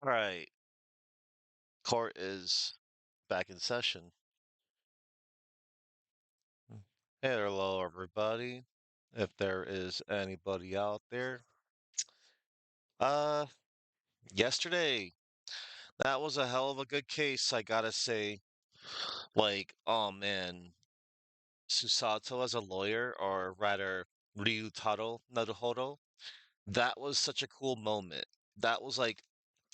All right, court is back in session. Hello, everybody. If there is anybody out there, uh, yesterday that was a hell of a good case, I gotta say. Like, oh man, Susato as a lawyer, or rather, Ryutaro Naruhodo, that was such a cool moment. That was like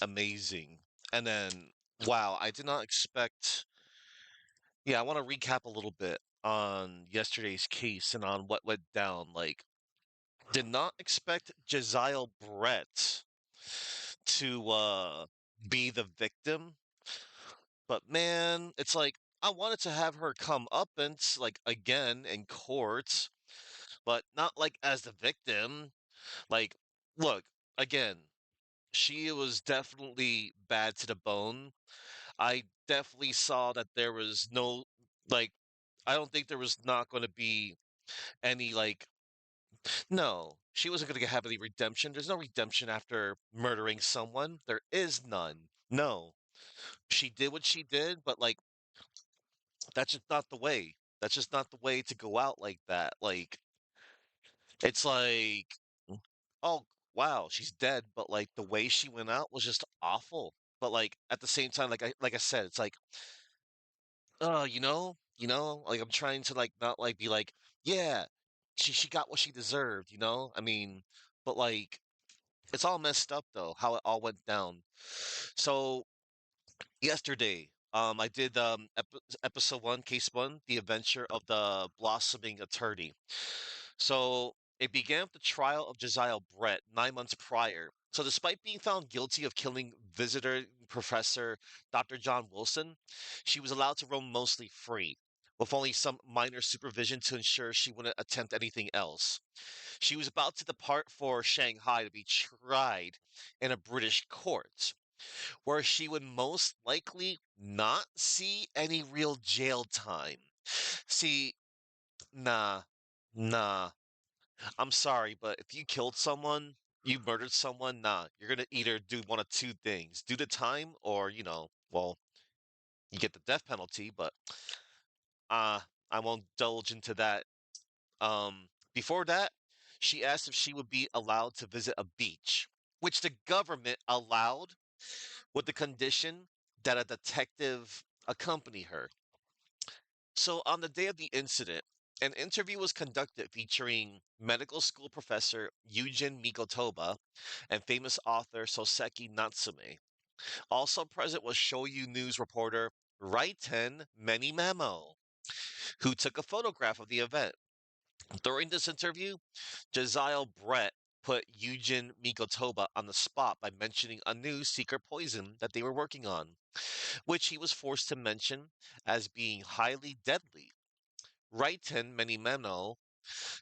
amazing. And then, wow, I did not expect. Yeah, I want to recap a little bit on yesterday's case and on what went down. Like, did not expect Jesiel Brett to be the victim, but man, it's like I wanted to have her come up and like again in court, but not like as the victim. Like, look, again, she was definitely bad to the bone. I definitely saw that there was no like I don't think there was not going to be any like no, she wasn't going to have any redemption. There's no redemption after murdering someone. There is none. No. She did what she did, but like that's just not the way. That's just not the way to go out like that. Like it's like oh wow, she's dead, but like the way she went out was just awful. But like at the same time like I said, it's like like I'm trying to like not like be like, yeah, she got what she deserved, you know? I mean, but like it's all messed up though, how it all went down. So yesterday, I did episode one, case one, the adventure of the blossoming attorney. So it began with the trial of Josiah Brett 9 months prior. So despite being found guilty of killing visitor professor Dr. John Wilson, she was allowed to roam mostly free. with only some minor supervision to ensure she wouldn't attempt anything else. She was about to depart for Shanghai to be tried in a British court, where she would most likely not see any real jail time. See, nah, nah. I'm sorry, but if you killed someone, you murdered someone, nah, you're gonna either do one of two things: do the time, or well, you get the death penalty. But uh, I won't indulge into that. Before that, she asked if she would be allowed to visit a beach, which the government allowed with the condition that a detective accompany her. So, on the day of the incident, an interview was conducted featuring medical school professor Eugen Mikotoba and famous author Soseki Natsume. Also present was Shoyu News reporter Raiten Memo, who took a photograph of the event. During this interview, Josiah Brett put Eugen Mikotoba on the spot by mentioning a new secret poison that they were working on, which he was forced to mention as being highly deadly. Raiten Menimeno,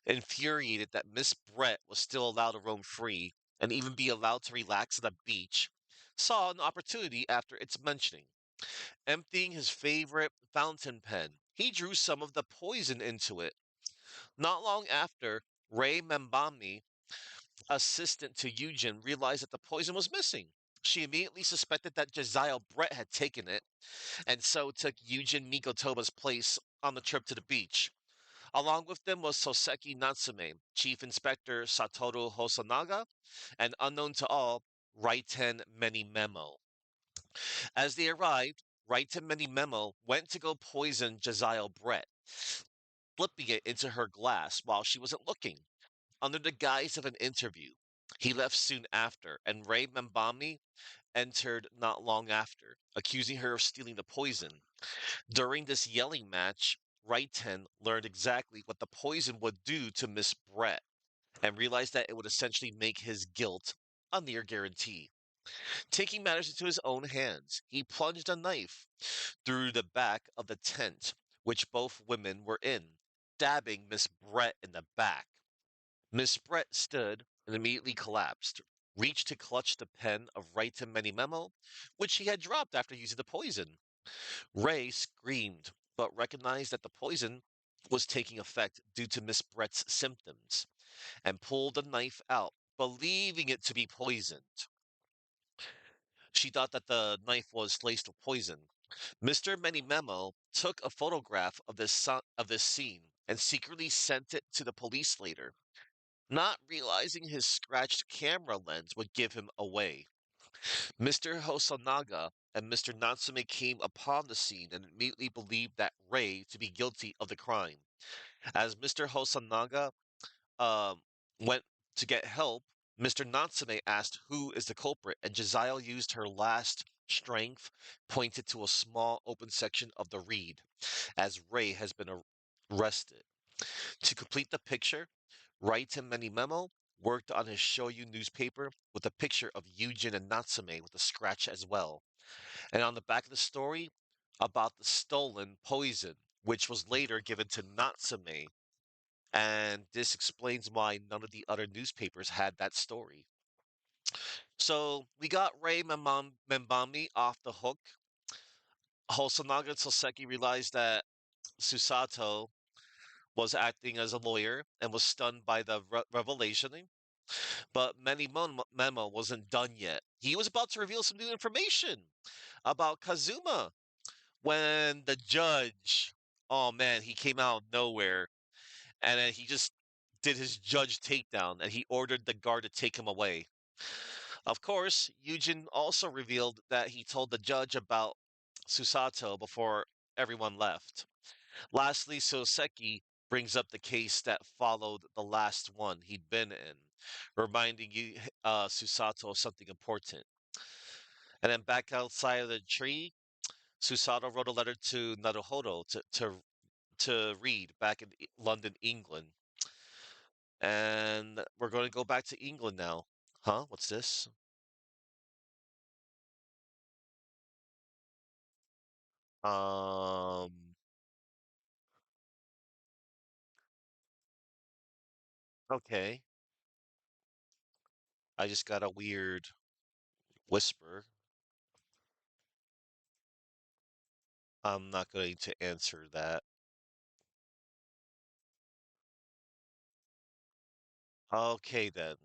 infuriated that Miss Brett was still allowed to roam free and even be allowed to relax at the beach, saw an opportunity after its mentioning. Emptying his favorite fountain pen, he drew some of the poison into it. Not long after, Ray Membami, assistant to Eugen, realized that the poison was missing. She immediately suspected that Josiah Brett had taken it, and so took Eugen Mikotoba's place on the trip to the beach. Along with them was Soseki Natsume, Chief Inspector Satoru Hosonaga, and unknown to all, Raiten Memo. As they arrived, Raiten Memo went to go poison Josiah Brett, slipping it into her glass while she wasn't looking, under the guise of an interview. He left soon after, and Ray Membami entered not long after, accusing her of stealing the poison. During this yelling match, Raiten learned exactly what the poison would do to Miss Brett and realized that it would essentially make his guilt a near guarantee. Taking matters into his own hands, he plunged a knife through the back of the tent, which both women were in, stabbing Miss Brett in the back. Miss Brett stood and immediately collapsed, reached to clutch the pen of Raiten Memo, which he had dropped after using the poison. Ray screamed, but recognized that the poison was taking effect due to Miss Brett's symptoms, and pulled the knife out, believing it to be poisoned. She thought that the knife was laced with poison. Mr. Memo took a photograph of this scene and secretly sent it to the police later, not realizing his scratched camera lens would give him away. Mr. Hosonaga and Mr. Natsume came upon the scene and immediately believed that Ray to be guilty of the crime. As Mr. Hosonaga um, went to get help, Mr. Natsume asked who is the culprit, and Josiah used her last strength, pointed to a small open section of the reed, as Ray has been arrested. To complete the picture, Wright and Memo worked on his Shoyu newspaper with a picture of Eugen and Natsume with a scratch as well. And on the back of the story, about the stolen poison, which was later given to Natsume. And this explains why none of the other newspapers had that story. So we got Ray Membami off the hook. Hosonaga and Soseki realized that Susato was acting as a lawyer and was stunned by the revelation. But Memo wasn't done yet. He was about to reveal some new information about Kazuma when the judge, oh man, he came out of nowhere and then he just did his judge takedown and he ordered the guard to take him away. Of course, Eugen also revealed that he told the judge about Susato before everyone left. Lastly, Soseki brings up the case that followed the last one he'd been in, reminding Susato of something important. And then back outside of the tree, Susato wrote a letter to Naruhodo to read back in London, England. And we're going to go back to England now. Huh? What's this? Um, Okay. I just got a weird whisper. I'm not going to answer that. Okay then.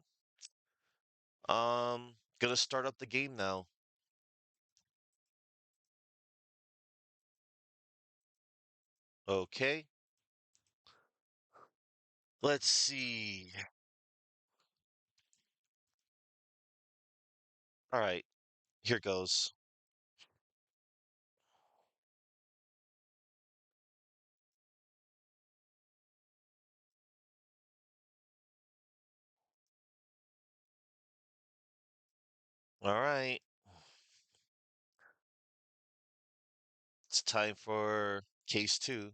Gonna start up the game now. Okay. Let's see. All right, here goes. All right. It's time for case two.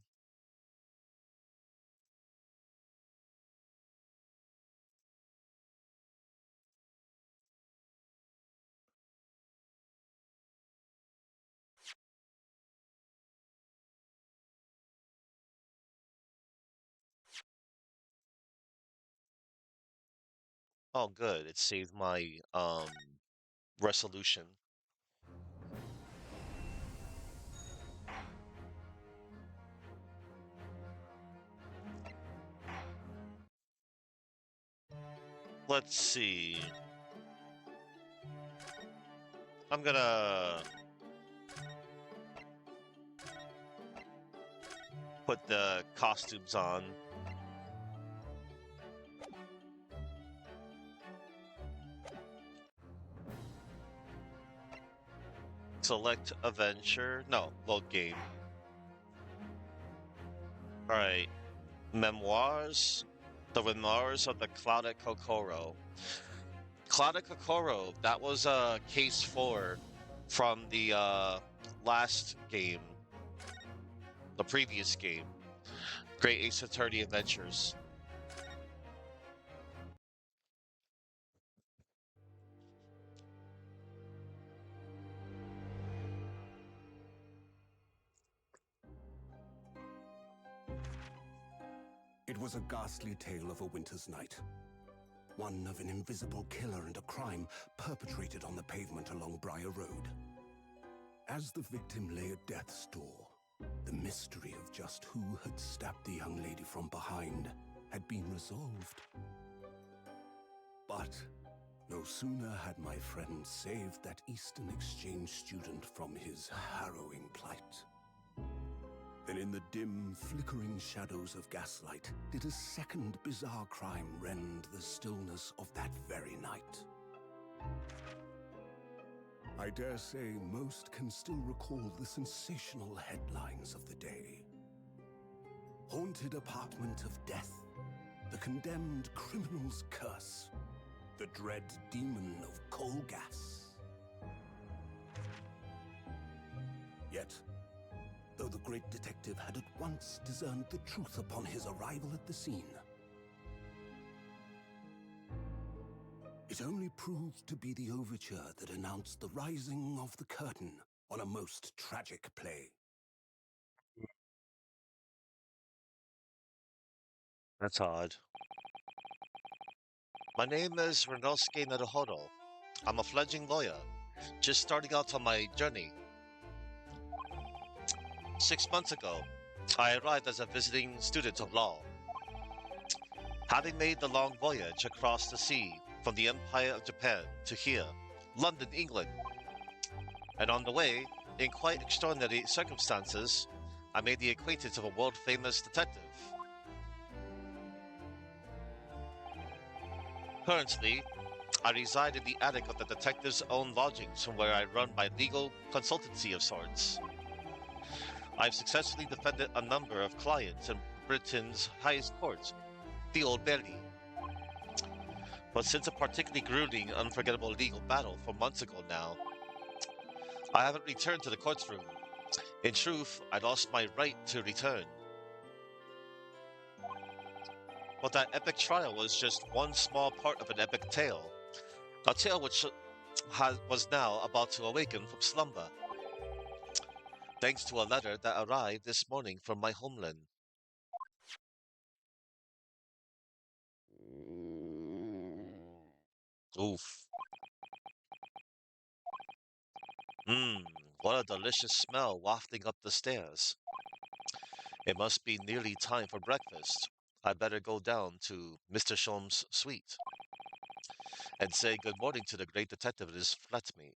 Oh, good. It saved my resolution. Let's see. I'm gonna put the costumes on. Select adventure. No, load game. All right. Memoirs. The Memoirs of the Clouded Kokoro. Clouded Kokoro. That was case four from the last game, the previous game. Great Ace Attorney Adventures. It was a ghastly tale of a winter's night. One of an invisible killer and a crime perpetrated on the pavement along Briar Road. As the victim lay at death's door, the mystery of just who had stabbed the young lady from behind had been resolved. But no sooner had my friend saved that Eastern Exchange student from his harrowing plight, then in the dim, flickering shadows of gaslight did a second bizarre crime rend the stillness of that very night. I dare say most can still recall the sensational headlines of the day. Haunted apartment of death, the condemned criminal's curse, the dread demon of coal gas. Yet, though the great detective had at once discerned the truth upon his arrival at the scene, it only proved to be the overture that announced the rising of the curtain on a most tragic play. That's odd. My name is Renosuke Naruhodo. I'm a fledgling lawyer, just starting out on my journey. 6 months ago, I arrived as a visiting student of law, having made the long voyage across the sea from the Empire of Japan to here, London, England. And on the way, in quite extraordinary circumstances, I made the acquaintance of a world-famous detective. Currently, I reside in the attic of the detective's own lodgings from where I run my legal consultancy of sorts. I've successfully defended a number of clients in Britain's highest court, the Old Bailey. But since a particularly grueling, unforgettable legal battle 4 months ago now, I haven't returned to the courtroom. In truth, I lost my right to return. But that epic trial was just one small part of an epic tale, a tale which was now about to awaken from slumber, thanks to a letter that arrived this morning from my homeland. Oof. Mmm, what a delicious smell wafting up the stairs. It must be nearly time for breakfast. I better go down to Mr. Sholmes' suite and say good morning to the great detective and his flatmate.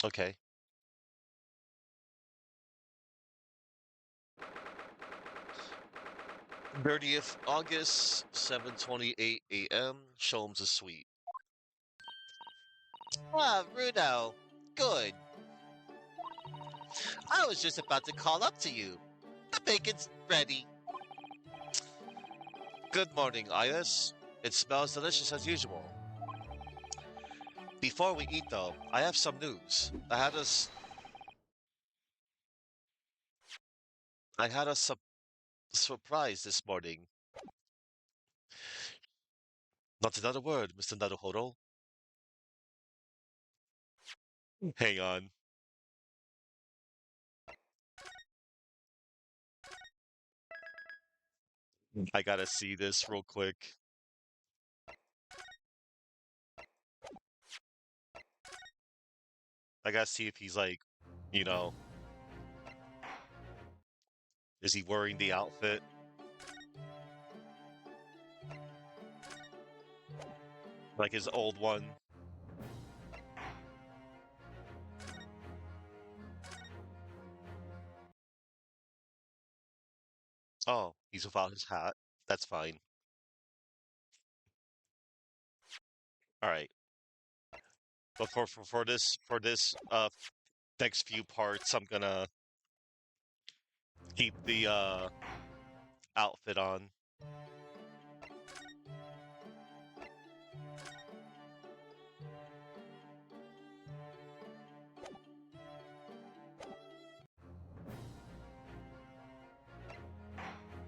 Okay. 30th August, 7:28 a.m., Sholmes' suite. Ah, Rudo. Good. I was just about to call up to you. The bacon's ready. Good morning, Iris. It smells delicious as usual. Before we eat, though, I have some news. I had a surprise this morning. Not another word, Mr. Naruhodo. Hang on. I gotta see this real quick. I gotta see if he's like, you know, is he wearing the outfit? Like his old one? Oh, he's without his hat. That's fine. All right. But for this next few parts, I'm gonna keep the outfit on.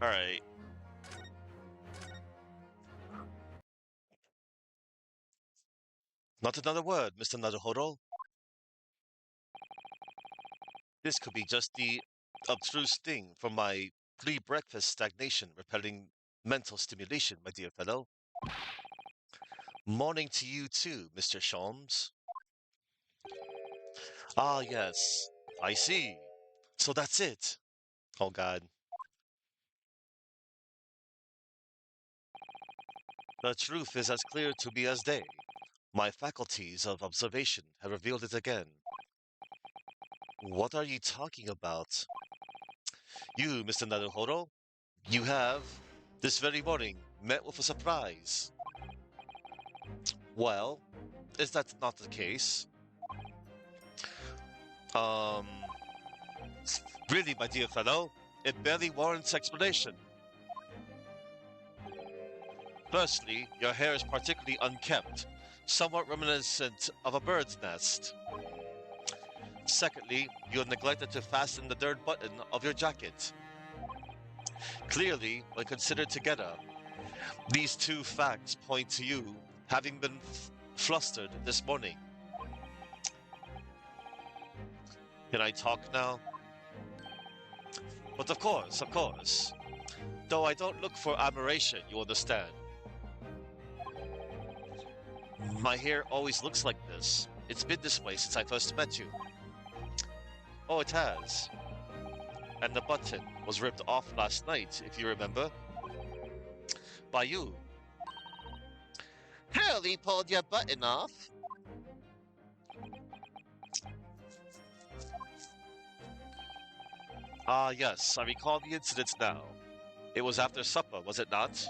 All right. Not another word, Mr. Naruhodo. This could be just the abstruse thing from my pre-breakfast stagnation repelling mental stimulation, my dear fellow. Morning to you too, Mr. Sholmes. Ah, yes. I see. So that's it. Oh, God. The truth is as clear to me as day. My faculties of observation have revealed it again. What are you talking about? You, Mr. Naruhodo, you have, this very morning, met with a surprise. Well, is that not the case? Um, really, my dear fellow, it barely warrants explanation. Firstly, your hair is particularly unkempt, somewhat reminiscent of a bird's nest. Secondly, you have neglected to fasten the third button of your jacket. Clearly, when considered together, these two facts point to you having been flustered this morning. Can I talk now? But of course, of course. Though I don't look for admiration, you understand. My hair always looks like this. It's been this way since I first met you. Oh, it has. And the button was ripped off last night, if you remember. By you. Hurley pulled your button off. Ah, yes, I recall the incident now. It was after supper, was it not?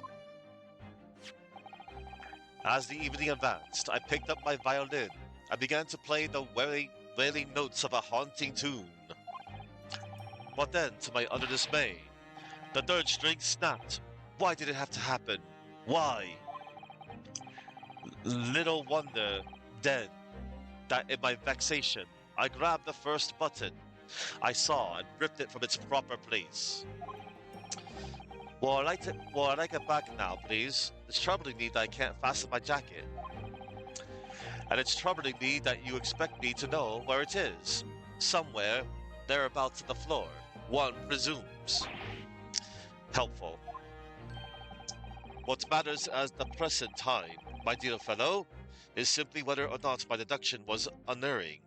As the evening advanced, I picked up my violin. I began to play the wailing notes of a haunting tune. But then, to my utter dismay, the third string snapped. Why did it have to happen? Why? Little wonder, then, that in my vexation, I grabbed the first button I saw and ripped it from its proper place. Well, I'd like it back now, please. It's troubling me that I can't fasten my jacket. And it's troubling me that you expect me to know where it is. Somewhere, thereabouts on the floor, one presumes. Helpful. What matters at the present time my dear fellow, is simply whether or not my deduction was unerring.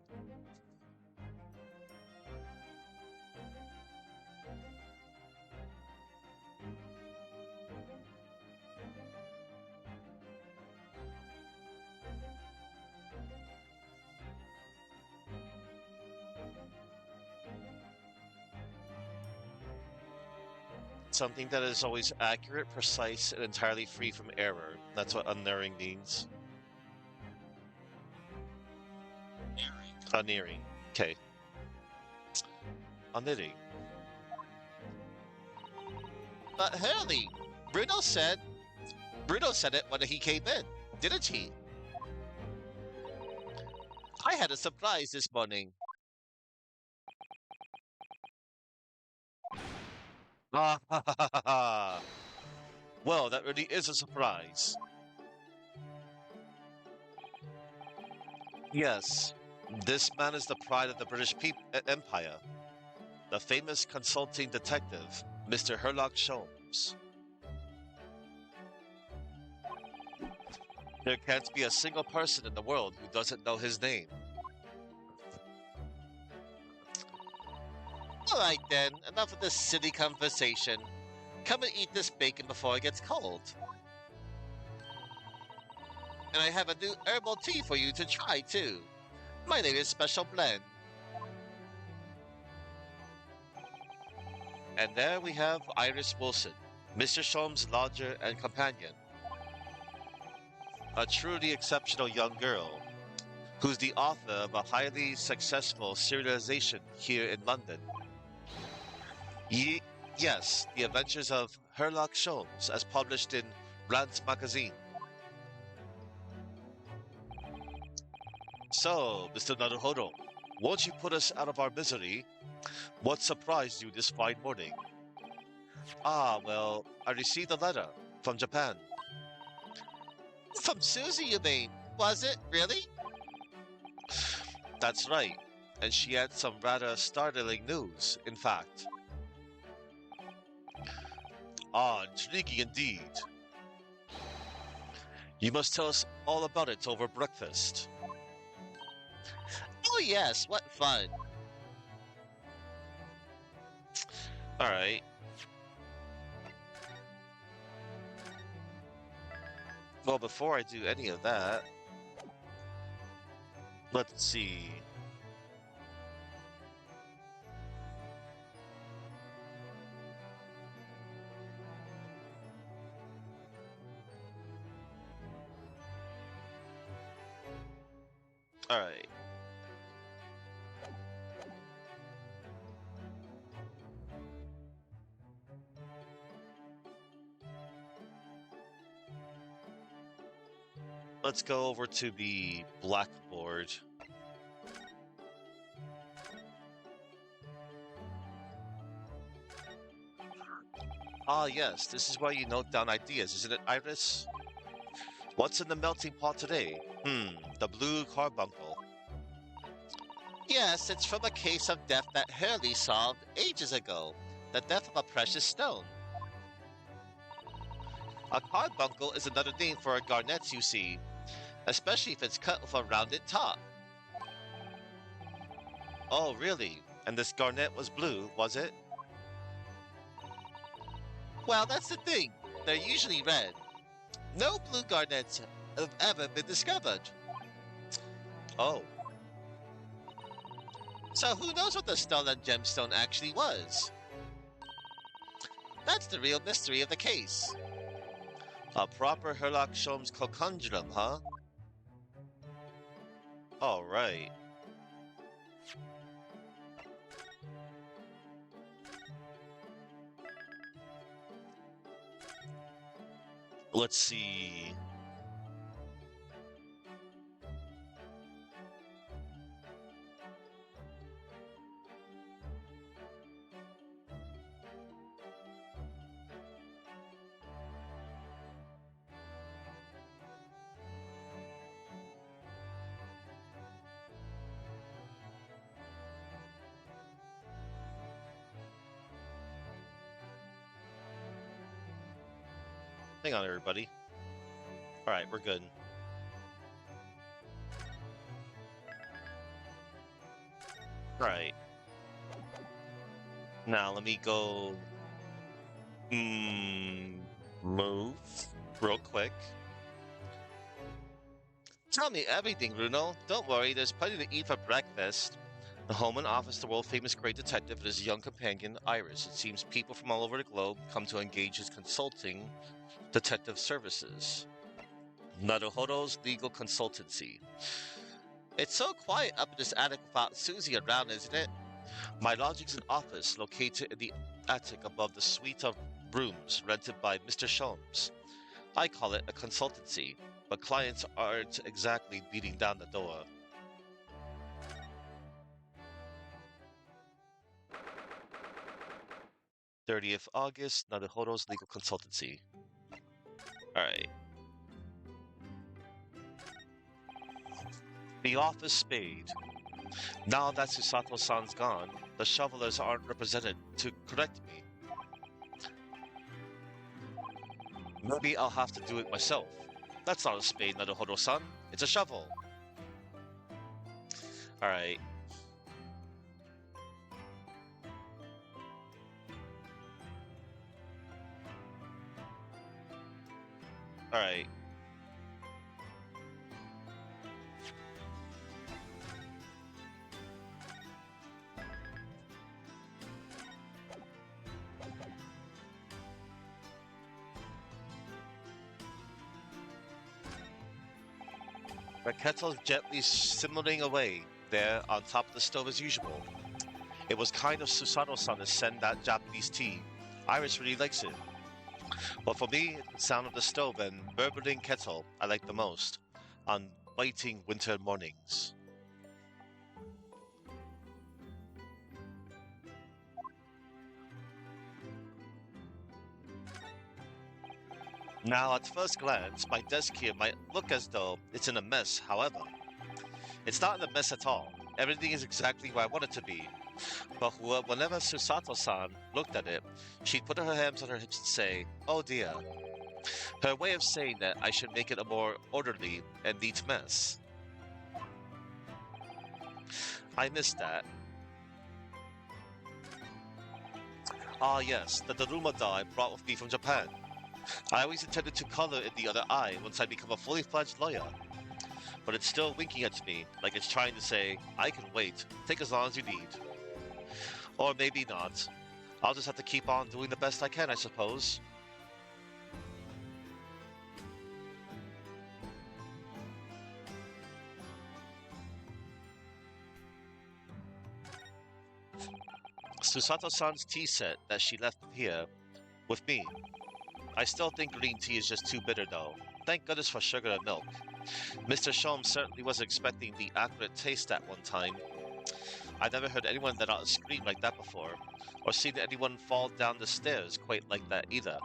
Something that is always accurate, precise, and entirely free from error. That's what unerring means. Unerring. Okay. Unerring. But Hurley, Bruno said Bruno said it when he came in, didn't he? I had a surprise this morning. Ah, ha, ha, ha, ha, ha. Well, that really is a surprise. Yes, this man is the pride of the Empire, the famous consulting detective, Mr. Herlock Sholmes. There can't be a single person in the world who doesn't know his name. All right then, enough of this silly conversation. Come and eat this bacon before it gets cold. And I have a new herbal tea for you to try too. My latest special blend. And there we have Iris Wilson, Mr. Sholmes' lodger and companion. A truly exceptional young girl who's the author of a highly successful serialization here in London. Ye- yes, The Adventures of Herlock Sholmes, as published in Rand's magazine. So, Mr. Naruhodo, won't you put us out of our misery? What surprised you this fine morning? Ah, well, I received a letter from Japan. From Susie, you mean? Was it, really? That's right. And she had some rather startling news, in fact. Ah, intriguing indeed. You must tell us all about it over breakfast. Oh, yes, what fun. All right. Well, before I do any of that, let's see. All right. Let's go over to the blackboard. Ah, yes, this is where you note down ideas, isn't it, Iris? What's in the melting pot today? The blue carbuncle. Yes, it's from a case of death that Hurley solved ages ago. The death of a precious stone. A carbuncle is another name for a garnet, you see, especially if it's cut with a rounded top. Oh, really? And this garnet was blue, was it? Well, that's the thing. They're usually red. No blue garnets have ever been discovered. Oh. So who knows what the stolen gemstone actually was? That's the real mystery of the case. A proper Herlock Sholmes conundrum, huh? All right. Let's see. Hang on, everybody. All right, we're good. Right. Now let me go. Move real quick. Tell me everything, Bruno. Don't worry, there's plenty to eat for breakfast. The home and office of the world-famous great detective and his young companion, Iris. It seems people from all over the globe come to engage his consulting detective services. Naruhodo's legal consultancy. It's so quiet up in this attic without Susie around, isn't it? My lodging's an office located in the attic above the suite of rooms rented by Mr. Sholmes. I call it a consultancy, but clients aren't exactly beating down the door. 30th August, Naruhodo's legal consultancy. Alright. The office spade. Now that Susato-san's gone, the shovelers aren't represented to correct me. Maybe I'll have to do it myself. That's not a spade, Naruhodo-san. It's a shovel. Alright. Alright. The kettle's gently simmering away there on top of the stove as usual. It was kind of Susato-san to send that Japanese tea. Iris really likes it. But for me, it's the sound of the stove and burbling kettle I like the most on biting winter mornings. Now, at first glance, my desk here might look as though it's in a mess. However, it's not in a mess at all. Everything is exactly where I want it to be. But whenever Susato-san looked at it, she'd put her hands on her hips and say, "Oh dear." Her way of saying that I should make it a more orderly and neat mess. I missed that. Ah yes, the Daruma doll I brought with me from Japan. I always intended to color in the other eye once I become a fully fledged lawyer. But it's still winking at me, like it's trying to say, I can wait, take as long as you need. Or maybe not. I'll just have to keep on doing the best I can, I suppose. Susato-san's tea set that she left here with me. I still think green tea is just too bitter though. Thank goodness for sugar and milk. Mr. Sholmes certainly wasn't expecting the accurate taste at one time. I never heard anyone let out a scream like that before, or seen anyone fall down the stairs quite like that either.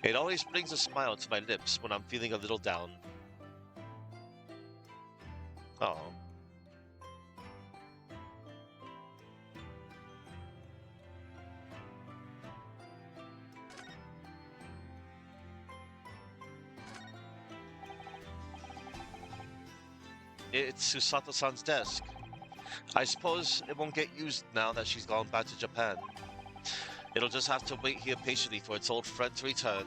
It always brings a smile to my lips when I'm feeling a little down. Oh. It's Susato-san's desk. I suppose it won't get used now that she's gone back to Japan. It'll just have to wait here patiently for its old friend to return.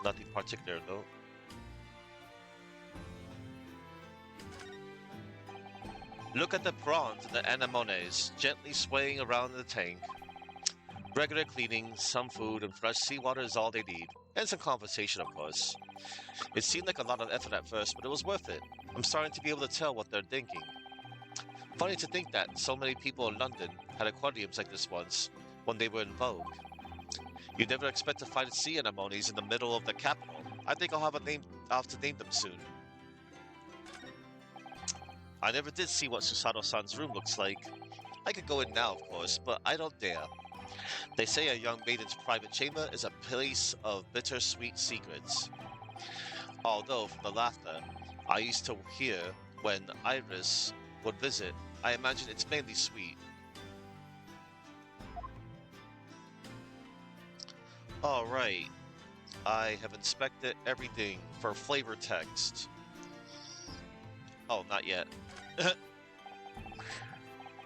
Nothing particular, though. Look at the prawns and the anemones gently swaying around in the tank. Regular cleaning, some food, and fresh seawater is all they need. And some conversation, of course. It seemed like a lot of effort at first, but it was worth it. I'm starting to be able to tell what they're thinking. Funny to think that so many people in London had aquariums like this once, when they were in vogue. You'd never expect to find sea anemones in the middle of the capital. I think I'll have to name them soon. I never did see what Susato-san's room looks like. I could go in now, of course, but I don't dare. They say a young maiden's private chamber is a place of bittersweet secrets. Although, from the laughter I used to hear when Iris would visit, I imagine it's mainly sweet. Alright, I have inspected everything for flavor text. Oh, not yet.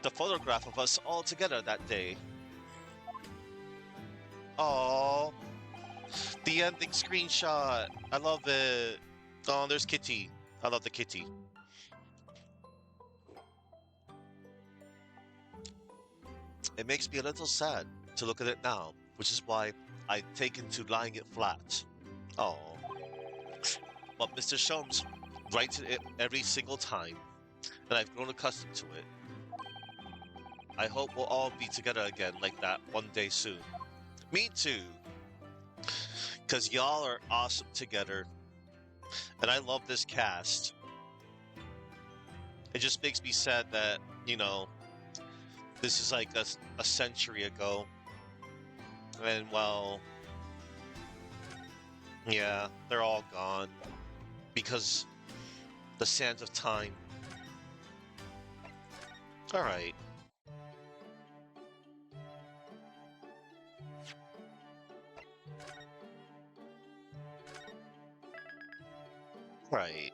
The photograph of us all together that day. Oh, the ending screenshot. I love it. Oh, there's Kitty. I love the kitty. It makes me a little sad to look at it now, which is why I've taken to lying it flat. Oh, but Mr. Sholmes writes it every single time, and I've grown accustomed to it. I hope we'll all be together again like that one day soon. Me too, because y'all are awesome together, and I love this cast. It just makes me sad that, this is like a century ago, and well, yeah, they're all gone because the sands of time. All right, right.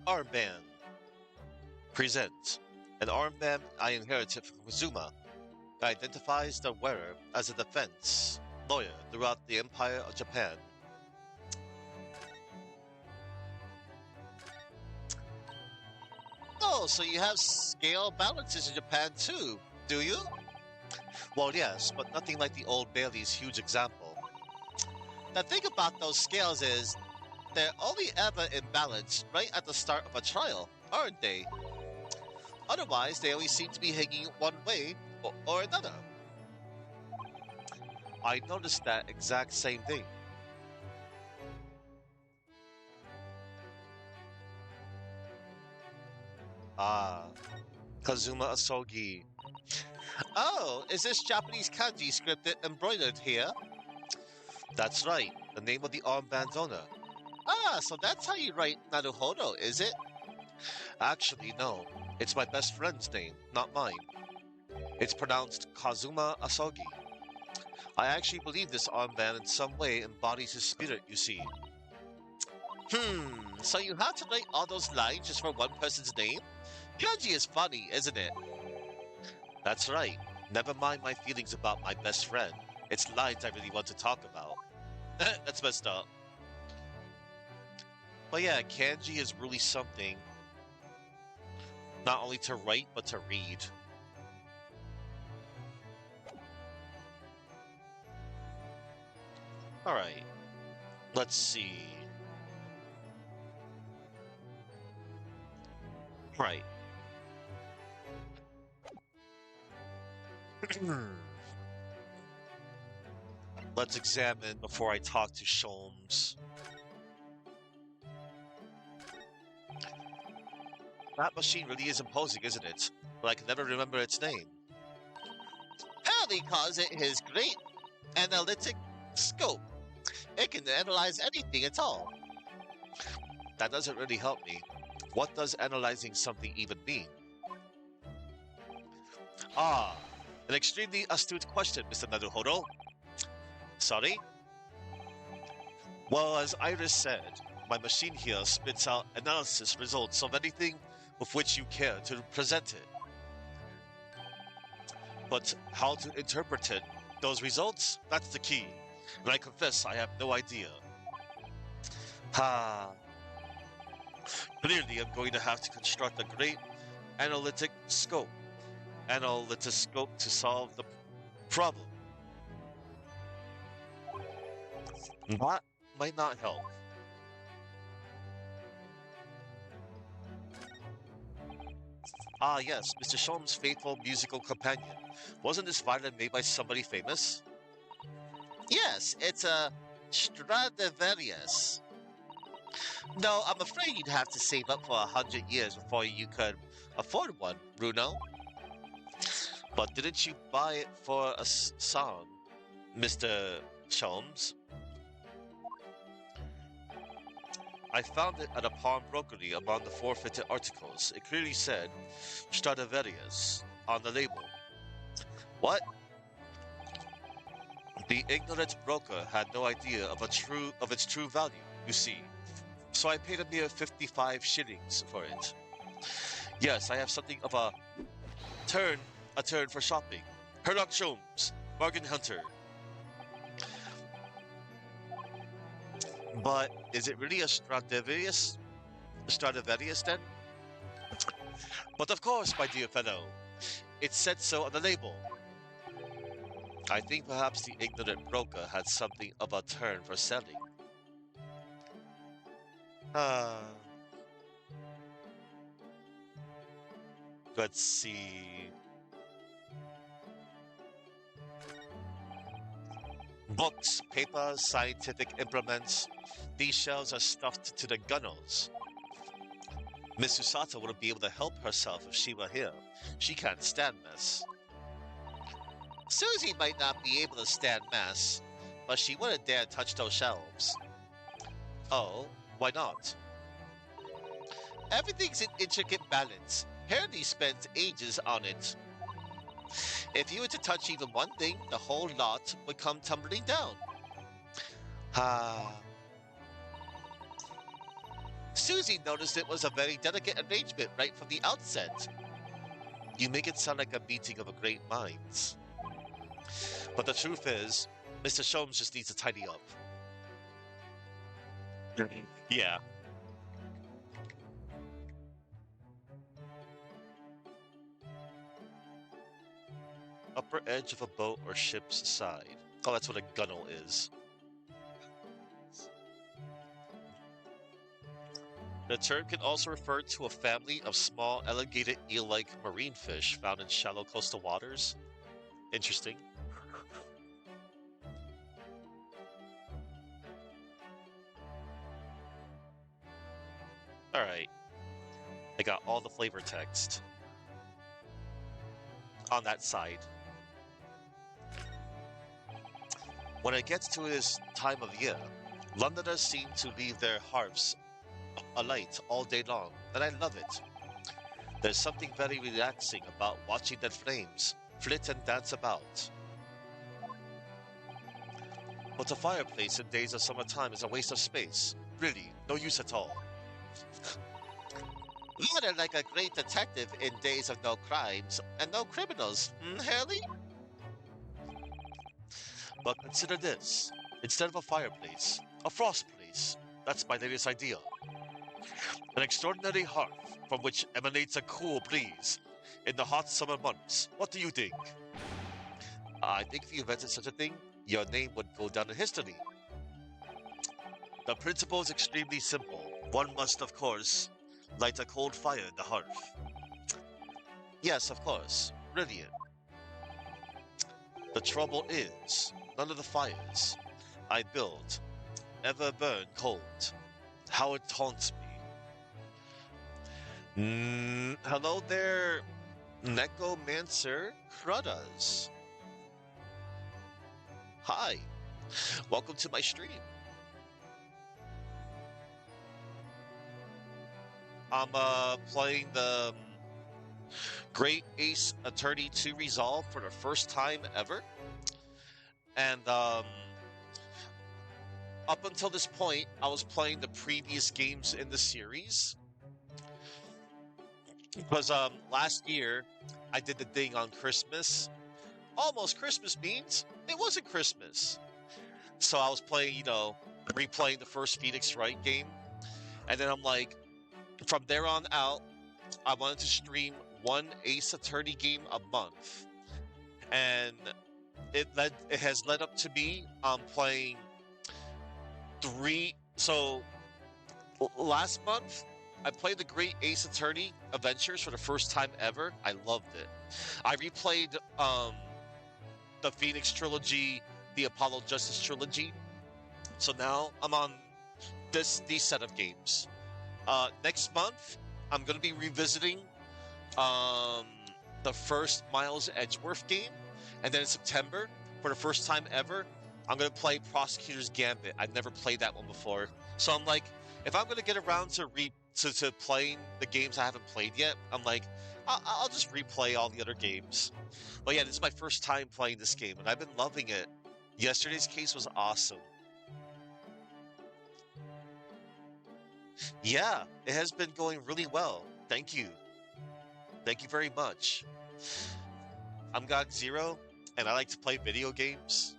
Armband presents an armband I inherited from Kazuma. It identifies the wearer as a defense lawyer throughout the Empire of Japan. Oh, so you have scale balances in Japan too, do you? Well, yes, but nothing like the Old Bailey's huge example. The thing about those scales is they're only ever in balance right at the start of a trial, aren't they? Otherwise, they always seem to be hanging one way or another. I noticed that exact same thing. Ah, Kazuma Asogi. Oh, is this Japanese kanji scripted embroidered here? That's right, the name of the armband's owner. Ah, so that's how you write Naruhodo, is it? Actually, no. It's my best friend's name, not mine. It's pronounced Kazuma Asogi. I actually believe this armband in some way embodies his spirit, you see. So you have to write all those lines just for one person's name? Kanji is funny, isn't it? That's right. Never mind my feelings about my best friend. It's lines I really want to talk about. That's messed up. But yeah, kanji is really something. Not only to write, but to read. Alright, let's see. Right. Let's examine before I talk to Sholmes. That machine really is imposing, isn't it? But I can never remember its name. Harley calls it his great analytic scope. It can analyze anything at all. That doesn't really help me. What does analyzing something even mean? Ah, an extremely astute question, Mr. Naruhodo. Sorry? Well, as Iris said, my machine here spits out analysis results of anything with which you care to present it. But how to interpret it, those results, that's the key. And I confess I have no idea. Ha. Clearly, I'm going to have to construct a great analytic scope. Analytoscope to solve the problem. That might not help. Ah, yes, Mr. Sholmes' faithful musical companion. Wasn't this violin made by somebody famous? Yes, it's a Stradivarius. No, I'm afraid you'd have to save up for 100 years before you could afford one, Bruno. But didn't you buy it for a song, Mr. Sholmes? I found it at a pawnbrokery among the forfeited articles. It clearly said Stradivarius on the label. What? The ignorant broker had no idea of its true value, you see, so I paid a mere 55 shillings for it. Yes, I have something of turn, a turn for shopping. Herlock Sholmes, bargain hunter. But is it really a Stradivarius? Stradivarius then? But of course, my dear fellow, it said so on the label. I think perhaps the ignorant broker had something of a turn for selling. Ah, let's see. Books, papers, scientific implements. These shelves are stuffed to the gunnels. Miss Susato wouldn't be able to help herself if she were here. She can't stand mess. Susie might not be able to stand mess, but she wouldn't dare touch those shelves. Oh, why not? Everything's in intricate balance. Harry spends ages on it. If you were to touch even one thing, the whole lot would come tumbling down. Ah. Susie noticed it was a very delicate arrangement right from the outset. You make it sound like a meeting of a great minds. But the truth is, Mr. Sholmes just needs to tidy up. Yeah. Upper edge of a boat or ship's side. Oh, that's what a gunnel is. The term can also refer to a family of small, elongated eel-like marine fish found in shallow coastal waters. Interesting. All right, I got all the flavor text on that side. When it gets to this time of year, Londoners seem to leave their hearths alight all day long, and I love it. There's something very relaxing about watching the flames flit and dance about. But a fireplace in days of summertime is a waste of space. Really, no use at all. Rather like a great detective in days of no crimes and no criminals, Hurley? But consider this. Instead of a fireplace, a frost place. That's my latest idea. An extraordinary hearth from which emanates a cool breeze in the hot summer months. What do you think? I think if you invented such a thing, your name would go down in history. The principle is extremely simple. One must, of course, light a cold fire in the hearth. Yes, of course. Brilliant. The trouble is, none of the fires I build ever burn cold. How it taunts me. Hello there, Necromancer Crudas. Hi, welcome to my stream. I'm playing the Great Ace Attorney 2 Resolve for the first time ever. And up until this point, I was playing the previous games in the series. Because last year, I did the thing on Christmas. Almost Christmas means it wasn't Christmas. So I was playing, replaying the first Phoenix Wright game. And then I'm like, from there on out, I wanted to stream one Ace Attorney game a month. And it has led up to me playing 3. So last month, I played the Great Ace Attorney Adventures for the first time ever. I loved it. I replayed the Phoenix trilogy, the Apollo Justice trilogy. So now I'm on these set of games. Next month, I'm going to be revisiting the first Miles Edgeworth game. And then in September, for the first time ever, I'm going to play Prosecutor's Gambit. I've never played that one before. So I'm like, if I'm going to get around to playing the games I haven't played yet, I'm like, I'll just replay all the other games. But yeah, this is my first time playing this game, and I've been loving it. Yesterday's case was awesome. Yeah, it has been going really well. Thank you. Thank you very much. I'm God Zero, and I like to play video games.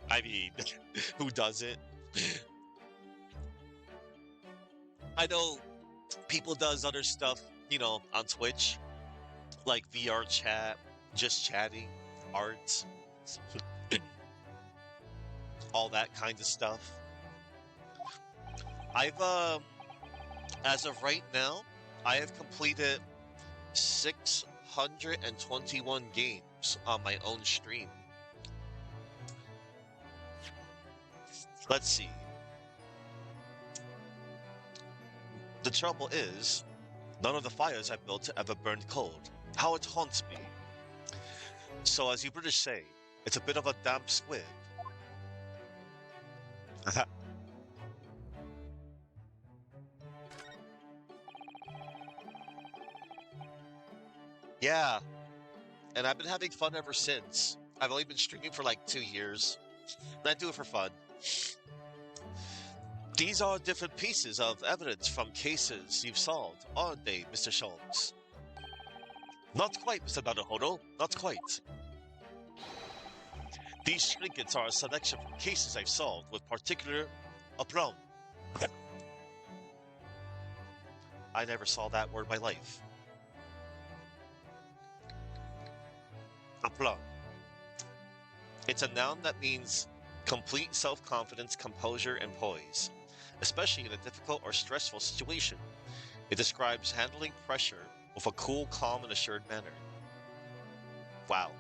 I mean, who doesn't? I know people does other stuff, on Twitch, like VR chat, just chatting, art, all that kind of stuff. I've as of right now, I have completed 621 games on my own stream. Let's see. The trouble is, none of the fires I built ever burned cold. How it haunts me. So, as you British say, it's a bit of a damp squib. Yeah, and I've been having fun ever since. I've only been streaming for like 2 years, and I do it for fun. These are different pieces of evidence from cases you've solved, aren't they, Mr. Sholmes? Not quite, Mr. Naruhodo, not quite. These trinkets are a selection from cases I've solved with particular aplomb. I never saw that word in my life. Aplomb. It's a noun that means complete self-confidence, composure, and poise, especially in a difficult or stressful situation. It describes handling pressure with a cool, calm, and assured manner. Wow.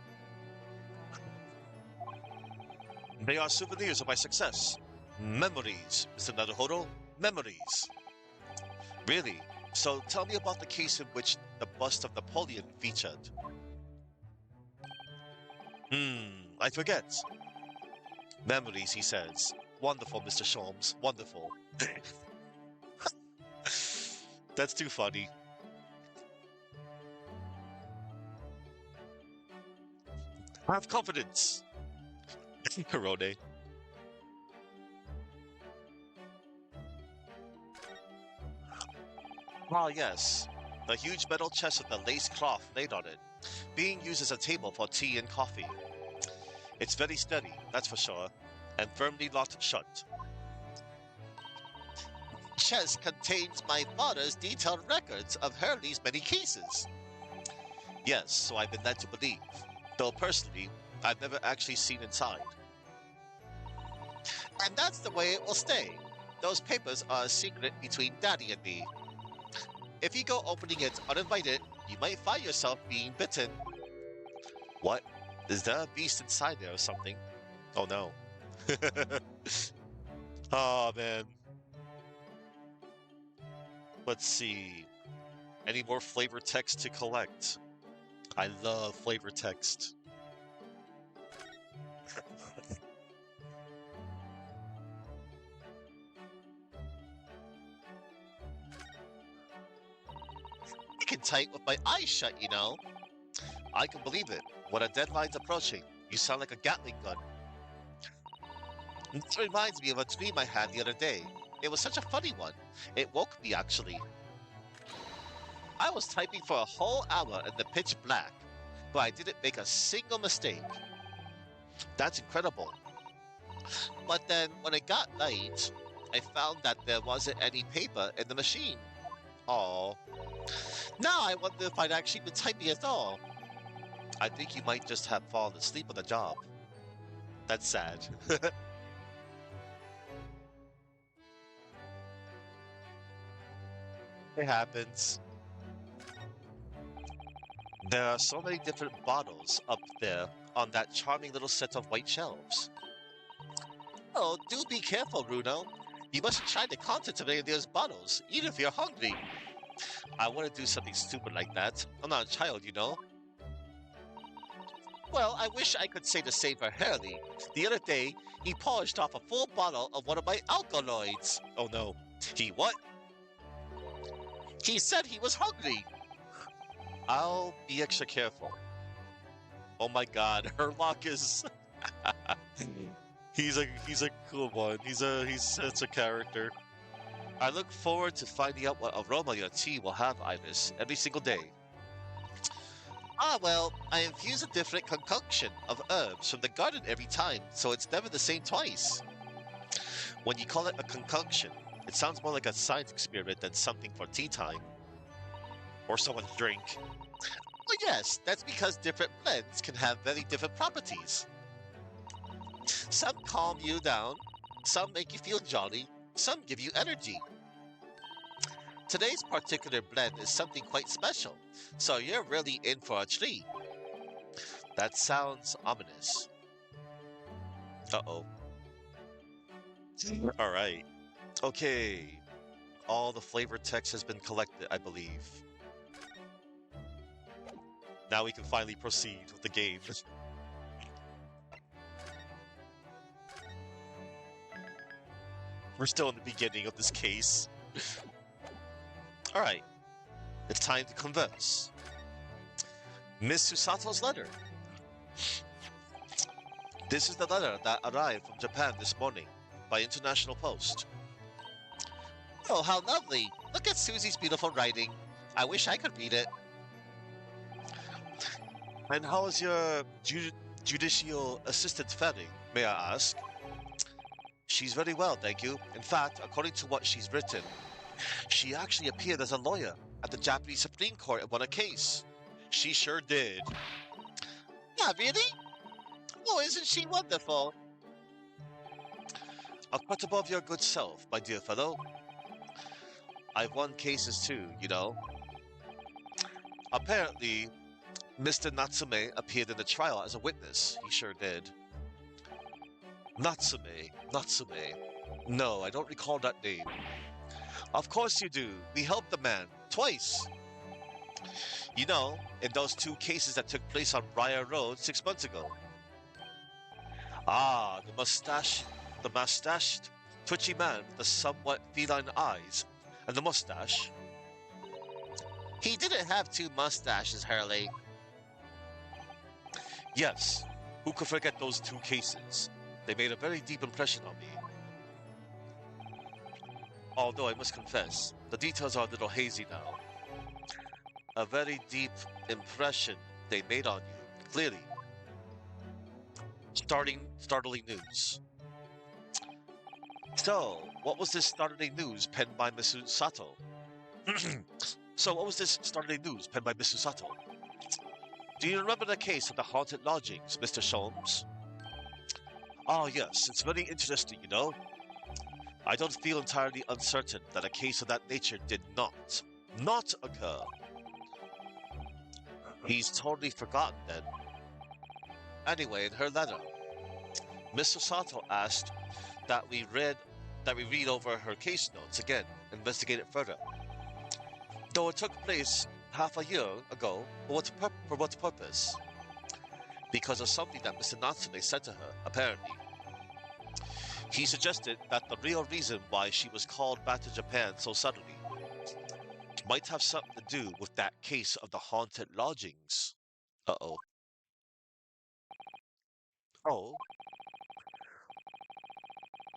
They are souvenirs of my success. Memories, Mr. Naruhodo. Memories. Really? So tell me about the case in which the bust of Napoleon featured. I forget. Memories, he says. Wonderful, Mr. Sholmes. Wonderful. That's too funny. Have confidence. Hirone. Ah, yes. The huge metal chest with the lace cloth laid on it, being used as a table for tea and coffee. It's very steady, that's for sure, and firmly locked shut. Chest contains my father's detailed records of Hurley's many cases. Yes, so I've been led to believe, though personally, I've never actually seen inside. And that's the way it will stay. Those papers are a secret between Daddy and me. If you go opening it uninvited, you might find yourself being bitten. What? Is there a beast inside there or something? Oh no. Oh man. Let's see. Any more flavor text to collect? I love flavor text. I can type with my eyes shut, you know. I can believe it. When a deadline's approaching, you sound like a Gatling gun. This reminds me of a dream I had the other day. It was such a funny one. It woke me, actually. I was typing for a whole hour in the pitch black, but I didn't make a single mistake. That's incredible. But then, when it got late, I found that there wasn't any paper in the machine. Oh. Now I wonder if I'd actually been typing at all. I think you might just have fallen asleep on the job. That's sad. It happens. There are so many different bottles up there on that charming little set of white shelves. Oh, do be careful, Bruno. You mustn't try the contents of any of those bottles, even if you're hungry. I wouldn't do something stupid like that. I'm not a child, you know. Well, I wish I could say the same for Hurley. The other day, he polished off a full bottle of one of my alkaloids. Oh no. He what? He said he was hungry. I'll be extra careful. Oh my god, Herlock is... He's a cool one. He's such a character. I look forward to finding out what aroma your tea will have, Iris, every single day. Ah, well, I infuse a different concoction of herbs from the garden every time, so it's never the same twice. When you call it a concoction, it sounds more like a science experiment than something for tea time or someone's drink. Well, yes, that's because different blends can have very different properties. Some calm you down, some make you feel jolly, some give you energy. Today's particular blend is something quite special, so you're really in for a treat. That sounds ominous. Uh-oh. All right. Okay. All the flavor text has been collected, I believe. Now we can finally proceed with the game. We're still in the beginning of this case. All right. It's time to converse. Miss Susato's letter. This is the letter that arrived from Japan this morning by international post. Oh, how lovely! Look at Susie's beautiful writing. I wish I could read it. And how is your judicial assistant faring, may I ask? She's very well, thank you. In fact, according to what she's written, she actually appeared as a lawyer at the Japanese Supreme Court and won a case. She sure did. Yeah, really? Oh, isn't she wonderful? A cut above your good self, my dear fellow. I've won cases too, you know. Apparently, Mr. Natsume appeared in the trial as a witness. He sure did. Natsume. No, I don't recall that name. Of course you do. We helped the man. Twice. You know, in those two cases that took place on Briar Road 6 months ago. Ah, the mustached, twitchy man with the somewhat feline eyes, and the mustache. He didn't have two mustaches, Hurley. Yes, who could forget those two cases? They made a very deep impression on me. Although I must confess, the details are a little hazy now. A very deep impression they made on you, clearly. Startling news. So, what was this startling news penned by Miss Sato? So, what was this startling news penned by Mr. Sato? Do you remember the case of the haunted lodgings, Mr. Sholmes? Ah, yes, it's very interesting, you know. I don't feel entirely uncertain that a case of that nature did not occur. He's totally forgotten then. Anyway, in her letter, Mr. Sato asked that we read over her case notes again, investigate it further. Though it took place half a year ago, for what purpose? Because of something that Mr. Natsume said to her, apparently. He suggested that the real reason why she was called back to Japan so suddenly might have something to do with that case of the haunted lodgings. Uh-oh. Oh,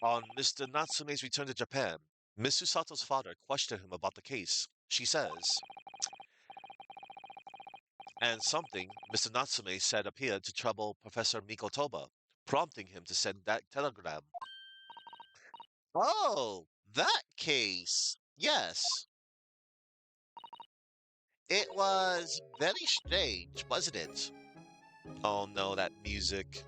on Mr. Natsume's return to Japan, Miss Susato's father questioned him about the case. She says, and something Mr. Natsume said appeared to trouble Professor Mikotoba, prompting him to send that telegram. Oh, that case. Yes. It was very strange, wasn't it? Oh no, that music.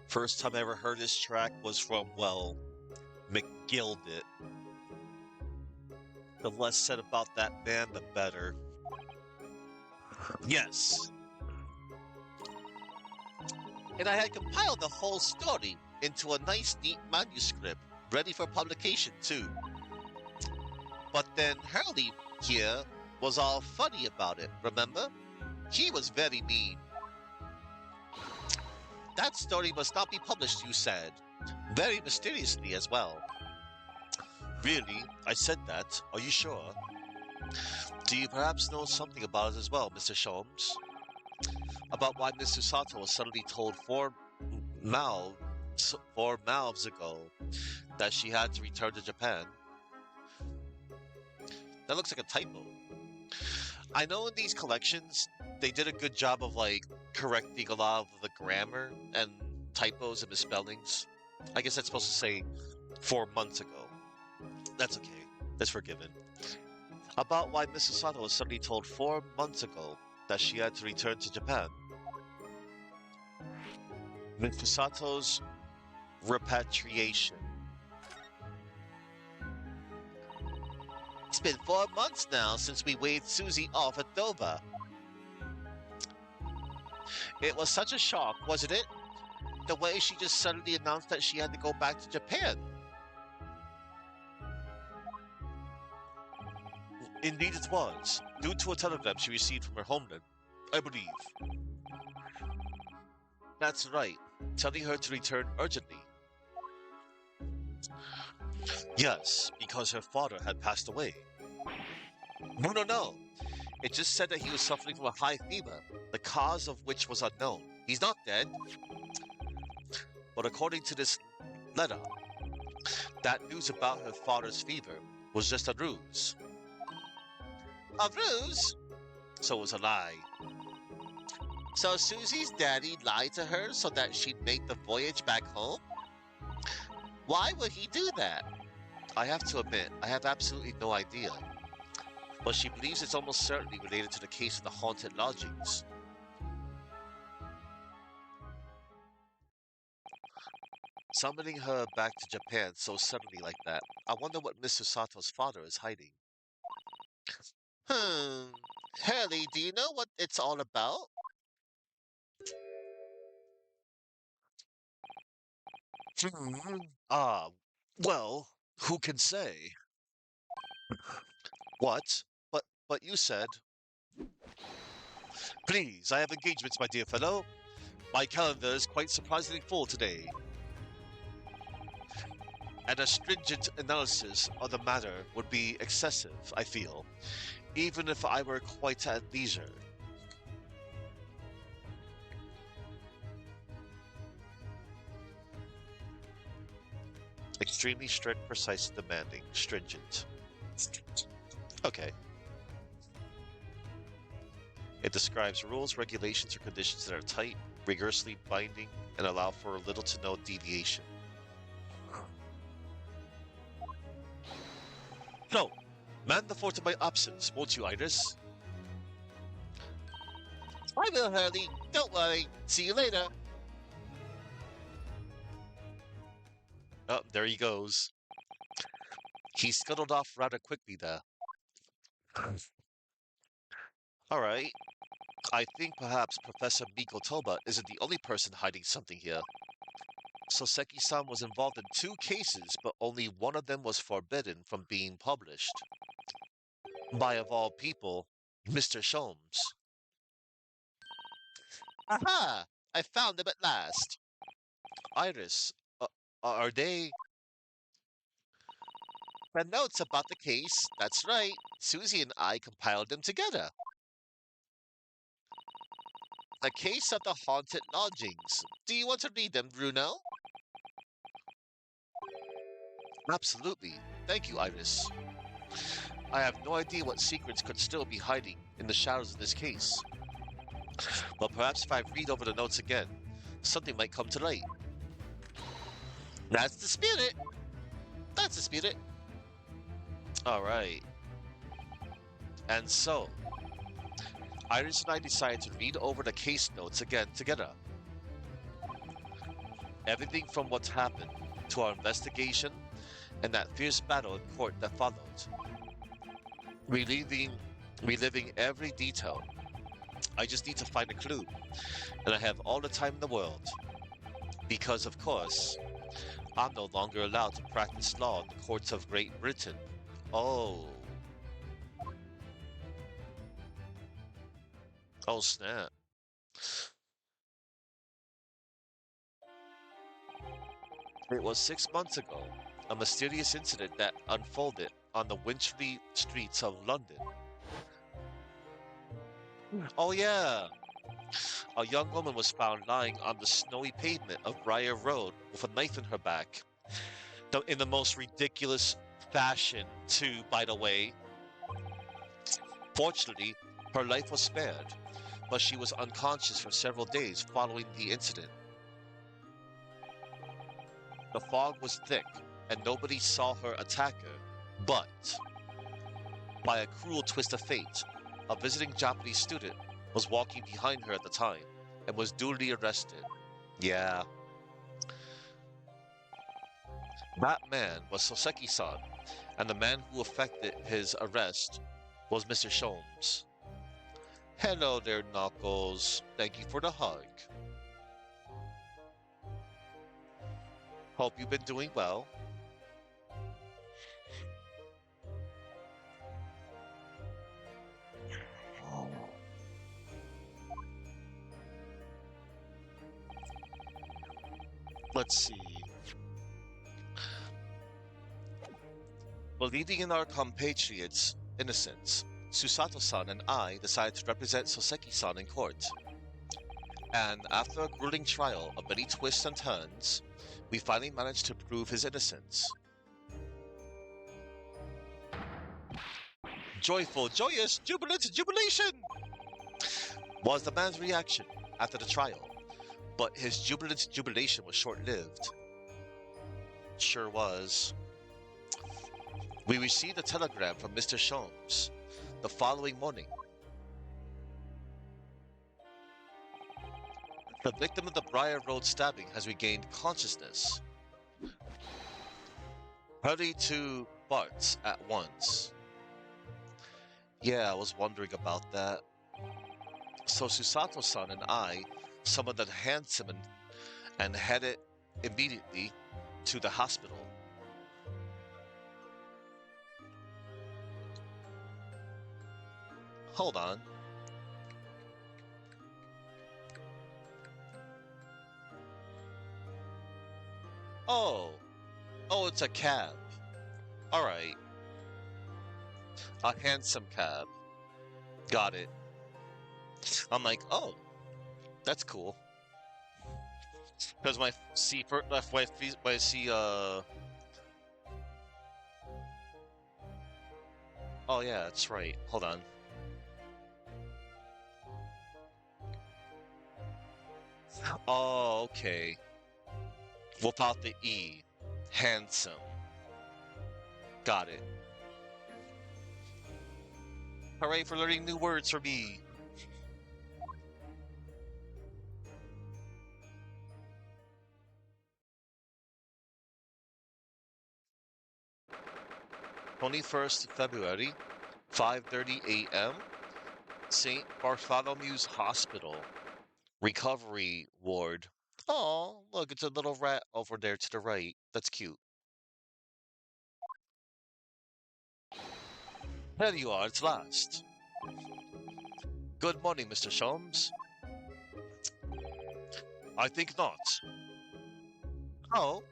First time I ever heard this track was from, well, McGilded. The less said about that band, the better. Yes. And I had compiled the whole story into a nice, neat manuscript, ready for publication, too. But then Hurley here was all funny about it, remember? He was very mean. That story must not be published, you said. Very mysteriously as well. Really? I said that? Are you sure? Do you perhaps know something about it as well, Mr. Sholmes? about why Mr. Sato was suddenly told four mouths ago that she had to return to Japan. That looks like a typo. I know in these collections they did a good job of like correcting a lot of the grammar and typos and misspellings. I guess that's supposed to say 4 months ago. That's okay. That's forgiven. About why Mrs. Sato was suddenly told 4 months ago that she had to return to Japan. Mr. Sato's repatriation. It's been 4 months now since we waved Susie off at Dover. It was such a shock, wasn't it? The way she just suddenly announced that she had to go back to Japan. Indeed it was, due to a telegram she received from her homeland, I believe. That's right, telling her to return urgently. Yes, because her father had passed away. No, no, no. It just said that he was suffering from a high fever, the cause of which was unknown. He's not dead. But according to this letter, that news about her father's fever was just a ruse. A ruse? So it was a lie. So Susie's daddy lied to her so that she'd make the voyage back home? Why would he do that? I have to admit, I have absolutely no idea. But she believes it's almost certainly related to the case of the haunted lodgings. Summoning her back to Japan so suddenly like that, I wonder what Mr. Sato's father is hiding. Hmm. Hurley, do you know what it's all about? Ah, well, who can say? What? But you said. Please, I have engagements, my dear fellow. My calendar is quite surprisingly full today. And a stringent analysis of the matter would be excessive, I feel, even if I were quite at leisure. Extremely strict, precise, demanding, stringent. Okay. It describes rules, regulations, or conditions that are tight, rigorously binding, and allow for little to no deviation. No, man the fort in my absence, won't you, Iris? I will, Hurley. Don't worry. See you later. Oh, there he goes. He scuttled off rather quickly there. All right. I think perhaps Professor Miko Toba isn't the only person hiding something here. Soseki-san was involved in 2 cases, but only one of them was forbidden from being published. By, of all people, Mr. Sholmes. Aha! I found them at last. Iris, are they... The notes about the case, that's right. Susie and I compiled them together. The case of the haunted lodgings. Do you want to read them, Bruno? Absolutely. Thank you, Iris. I have no idea what secrets could still be hiding in the shadows of this case. But perhaps if I read over the notes again, something might come to light. That's the spirit. That's the spirit. All right. And so, Iris and I decided to read over the case notes again together. Everything from what's happened to our investigation and that fierce battle in court that followed. Reliving every detail. I just need to find a clue, and I have all the time in the world. Because, of course, I'm no longer allowed to practice law in the courts of Great Britain. Oh. Oh, snap. It was 6 months ago, a mysterious incident that unfolded on the wintry streets of London. Oh, yeah. A young woman was found lying on the snowy pavement of Briar Road with a knife in her back. In the most ridiculous fashion, too, by the way. Fortunately, her life was spared, but she was unconscious for several days following the incident. The fog was thick, and nobody saw her attacker, but by a cruel twist of fate, a visiting Japanese student was walking behind her at the time and was duly arrested. Yeah, that man was Soseki-san, and the man who effected his arrest was Mr. Sholmes. Hello there, Knuckles. Thank you for the hug. Hope you've been doing well. Let's see. Believing in our compatriots' innocence, Susato-san and I decided to represent Soseki-san in court. And after a grueling trial of many twists and turns, we finally managed to prove his innocence. Joyful, joyous, jubilant jubilation was the man's reaction after the trial, but his jubilant jubilation was short-lived. Sure was. We received a telegram from Mr. Sholmes the following morning. The victim of the Briar Road stabbing has regained consciousness. Hurry to Bart's at once. Yeah, I was wondering about that. So Susato-san and I summoned the handsome and headed immediately to the hospital. Hold on. Oh. Oh, it's a cab. Alright. A handsome cab. Got it. I'm like, oh, that's cool. Because when I see, oh yeah, that's right. Hold on. Oh, okay. Without the E. Handsome. Got it. Hooray for learning new words for me. February 21st, 5:30 a.m. St. Bartholomew's Hospital. Recovery ward. Oh, look, it's a little rat over there to the right. That's cute. There you are, at last. Good morning, Mr. Sholmes. I think not. Oh,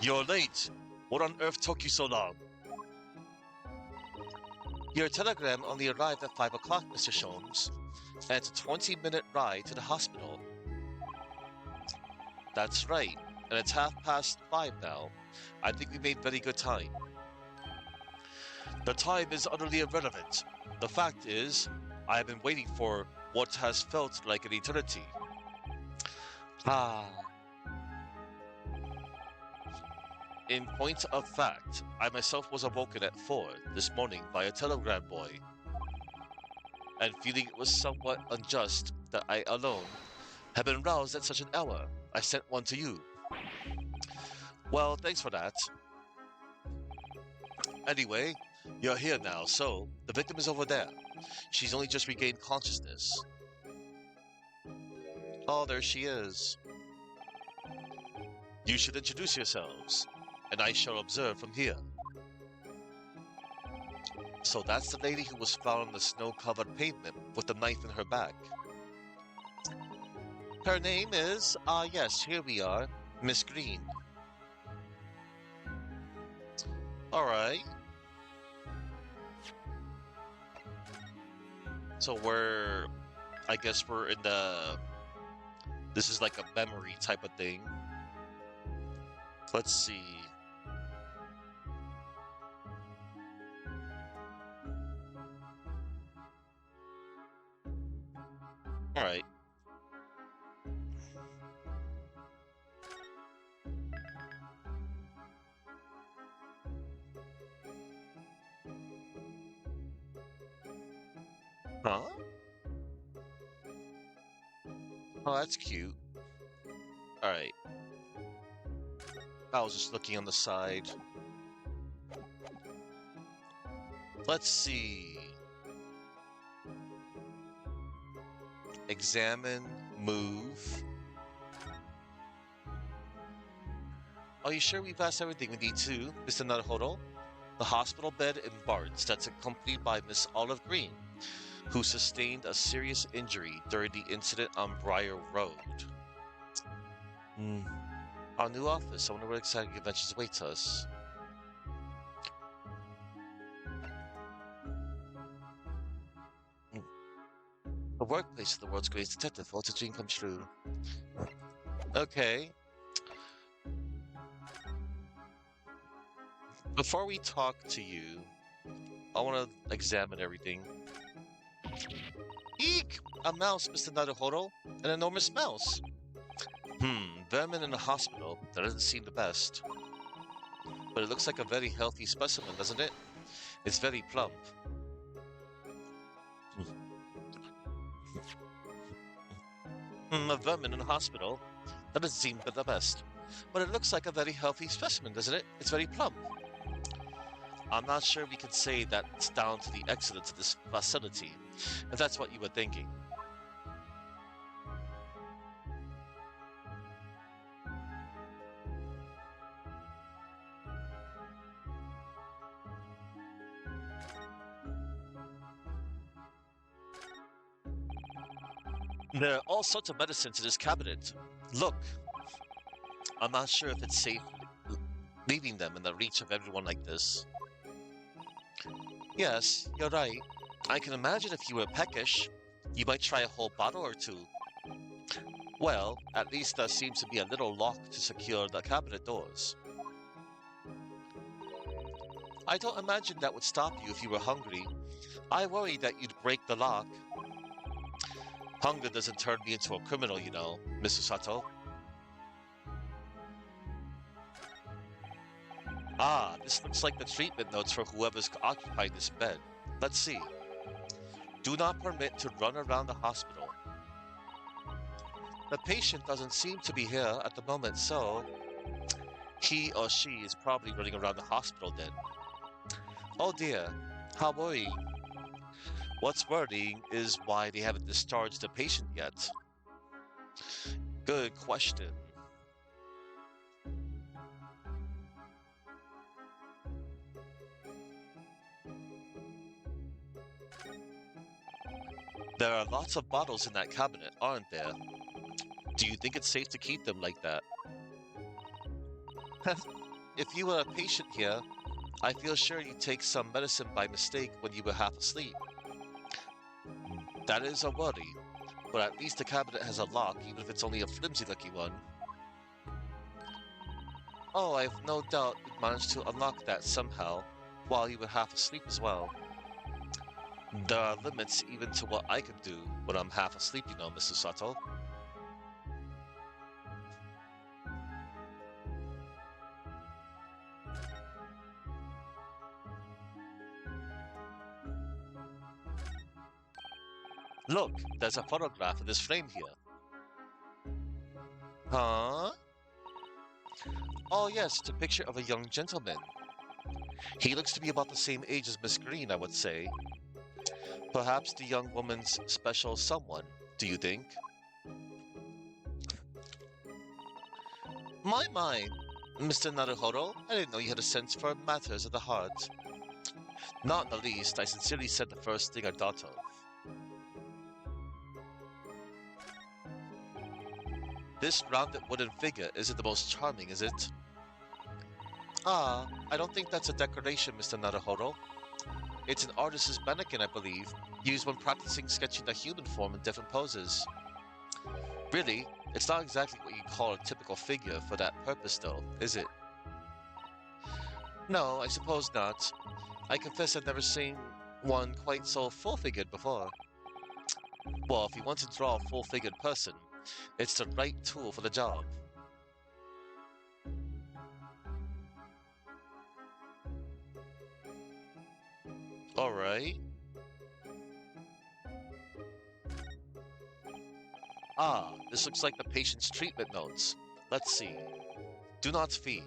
you're late. What on earth took you so long? Your telegram only arrived at 5 o'clock, Mr. Sholmes, and it's a 20-minute ride to the hospital. That's right, and it's 5:30 now. I think we made very good time. The time is utterly irrelevant. The fact is, I have been waiting for what has felt like an eternity. Ah. In point of fact, I myself was awoken at 4 this morning by a telegram boy, and feeling it was somewhat unjust that I alone had been roused at such an hour, I sent one to you. Well, thanks for that. Anyway, you're here now, so the victim is over there. She's only just regained consciousness. Oh, there she is. You should introduce yourselves, and I shall observe from here. So that's the lady who was found on the snow-covered pavement with the knife in her back. Her name is, yes, here we are, Miss Green. Alright. So I guess we're in this is like a memory type of thing. Let's see. All right. Huh? Oh, that's cute. All right. I was just looking on the side. Let's see. Examine, move. Are you sure we've passed everything we need to, Mr. Naruhodo? The hospital bed in Barnes that's accompanied by Miss Olive Green, who sustained a serious injury during the incident on Briar Road. Hmm. Our new office. I wonder what exciting adventures await us. Hmm. The workplace of the world's greatest detective. What's a dream come true? Okay. Before we talk to you, I want to examine everything. Eek! A mouse, Mr. Naruhodo. An enormous mouse. Vermin in a hospital. That doesn't seem the best. But it looks like a very healthy specimen, doesn't it? It's very plump. A vermin in a hospital? That doesn't seem the best. But it looks like a very healthy specimen, doesn't it? It's very plump. I'm not sure we can say that's down to the excellence of this facility, if that's what you were thinking. There are all sorts of medicines in this cabinet. Look, I'm not sure if it's safe leaving them in the reach of everyone like this. Yes, you're right. I can imagine if you were peckish, you might try a whole bottle or two. Well, at least there seems to be a little lock to secure the cabinet doors. I don't imagine that would stop you if you were hungry. I worry that you'd break the lock. Hunger doesn't turn me into a criminal, you know, Mr. Sato. Ah, this looks like the treatment notes for whoever's occupying this bed. Let's see. Do not permit to run around the hospital. The patient doesn't seem to be here at the moment, so he or she is probably running around the hospital then. Oh dear, how worrying. What's worrying is why they haven't discharged the patient yet. Good question. There are lots of bottles in that cabinet, aren't there? Do you think it's safe to keep them like that? If you were a patient here, I feel sure you take some medicine by mistake when you were half asleep. That is a worry, but at least the cabinet has a lock, even if it's only a flimsy-looking one. Oh, I have no doubt you'd managed to unlock that somehow, while you were half asleep as well. There are limits even to what I can do when I'm half asleep, you know, Mr. Sato. Look, there's a photograph in this frame here. Huh? Oh yes, it's a picture of a young gentleman. He looks to be about the same age as Miss Green, I would say. Perhaps the young woman's special someone, do you think? My, Mr. Naruhodo, I didn't know you had a sense for matters of the heart. Not in the least, I sincerely said the first thing I thought of. This rounded wooden figure isn't the most charming, is it? Ah, I don't think that's a decoration, Mr. Naruhodo. It's an artist's mannequin, I believe, used when practicing sketching the human form in different poses. Really, it's not exactly what you call a typical figure for that purpose, though, is it? No, I suppose not. I confess I've never seen one quite so full-figured before. Well, if you want to draw a full-figured person, it's the right tool for the job. Alright. Ah, this looks like the patient's treatment notes. Let's see. Do not feed.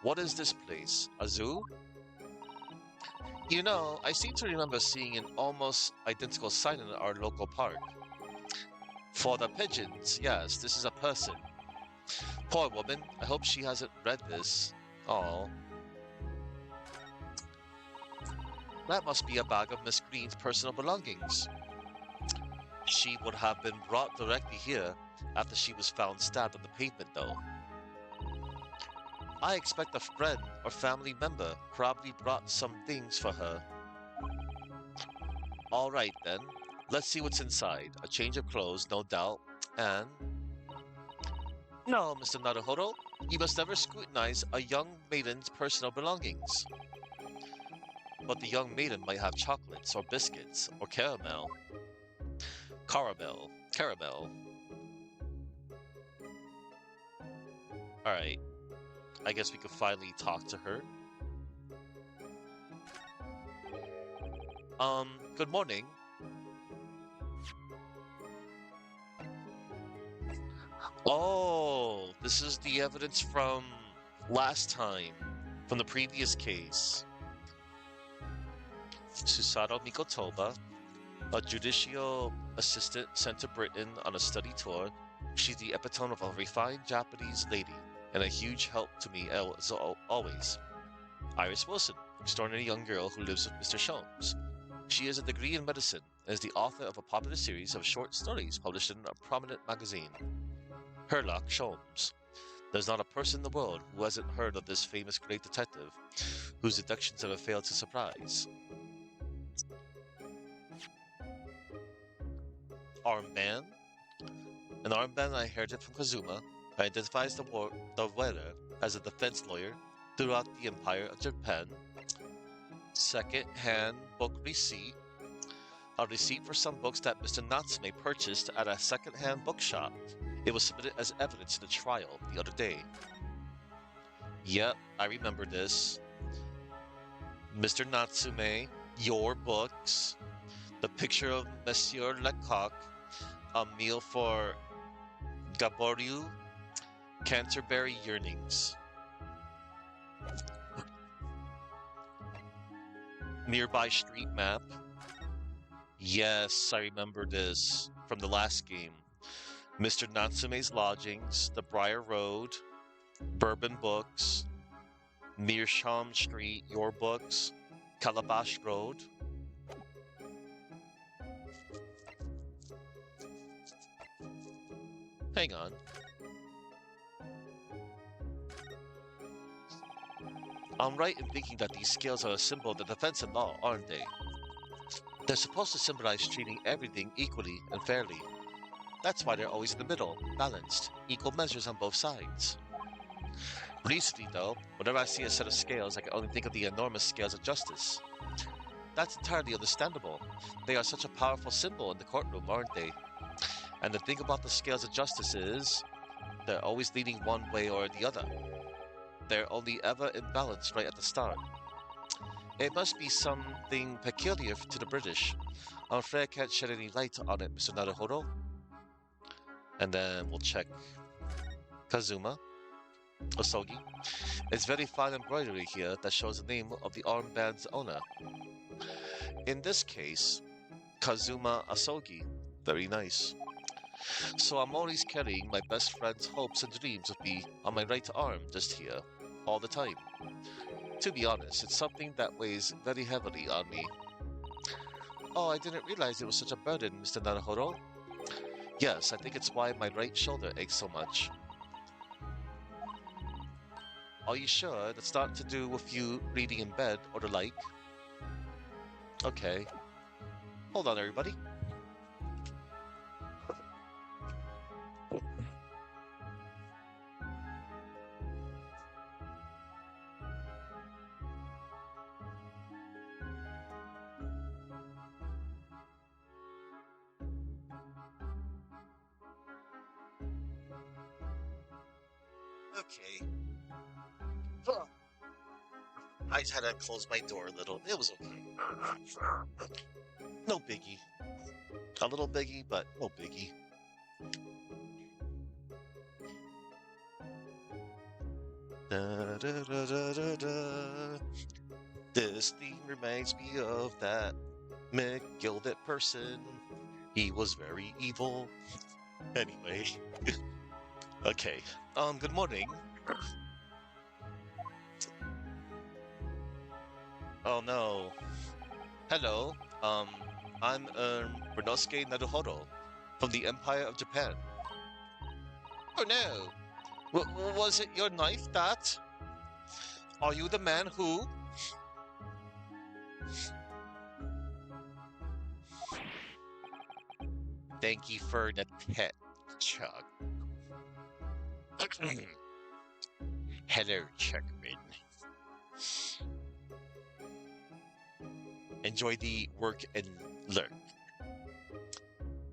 What is this place? A zoo? You know, I seem to remember seeing an almost identical sign in our local park. For the pigeons, yes, this is a person. Poor woman, I hope she hasn't read this. Oh, that must be a bag of Miss Green's personal belongings. She would have been brought directly here after she was found stabbed on the pavement, though. I expect a friend or family member probably brought some things for her. Alright then, let's see what's inside. A change of clothes, no doubt, and... No, Mr. Naruhodo, you must never scrutinize a young maiden's personal belongings. But the young maiden might have chocolates or biscuits or caramel. Caramel. Alright, I guess we could finally talk to her. Good morning. Oh, this is the evidence from last time, from the previous case. Susato Mikotoba, a judicial assistant sent to Britain on a study tour. She's the epitome of a refined Japanese lady, and a huge help to me as always. Iris Wilson, extraordinary young girl who lives with Mr. Sholmes. She has a degree in medicine and is the author of a popular series of short stories published in a prominent magazine. Herlock Sholmes. There's not a person in the world who hasn't heard of this famous great detective, whose deductions never fail to surprise. Armband? An armband I inherited from Kazuma identifies the wearer as a defense lawyer throughout the Empire of Japan. Second-hand book receipt. A receipt for some books that Mr. Natsume purchased at a second-hand bookshop. It was submitted as evidence in the trial the other day. Yep, I remember this. Mr. Natsume, your books, the picture of Monsieur Lecoq, a meal for Gaboryu, Canterbury Yearnings. Nearby street map. Yes, I remember this from the last game. Mr. Natsume's lodgings, the Briar Road, Bourbon Books, Mearsham Street, your books, Calabash Road. Hang on. I'm right in thinking that these scales are a symbol of the defense in law, aren't they? They're supposed to symbolize treating everything equally and fairly. That's why they're always in the middle, balanced, equal measures on both sides. Recently, though, whenever I see a set of scales, I can only think of the enormous scales of justice. That's entirely understandable. They are such a powerful symbol in the courtroom, aren't they? And the thing about the scales of justice is, they're always leaning one way or the other. They're only ever in balance right at the start. It must be something peculiar to the British. I'm afraid I can't shed any light on it, Mr. Naruhodo. And then we'll check Kazuma Osogi. It's very fine embroidery here that shows the name of the armband's owner. In this case, Kazuma Asogi. Very nice. So I'm always carrying my best friend's hopes and dreams of me on my right arm, just here, all the time. To be honest, it's something that weighs very heavily on me. Oh, I didn't realize it was such a burden, Mr. Naruhodo. Yes, I think it's why my right shoulder aches so much. Are you sure that's not to do with you reading in bed or the like? Okay. Hold on, everybody. Okay. Huh. I just had to close my door a little. It was okay. No biggie. A little biggie, but no biggie. Da, da, da, da, da, da. This theme reminds me of that McGilded person. He was very evil. Anyway, okay. Good morning. Oh no. Hello. I'm Renosuke Naruhodo from the Empire of Japan. Oh no. Was it your knife that? Are you the man who? Thank you for the pet, Chuck. Hello, Chuckman. Enjoy the work and learn.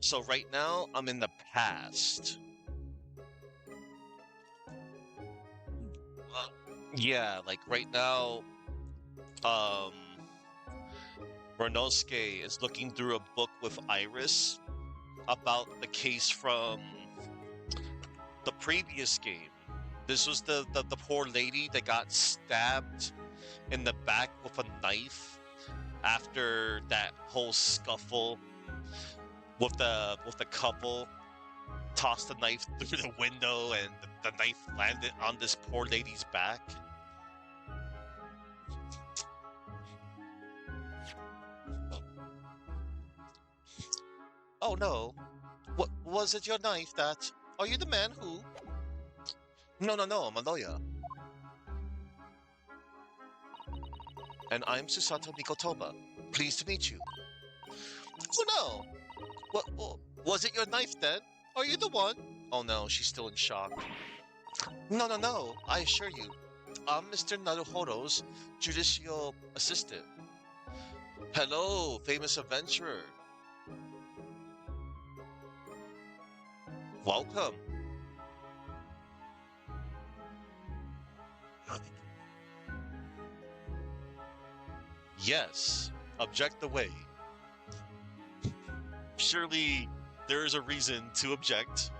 So right now, I'm in the past. Yeah, like right now, um, Renosuke is looking through a book with Iris about the case from the previous game. This was the poor lady that got stabbed in the back with a knife after that whole scuffle with the couple tossed the knife through the window and the knife landed on this poor lady's back. Oh no. What was it your knife that? Are you the man who? No, I'm a lawyer. And I'm Susato Mikotoba. Pleased to meet you. Oh no! What was it your knife then? Are you the one? Oh no, she's still in shock. No, I assure you. I'm Mr. Naruhodo's judicial assistant. Hello, famous adventurer. Welcome. Yes, object away. Surely there is a reason to object,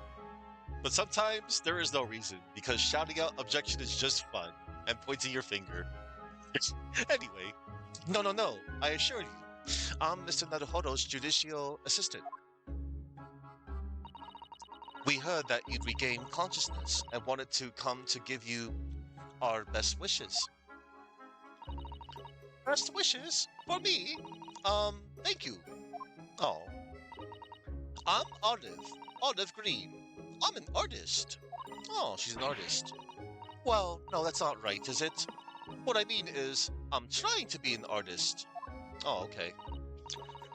but sometimes there is no reason because shouting out objection is just fun and pointing your finger. Anyway, no, I assure you, I'm Mr. Naruhodo's judicial assistant. We heard that you'd regained consciousness and wanted to come to give you our best wishes. Best wishes? For me? Thank you. Oh, I'm Olive Green. I'm an artist. Oh, she's an artist. Well, no, that's not right, is it? What I mean is, I'm trying to be an artist. Oh, okay.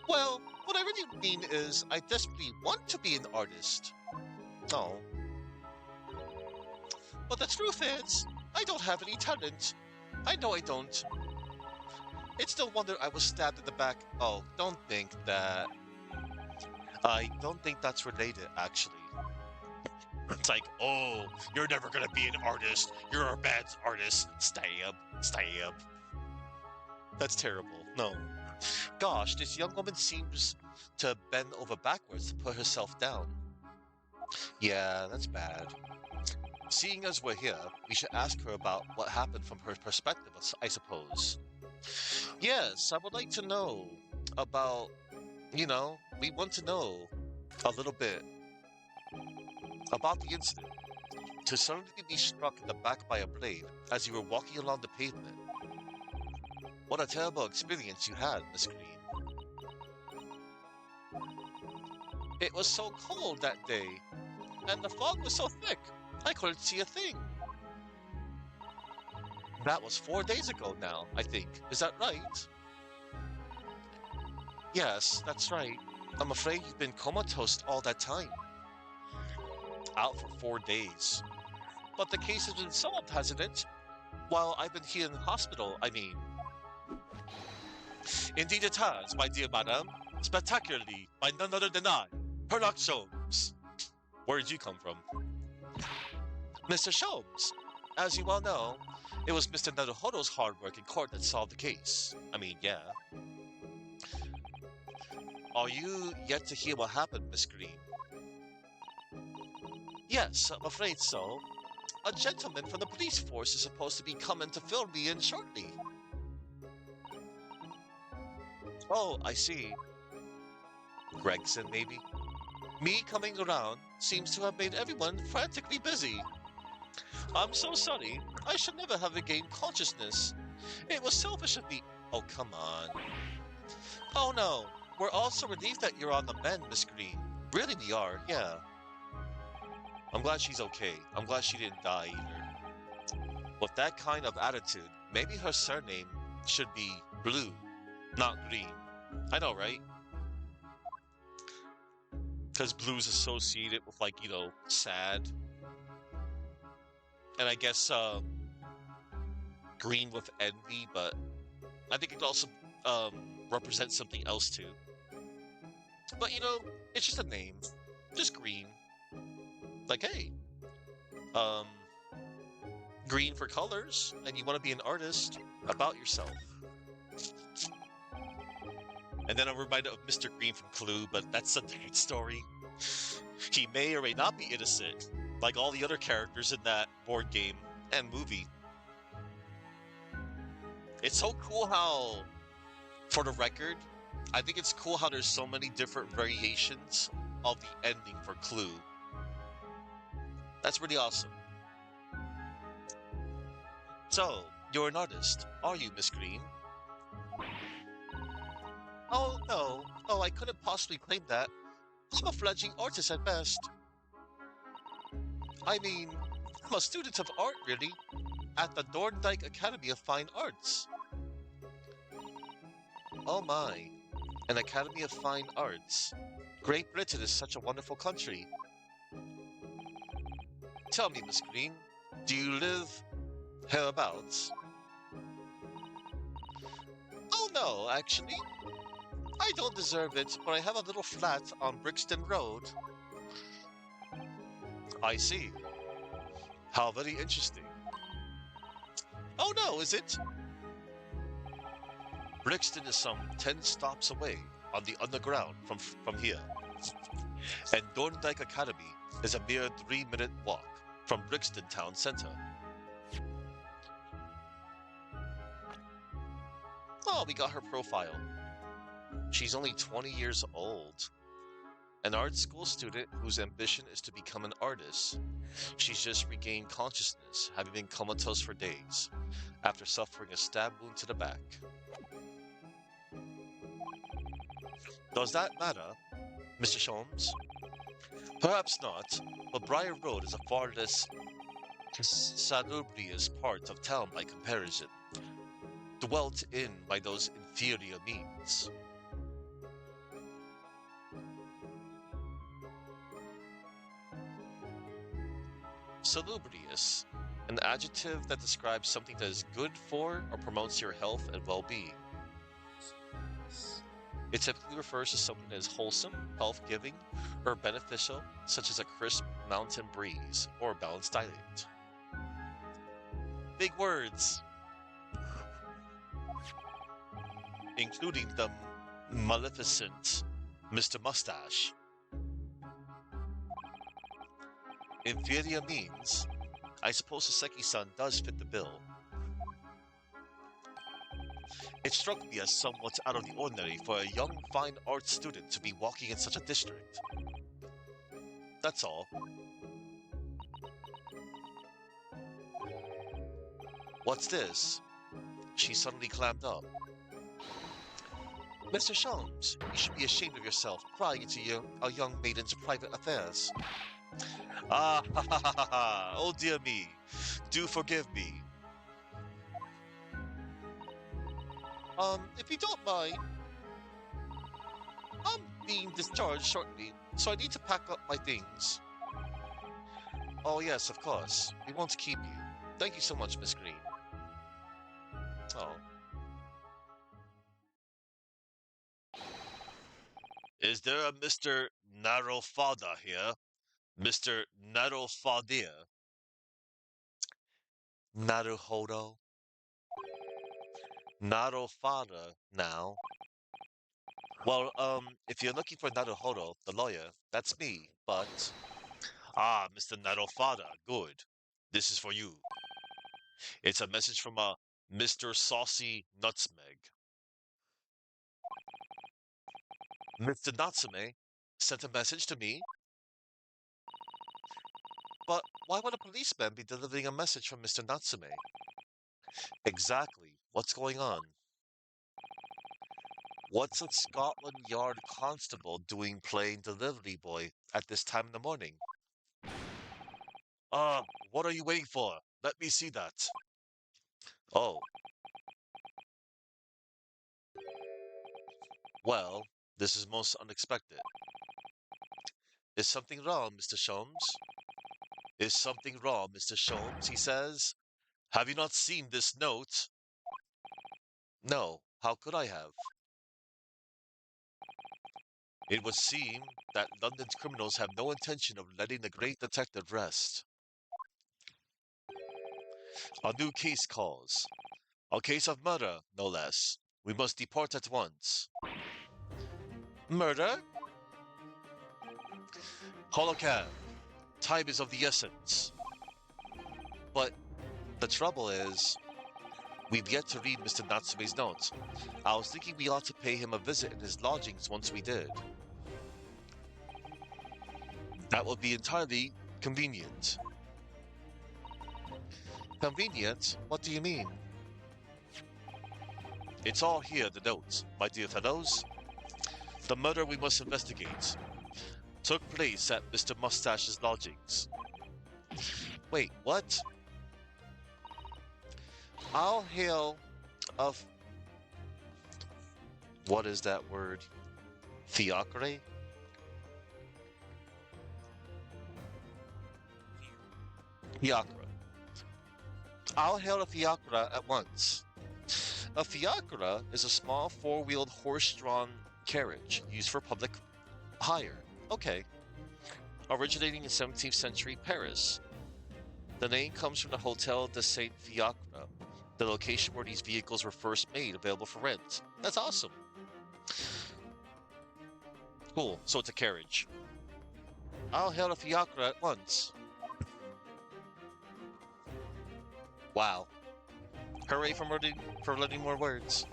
Well, what I really mean is, I desperately want to be an artist. Oh. But the truth is, I don't have any talent. I know I don't. It's no wonder I was stabbed in the back. Oh, don't think that. I don't think that's related, actually. It's like, oh, you're never gonna be an artist. You're a bad artist. Stab. That's terrible. No. Gosh, this young woman seems to bend over backwards to put herself down. Yeah, that's bad. Seeing as we're here, we should ask her about what happened from her perspective, I suppose. Yes, I would like to know about, we want to know a little bit about the incident. To suddenly be struck in the back by a blade as you were walking along the pavement. What a terrible experience you had, Miss Green. It was so cold that day, and the fog was so thick, I couldn't see a thing. That was 4 days ago now, I think. Is that right? Yes, that's right. I'm afraid you've been comatose all that time. Out for 4 days. But the case has been solved, hasn't it? While I've been here in the hospital, I mean. Indeed it has, my dear madam. Spectacularly, by none other than I, Herlock Sholmes. Where did you come from? Mr. Sholmes. As you well know, it was Mr. Naruhodo's hard work in court that solved the case. I mean, yeah. Are you yet to hear what happened, Miss Green? Yes, I'm afraid so. A gentleman from the police force is supposed to be coming to fill me in shortly. Oh, I see. Gregson, maybe? Me coming around seems to have made everyone frantically busy. I'm so sorry. I should never have regained consciousness. It was selfish of me. Oh, come on. Oh no. We're all so relieved that you're on the mend, Miss Green. Really, we are, yeah. I'm glad she's okay. I'm glad she didn't die either. With that kind of attitude, maybe her surname should be Blue, not Green. I know, right? Because blue's associated with, like, sad. And I guess green with envy, but I think it could also represent something else too. But it's just a name. Just green. Like, hey, um, green for colors, and you want to be an artist about yourself. And then I'm reminded of Mr. Green from Clue, but that's a different story. He may or may not be innocent, like all the other characters in that board game and movie. It's so cool how, for the record, I think it's cool how there's so many different variations of the ending for Clue. That's really awesome. So, you're an artist, are you, Miss Green? Oh, no. Oh, I couldn't possibly claim that. I'm a fledgling artist at best. I mean, I'm a student of art, really, at the Dorndike Academy of Fine Arts. Oh my, an Academy of Fine Arts. Great Britain is such a wonderful country. Tell me, Miss Green, do you live hereabouts? Oh no, actually. I don't deserve it, but I have a little flat on Brixton Road. I see. How very interesting. Oh no, is it? Brixton is some 10 stops away on the underground from here. And Dorndike Academy is a mere 3-minute walk from Brixton Town Centre. Oh, we got her profile. She's only 20 years old. An art school student whose ambition is to become an artist. She's just regained consciousness, having been comatose for days, after suffering a stab wound to the back. Does that matter, Mr. Sholmes? Perhaps not, but Briar Road is a far less salubrious part of town by comparison, dwelt in by those inferior means. Salubrious, an adjective that describes something that is good for or promotes your health and well-being. It typically refers to something that is wholesome, health-giving, or beneficial, such as a crisp mountain breeze or a balanced diet. Big words, including the maleficent Mr. Mustache. Inferior means, I suppose Saseki-san does fit the bill. It struck me as somewhat out of the ordinary for a young fine arts student to be walking in such a district. That's all. What's this? She suddenly clammed up. Mr. Sholmes, you should be ashamed of yourself, prying into a young maiden's private affairs. Ah, ha, ha, ha, ha, ha. Oh dear me. Do forgive me. If you don't mind. I'm being discharged shortly, so I need to pack up my things. Oh, yes, of course. We won't keep you. Thank you so much, Miss Green. Oh. Is there a Mr. Narofada here? Mr. Narofadia? Naruhodo? Narofada now. Well, if you're looking for Naruhodo, the lawyer, that's me, but... Ah, Mr. Narofada, good. This is for you. It's a message from a Mr. Saucy Nutmeg. Mr. Natsume sent a message to me, but why would a policeman be delivering a message from Mr. Natsume? Exactly. What's going on? What's a Scotland Yard constable doing playing delivery boy at this time in the morning? What are you waiting for? Let me see that. Oh, well, this is most unexpected. Is something wrong, Mr. Sholmes? Is something wrong, Mr. Sholmes? He says. Have you not seen this note? No, how could I have? It would seem that London's criminals have no intention of letting the great detective rest. A new case calls. A case of murder, no less. We must depart at once. Murder? Holocab. Time is of the essence. But the trouble is, we've yet to read Mr. Natsume's note. I was thinking we ought to pay him a visit in his lodgings once we did. That would be entirely convenient. Convenient? What do you mean? It's all here, the note, my dear fellows. The murder we must investigate took place at Mr. Mustache's lodgings. Wait, what? I'll hail of... What is that word? Fiacre? Fiacre. I'll hail a fiacre at once. A fiacre is a small four-wheeled horse-drawn carriage used for public hire. Okay. Originating in 17th century Paris. The name comes from the Hotel de Saint Fiacre, the location where these vehicles were first made available for rent. That's awesome. Cool, so it's a carriage. I'll hail a fiacre at once. Wow. Hooray for learning more words.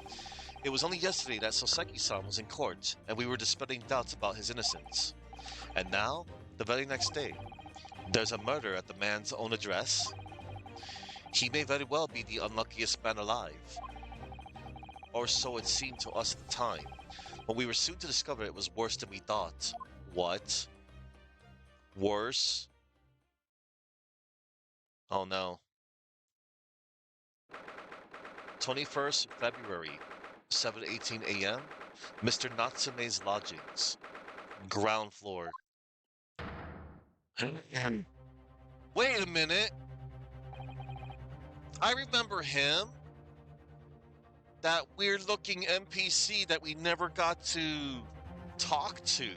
It was only yesterday that Soseki-san was in court, and we were dispelling doubts about his innocence. And now, the very next day, there's a murder at the man's own address. He may very well be the unluckiest man alive. Or so it seemed to us at the time, but we were soon to discover it was worse than we thought. What? Worse? Oh no. 21st February, 7:18 a.m., Mr. Natsume's lodgings. Ground floor. Wait a minute! I remember him! That weird-looking NPC that we never got to talk to.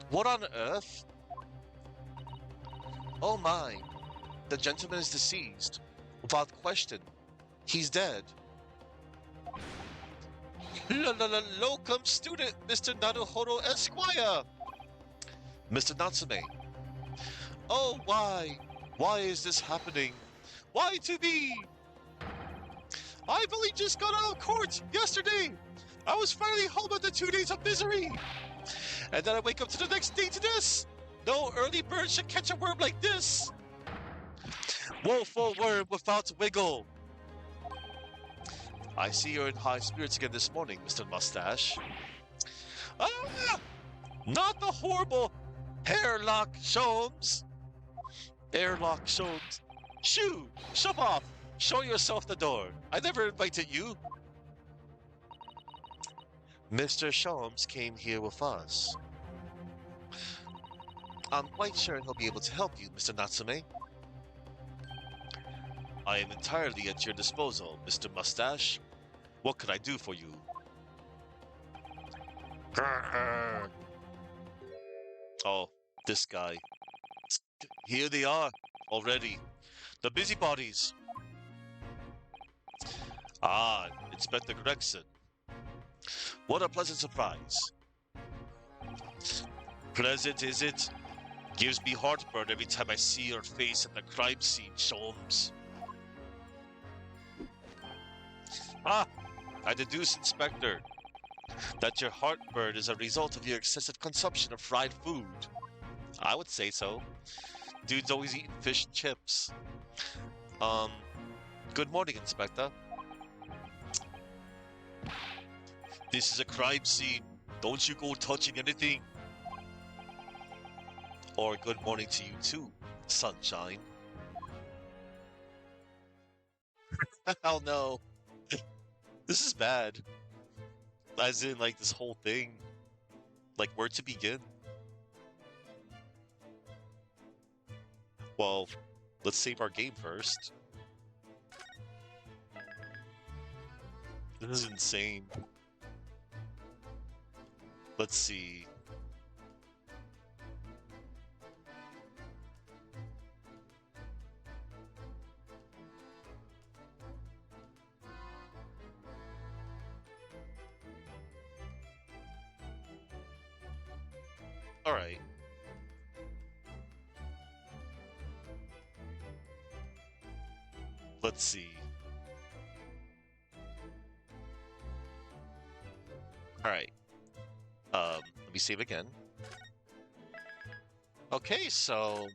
What on earth? Oh my, the gentleman is deceased. Without question, he's dead. Locum student, Mr. Naruhodo Esquire! Mr. Natsume. Oh, why? Why is this happening? Why to me? I've only just got out of court yesterday. I was finally home after 2 days of misery. And then I wake up to the next day to this. No early bird should catch a worm like this. Woeful worm without wiggle. I see you're in high spirits again this morning, Mr. Mustache. Ah! Not the horrible hairlock Sholmes. Airlock Sholmes. Shoo! Shove off! Show yourself the door. I never invited you. Mr. Sholmes came here with us. I'm quite sure he'll be able to help you, Mr. Natsume. I am entirely at your disposal, Mr. Mustache. What can I do for you? Grr. Oh, this guy. Here they are, already. The busybodies. Ah, Inspector Gregson. What a pleasant surprise. Pleasant, is it? Gives me heartburn every time I see your face at the crime scene, Sholmes. Ah, I deduce, Inspector, that your heartburn is a result of your excessive consumption of fried food. I would say so. Dude's always eating fish and chips. Um, Good morning, Inspector. This is a crime scene. Don't you go touching anything. Or good morning to you too, sunshine. Hell no. This is bad. As in, like, this whole thing. Like, where to begin? Well, let's save our game first. This is insane. Let's see. All right. Let's see. All right. Let me save again. Okay, so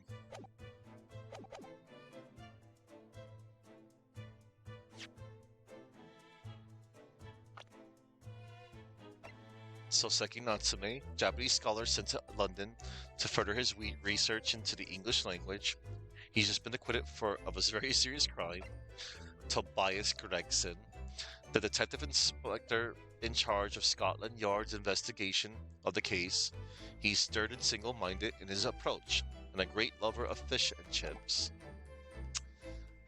Soseki Natsume, Japanese scholar sent to London to further his research into the English language. He's just been acquitted of a very serious crime. Tobias Gregson, the detective inspector in charge of Scotland Yard's investigation of the case. He's stern and single-minded in his approach, and a great lover of fish and chips.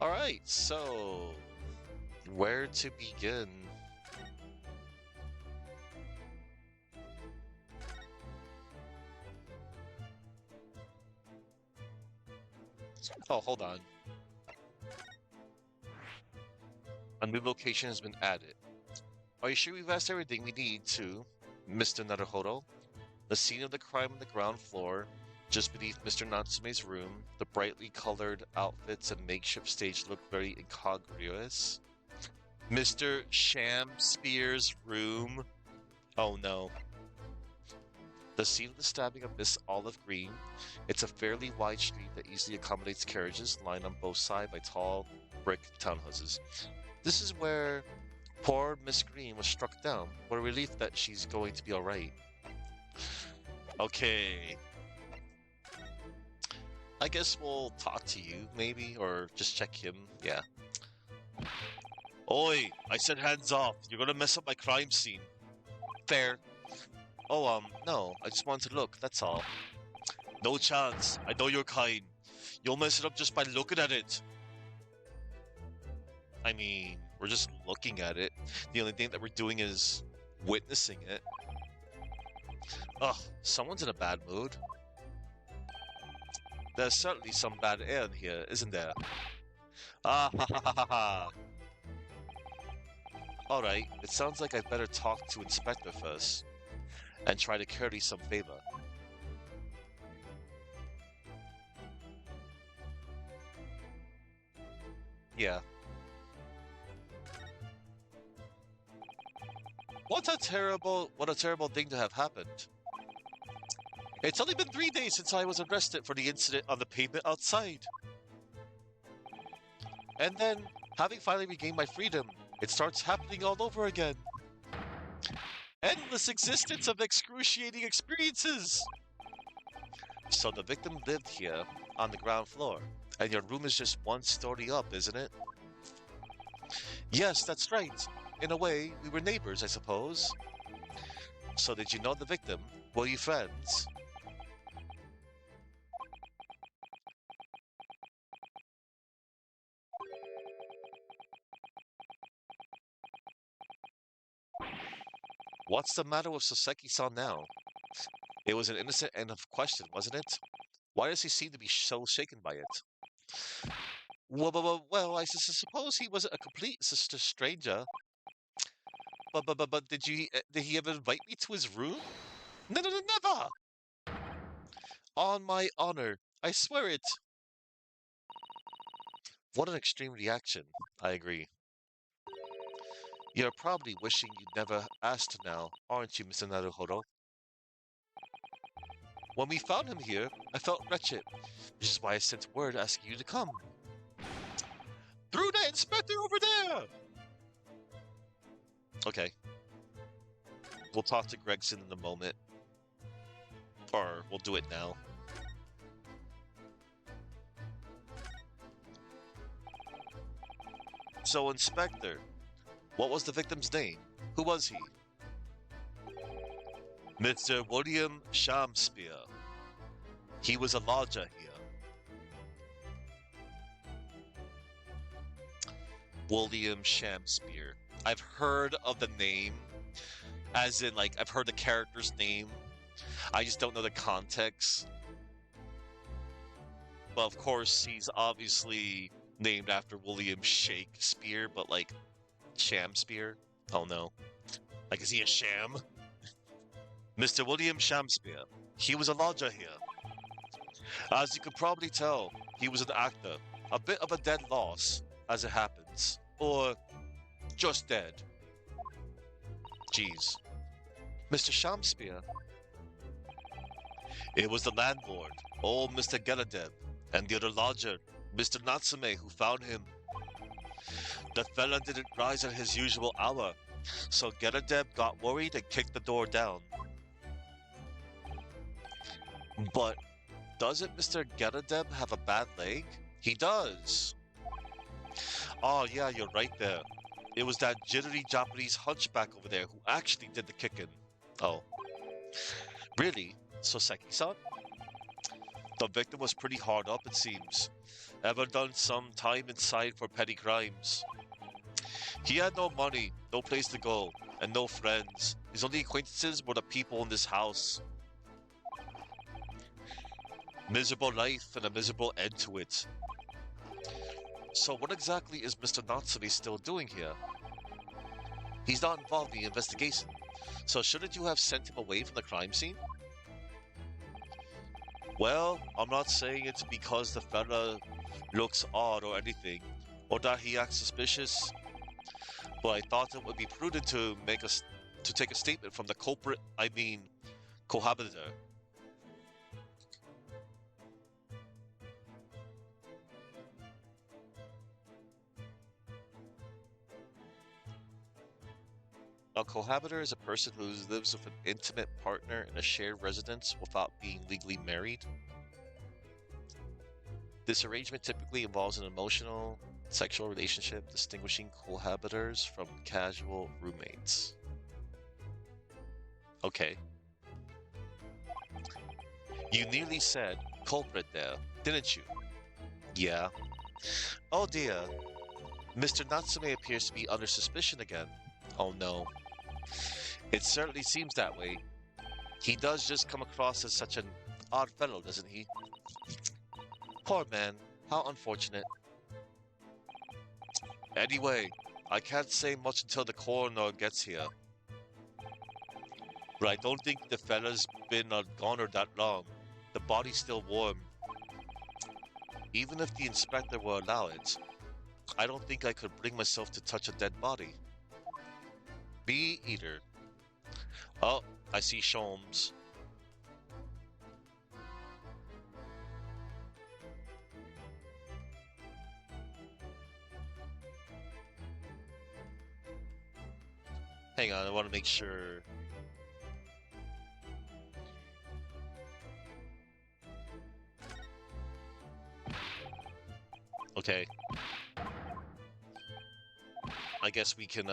Alright, so where to begin? Oh, hold on. A new location has been added. Are you sure we've asked everything we need to, Mr. Naruhodo? The scene of the crime on the ground floor, just beneath Mr. Natsume's room, the brightly colored outfits and makeshift stage look very incongruous. Mr. Shamspeare's room. Oh no. The scene of the stabbing of Miss Olive Green. It's a fairly wide street that easily accommodates carriages, lined on both sides by tall brick townhouses. This is where poor Miss Green was struck down. What a relief that she's going to be alright. Okay. I guess we'll talk to you, maybe, or just check him. Yeah. Oi! I said hands off. You're gonna mess up my crime scene. Fair. Oh, no. I just wanted to look, that's all. No chance. I know you're kind. You'll mess it up just by looking at it. I mean, we're just looking at it. The only thing that we're doing is witnessing it. Ugh, someone's in a bad mood. There's certainly some bad air in here, isn't there? Ah ha ha ha ha ha. Alright, it sounds like I'd better talk to Inspector first. And try to curry some favor. Yeah. What a terrible thing to have happened. It's only been 3 days since I was arrested for the incident on the pavement outside. And then, having finally regained my freedom, it starts happening all over again. Endless existence of excruciating experiences! So the victim lived here, on the ground floor, and your room is just 1 story up, isn't it? Yes, that's right. In a way, we were neighbors, I suppose. So did you know the victim? Were you friends? What's the matter with Soseki-san now? It was an innocent end of question, wasn't it? Why does he seem to be so shaken by it? Well, I suppose he wasn't a complete stranger. But did he ever invite me to his room? No, no, no, never! On my honor, I swear it. What an extreme reaction. I agree. You're probably wishing you'd never asked now, aren't you, Mr. Naruhodo? When we found him here, I felt wretched, which is why I sent word asking you to come. Through that inspector over there! Okay. We'll talk to Gregson in a moment. Or we'll do it now. So, Inspector, what was the victim's name? Who was he? Mr. William Shamspeare. He was a lodger here. William Shamspeare. I've heard of the name, as in, like, I've heard the character's name. I just don't know the context. But of course, he's obviously named after William Shakespeare, but like Shamspeare? Oh no. Like, is he a sham? Mr. William Shamspeare. He was a lodger here. As you could probably tell, he was an actor. A bit of a dead loss, as it happens. Or just dead. Jeez. Mr. Shamspeare. It was the landlord, old Mr. Geladeb, and the other lodger, Mr. Natsume, who found him. The fella didn't rise at his usual hour, so Geladeb got worried and kicked the door down. But doesn't Mr. Geladeb have a bad leg? He does. Oh yeah, you're right there. It was that jittery Japanese hunchback over there who actually did the kicking. Oh. Really? Soseki-san? The victim was pretty hard up, it seems. Ever done some time inside for petty crimes. He had no money, no place to go, and no friends. His only acquaintances were the people in this house. Miserable life and a miserable end to it. So what exactly is Mr. Natsume still doing here? He's not involved in the investigation, so shouldn't you have sent him away from the crime scene? Well, I'm not saying it's because the fella looks odd or anything, or that he acts suspicious, but I thought it would be prudent to take a statement from the culprit, I mean, cohabiter. A cohabiter is a person who lives with an intimate partner in a shared residence without being legally married. This arrangement typically involves an emotional, sexual relationship, distinguishing cohabitors from casual roommates. Okay. You nearly said culprit there, didn't you? Yeah. Oh dear. Mr. Natsume appears to be under suspicion again. Oh no. It certainly seems that way. He does just come across as such an odd fellow, doesn't he? Poor man. How unfortunate. Anyway, I can't say much until the coroner gets here. But I don't think the fella's been a goner that long. The body's still warm. Even if the inspector will allow it, I don't think I could bring myself to touch a dead body. Me either. Oh, I see Sholmes. Hang on, I want to make sure. Okay. I guess we can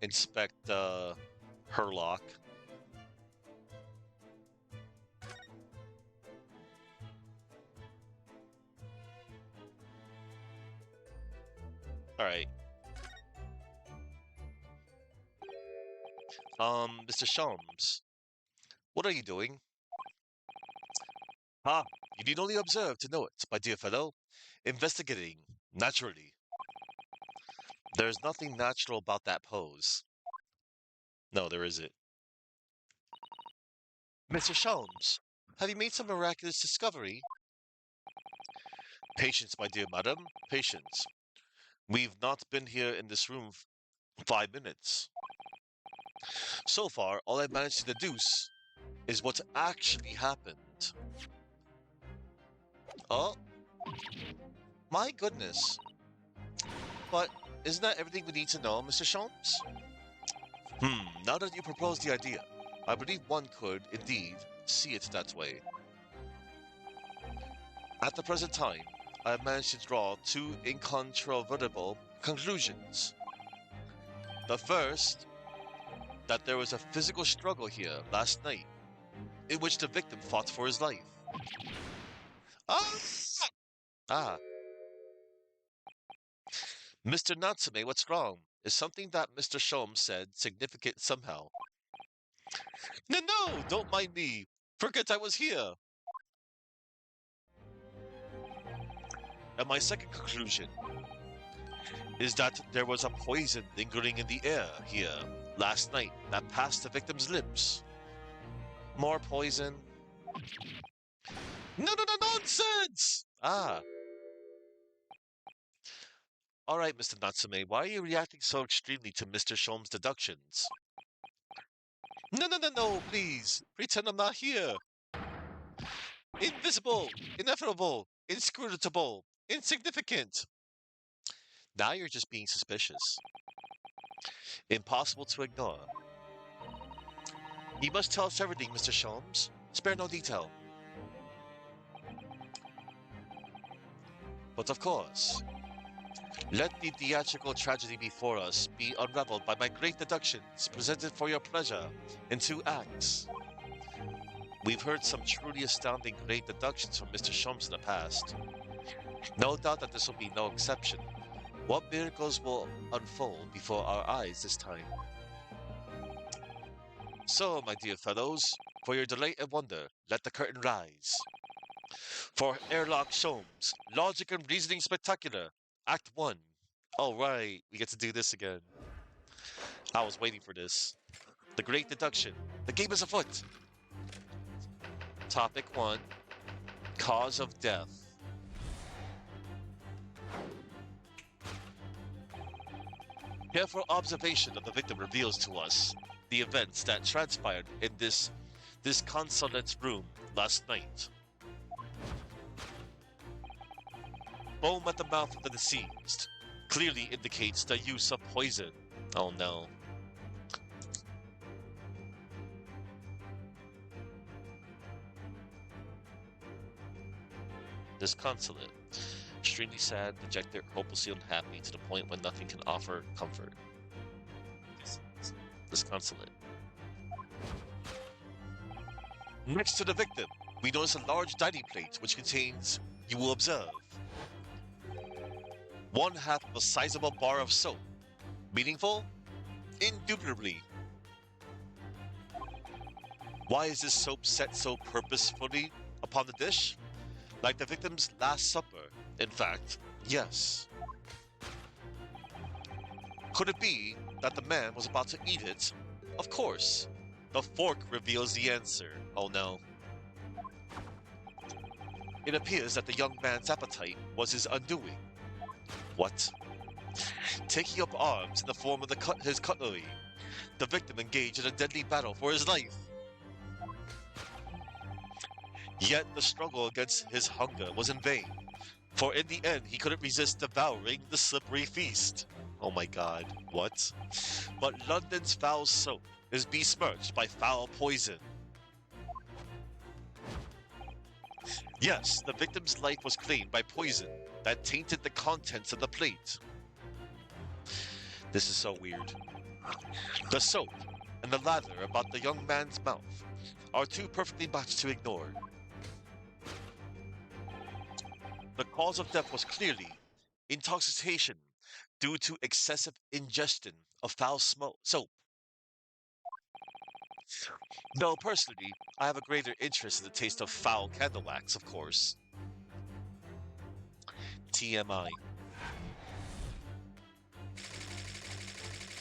inspect Herlock. Alright. Mr. Sholmes, what are you doing? Ah, you need only observe to know it, my dear fellow. Investigating, naturally. There's nothing natural about that pose. No, there isn't. Mr. Sholmes, have you made some miraculous discovery? Patience, my dear madam, patience. We've not been here in this room 5 minutes. So far, all I've managed to deduce is what actually happened. Oh, my goodness. But isn't that everything we need to know, Mr. Sholmes? Now that you propose the idea, I believe one could, indeed, see it that way. At the present time, I have managed to draw two incontrovertible conclusions. The first, that there was a physical struggle here last night, in which the victim fought for his life. Ah! Ah, Mr. Natsume, what's wrong? Is something that Mr. Sholmes said significant somehow? No, no, don't mind me. Forget I was here. And my second conclusion is that there was a poison lingering in the air here last night that passed the victim's lips. More poison? No, no, no, nonsense! Ah, all right, Mr. Natsume, why are you reacting so extremely to Mr. Sholmes' deductions? No, no, no, no, please. Pretend I'm not here. Invisible, inevitable, inscrutable, insignificant. Now you're just being suspicious. Impossible to ignore. You must tell us everything, Mr. Sholmes. Spare no detail. But of course, let the theatrical tragedy before us be unraveled by my great deductions presented for your pleasure in 2 acts. We've heard some truly astounding great deductions from Mr. Sholmes in the past. No doubt that this will be no exception. What miracles will unfold before our eyes this time? So, my dear fellows, for your delight and wonder, let the curtain rise. For Airlock Sholmes, Logic and Reasoning Spectacular, Act 1. All right, we get to do this again. I was waiting for this. The Great Deduction. The game is afoot. Topic 1. Cause of death. Careful observation of the victim reveals to us the events that transpired in this disconsolate room last night. Foam at the mouth of the deceased clearly indicates the use of poison. Oh no. Disconsolate. Extremely sad, dejected, hopelessly unhappy to the point when nothing can offer comfort. Disconsolate. Next to the victim, we notice a large dining plate which contains, you will observe, one half of a sizable bar of soap. Meaningful? Indubitably. Why is this soap set so purposefully upon the dish? Like the victim's Last Supper, in fact, yes. Could it be that the man was about to eat it? Of course. The fork reveals the answer. Oh no. It appears that the young man's appetite was his undoing. What? Taking up arms in the form of his cutlery, the victim engaged in a deadly battle for his life. Yet the struggle against his hunger was in vain, for in the end he couldn't resist devouring the slippery feast. Oh my god, what? But London's foul soap is besmirched by foul poison. Yes, the victim's life was claimed by poison that tainted the contents of the plate. This is so weird. The soap and the lather about the young man's mouth are too perfectly matched to ignore. The cause of death was clearly intoxication due to excessive ingestion of foul smoke soap. Though personally, I have a greater interest in the taste of foul candle wax, of course. TMI.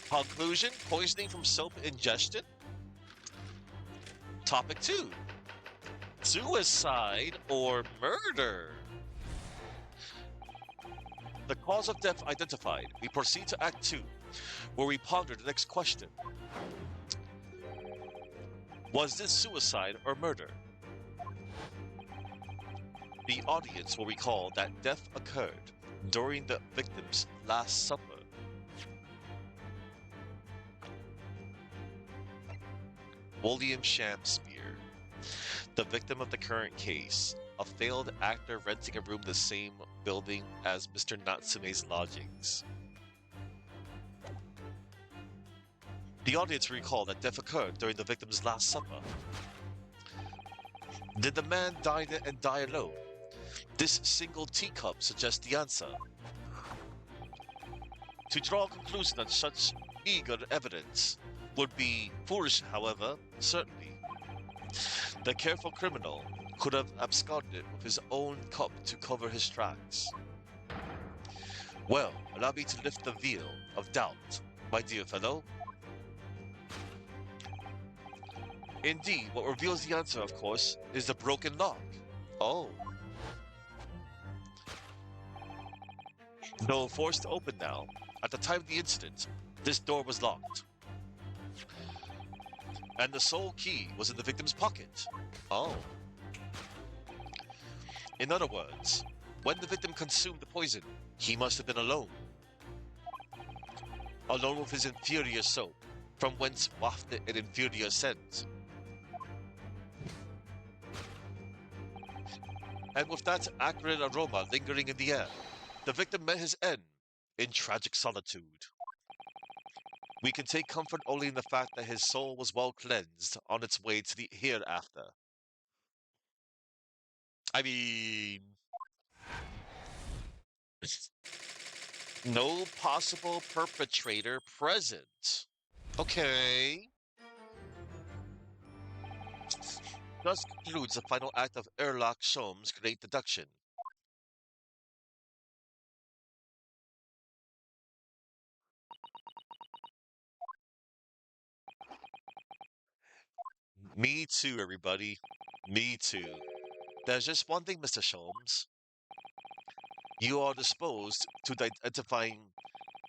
Conclusion: poisoning from soap ingestion? Topic 2: suicide or murder? The cause of death identified. We proceed to Act 2, where we ponder the next question. Was this suicide or murder? The audience will recall that death occurred during the victim's Last Supper. William Shakespeare, the victim of the current case, a failed actor renting a room in the same building as Mr. Natsume's lodgings. The audience recall that death occurred during the victim's Last Supper. Did the man dine and die alone? This single teacup suggests the answer. To draw a conclusion on such meager evidence would be foolish, however, certainly. The careful criminal could have absconded with his own cup to cover his tracks. Well, allow me to lift the veil of doubt, my dear fellow. Indeed, what reveals the answer, of course, is the broken lock. Oh. Though forced to open now, at the time of the incident, this door was locked. And the sole key was in the victim's pocket. Oh. In other words, when the victim consumed the poison, he must have been alone. Alone with his inferior soap, from whence wafted an inferior scent. And with that acrid aroma lingering in the air, the victim met his end in tragic solitude. We can take comfort only in the fact that his soul was well cleansed on its way to the hereafter. I mean, no possible perpetrator present. Okay. Thus concludes the final act of Erlach Sholm's great deduction. Me too, everybody. Me too. There's just one thing, Mr. Sholmes. You are disposed to identifying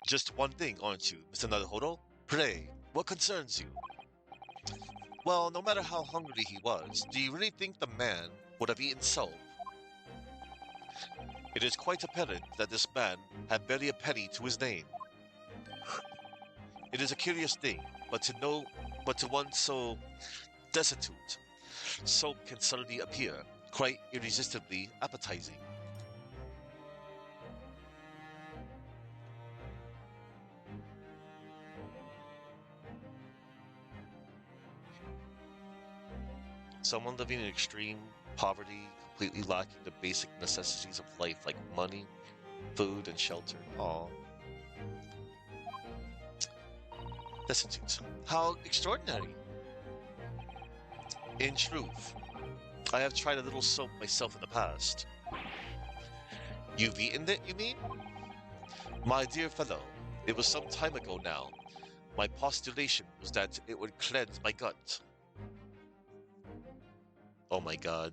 just one thing, aren't you, Mr. Naruhodo? Pray, what concerns you? Well, no matter how hungry he was, do you really think the man would have eaten soap? It is quite apparent that this man had barely a penny to his name. It is a curious thing, but to one so destitute, soap can suddenly appear, quite irresistibly appetizing. Someone living in extreme poverty, completely lacking the basic necessities of life like money, food, and shelter. Aw. Destitute. How extraordinary. In truth, I have tried a little soap myself in the past. You've eaten it, you mean? My dear fellow, it was some time ago now. My postulation was that it would cleanse my gut. Oh my god.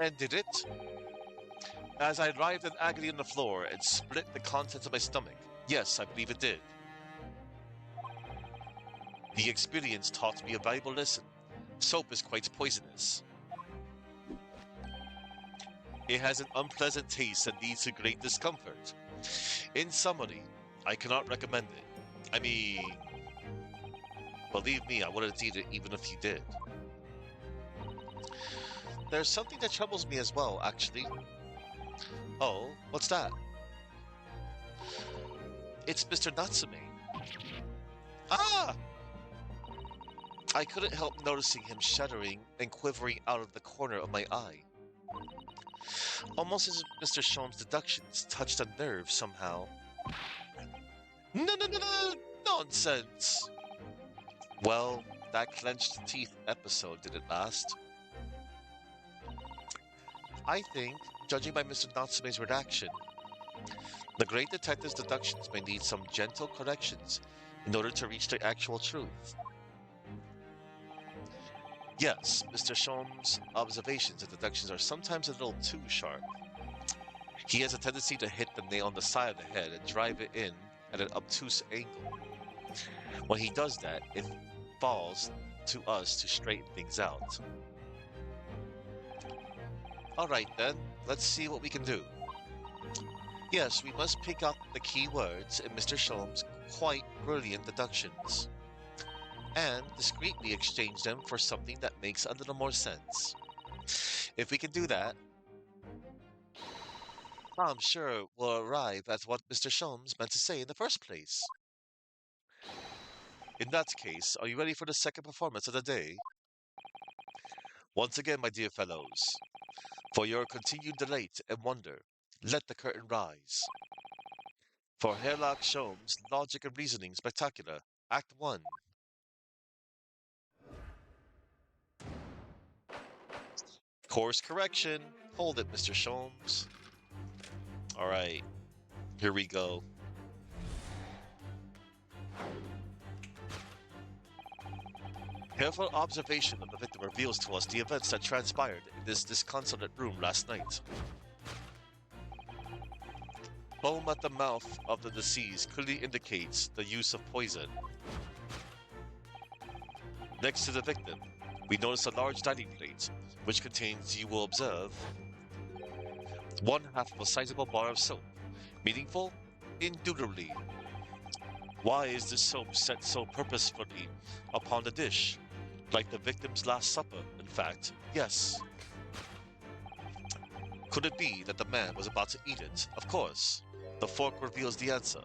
And did it? As I writhed in agony on the floor and split the contents of my stomach, yes, I believe it did. The experience taught me a valuable lesson. Soap is quite poisonous. It has an unpleasant taste and leads to great discomfort. In summary, I cannot recommend it. I mean, believe me, I wouldn't eat it even if you did. There's something that troubles me as well, actually. Oh, what's that? It's Mr. Natsume. Ah! I couldn't help noticing him shuddering and quivering out of the corner of my eye. Almost as if Mr. Sholmes' deductions touched a nerve somehow. No, no, no, no, nonsense! Well, that clenched teeth episode didn't last. I think, judging by Mr. Natsume's reaction, the great detective's deductions may need some gentle corrections in order to reach the actual truth. Yes, Mr. Sholmes' observations and deductions are sometimes a little too sharp. He has a tendency to hit the nail on the side of the head and drive it in at an obtuse angle. When he does that, it falls to us to straighten things out. All right then, let's see what we can do. Yes, we must pick out the key words in Mr. Sholmes' quite brilliant deductions, and discreetly exchange them for something that makes a little more sense. If we can do that, I'm sure we'll arrive at what Mr. Sholmes meant to say in the first place. In that case, are you ready for the second performance of the day? Once again, my dear fellows, for your continued delight and wonder, let the curtain rise. For Herlock Sholmes' Logic and Reasoning Spectacular, Act 1. Course correction. Hold it, Mr. Sholmes. All right, here we go. Careful observation of the victim reveals to us the events that transpired in this disconsolate room last night. Foam at the mouth of the deceased clearly indicates the use of poison. Next to the victim, we notice a large dining plate, which contains, you will observe, one half of a sizable bar of soap. Meaningful? Indubitably. Why is this soap set so purposefully upon the dish? Like the victim's last supper, in fact. Yes. Could it be that the man was about to eat it? Of course. The fork reveals the answer.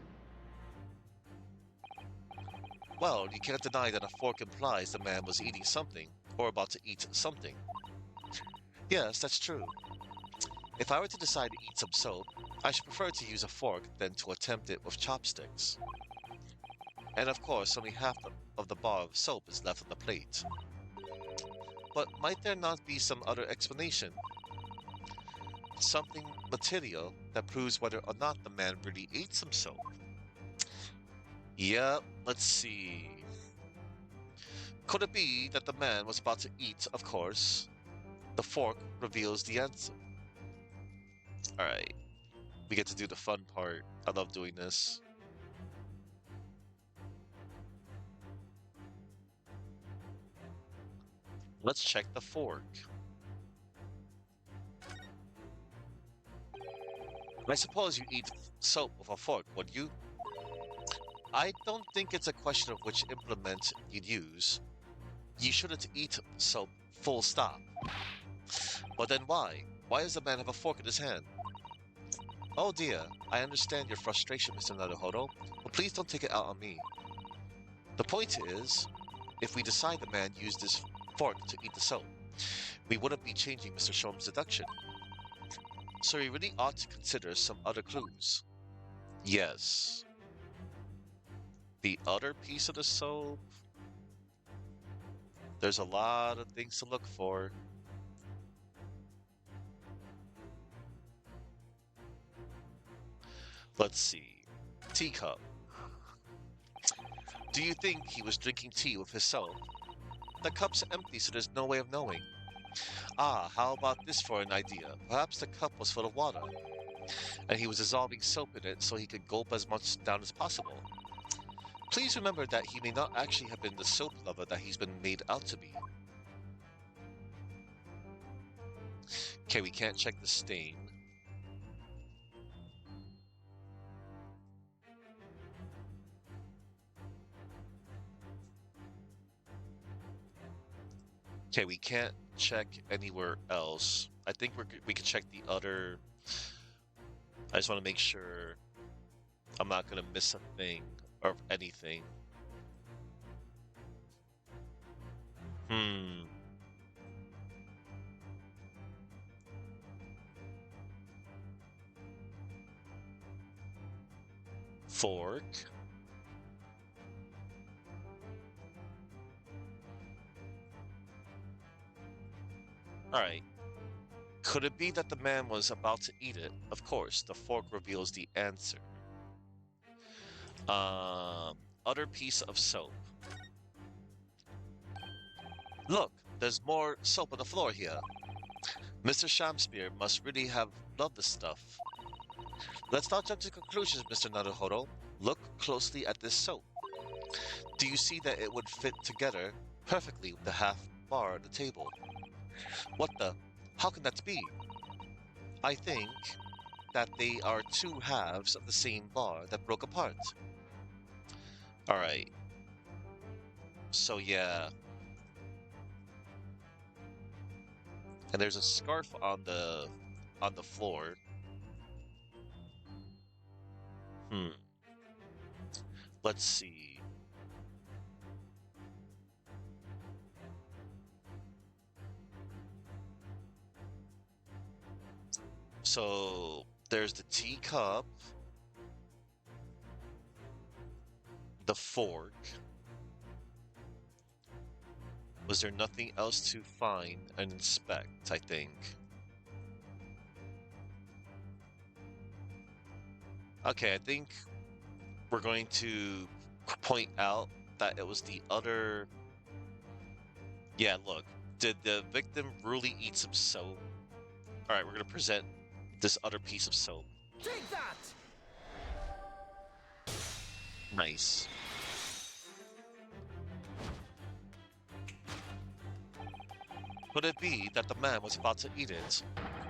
Well, you can't deny that a fork implies the man was eating something, or about to eat something. Yes, that's true. If I were to decide to eat some soap, I should prefer to use a fork than to attempt it with chopsticks. And of course, only half of the bar of soap is left on the plate. But might there not be some other explanation? Something material that proves whether or not the man really ate some soap? Yeah, let's see. Could it be that the man was about to eat, of course? The fork reveals the answer. Alright, we get to do the fun part. I love doing this. Let's check the fork. I suppose you eat soap with a fork, would you? I don't think it's a question of which implement you'd use. You shouldn't eat soap, full stop. But then why? Why does the man have a fork in his hand? Oh dear, I understand your frustration, Mr. Naruhodo, but please don't take it out on me. The point is, if we decide the man used his fork to eat the soap, we wouldn't be changing Mr. Sholmes' deduction. So we really ought to consider some other clues. Yes. The other piece of the soap? There's a lot of things to look for. Let's see. Teacup. Do you think he was drinking tea with his soap? The cup's empty, so there's no way of knowing. Ah, how about this for an idea? Perhaps the cup was full of water, and he was dissolving soap in it so he could gulp as much down as possible. Please remember that he may not actually have been the soap lover that he's been made out to be. Okay, we can't check the stain. Okay, we can't check anywhere else. I think we can check the other. I just want to make sure I'm not gonna miss a thing. or anything. Hmm. Fork. All right. Could it be that the man was about to eat it? Of course, the fork reveals the answer. Um, Other piece of soap. Look, there's more soap on the floor here. Mr. Shamspeare must really have loved this stuff. Let's not jump to conclusions, Mr. Naruhodo. Look closely at this soap. Do you see that it would fit together perfectly with the half bar on the table? What the? How can that be? I think that they are two halves of the same bar that broke apart. Alright, so yeah. And there's a scarf on the floor. Hmm. Let's see. So there's the teacup, the fork. Was there nothing else to find and inspect, I think? Okay, I think we're going to point out that it was the other. Yeah, look. Did the victim really eat some soap? Alright, we're gonna present this other piece of soap. Take that! Nice. Could it be that the man was about to eat it?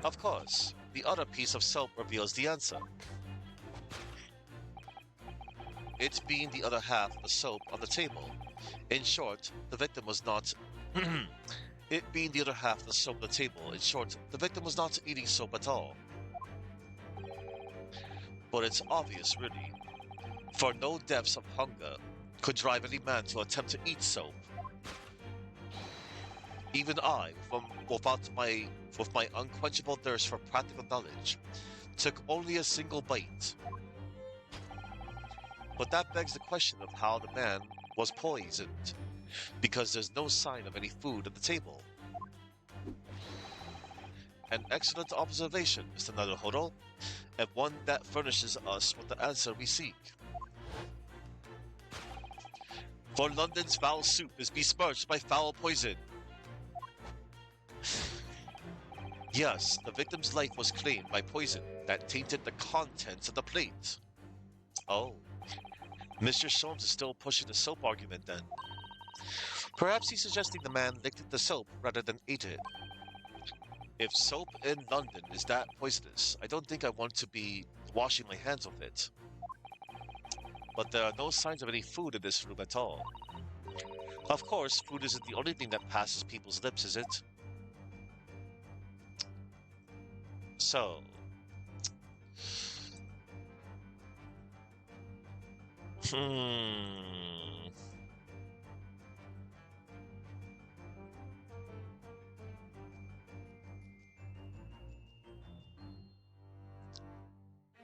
Of course. The other piece of soap reveals the answer. It being the other half of the soap on the table. In short, the victim was not. It being the other half of the soap on the table. In short, the victim was not eating soap at all. But it's obvious, really. For no depths of hunger could drive any man to attempt to eat soap. Even I, with my unquenchable thirst for practical knowledge, took only a single bite. But that begs the question of how the man was poisoned, because there's no sign of any food at the table. An excellent observation, Mr. Naruhodo, and one that furnishes us with the answer we seek. For London's foul soup is besmirched by foul poison. Yes, the victim's life was claimed by poison that tainted the contents of the plate. Oh, Mr. Sholmes is still pushing the soap argument then. Perhaps he's suggesting the man licked the soap rather than ate it. If soap in London is that poisonous, I don't think I want to be washing my hands of it. But there are no signs of any food in this room at all. Of course, food isn't the only thing that passes people's lips, is it? So, hmm.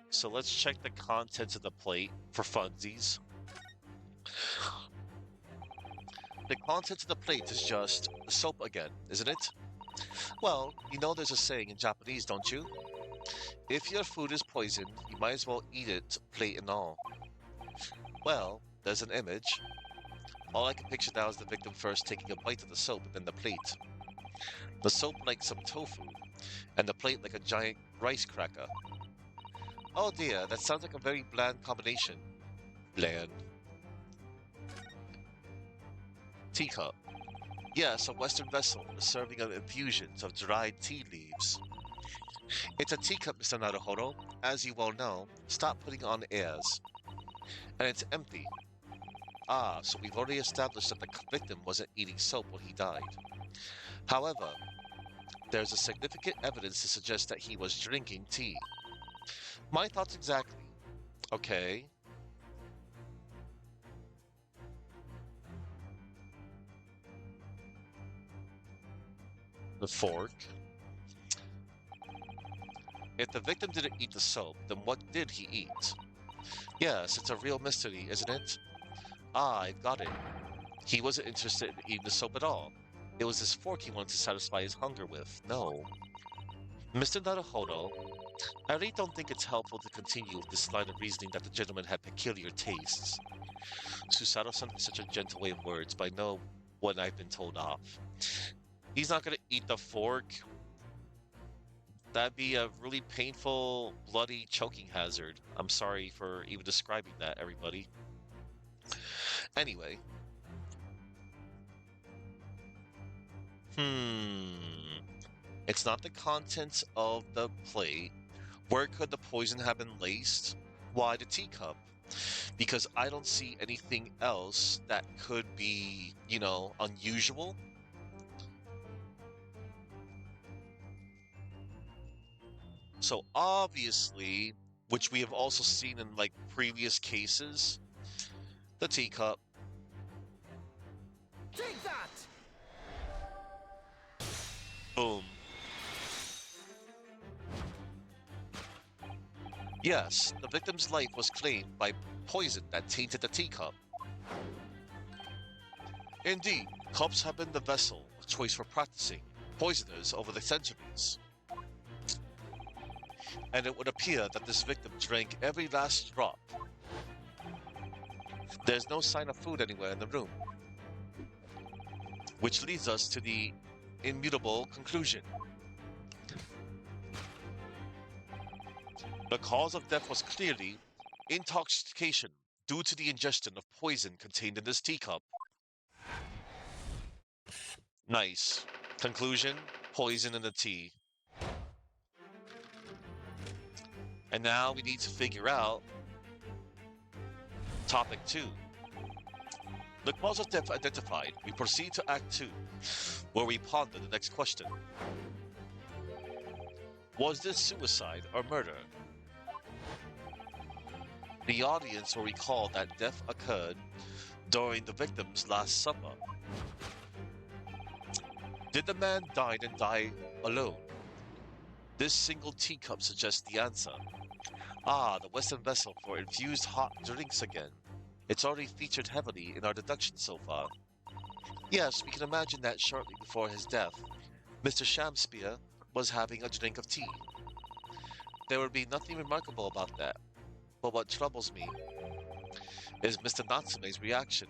So let's check the contents of the plate for funsies. The contents of the plate is just soap again, isn't it? Well, you know there's a saying in Japanese, don't you? If your food is poisoned, you might as well eat it, plate and all. Well, there's an image. All I can picture now is the victim first taking a bite of the soap and then the plate. The soap like some tofu, and the plate like a giant rice cracker. Oh dear, that sounds like a very bland combination. Bland. Teacup. Yes, a Western vessel for the serving of infusions of dried tea leaves. It's a teacup, Mr. Naruhodo. As you well know, stop putting on airs. And it's empty. Ah, so we've already established that the victim wasn't eating soap when he died. However, there's a significant evidence to suggest that he was drinking tea. My thoughts exactly. Okay. The fork. If the victim didn't eat the soap, then what did he eat? Yes, it's a real mystery, isn't it? Ah, I've got it. He wasn't interested in eating the soap at all. It was this fork he wanted to satisfy his hunger with. No. Mr. Naruhodo, I really don't think it's helpful to continue with this line of reasoning that the gentleman had peculiar tastes. Susato-san has such a gentle way of words, but I know when I've been told off. He's not going to eat the fork. That'd be a really painful, bloody choking hazard. I'm sorry for even describing that, everybody. Anyway. It's not the contents of the plate. Where could the poison have been laced? Why the teacup? Because I don't see anything else that could be, unusual. So obviously, which we have also seen in like previous cases, the teacup. Take that! Boom. Yes, the victim's life was claimed by poison that tainted the teacup. Indeed, cups have been the vessel of choice for practicing poisoners over the centuries. And it would appear that this victim drank every last drop. There's no sign of food anywhere in the room. Which leads us to the immutable conclusion. The cause of death was clearly intoxication due to the ingestion of poison contained in this teacup. Nice. Conclusion, poison in the tea. And now we need to figure out topic 2. The cause of death identified, we proceed to Act 2, where we ponder the next question. Was this suicide or murder? The audience will recall that death occurred during the victim's last supper. Did the man dine and die alone? This single teacup suggests the answer. Ah, the Western vessel for infused hot drinks again. It's already featured heavily in our deduction so far. Yes, we can imagine that shortly before his death, Mr. Shamspeare was having a drink of tea. There would be nothing remarkable about that. But what troubles me is Mr. Natsume's reaction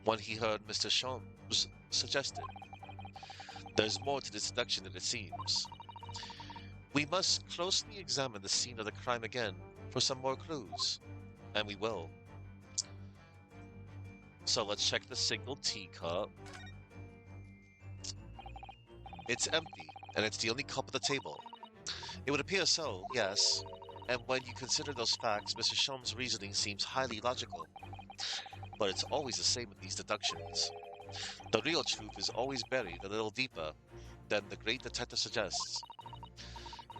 when he heard Mr. Sholmes suggested. There's more to this deduction than it seems. We must closely examine the scene of the crime again for some more clues, and we will. So let's check the single teacup. It's empty, and it's the only cup at the table. It would appear so, yes. And when you consider those facts, Mr. Sholmes' reasoning seems highly logical. But it's always the same with these deductions. The real truth is always buried a little deeper than the great detective suggests.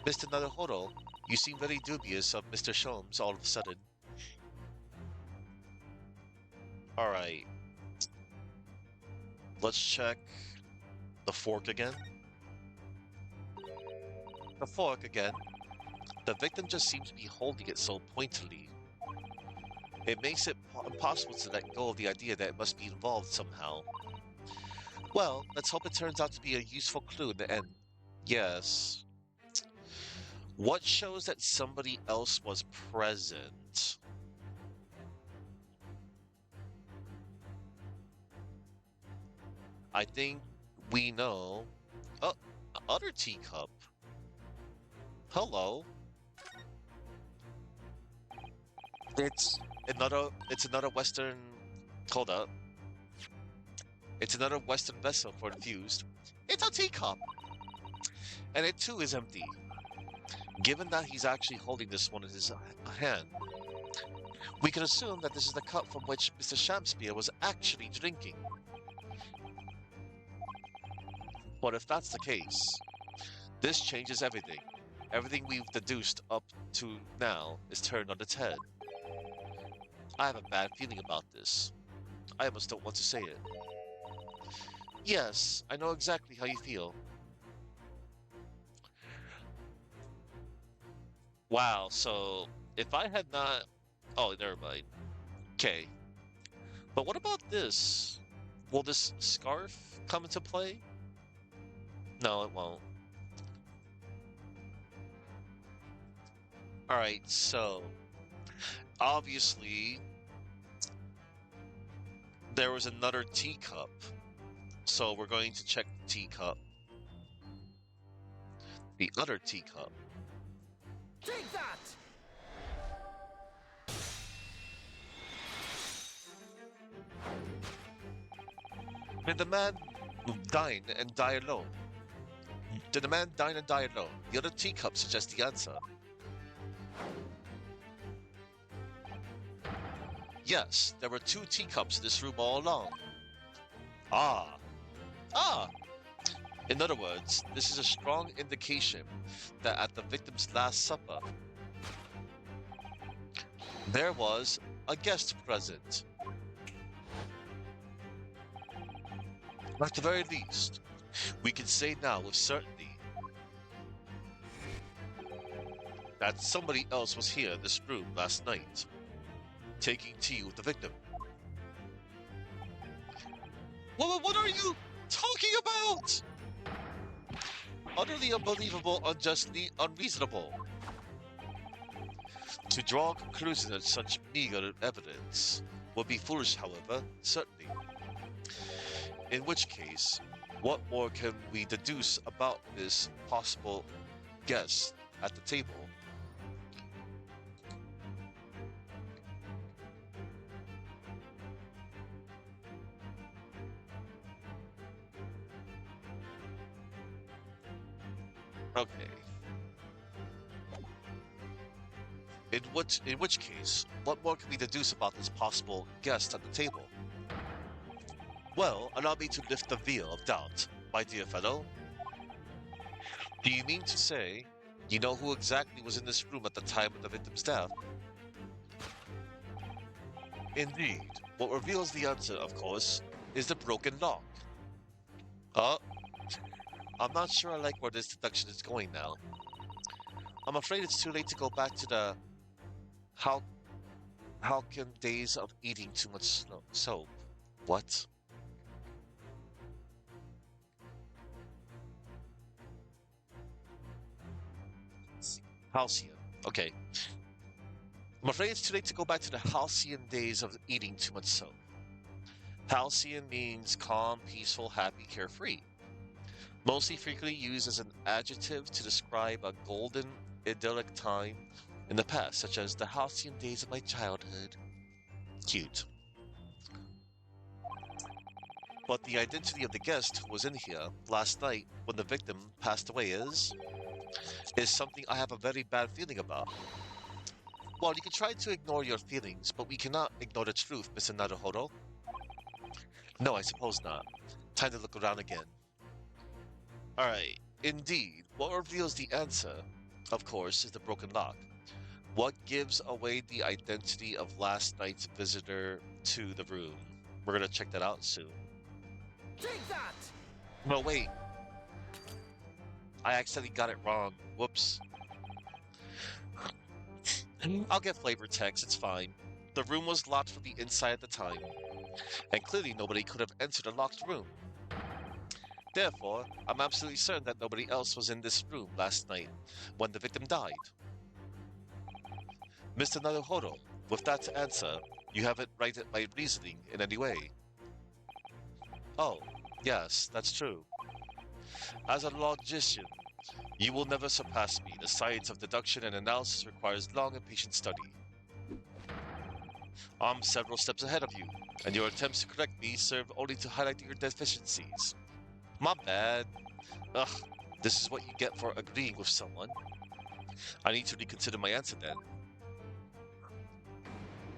Mr. Naruhodo, you seem very dubious of Mr. Sholmes all of a sudden. Alright. Let's check the fork again. The fork again. The victim just seems to be holding it so pointedly. It makes it impossible to let go of the idea that it must be involved somehow. Well, let's hope it turns out to be a useful clue in the end. Yes. What shows that somebody else was present? I think we know. Oh, other teacup. Hello. It's another Western. Hold up. It's another Western vessel for infused. It's a teacup, and it too is empty. Given that he's actually holding this one in his hand, we can assume that this is the cup from which Mr. Shamspeare was actually drinking. But if that's the case, this changes everything. Everything we've deduced up to now is turned on its head. I have a bad feeling about this. I almost don't want to say it. Yes, I know exactly how you feel. Wow, so if I had not... Oh, never mind. Okay. But what about this? Will this scarf come into play? No, it won't. Alright, so obviously there was another teacup. So we're going to check the teacup. The other teacup. Take that! Did the man dine and die alone? Did the man dine and die alone? The other teacup suggests the answer. Yes, there were two teacups in this room all along. Ah, ah! In other words, this is a strong indication that at the victim's Last Supper, there was a guest present. At the very least, we can say now with certainty that somebody else was here in this room last night, taking tea with the victim. What are you talking about? Utterly unbelievable, unjustly unreasonable. To draw conclusions on such meager evidence would be foolish, however, certainly. In which case, what more can we deduce about this possible guest at the table? Okay. In which case, what more can we deduce about this possible guest at the table? Well, allow me to lift the veil of doubt, my dear fellow. Do you mean to say you know who exactly was in this room at the time of the victim's death? Indeed. What reveals the answer, of course, is the broken lock. Uh, I'm not sure I like where this deduction is going now. I'm afraid it's too late to go back to the how can days of eating too much soap. What? Halcyon. Okay. I'm afraid it's too late to go back to the halcyon days of eating too much soap. Halcyon means calm, peaceful, happy, carefree. Mostly frequently used as an adjective to describe a golden, idyllic time in the past, such as the halcyon days of my childhood. Cute. But the identity of the guest who was in here last night when the victim passed away is something I have a very bad feeling about. Well, you can try to ignore your feelings, but we cannot ignore the truth, Mr. Naruhodo. No, I suppose not. Time to look around again. Alright, indeed, what reveals the answer, of course, is the broken lock. What gives away the identity of last night's visitor to the room? We're gonna check that out soon. Take that! No, wait. I accidentally got it wrong. Whoops. I'll get flavor text, it's fine. The room was locked from the inside at the time, and clearly nobody could have entered a locked room. Therefore, I'm absolutely certain that nobody else was in this room last night when the victim died. Mr. Naruhodo, with that answer, you haven't righted my reasoning in any way. Oh, yes, that's true. As a logician, you will never surpass me. The science of deduction and analysis requires long and patient study. I'm several steps ahead of you, and your attempts to correct me serve only to highlight your deficiencies. My bad. Ugh, this is what you get for agreeing with someone. I need to reconsider my answer then.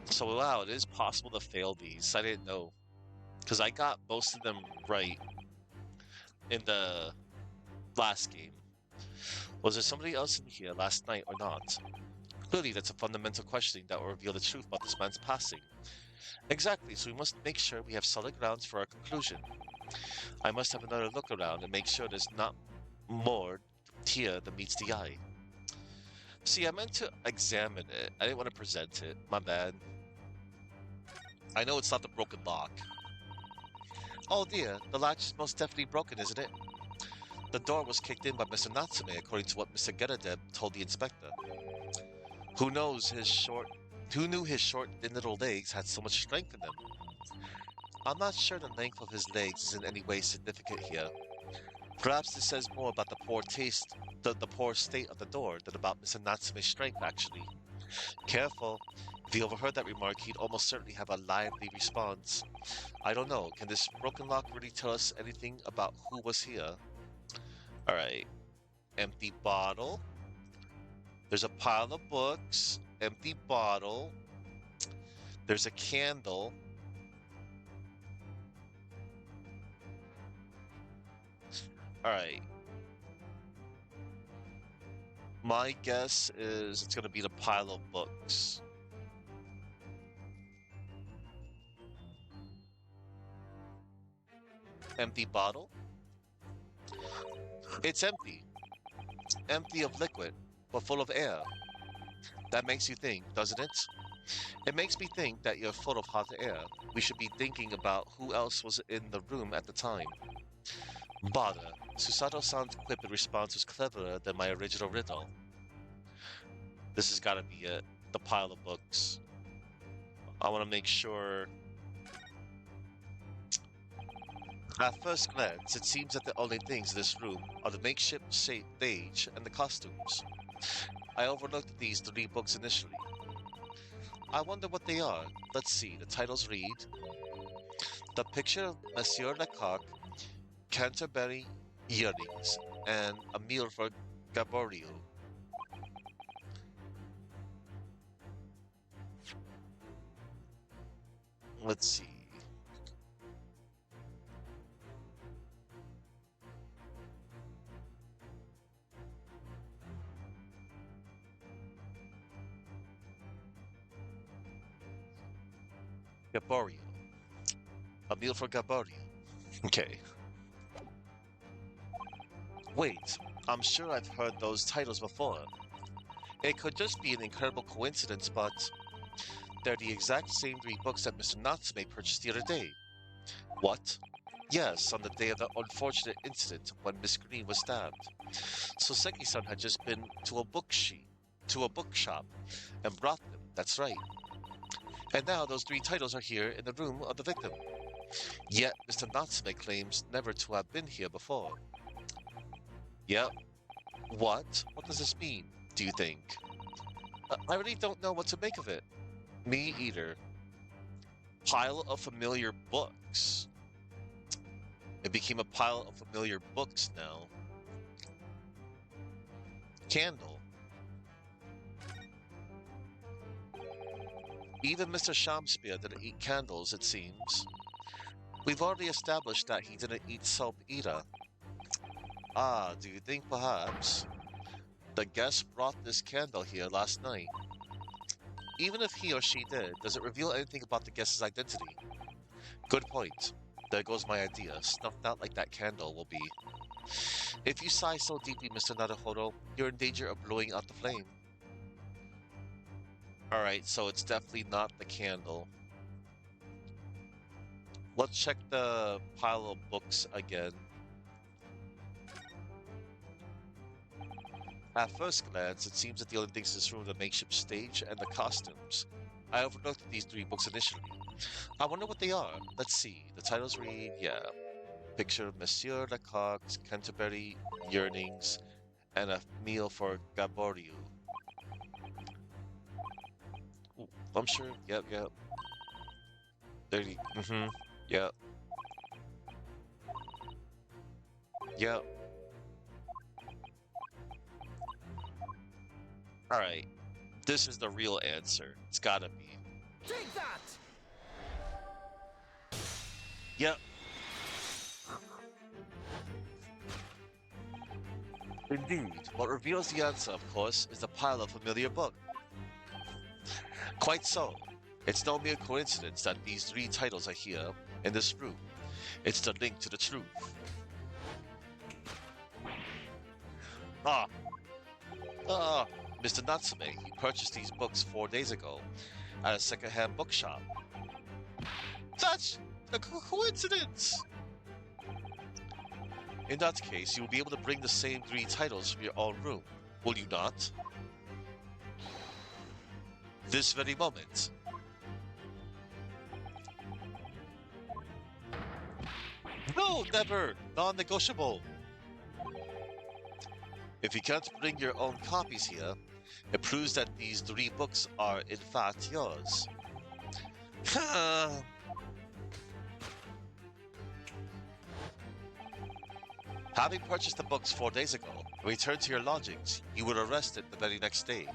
So wow, it is possible to fail these. I didn't know. Because I got most of them right in the last game. Was there somebody else in here last night or not? Clearly, that's a fundamental question that will reveal the truth about this man's passing. Exactly, so we must make sure we have solid grounds for our conclusion. I must have another look around and make sure there's not more here than meets the eye. See, I meant to examine it. I didn't want to present it. My bad. I know it's not the broken lock. Oh dear, the latch is most definitely broken, isn't it? The door was kicked in by Mr. Natsume, according to what Mr. Geradeb told the inspector. Who knows his short... Who knew his short, thin little legs had so much strength in them? I'm not sure the length of his legs is in any way significant here. Perhaps this says more about the poor state of the door than about Mr. Natsume's strength, actually. Careful. If he overheard that remark, he'd almost certainly have a lively response. I don't know. Can this broken lock really tell us anything about who was here? Alright. Empty bottle. There's a pile of books. Empty bottle. There's a candle. Alright. My guess is it's going to be the pile of books. Empty bottle. It's empty. Empty of liquid, but full of air. That makes you think, doesn't it? It makes me think that you're full of hot air. We should be thinking about who else was in the room at the time. Bother. Susato-san's quip in response was cleverer than my original riddle. This has got to be it. The pile of books. I want to make sure... At first glance, it seems that the only things in this room are the makeshift stage and the costumes. I overlooked these 3 books initially. I wonder what they are. Let's see, the titles read... The Picture of Monsieur Lecoq, Canterbury Earrings, and A Meal for Gaboriau. Let's see. Gaboriau. A Meal for Gaboriau. Okay. Wait, I'm sure I've heard those titles before. It could just be an incredible coincidence, but they're the exact same 3 books that Mr. Natsume purchased the other day. What? Yes, on the day of the unfortunate incident when Miss Green was stabbed. So Seki-san had just been to a bookshop, and brought them, that's right. And now those 3 titles are here in the room of the victim. Yet Mr. Natsume claims never to have been here before. Yep. What? What does this mean, do you think? I really don't know what to make of it. Me either. Pile of familiar books. It became a pile of familiar books now. Candle. Even Mr. Shamspeare didn't eat candles, it seems. We've already established that he didn't eat soap either. Ah, do you think perhaps the guest brought this candle here last night? Even if he or she did, does it reveal anything about the guest's identity? Good point. There goes my idea. Snuffed out like that candle will be. If you sigh so deeply, Mr. Naruhodo, you're in danger of blowing out the flame. Alright, so it's definitely not the candle. Let's check the pile of books again. At first glance, it seems that the only things in this room are the makeshift stage and the costumes. I overlooked these 3 books initially. I wonder what they are. Let's see. The titles read, yeah. Picture of Monsieur Lecoq's Canterbury Yearnings and A Meal for Gaboriau. Ooh, I'm sure. Yep. 30. Yep. Yep. Alright. This is the real answer. It's gotta be. Take that! Yep. Indeed. What reveals the answer, of course, is the pile of familiar book. Quite so. It's no mere coincidence that these 3 titles are here, in this room. It's the link to the truth. Ah. Mr. Natsume, he purchased these books 4 days ago at a second-hand bookshop. That's a coincidence! In that case, you will be able to bring the same 3 titles from your own room, will you not? This very moment. No, never! Non-negotiable! If you can't bring your own copies here, it proves that these 3 books are in fact yours. Having purchased the books 4 days ago and returned to your lodgings, you were arrested the very next day.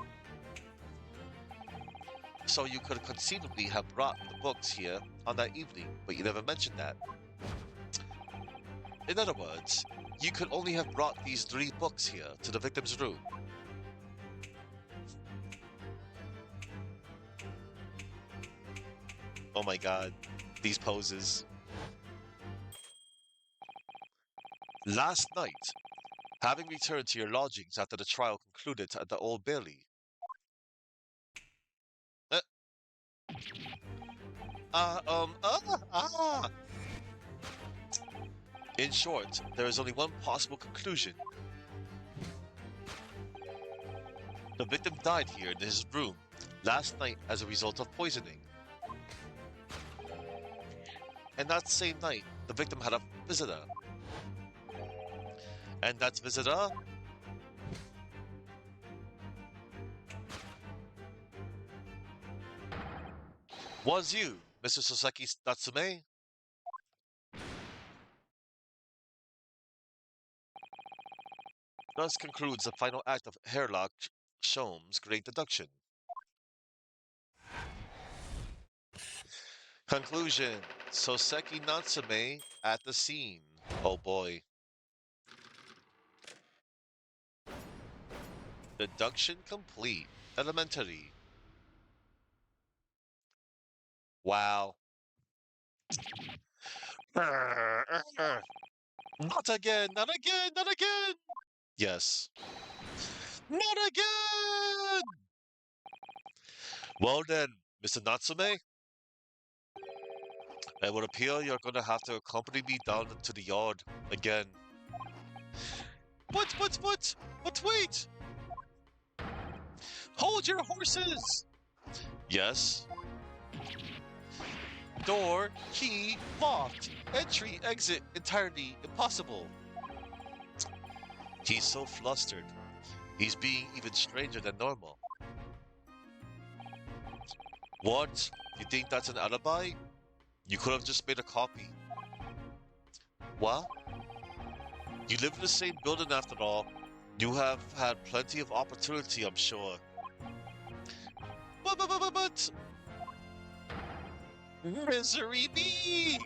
So you could conceivably have brought the books here on that evening, but you never mentioned that. In other words, you could only have brought these 3 books here to the victim's room. Oh my god, these poses. Last night, having returned to your lodgings after the trial concluded at the Old Bailey. Uh, uh, ah, ah! In short, there is only one possible conclusion. The victim died here in his room last night as a result of poisoning. And that same night, the victim had a visitor. And that visitor was you, Mr. Soseki Natsume. Thus concludes the final act of Herlock Sholmes' great deduction. Conclusion: Soseki Natsume at the scene. Oh boy. Deduction complete. Elementary. Wow. Not again, not again, not again! Yes. Not again! Well then, Mr. Natsume, it would appear you're gonna have to accompany me down to the yard again. But wait! Hold your horses! Yes? Door, key, locked. Entry, exit, entirely impossible. He's so flustered. He's being even stranger than normal. What? You think that's an alibi? You could have just made a copy. What? You live in the same building after all. You have had plenty of opportunity, I'm sure. But... Misery me!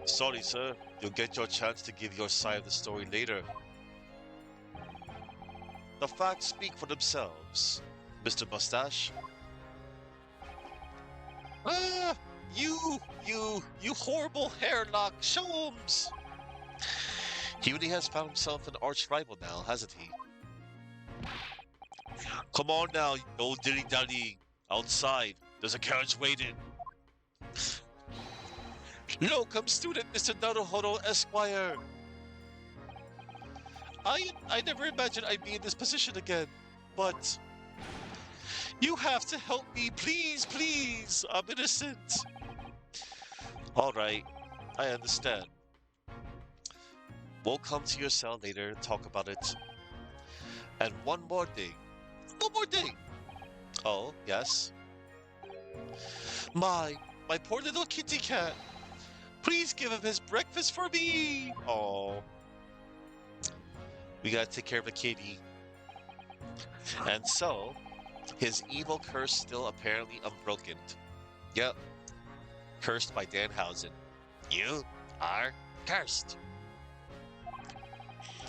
Sorry, sir. You'll get your chance to give your side of the story later. The facts speak for themselves, Mr. Mustache. Ah! You horrible hairlock Sholmes! He really has found himself an arch rival now, hasn't he? Come on now, no dilly-dally. Outside, there's a carriage waiting. Locum student, Mr. Naruhodo Esquire. I never imagined I'd be in this position again, but you have to help me, please, please. I'm innocent. All right, I understand. We'll come to your cell later and talk about it. And one more thing. One more thing. Oh, yes. My poor little kitty cat. Please give him his breakfast for me. Oh. We gotta take care of a kitty. And so, his evil curse still apparently unbroken. Yep. Cursed by Danhausen. You are cursed.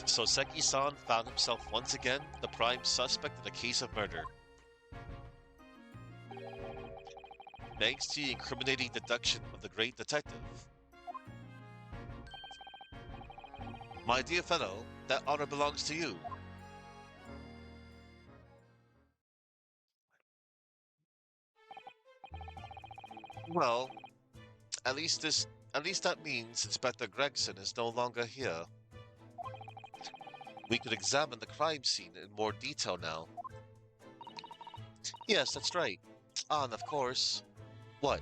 Soseki-san found himself once again the prime suspect in a case of murder. Thanks to the incriminating deduction of the great detective. My dear fellow, that honor belongs to you. Well, at least this at least that means Inspector Gregson is no longer here. We could examine the crime scene in more detail now. Yes, that's right. Ah, and of course. What?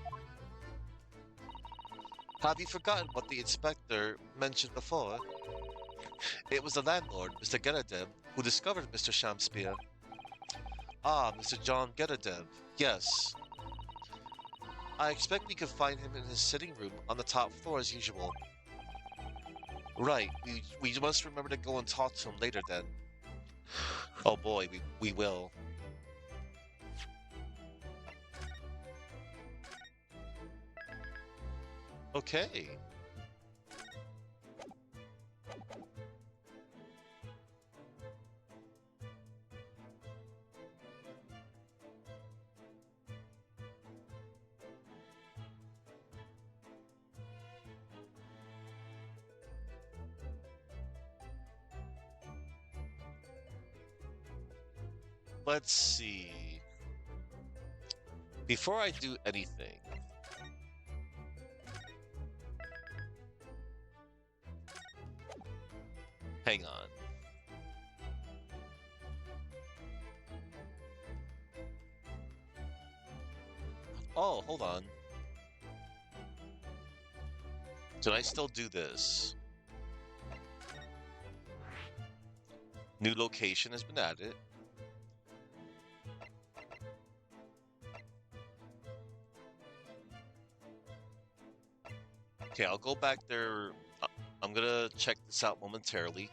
Have you forgotten what the inspector mentioned before? It was the landlord, Mr. Geradev, who discovered Mr. Shamspeare. Ah, Mr. John Geradev. Yes. I expect we could find him in his sitting room on the top floor as usual. Right, we must remember to go and talk to him later then. Oh boy, we will. Okay. Let's see. Before I do anything, hang on. Oh, hold on. Can I still do this? New location has been added. Okay, I'll go back there. I'm gonna check this out momentarily.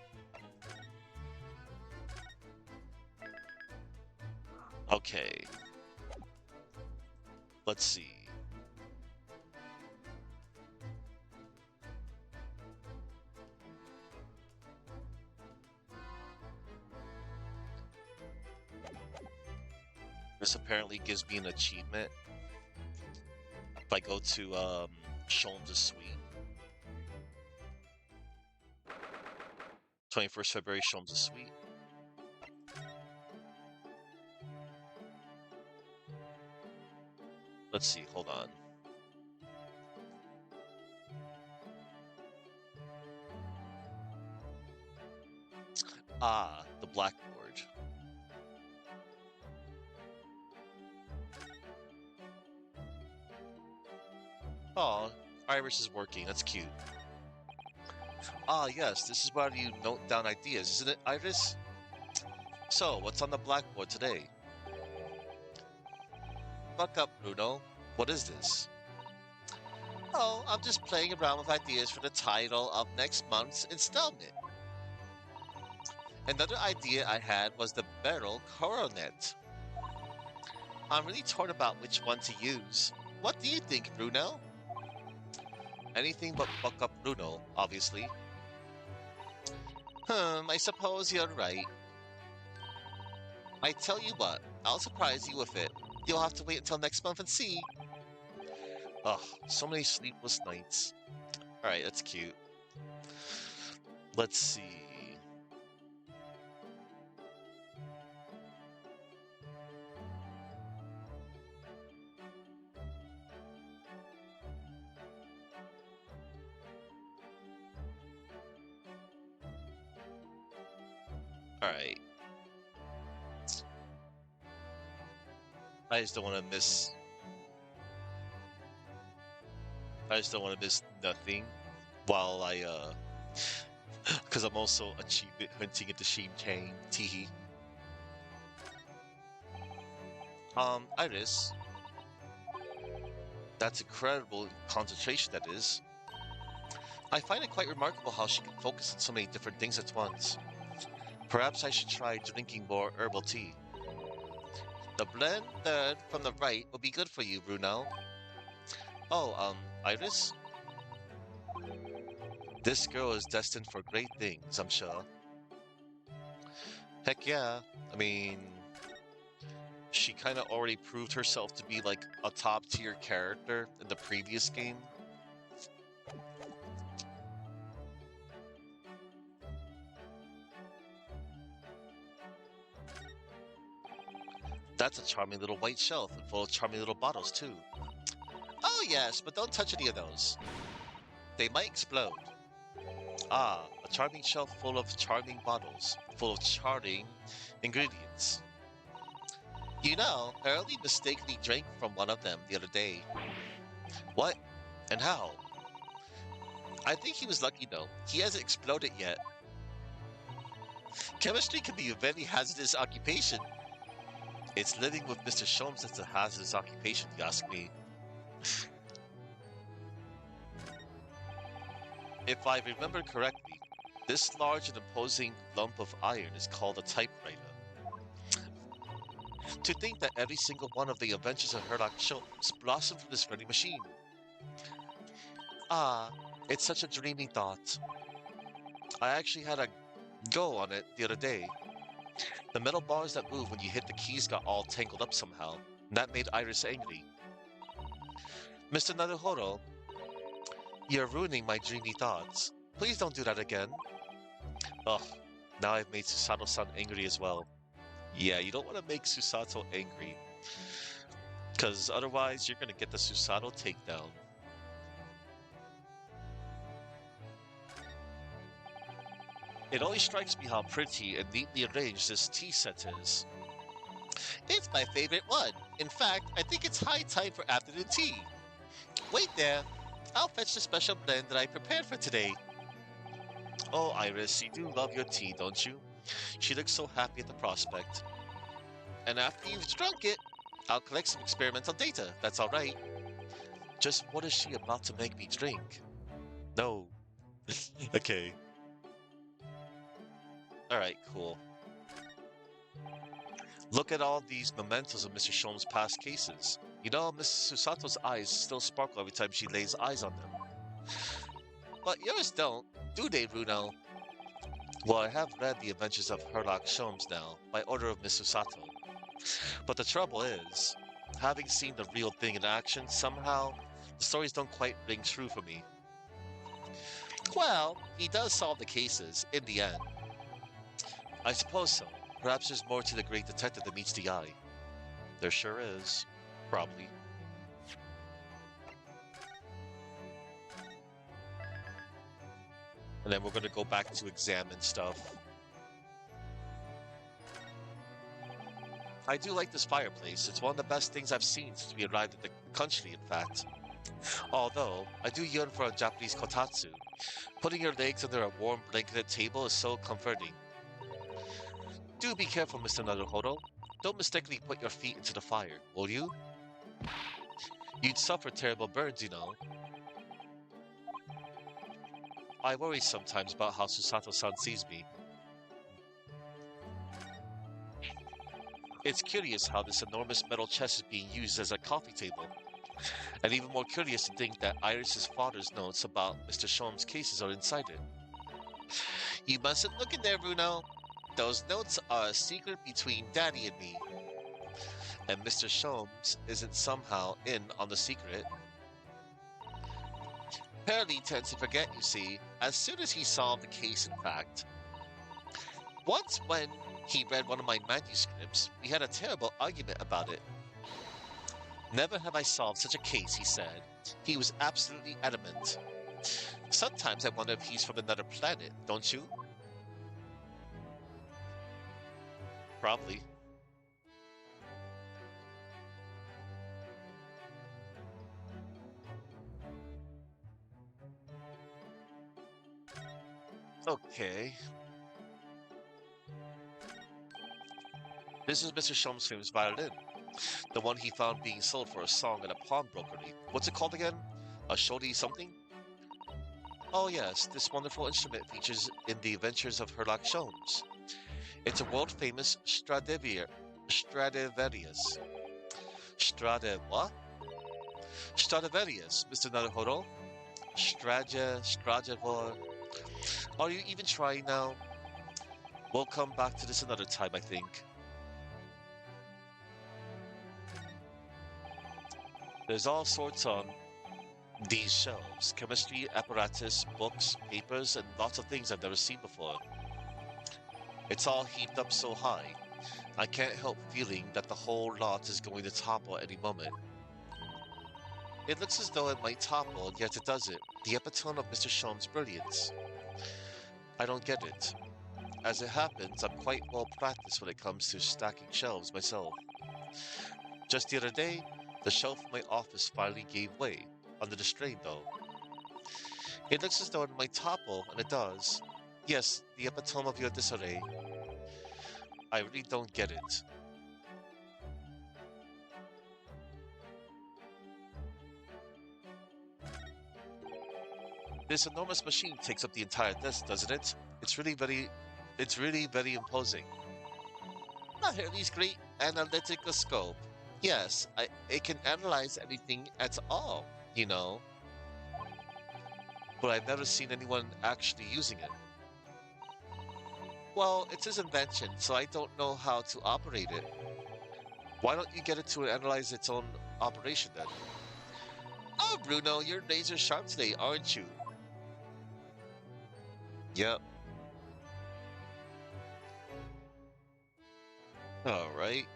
Okay. Let's see. This apparently gives me an achievement if I go to Sholmes' suite. 21st February, Sholmes' suite. Let's see, hold on. Ah, the blackboard. Oh, Iris is working. That's cute. Ah, yes, this is where you note down ideas, isn't it, Iris? So, what's on the blackboard today? Buck up, Bruno. What is this? Oh, I'm just playing around with ideas for the title of next month's installment. Another idea I had was the barrel coronet. I'm really torn about which one to use. What do you think, Bruno? Anything but buck up Bruno, obviously. I suppose you're right. I tell you what, I'll surprise you with it. You'll have to wait until next month and see. Ugh, so many sleepless nights. Alright, that's cute. Let's see. Alright. I just don't want to miss. I just don't want to miss nothing while because I'm also achievement hunting at the Sheen Chain. Teehee. Iris, that's incredible concentration that is. I find it quite remarkable how she can focus on so many different things at once. Perhaps I should try drinking more herbal tea. The blend third from the right will be good for you, Bruno. Oh, Iris? This girl is destined for great things, I'm sure. Heck yeah. I mean, she kind of already proved herself to be like a top tier character in the previous game. That's a charming little white shelf and full of charming little bottles too. Oh yes, but don't touch any of those. They might explode. Ah, a charming shelf full of charming bottles, full of charming ingredients. You know, I only mistakenly drank from one of them the other day. What? And how? I think he was lucky though. He hasn't exploded yet. Chemistry can be a very hazardous occupation. It's living with Mr. Sholmes that's a hazardous occupation, if you ask me. If I remember correctly, this large and imposing lump of iron is called a typewriter. To think that every single one of the inventions of Herlock Sholmes blossomed from this very machine. Ah, it's such a dreamy thought. I actually had a go on it the other day. The metal bars that move when you hit the keys got all tangled up somehow, and that made Iris angry. Mr. Naruhodo, you're ruining my dreamy thoughts. Please don't do that again. Ugh, now I've made Susato-san angry as well. Yeah, you don't want to make Susato angry, because otherwise you're going to get the Susato takedown. It always strikes me how pretty and neatly arranged this tea set is. It's my favorite one. In fact, I think it's high time for afternoon tea. Wait there. I'll fetch the special blend that I prepared for today. Oh, Iris, you do love your tea, don't you? She looks so happy at the prospect. And after you've drunk it, I'll collect some experimental data. That's all right. Just what is she about to make me drink? No. Okay. All right, cool. Look at all these mementos of Mr. Sholmes' past cases. You know, Miss Susato's eyes still sparkle every time she lays eyes on them. But yours don't, do they, Runo? Well, I have read The Adventures of Herlock Sholmes now, by order of Miss Susato. But the trouble is, having seen the real thing in action, somehow, the stories don't quite ring true for me. Well, he does solve the cases, in the end. I suppose so. Perhaps there's more to the great detective than meets the eye. There sure is. Probably. And then we're going to go back to examine stuff. I do like this fireplace. It's one of the best things I've seen since we arrived at the country, in fact. Although, I do yearn for a Japanese kotatsu. Putting your legs under a warm blanketed table is so comforting. Do be careful, Mr. Naruhodo. Don't mistakenly put your feet into the fire, will you? You'd suffer terrible burns, you know. I worry sometimes about how Susato-san sees me. It's curious how this enormous metal chest is being used as a coffee table. And even more curious to think that Iris's father's notes about Mr. Sholmes' cases are inside it. You mustn't look in there, Bruno. Those notes are a secret between Daddy and me. And Mr. Sholmes isn't somehow in on the secret. Apparently tends to forget, you see, as soon as he solved the case, in fact. Once when he read one of my manuscripts, we had a terrible argument about it. Never have I solved such a case, he said. He was absolutely adamant. Sometimes I wonder if he's from another planet, don't you? Probably. Okay. This is Mr. Sholmes' famous violin. The one he found being sold for a song at a pawnbrokery. What's it called again? A shoddy something? Oh yes, this wonderful instrument features in the adventures of Herlock Sholmes. It's a world-famous Stradivarius. What? Stradivarius, Mr. Naruhodo. Stradivor. Are you even trying now? We'll come back to this another time, I think. There's all sorts on these shelves. Chemistry, apparatus, books, papers, and lots of things I've never seen before. It's all heaped up so high. I can't help feeling that the whole lot is going to topple at any moment. It looks as though it might topple, yet it doesn't. The epitome of Mr. Sholm's brilliance. I don't get it. As it happens, I'm quite well practiced when it comes to stacking shelves myself. Just the other day, the shelf in my office finally gave way, under the strain though. It looks as though it might topple, and it does. Yes, the epitome of your disarray. I really don't get it. This enormous machine takes up the entire desk, doesn't it? It's really very imposing. Ah, Hurley's great analytical scope. Yes, it can analyze anything at all, you know, but I've never seen anyone actually using it. Well, it's his invention, so I don't know how to operate it. Why don't you get it to analyze its own operation then? Oh, Bruno, you're laser sharp today, aren't you? Yep. All right.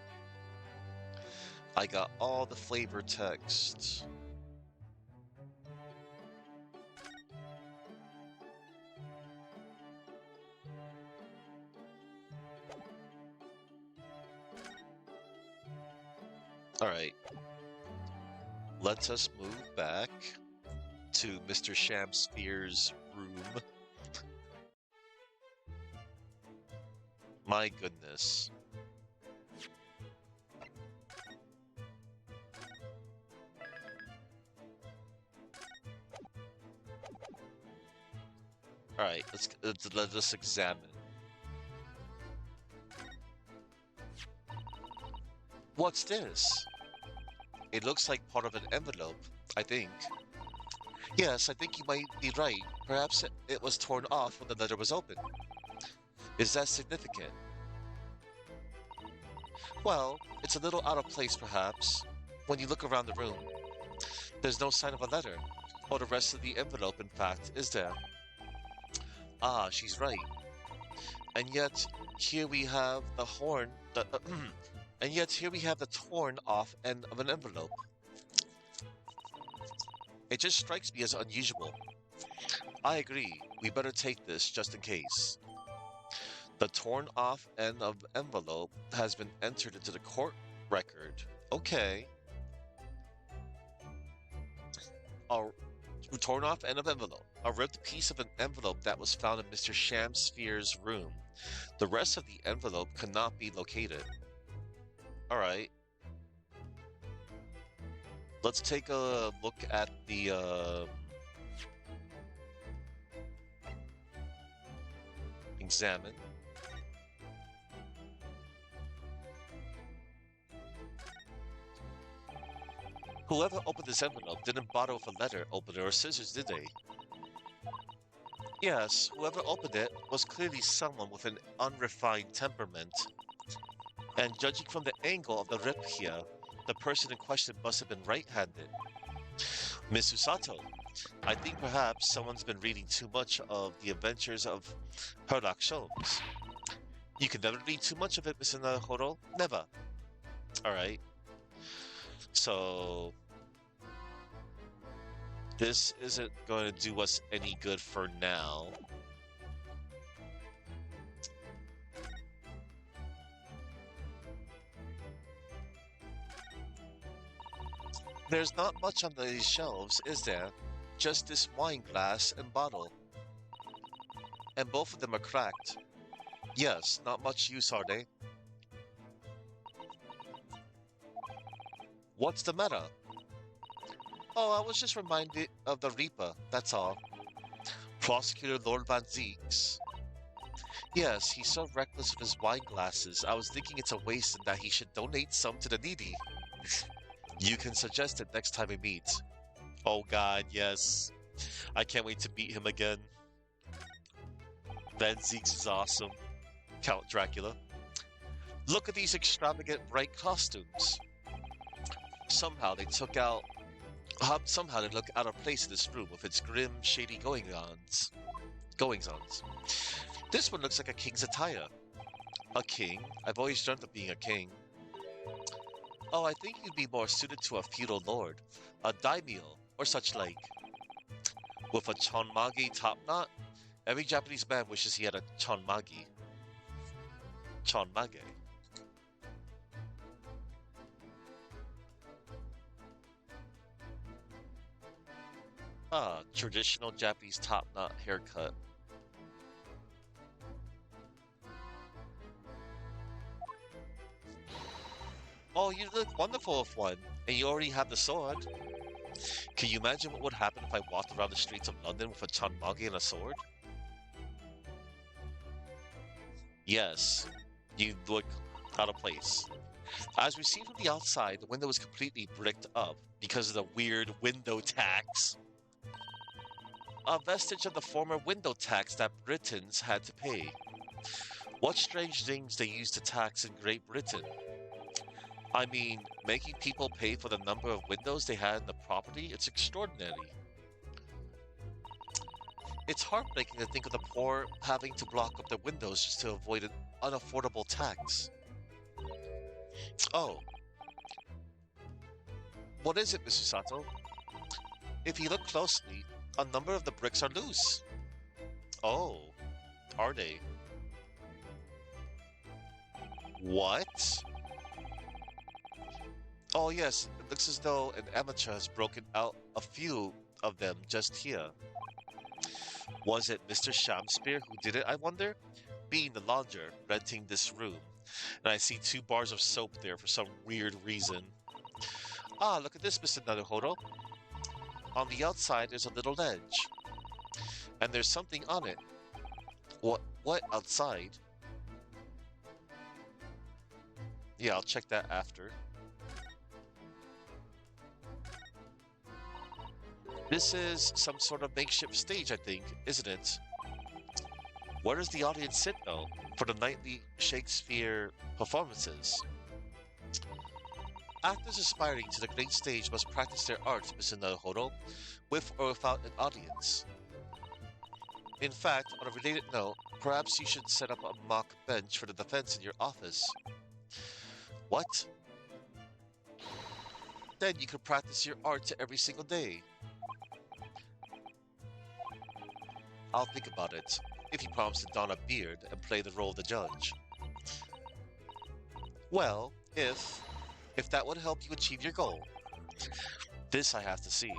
I got all the flavor text. All right. Let us move back to Mr. Shamsphere's room. My goodness. All right, let us examine. What's this? It looks like part of an envelope, I think. Yes, I think you might be right. Perhaps it was torn off when the letter was opened. Is that significant? Well, it's a little out of place, perhaps. When you look around the room, there's no sign of a letter, or the rest of the envelope, in fact, is there? Ah, she's right. And yet, here we have the horn, and yet here we have the torn off end of an envelope. It just strikes me as unusual. I agree, we better take this just in case. The torn off end of envelope has been entered into the court record. Okay. A torn off end of envelope. A ripped piece of an envelope that was found in Mr. Shamsphere's room. The rest of the envelope cannot be located. Alright. Let's take a look at the examine. Whoever opened this envelope didn't bother with a letter opener or scissors, did they? Yes, whoever opened it was clearly someone with an unrefined temperament. And judging from the angle of the rip here, the person in question must have been right-handed. Miss Usato, I think perhaps someone's been reading too much of the adventures of Herlock Sholmes. You can never read too much of it, Miss Horo. Never. Alright. So this isn't going to do us any good for now. There's not much on these shelves, is there? Just this wine glass and bottle. And both of them are cracked. Yes, not much use, are they? What's the matter? Oh, I was just reminded of the Reaper, that's all. Prosecutor Lord Van Zeeks. Yes, he's so reckless with his wine glasses. I was thinking it's a waste and that he should donate some to the needy. You can suggest it next time we meet. Oh god, yes. I can't wait to meet him again. Van Zeeks is awesome. Count Dracula. Look at these extravagant bright costumes. Somehow they look out of place in this room with its grim, shady goings-ons. This one looks like a king's attire. A king? I've always dreamt of being a king. Oh, I think you'd be more suited to a feudal lord, a daimyo, or such like. With a chonmage top knot, every Japanese man wishes he had a chonmage. Chonmage. Ah, traditional Japanese top knot haircut. Oh, you look wonderful with one, and you already have the sword. Can you imagine what would happen if I walked around the streets of London with a chonmage and a sword? Yes, you look out of place. As we see from the outside, the window is completely bricked up because of the weird window tax. A vestige of the former window tax that Britons had to pay. What strange things they used to tax in Great Britain. I mean, making people pay for the number of windows they had in the property, it's extraordinary. It's heartbreaking to think of the poor having to block up their windows just to avoid an unaffordable tax. Oh, what is it, Mr. Sato? If you look closely, a number of the bricks are loose. Oh, are they? What? Oh yes, it looks as though an amateur has broken out a few of them just here. Was it Mr. Shamspeare who did it, I wonder? Being the lodger, renting this room, and I see 2 bars of soap there for some weird reason. Ah, look at this, Mr. Naruhodo. On the outside, there's a little ledge, and there's something on it. What outside? Yeah, I'll check that after. This is some sort of makeshift stage, I think, isn't it? Where does the audience sit, though, for the nightly Shakespeare performances? Actors aspiring to the great stage must practice their art, Mr. Naruhodo, with or without an audience. In fact, on a related note, perhaps you should set up a mock bench for the defense in your office. What? Then you could practice your art every single day. I'll think about it, if you promise to don a beard and play the role of the judge. Well, if that would help you achieve your goal. This I have to see.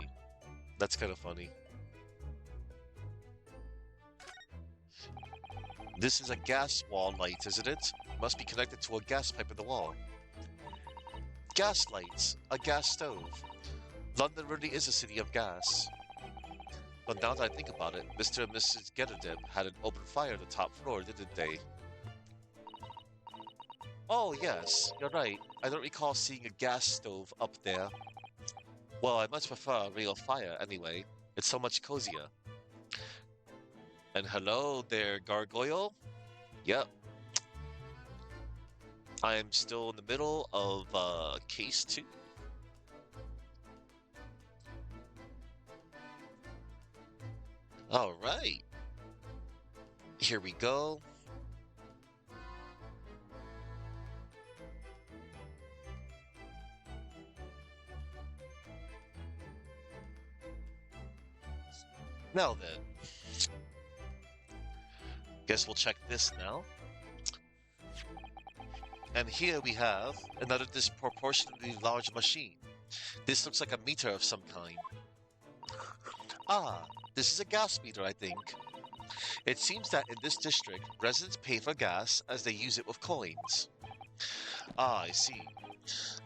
That's kind of funny. This is a gas wall light, isn't it? Must be connected to a gas pipe in the wall. Gas lights, a gas stove. London really is a city of gas. But now that I think about it, Mr. and Mrs. Getterdeb had an open fire on the top floor, didn't they? Oh, yes, you're right. I don't recall seeing a gas stove up there. Well, I much prefer a real fire anyway. It's so much cozier. And hello there, Gargoyle. Yep, I am still in the middle of case 2. All right, here we go. Now then, guess we'll check this now. And here we have another disproportionately large machine. This looks like a meter of some kind. Ah, this is a gas meter, I think. It seems that in this district, residents pay for gas as they use it with coins. Ah, I see.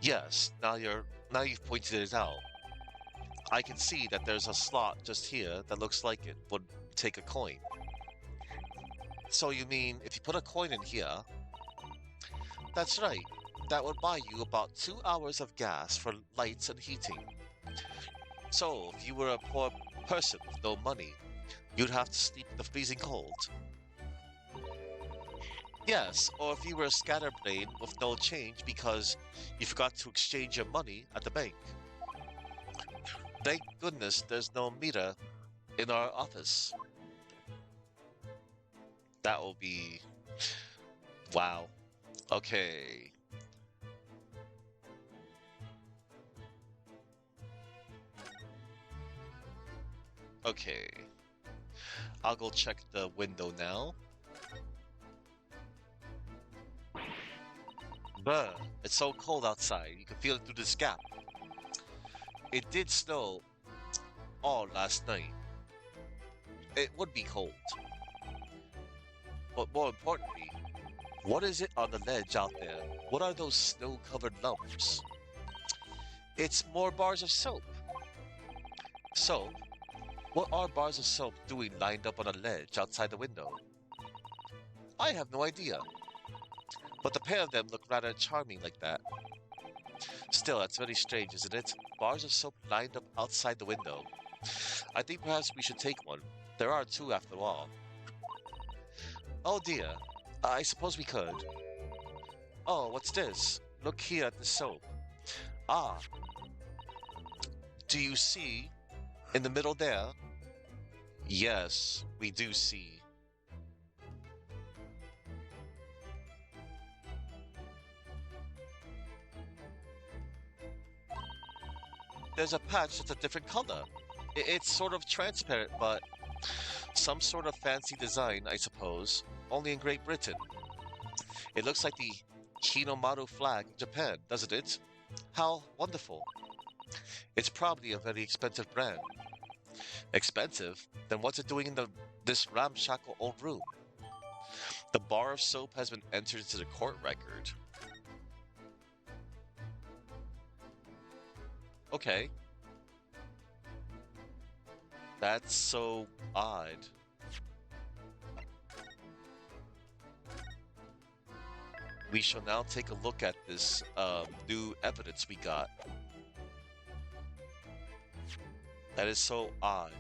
Yes, now you've pointed it out. I can see that there's a slot just here that looks like it would take a coin. So you mean if you put a coin in here? That's right. That would buy you about 2 hours of gas for lights and heating. So if you were a poor person with no money, you'd have to sleep in the freezing cold. Yes, or if you were a scatterbrain with no change because you forgot to exchange your money at the bank. Thank goodness there's no meter in our office. That will be... Wow. Okay. Okay, I'll go check the window now. Bruh, it's so cold outside. You can feel it through this gap. It did snow all last night. It would be cold. But more importantly, what is it on the ledge out there? What are those snow-covered lumps? It's more bars of soap. Soap? What are bars of soap doing lined up on a ledge outside the window? I have no idea. But the pair of them look rather charming like that. Still, that's very strange, isn't it? Bars of soap lined up outside the window. I think perhaps we should take one. There are two after all. Oh dear. I suppose we could. Oh, what's this? Look here at the soap. Ah, do you see? In the middle there? Yes, we do see. There's a patch that's a different color. It's sort of transparent, but some sort of fancy design, I suppose. Only in Great Britain. It looks like the Hinomaru flag of Japan, doesn't it? How wonderful. It's probably a very expensive brand. Expensive? Then what's it doing in this ramshackle old room? The bar of soap has been entered into the court record. Okay. That's so odd. We shall now take a look at this new evidence we got. That is so odd.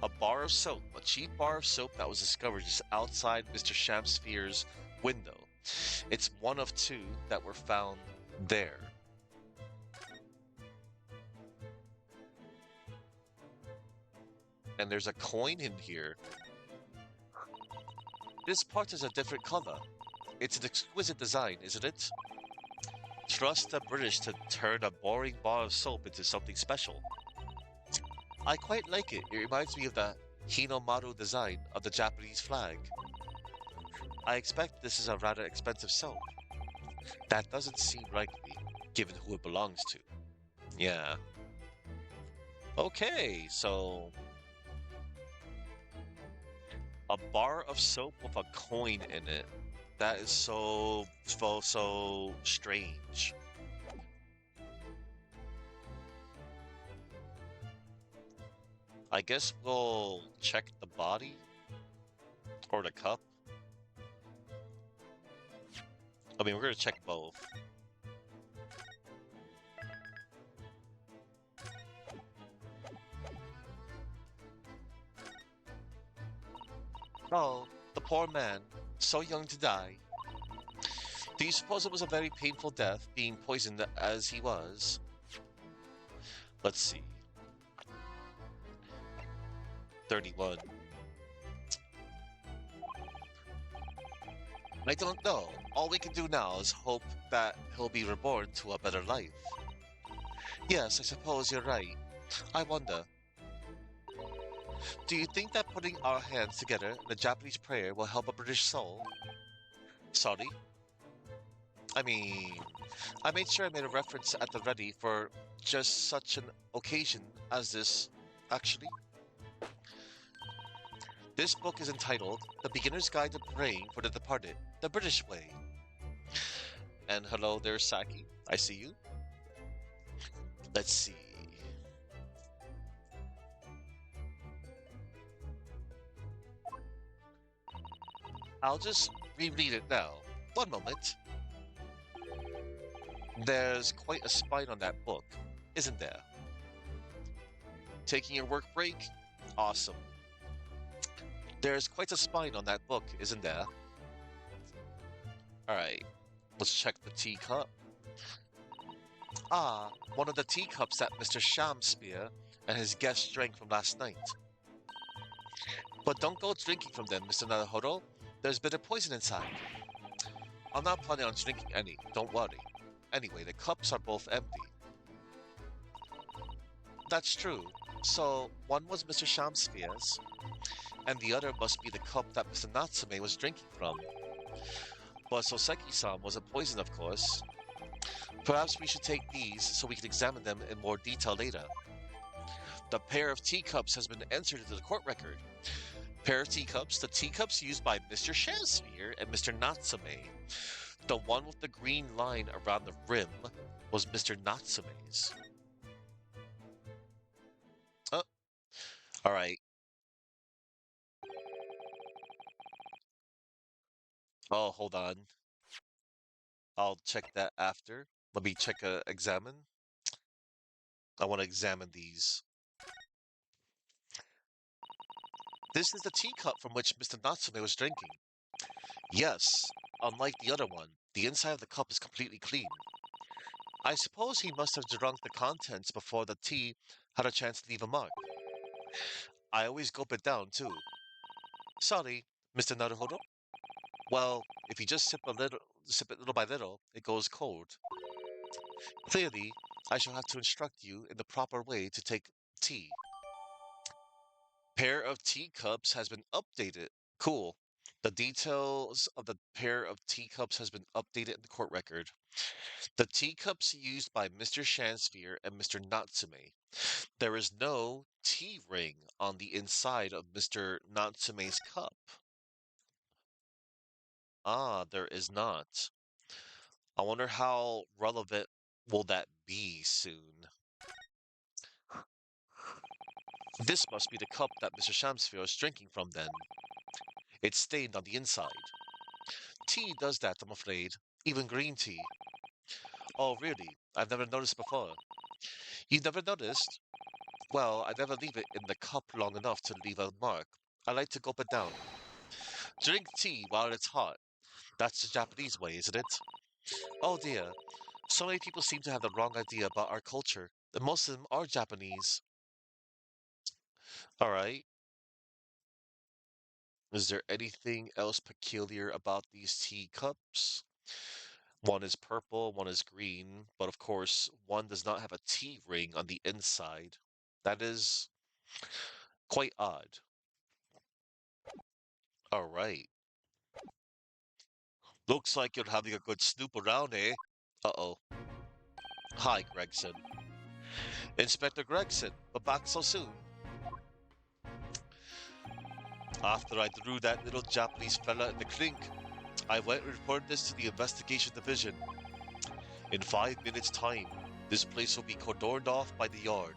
A bar of soap, a cheap bar of soap that was discovered just outside Mr. Shamsphere's window. It's one of two that were found there. And there's a coin in here. This part is a different color. It's an exquisite design, isn't it? Trust the British to turn a boring bar of soap into something special. I quite like it. It reminds me of the Hinomaru design of the Japanese flag. I expect this is a rather expensive soap. That doesn't seem likely, given who it belongs to. Yeah. Okay, so... a bar of soap with a coin in it. That is so strange. I guess we'll check the body or the cup. I mean, we're gonna check both. Oh, the poor man, so young to die. Do you suppose it was a very painful death, being poisoned as he was? Let's see. 31. I don't know. All we can do now is hope that he'll be reborn to a better life. Yes, I suppose you're right. I wonder. Do you think that putting our hands together in a Japanese prayer will help a British soul? Sorry? I mean, I made sure I made a reference at the ready for just such an occasion as this, actually. This book is entitled The Beginner's Guide to Praying for the Departed, the British Way. And hello there, Saki. I see you. Let's see. I'll just reread it now. One moment. There's quite a spine on that book, isn't there? Taking your work break? Awesome. There's quite a spine on that book, isn't there? Alright, let's check the teacup. Ah, one of the teacups that Mr. Shamsphere and his guests drank from last night. But don't go drinking from them, Mr. Naruhodo. There's bitter poison inside. I'm not planning on drinking any, don't worry. Anyway, the cups are both empty. That's true. So, one was Mr. Shamspierre's, and the other must be the cup that Mr. Natsume was drinking from. But Soseki-san wasn't poisoned, of course. Perhaps we should take these so we can examine them in more detail later. The pair of teacups has been entered into the court record. Pair of teacups, the teacups used by Mr. Shamspierre and Mr. Natsume. The one with the green line around the rim was Mr. Natsume's. Oh, all right. Oh, hold on. I'll check that after. Let me check examine. I want to examine these. This is the teacup from which Mr. Natsume was drinking. Yes, unlike the other one, the inside of the cup is completely clean. I suppose he must have drunk the contents before the tea had a chance to leave a mark. I always gulp it down, too. Sorry, Mr. Naruhodo. Well, if you just sip it little by little, it goes cold. Clearly, I shall have to instruct you in the proper way to take tea. Pair of teacups has been updated. Cool. The details of the pair of teacups has been updated in the court record. The teacups used by Mr. Shamspierre and Mr. Natsume. There is no tea ring on the inside of Mr. Natsume's cup. Ah, there is not. I wonder how relevant will that be soon. This must be the cup that Mr. Shamspierre is drinking from then. It's stained on the inside. Tea does that, I'm afraid. Even green tea. Oh, really? I've never noticed before. You've never noticed? Well, I never leave it in the cup long enough to leave a mark. I like to gulp it down. Drink tea while it's hot. That's the Japanese way, isn't it? Oh dear. So many people seem to have the wrong idea about our culture, and most of them are Japanese. Alright. Is there anything else peculiar about these teacups? One is purple, one is green, but of course, one does not have a T ring on the inside. That is quite odd. All right. Looks like you're having a good snoop around, eh? Uh-oh. Hi, Gregson. Inspector Gregson, but back so soon. After I threw that little Japanese fella in the clink, I went and reported this to the investigation division. In 5 minutes' time, this place will be cordoned off by the yard.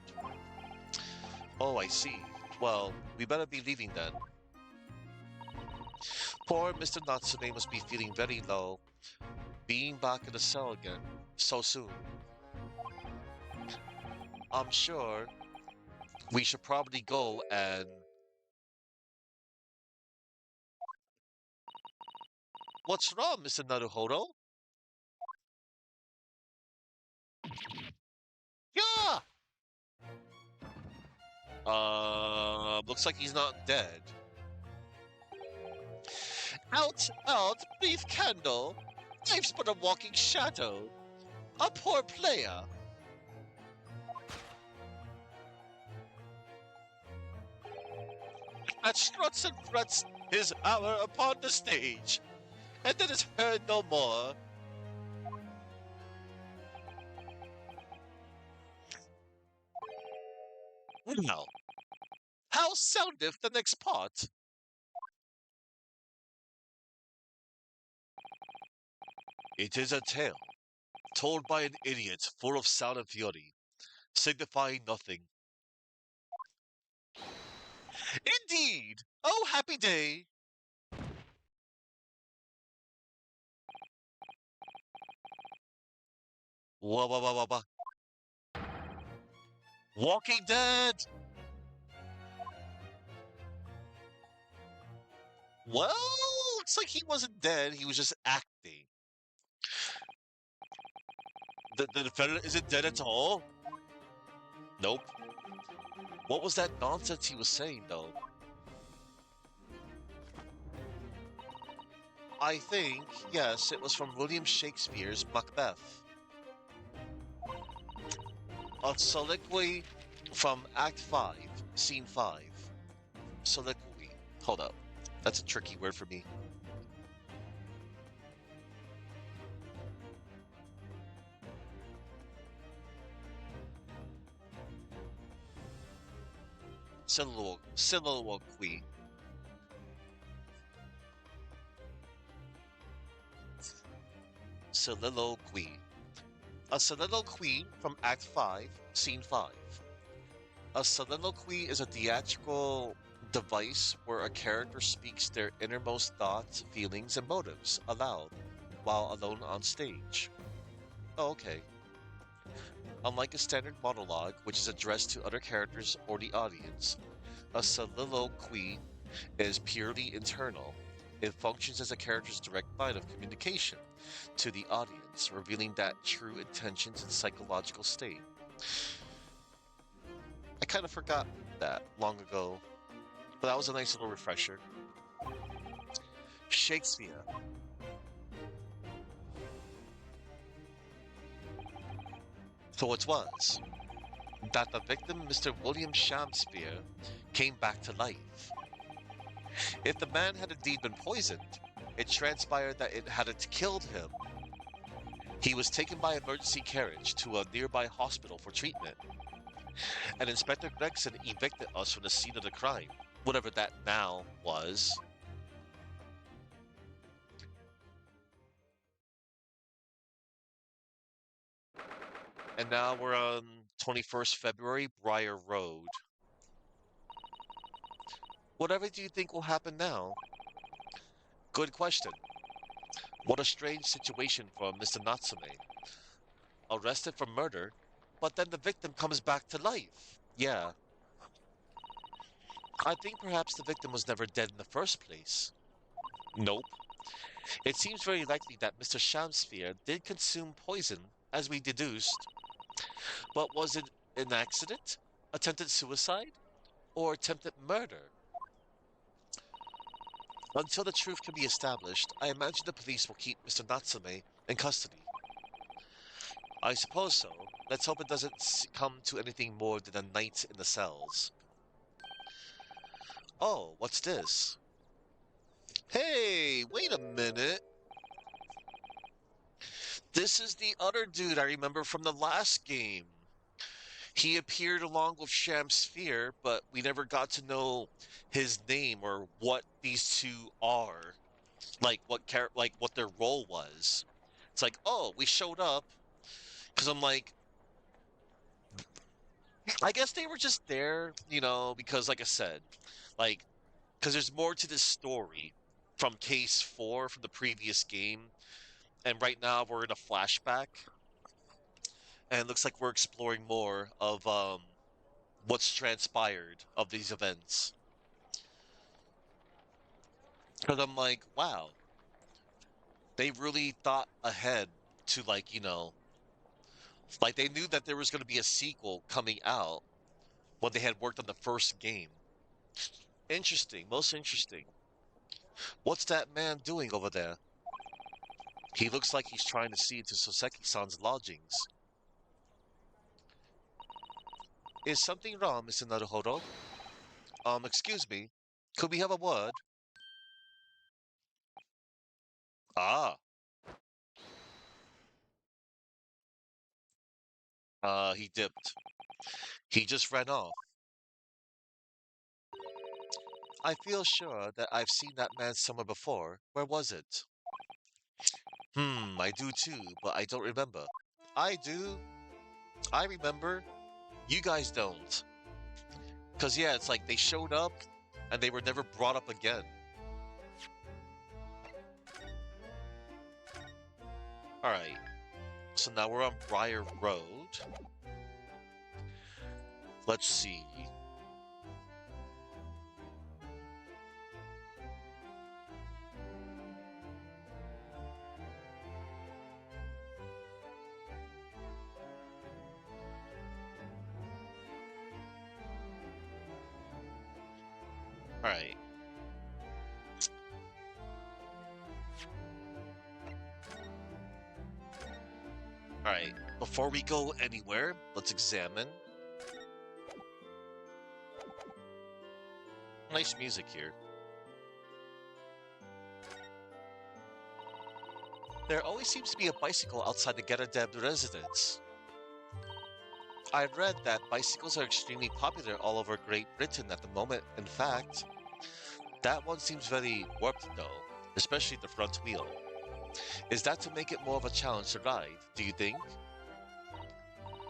Oh, I see. Well, we better be leaving then. Poor Mr. Natsume must be feeling very low, being back in the cell again so soon. I'm sure we should probably go and... What's wrong, Mr. Naruhodo? Yeah! Looks like he's not dead. Out, brief candle! Life's but a walking shadow. A poor player. That struts and frets his hour upon the stage, and then is heard no more. Now, how soundeth the next part? It is a tale, told by an idiot full of sound and fury, signifying nothing. Indeed! Oh, happy day! Wah, wah, wah, wah, wah. Walking Dead! Well, looks like he wasn't dead, he was just acting. The defendant isn't dead at all? Nope. What was that nonsense he was saying, though? I think, yes, it was from William Shakespeare's Macbeth. A soliloquy From Act 5, Scene 5, Soliloquy. Hold up. That's a tricky word for me. Soliloquy. Soliloquy. A soliloquy from Act 5, Scene 5. A soliloquy is a theatrical device where a character speaks their innermost thoughts, feelings, and motives aloud while alone on stage. Oh, okay. Unlike a standard monologue, which is addressed to other characters or the audience, a soliloquy is purely internal. It functions as a character's direct line of communication to the audience, revealing that true intentions and psychological state. I kind of forgot that long ago, but that was a nice little refresher. Shakespeare. So it was that the victim, Mr. William Shakespeare, came back to life. If the man had indeed been poisoned, it transpired that it hadn't killed him. He was taken by emergency carriage to a nearby hospital for treatment, and Inspector Gregson evicted us from the scene of the crime, whatever that now was. And now we're on 21st February, Briar Road. Whatever do you think will happen now? Good question. What a strange situation for Mr. Natsume. Arrested for murder, but then the victim comes back to life. Yeah, I think perhaps the victim was never dead in the first place. Nope. It seems very likely that Mr. Shamsphere did consume poison, as we deduced, but was it an accident, attempted suicide, or attempted murder? Until the truth can be established, I imagine the police will keep Mr. Natsume in custody. I suppose so. Let's hope it doesn't come to anything more than a night in the cells. Oh, what's this? Hey, wait a minute. This is the other dude I remember from the last game. He appeared along with Sham Sphere, but we never got to know his name or what these two are. Like what their role was. It's like, oh, we showed up because I'm like, I guess they were just there, because like I said, like, because there's more to this story from Case 4 from the previous game, and right now we're in a flashback, and it looks like we're exploring more of what's transpired of these events. Because I'm like, wow, they really thought ahead to like they knew that there was going to be a sequel coming out when they had worked on the first game. Interesting, most interesting. What's that man doing over there? He looks like he's trying to see into Soseki-san's lodgings. Is something wrong, Mr. Naruhodo? Excuse me. Could we have a word? Ah, he dipped. He just ran off. I feel sure that I've seen that man somewhere before. Where was it? I do too, but I don't remember. I do. I remember. You guys don't. Because, yeah, it's like they showed up and they were never brought up again. Alright, so now we're on Briar Road. Let's see. Alright. Alright, before we go anywhere, let's examine. Nice music here. There always seems to be a bicycle outside the Getterdeb residence. I read that bicycles are extremely popular all over Great Britain at the moment. In fact, that one seems very warped though, especially the front wheel. Is that to make it more of a challenge to ride, do you think?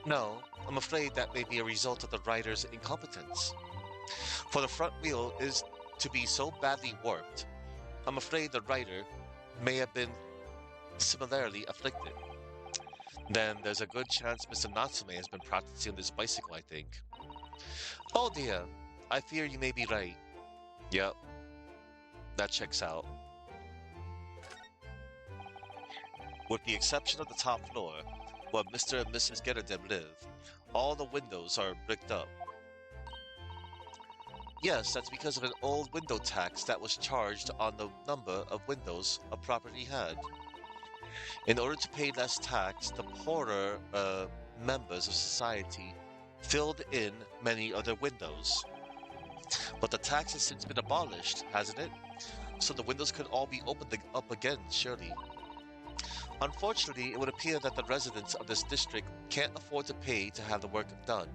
No, I'm afraid that may be a result of the rider's incompetence. For the front wheel is to be so badly warped, I'm afraid the rider may have been similarly afflicted. Then there's a good chance Mr. Natsume has been practicing on this bicycle, I think. Oh dear, I fear you may be right. Yep, that checks out. With the exception of the top floor, where Mr. and Mrs. Getterdem live, all the windows are bricked up. Yes, that's because of an old window tax that was charged on the number of windows a property had. In order to pay less tax, the poorer members of society filled in many other windows. But the tax has since been abolished, hasn't it? So the windows could all be opened up again, surely. Unfortunately, it would appear that the residents of this district can't afford to pay to have the work done.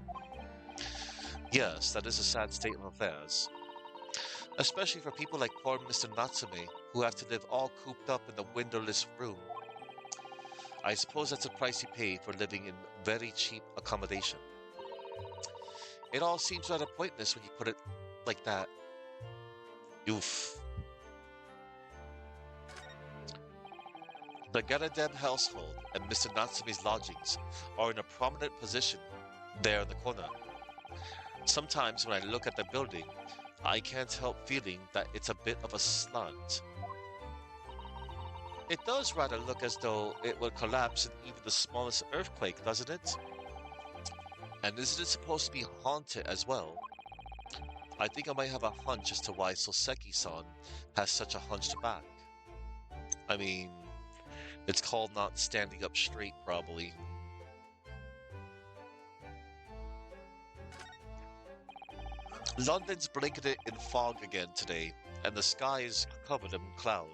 Yes, that is a sad state of affairs. Especially for people like poor Mr. Natsume, who have to live all cooped up in the windowless room. I suppose that's the price you pay for living in very cheap accommodation. It all seems rather pointless when you put it like that. Oof. The Garadeb household and Mr. Natsume's lodgings are in a prominent position there in the corner. Sometimes when I look at the building, I can't help feeling that it's a bit of a slant. It does rather look as though it would collapse in even the smallest earthquake, doesn't it? And isn't it supposed to be haunted as well? I think I might have a hunch as to why Soseki-san has such a hunched back. I mean, it's called not standing up straight, probably. London's blanketed in fog again today, and the sky is covered in cloud.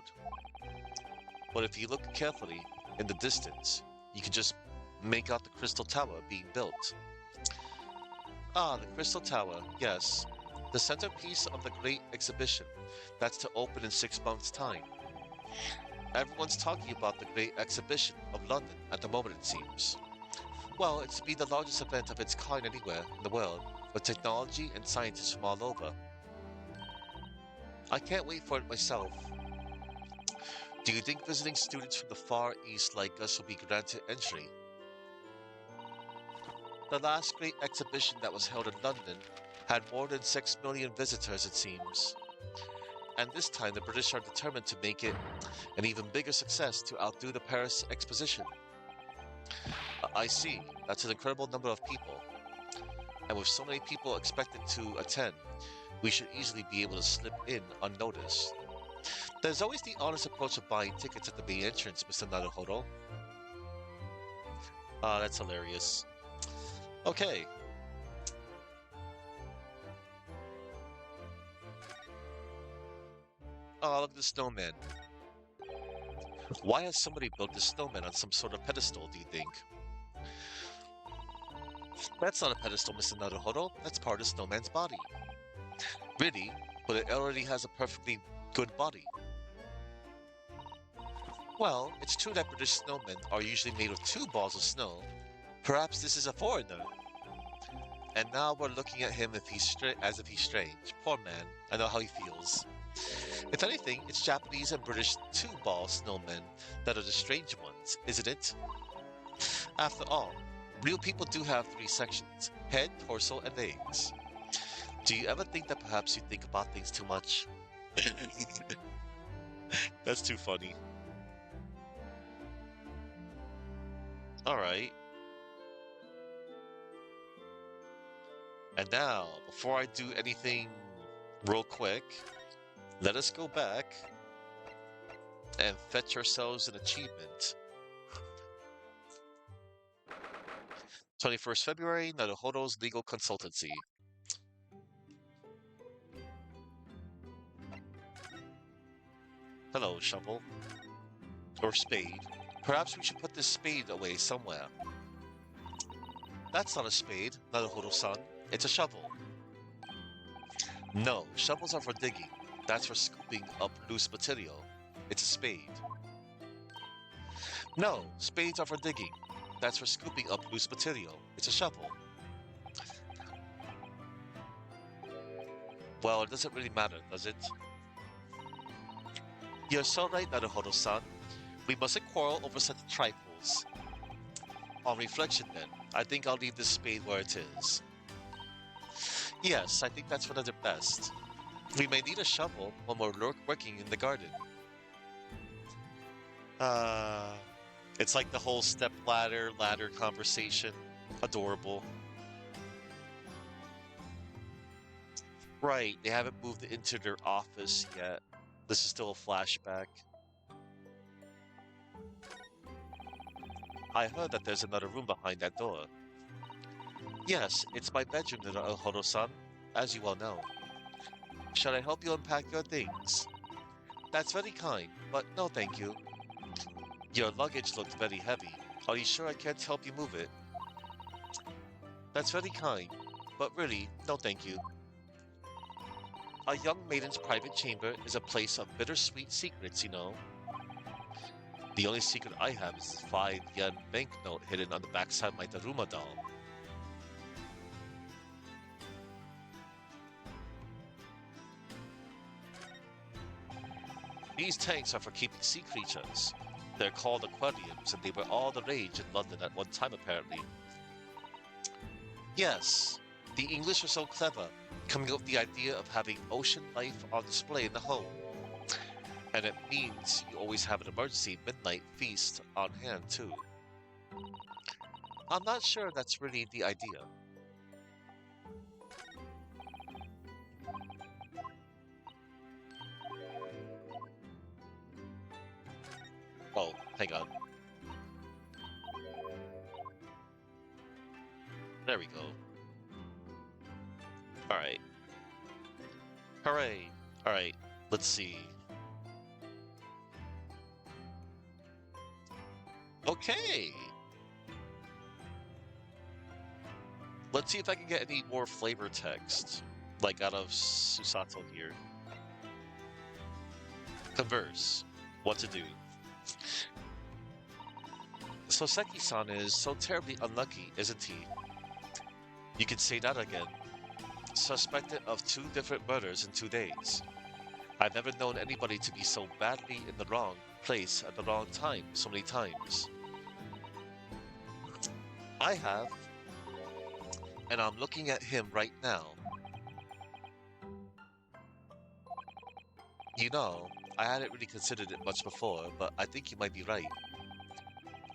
But if you look carefully in the distance, you can just make out the Crystal Tower being built. Ah, the Crystal Tower, yes. The centerpiece of the Great Exhibition that's to open in 6 months' time. Everyone's talking about the Great Exhibition of London at the moment, it seems. Well, it's to be the largest event of its kind anywhere in the world, with technology and scientists from all over. I can't wait for it myself. Do you think visiting students from the Far East like us will be granted entry? The last great exhibition that was held in London had more than 6 million visitors, it seems. And this time the British are determined to make it an even bigger success to outdo the Paris Exposition. I see, that's an incredible number of people. And with so many people expected to attend, we should easily be able to slip in unnoticed. There's always the honest approach of buying tickets at the main entrance, Mr. Naruhodo. Ah, that's hilarious. Okay. Oh, look at the snowman. Why has somebody built this snowman on some sort of pedestal, do you think? That's not a pedestal, Mr. Naruhodo. That's part of the snowman's body. Really? But it already has a perfectly good body. Well, it's true that British snowmen are usually made of 2 balls of snow. Perhaps this is a foreigner. And now we're looking at him as if he's strange. Poor man, I know how he feels. If anything, it's Japanese and British 2-ball snowmen that are the strange ones, isn't it? After all, real people do have 3 sections: head, torso, and legs. Do you ever think that perhaps you think about things too much? That's too funny. Alright. And now, before I do anything real quick, let us go back and fetch ourselves an achievement. 21st February, Naruhodo's Legal Consultancy. Hello, shovel. Or spade. Perhaps we should put this spade away somewhere. That's not a spade, Naruhodo-san. It's a shovel. No, shovels are for digging. That's for scooping up loose material. It's a spade. No, spades are for digging. That's for scooping up loose material. It's a shovel. Well, it doesn't really matter, does it? You're so right, Naruhodo-san. We mustn't quarrel over such trifles. On reflection, then, I think I'll leave this spade where it is. Yes, I think that's for the best. We may need a shovel when we're working in the garden. Uh, it's like the whole step ladder conversation. Adorable. Right, they haven't moved into their office yet. This is still a flashback. I heard that there's another room behind that door. Yes, it's my bedroom, Naruhodo-san, as you well know. Shall I help you unpack your things? That's very kind, but no thank you. Your luggage looked very heavy. Are you sure I can't help you move it? That's very kind, but really, no thank you. A young maiden's private chamber is a place of bittersweet secrets, you know. The only secret I have is this 5 yen banknote hidden on the backside of my Daruma doll. These tanks are for keeping sea creatures. They're called aquariums, and they were all the rage in London at one time, apparently. Yes, the English are so clever, coming up with the idea of having ocean life on display in the home. And it means you always have an emergency midnight feast on hand, too. I'm not sure that's really the idea. Oh, hang on. There we go. Alright. Hooray! Alright, let's see. Okay! Let's see if I can get any more flavor text, like out of Susato here. Converse. What to do. Soseki-san is so terribly unlucky, isn't he? You can say that again. Suspected of 2 different murders in 2 days. I've never known anybody to be so badly in the wrong place at the wrong time so many times. I have, and I'm looking at him right now. You know, I hadn't really considered it much before, but I think you might be right.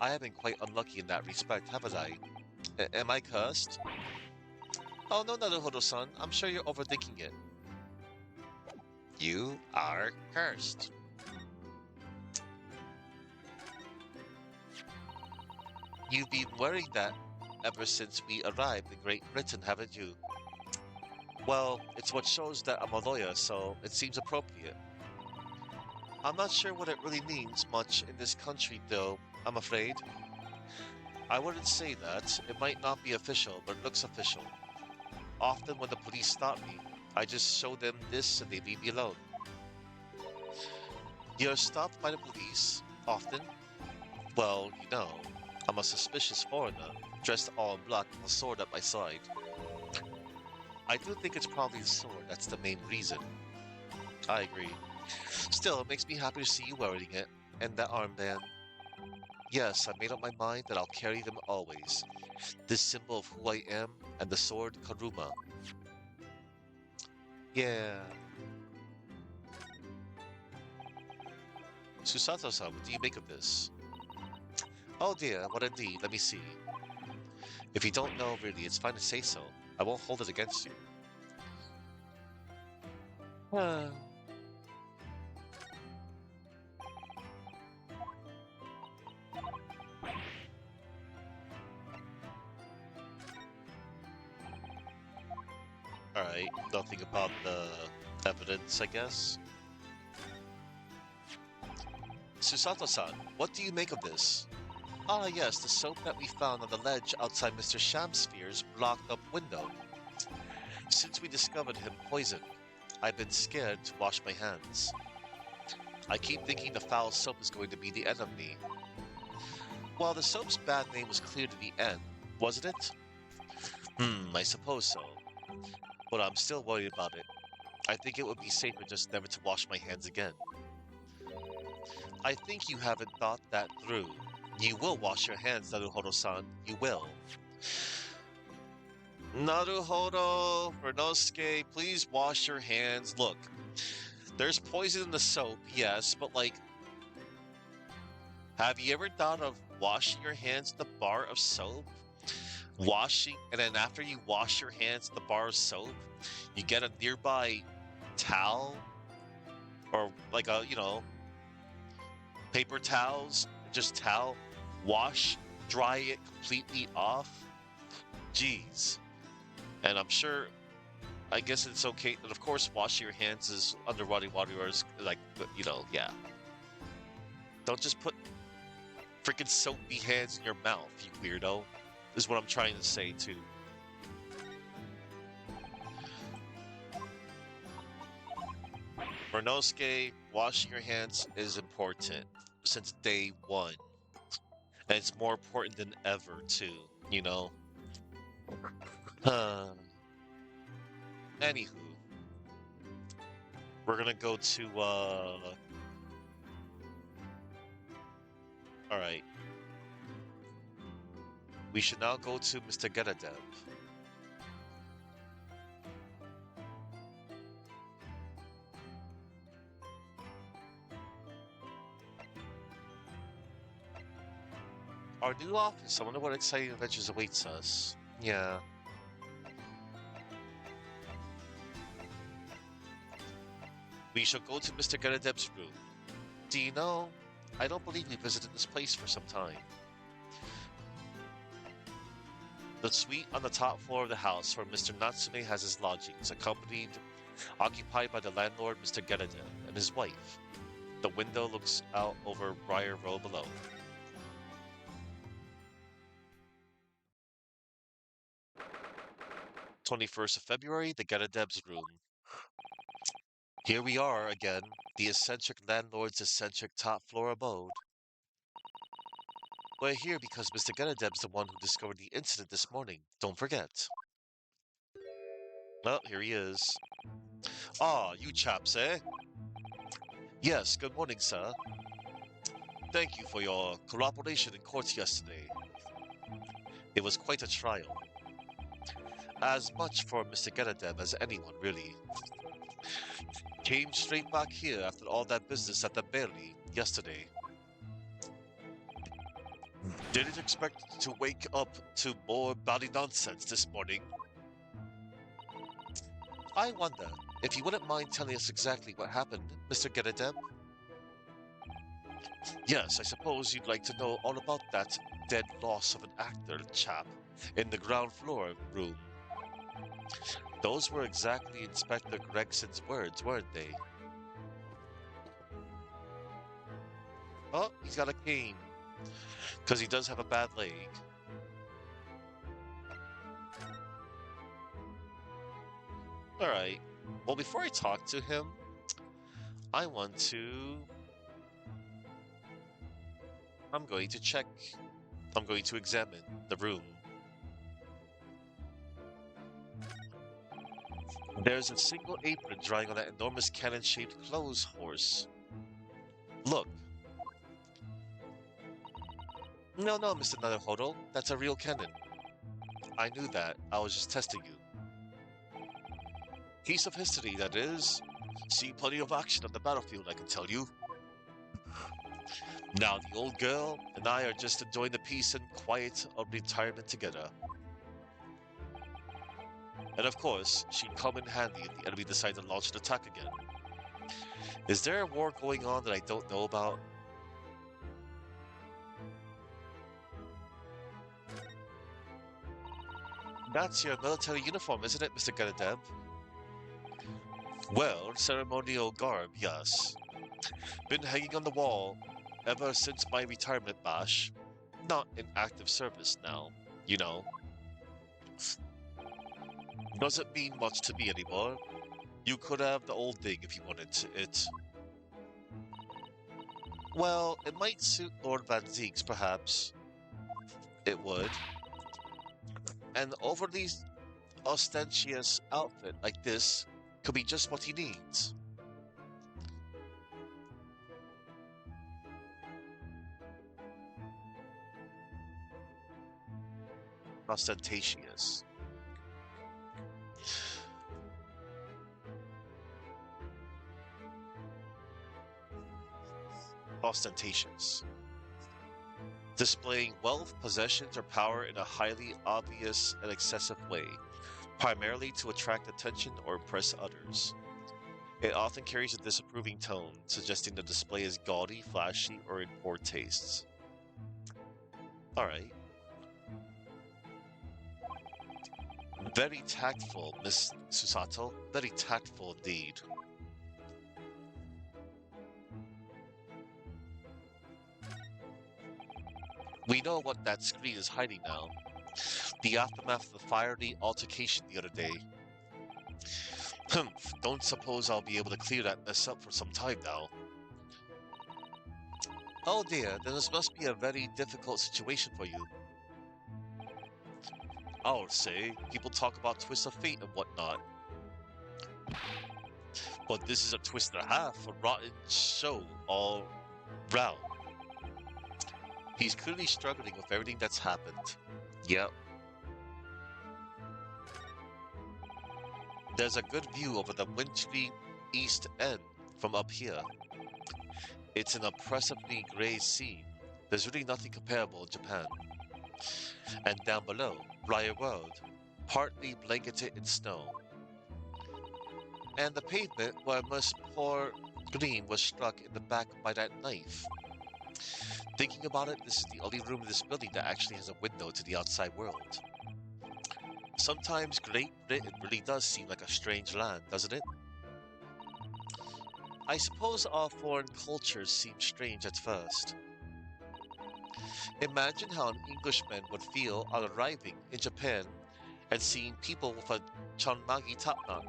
I have been quite unlucky in that respect, haven't I? Am I cursed? Oh no, Naruhodo-san, I'm sure you're overthinking it. You are cursed. You've been worrying that ever since we arrived in Great Britain, haven't you? Well, it's what shows that I'm a lawyer, so it seems appropriate. I'm not sure what it really means much in this country, though, I'm afraid. I wouldn't say that. It might not be official, but it looks official. Often when the police stop me, I just show them this and they leave me alone. You're stopped by the police? Often? Well, you know, I'm a suspicious foreigner, dressed all in black with a sword at my side. I do think it's probably the sword that's the main reason. I agree. Still, it makes me happy to see you wearing it, and that armband. Yes, I made up my mind that I'll carry them always. This symbol of who I am, and the sword Karuma. Yeah. Susato-san, what do you make of this? Oh dear, what indeed, let me see. If you don't know, really, it's fine to say so. I won't hold it against you. Uh, Alright, nothing about the evidence, I guess. Susato-san, what do you make of this? Ah, yes, the soap that we found on the ledge outside Mr. Shamsphere's blocked-up window. Since we discovered him poisoned, I've been scared to wash my hands. I keep thinking the foul soap is going to be the end of me. Well, the soap's bad name was clear to the end, wasn't it? I suppose so. But I'm still worried about it. I think it would be safer just never to wash my hands again. I think you haven't thought that through. You will wash your hands, Naruhodo-san. You will. Naruhodo, Renosuke, please wash your hands. Look, there's poison in the soap, yes, but like, have you ever thought of washing your hands with a bar of soap? Washing, and then after you wash your hands with the bar of soap, you get a nearby towel or like a, paper towels, just towel, wash, dry it completely off. Jeez. And I'm sure, I guess it's okay. And of course, washing your hands is under running water is like, yeah. Don't just put freaking soapy hands in your mouth, you weirdo. Is what I'm trying to say too. Renosuke, washing your hands is important since day one. And it's more important than ever too, you know? Anywho, we're gonna go to, alright. We should now go to Mr. Getadev. Our new office, I wonder what exciting adventures awaits us. Yeah. We shall go to Mr. Geradeb's room. Do you know, I don't believe we visited this place for some time. The suite on the top floor of the house where Mr. Natsume has his lodgings, occupied by the landlord, Mr. Getadev, and his wife. The window looks out over Briar Row below. 21st of February, the Getadeb's room. Here we are again, the eccentric landlord's eccentric top-floor abode. We're here because Mr. Getadeb's the one who discovered the incident this morning, don't forget. Well, here he is. Ah, you chaps, eh? Yes, good morning, sir. Thank you for your cooperation in court yesterday. It was quite a trial. As much for Mr. Getadeb as anyone, really. Came straight back here after all that business at the Bailey yesterday. Didn't expect to wake up to more bally nonsense this morning. I wonder if you wouldn't mind telling us exactly what happened, Mr. Getadeb? Yes, I suppose you'd like to know all about that dead loss of an actor chap in the ground floor room. Those were exactly Inspector Gregson's words, weren't they? Oh, he's got a cane. Because he does have a bad leg. Alright. Well, before I talk to him, I'm going to examine the room. There's a single apron drying on that enormous cannon-shaped clothes horse. Look. No, Mr. Naruhodo, that's a real cannon. I knew that. I was just testing you. Piece of history, that is. See plenty of action on the battlefield, I can tell you. Now the old girl and I are just enjoying the peace and quiet of retirement together. And of course, she'd come in handy if the enemy decided to launch an attack again. Is there a war going on that I don't know about? That's your military uniform, isn't it, Mr. Getadeb? Well, ceremonial garb, yes. Been hanging on the wall ever since my retirement bash. Not in active service now, you know. Doesn't mean much to me anymore. You could have the old thing if you wanted it. Well, it might suit Lord Van Zeke's, perhaps. It would. An overly ostentatious outfit like this could be just what he needs. Ostentatious. Ostentatious. Displaying wealth, possessions, or power in a highly obvious and excessive way, primarily to attract attention or impress others. It often carries a disapproving tone, suggesting the display is gaudy, flashy, or in poor tastes. Alright. Very tactful, Miss Susato. Very tactful indeed. We know what that screen is hiding now. The aftermath of the fiery altercation the other day. Humph, don't suppose I'll be able to clear that mess up for some time now. Oh dear, then this must be a very difficult situation for you. I'll say, people talk about twists of fate and whatnot. But this is a twist and a half, a rotten show all round. He's clearly struggling with everything that's happened. Yep. There's a good view over the wintry east end from up here. It's an oppressively grey scene. There's really nothing comparable in Japan. And down below, Briar Road, partly blanketed in snow. And the pavement where Miss Poor Green was struck in the back by that knife. Thinking about it, this is the only room in this building that actually has a window to the outside world. Sometimes Great Britain really does seem like a strange land, doesn't it? I suppose all foreign cultures seem strange at first. Imagine how an Englishman would feel on arriving in Japan and seeing people with a Chanmagi tapnan.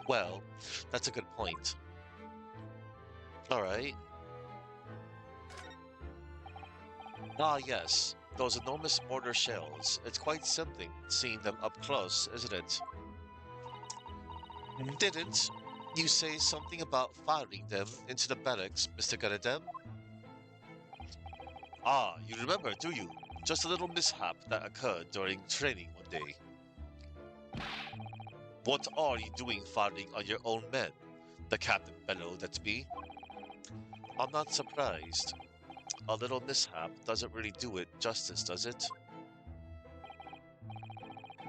Well, that's a good point. Alright. Ah, yes, those enormous mortar shells. It's quite something seeing them up close, isn't it? Didn't you say something about firing them into the barracks, Mr. Garadem? Ah, you remember, do you? Just a little mishap that occurred during training one day. What are you doing firing on your own men? The captain bellowed at me. I'm not surprised. A little mishap doesn't really do it justice, does it?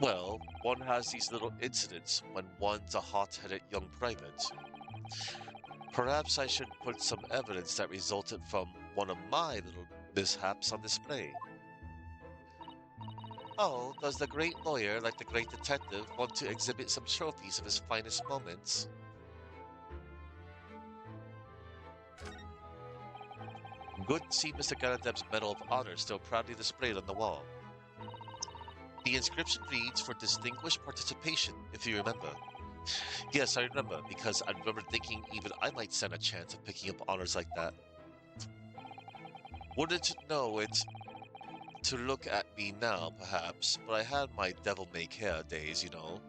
Well, one has these little incidents when one's a hot-headed young private. Perhaps I should put some evidence that resulted from one of my little mishaps on display. Oh, does the great lawyer, like the great detective, want to exhibit some trophies of his finest moments? Good to see Mr. Garadeb's Medal of Honor still proudly displayed on the wall. The inscription reads for distinguished participation, if you remember. Yes, I remember, because I remember thinking even I might stand a chance of picking up honors like that. Wouldn't know it to look at me now, perhaps, but I had my devil-may-care days, you know.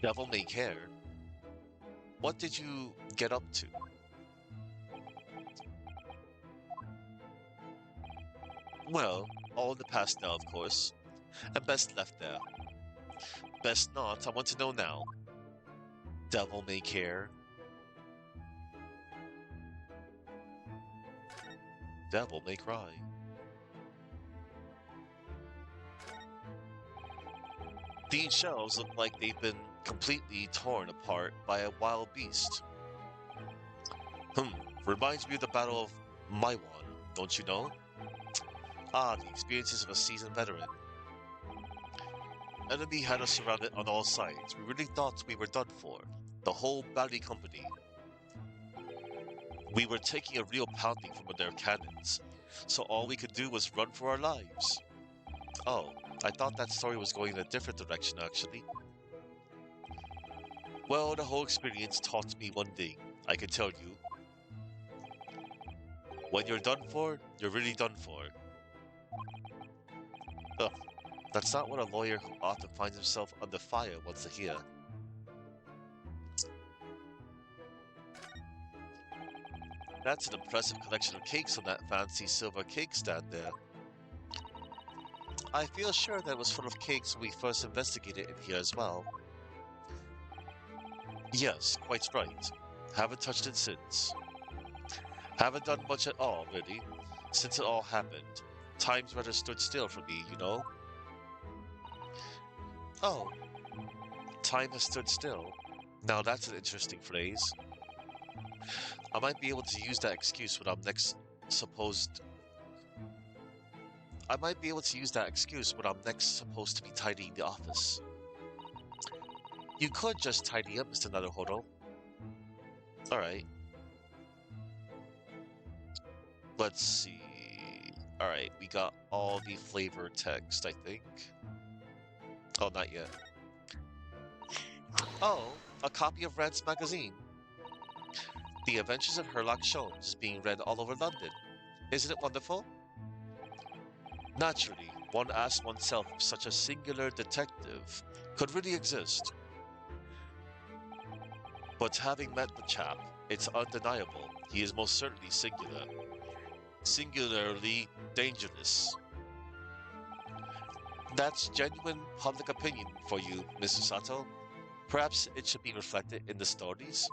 Devil-may-care? What did you get up to? Well, all in the past now, of course, and best left there. Best not, I want to know now. Devil-may-care? Devil-may-cry. These shells look like they've been completely torn apart by a wild beast. Hmm, reminds me of the Battle of Maiwan, don't you know? Ah, the experiences of a seasoned veteran. Enemy had us surrounded on all sides. We really thought we were done for. The whole Bally company. We were taking a real pounding from their cannons, so all we could do was run for our lives. Oh, I thought that story was going in a different direction, actually. Well, the whole experience taught me one thing. I can tell you, when you're done for, you're really done for. Ugh, that's not what a lawyer who often finds himself under fire wants to hear. That's an impressive collection of cakes on that fancy silver cake stand there. I feel sure that it was full of cakes when we first investigated in here as well. Yes, quite right. Haven't touched it since. Haven't done much at all, really, since it all happened. Time's rather stood still for me, you know? Oh, time has stood still. Now that's an interesting phrase. I might be able to use that excuse when I'm next supposed. I might be able to use that excuse when I'm next supposed to be tidying the office. You could just tidy up, Mr. Naruhodo. Alright, let's see. Alright, we got all the flavor text, I think. Oh, not yet. Oh, a copy of Rand's magazine. The Adventures of Sherlock Holmes is being read all over London. Isn't it wonderful? Naturally, one asks oneself if such a singular detective could really exist. But having met the chap, it's undeniable. He is most certainly singular. Singularly dangerous. That's genuine public opinion for you, Mr. Sato. Perhaps it should be reflected in the stories?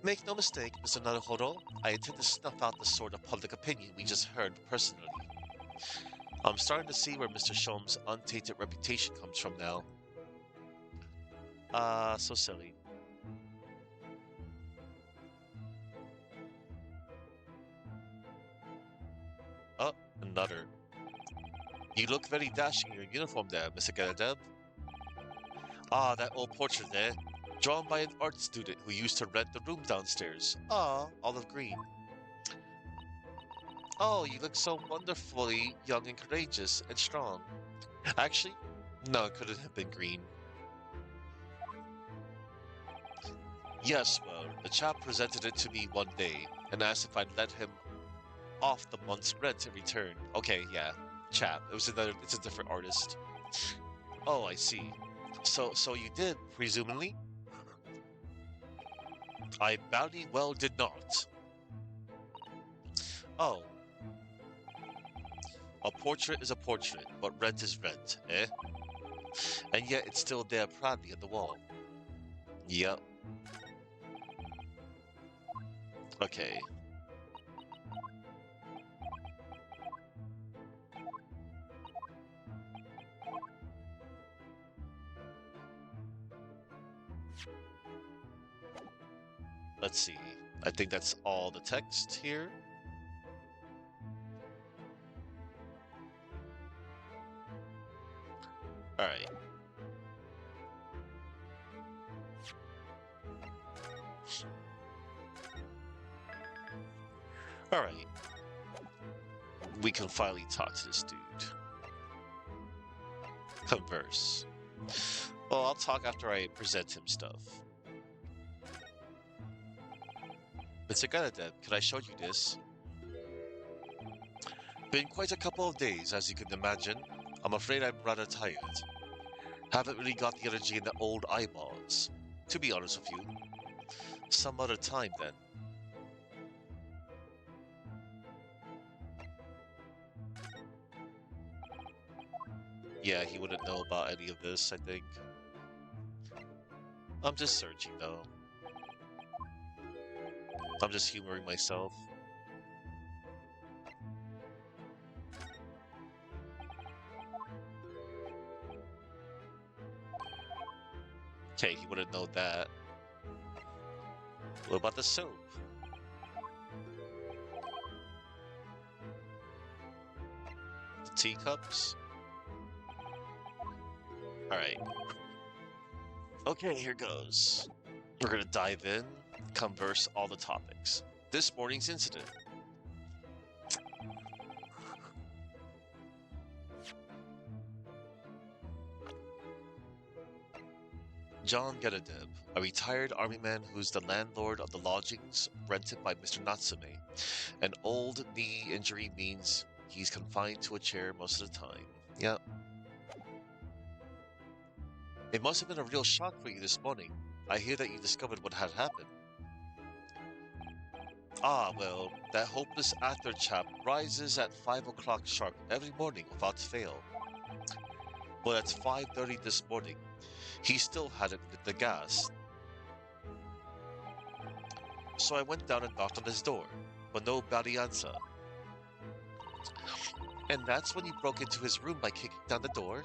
Make no mistake, Mr. Naruhodo, I intend to snuff out the sort of public opinion we just heard personally. I'm starting to see where Mr. Sholmes' untainted reputation comes from now. So silly. Oh, another. You look very dashing in your uniform there, Mr. Garadeb. Ah, that old portrait there, drawn by an art student who used to rent the room downstairs. Ah, olive green. Oh, you look so wonderfully young and courageous and strong. Actually, no, it couldn't have been green. Yes, well, the chap presented it to me one day and asked if I'd let him off the month's rent in return. Okay, yeah, chap. It's a different artist. Oh, I see. So you did, presumably? I badly well did not. Oh, a portrait is a portrait, but rent is rent, eh? And yet it's still there proudly on the wall. Yep. Okay. Let's see. I think that's all the text here. Alright. Alright. We can finally talk to this dude. Converse. Well, I'll talk after I present him stuff. Mr. Garadeb, could I show you this? Been quite a couple of days, as you can imagine. I'm afraid I'm rather tired. Haven't really got the energy in the old eyeballs, to be honest with you. Some other time, then. Yeah, he wouldn't know about any of this, I think. I'm just searching, though. I'm just humoring myself. Okay, he wouldn't know that. What about the soap? The teacups? Alright. Okay, here goes. We're gonna dive in. converse all the topics. This morning's incident. John Gedadeb, a retired army man who's the landlord of the lodgings rented by Mr. Natsume. An old knee injury means he's confined to a chair most of the time. Yep. It must have been a real shock for you this morning. I hear that you discovered what had happened. Ah, well, that hopeless actor chap rises at 5 o'clock sharp every morning without fail. Well, at 5:30 this morning, he still hadn't lit the gas. So I went down and knocked on his door, but no body answer. And that's when you broke into his room by kicking down the door?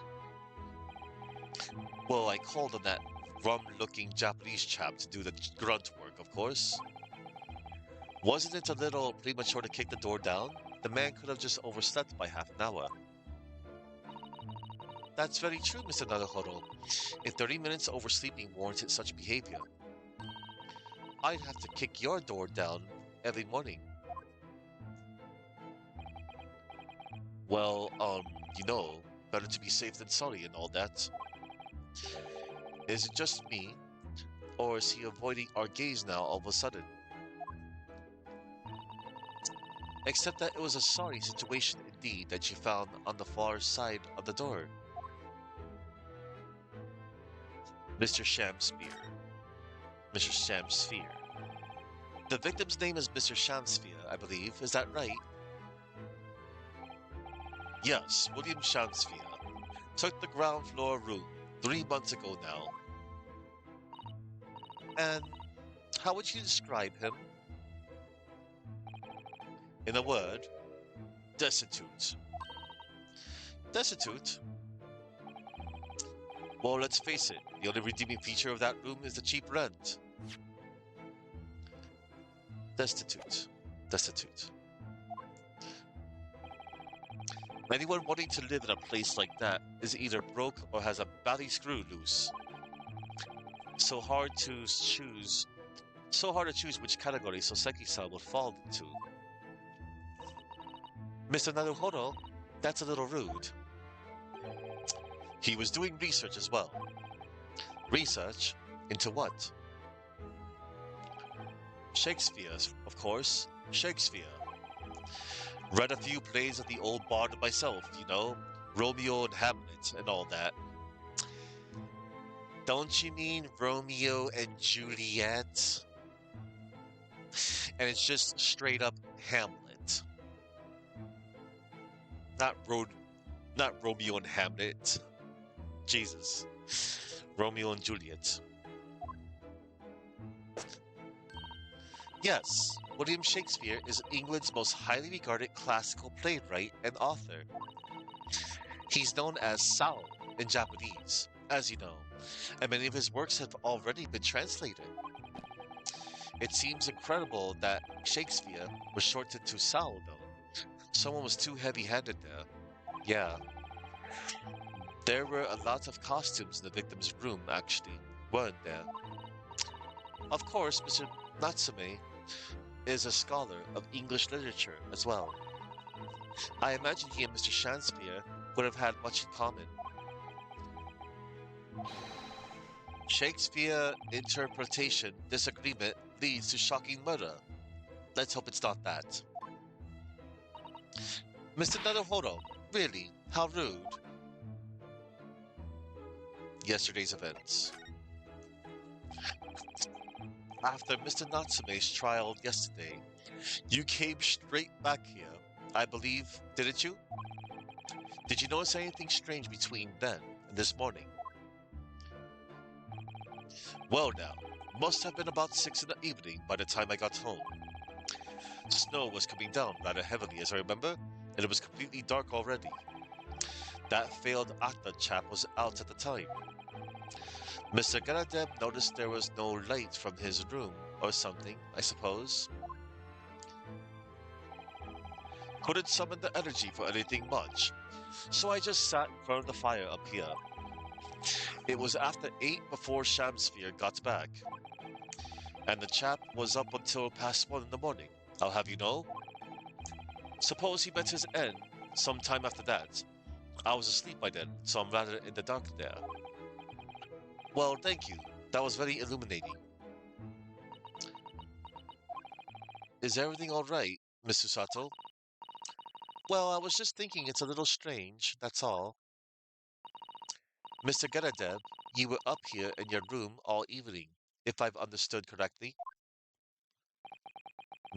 Well, I called on that rum-looking Japanese chap to do the grunt work, of course. Wasn't it a little premature to kick the door down? The man could have just overslept by half an hour. That's very true, Mr. Naruhodo. If 30 minutes oversleeping warranted such behavior, I'd have to kick your door down every morning. Well, better to be safe than sorry and all that. Is it just me, or is he avoiding our gaze now all of a sudden? Except that it was a sorry situation indeed that you found on the far side of the door. Mr. Shamsphere. Mr. Shamsphere. The victim's name is Mr. Shamsphere, I believe. Is that right? Yes, William Shamsphere. Took the ground floor room 3 months ago now. And how would you describe him? In a word, destitute. Destitute? Well, let's face it, the only redeeming feature of that room is the cheap rent. Destitute. Destitute. Anyone wanting to live in a place like that is either broke or has a bally screw loose. So hard to choose which category Soseki-san would fall into. Mr. Naruhodo, that's a little rude. He was doing research as well. Research? Into what? Shakespeare, of course. Shakespeare. Read a few plays of the old bard myself, Romeo and Hamlet and all that. Don't you mean Romeo and Juliet? And it's just straight up Hamlet. Not Romeo and Hamlet. Jesus. Romeo and Juliet. Yes, William Shakespeare is England's most highly regarded classical playwright and author. He's known as Sao in Japanese, as you know, and many of his works have already been translated. It seems incredible that Shakespeare was shortened to Sao, though. Someone was too heavy-handed there. Yeah. There were a lot of costumes in the victim's room, actually, weren't there? Of course, Mr. Natsume is a scholar of English literature as well. I imagine he and Mr. Shamsphere would have had much in common. Shakespeare interpretation disagreement leads to shocking murder. Let's hope it's not that. Mr. Naruhodo, really? How rude. Yesterday's events. After Mr. Natsume's trial yesterday, you came straight back here, I believe, didn't you? Did you notice anything strange between then and this morning? Well now, must have been about 6 in the evening by the time I got home. Snow was coming down rather heavily as I remember, and it was completely dark already. That failed actor chap was out at the time. Mr. Garadeb noticed there was no light from his room, or something, I suppose. Couldn't summon the energy for anything much, so I just sat in front of the fire up here. It was after 8 before Shamsphere got back. And the chap was up until past 1 in the morning. I'll have you know. Suppose he met his end sometime after that. I was asleep by then, so I'm rather in the dark there. Well, thank you. That was very illuminating. Is everything all right, Mr. Sato? Well, I was just thinking it's a little strange, that's all. Mr. Garadeb, you were up here in your room all evening, if I've understood correctly.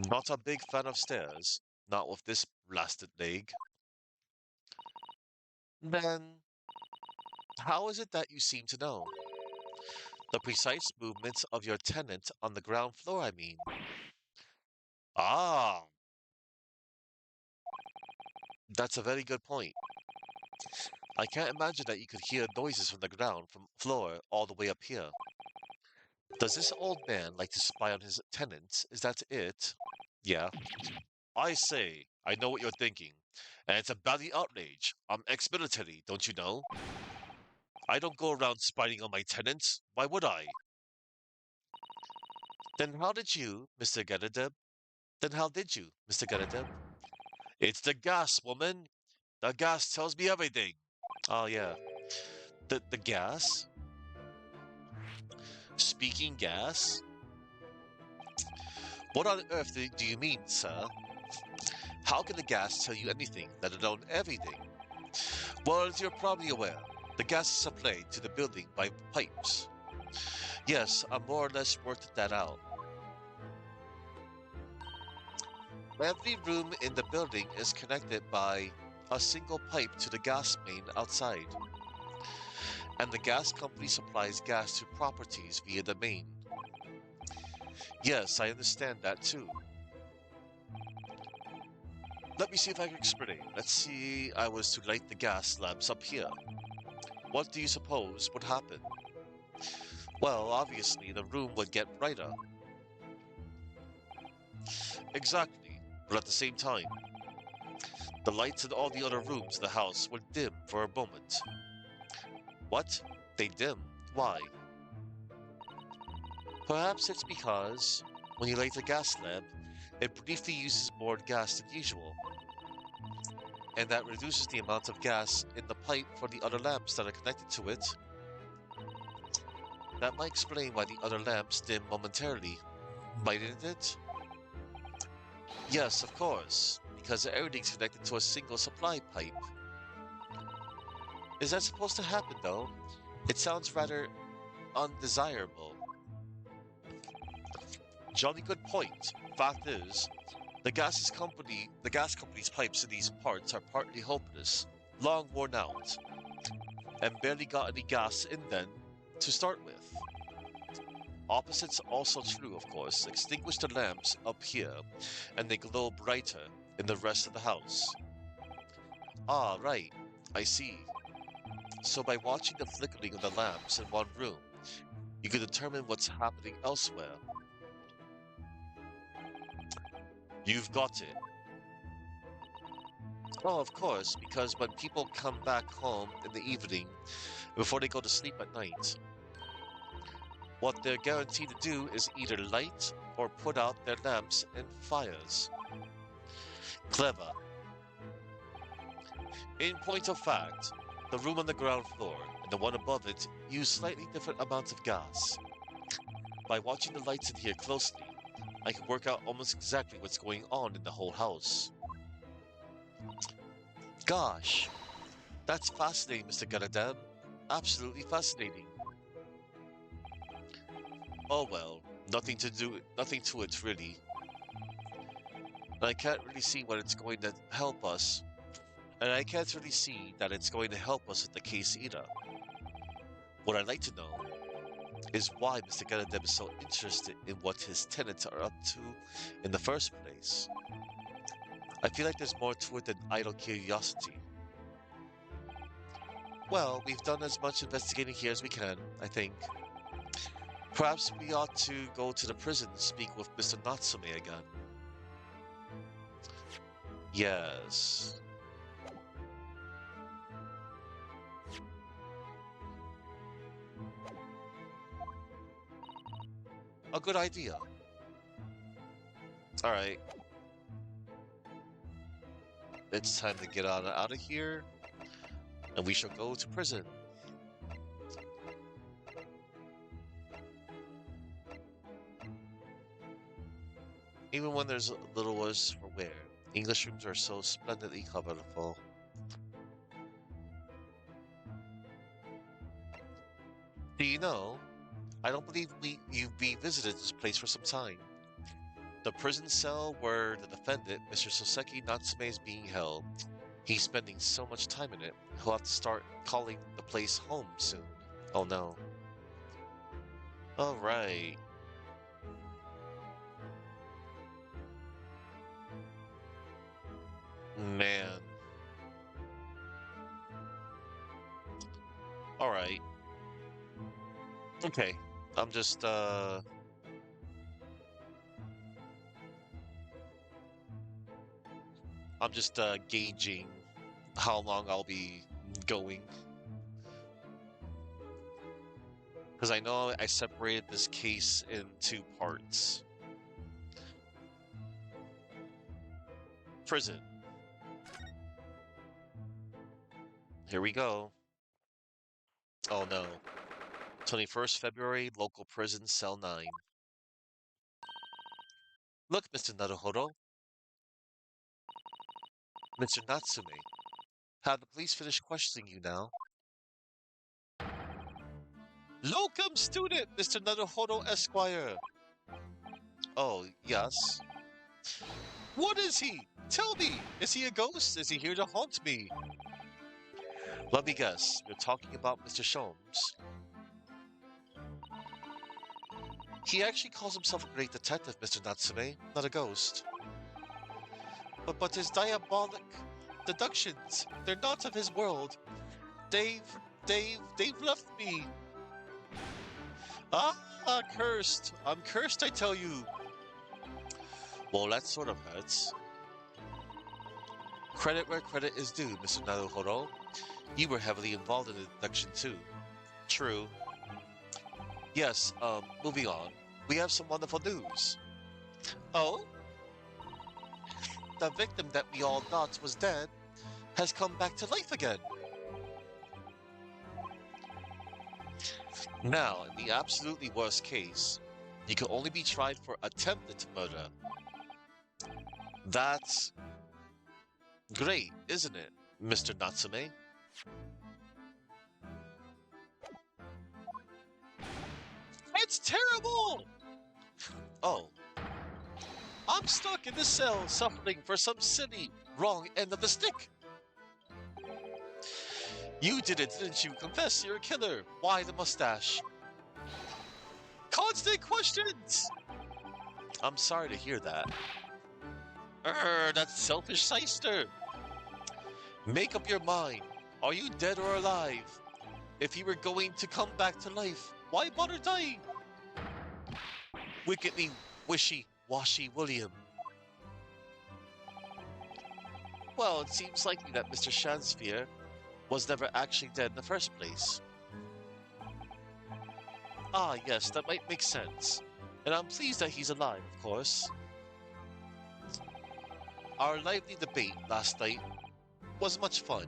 Not a big fan of stairs, not with this blasted leg. Then, how is it that you seem to know? The precise movements of your tenant on the ground floor, I mean. Ah, that's a very good point. I can't imagine that you could hear noises from the ground from floor all the way up here. Does this old man like to spy on his tenants? Is that it? Yeah. I say, I know what you're thinking. And it's a bloody outrage. I'm ex-military, don't you know? I don't go around spying on my tenants. Why would I? Then how did you, Mr. Garadeb? Then how did you, Mr. Garadeb? It's the gas, woman. The gas tells me everything. Oh, yeah. The gas? Speaking gas? What on earth do you mean, sir? How can the gas tell you anything, let alone everything? Well, as you're probably aware, the gas is supplied to the building by pipes. Yes, I more or less worked that out. Every room in the building is connected by a single pipe to the gas main outside, and the gas company supplies gas to properties via the main. Yes, I understand that too. Let me see if I can explain. Let's see, I was to light the gas lamps up here. What do you suppose would happen? Well, obviously, the room would get brighter. Exactly, but at the same time, the lights in all the other rooms of the house would dim for a moment. What? They dim? Why? Perhaps it's because, when you light a gas lamp, it briefly uses more gas than usual, and that reduces the amount of gas in the pipe for the other lamps that are connected to it. That might explain why the other lamps dim momentarily, mightn't it? Yes, of course, because everything's connected to a single supply pipe. Is that supposed to happen, though? It sounds rather undesirable. Jolly good point. Fact is, the gas company's pipes in these parts are partly hopeless, long worn out, and barely got any gas in them to start with. Opposites also true, of course. Extinguish the lamps up here, and they glow brighter in the rest of the house. Ah, right. I see. So by watching the flickering of the lamps in one room, you can determine what's happening elsewhere. You've got it. Oh, of course, because when people come back home in the evening, before they go to sleep at night, what they're guaranteed to do is either light or put out their lamps and fires. Clever. In point of fact, the room on the ground floor and the one above it use slightly different amounts of gas. By watching the lights in here closely, I can work out almost exactly what's going on in the whole house. Gosh, that's fascinating, Mr. Garadam. Absolutely fascinating. Oh well, nothing to it really. And I can't really see what it's going to help us. And I can't really see that it's going to help us with the case either. What I'd like to know is why Mr. Garadem is so interested in what his tenants are up to in the first place. I feel like there's more to it than idle curiosity. Well, we've done as much investigating here as we can, I think. Perhaps we ought to go to the prison and speak with Mr. Natsume again. Yes. A good idea. All right, it's time to get out of here, and we shall go to prison. Even when there's little worse for wear, English rooms are so splendidly colorful. Do you know, I don't believe you've visited this place for some time. The prison cell where the defendant, Mr. Soseki Natsume, is being held. He's spending so much time in it, he'll have to start calling the place home soon. Oh no. Alright. Man. Alright. Okay. I'm just, gauging how long I'll be going. Because I know I separated this case in two parts. Prison. Here we go. Oh no. 21st February, local prison, cell 9. Look, Mr. Naruhodo. Mr. Natsume. Have the police finished questioning you now? Locum student, Mr. Naruhodo Esquire. Oh, yes. What is he? Tell me, is he a ghost? Is he here to haunt me? Let me guess, you're talking about Mr. Sholmes. He actually calls himself a great detective, Mr. Natsume, not a ghost. But his diabolic deductions, they're not of his world. They've left me. Ah, cursed. I'm cursed, I tell you. Well, that sort of hurts. Credit where credit is due, Mr. Naruhodo. You were heavily involved in the deduction too. True. Yes, moving on. We have some wonderful news. Oh? The victim that we all thought was dead has come back to life again. Now, in the absolutely worst case, you can only be tried for attempted murder. That's great, isn't it, Mr. Natsume? It's terrible! Oh. I'm stuck in this cell suffering for some silly, wrong end of the stick. You did it, didn't you? Confess you're a killer. Why the mustache? Constant questions! I'm sorry to hear that. That selfish shyster. Make up your mind. Are you dead or alive? If you were going to come back to life, why bother dying? Wickedly wishy-washy William. Well, it seems likely that Mr. Shansphere was never actually dead in the first place. Ah, yes, that might make sense. And I'm pleased that he's alive, of course. Our lively debate last night was much fun.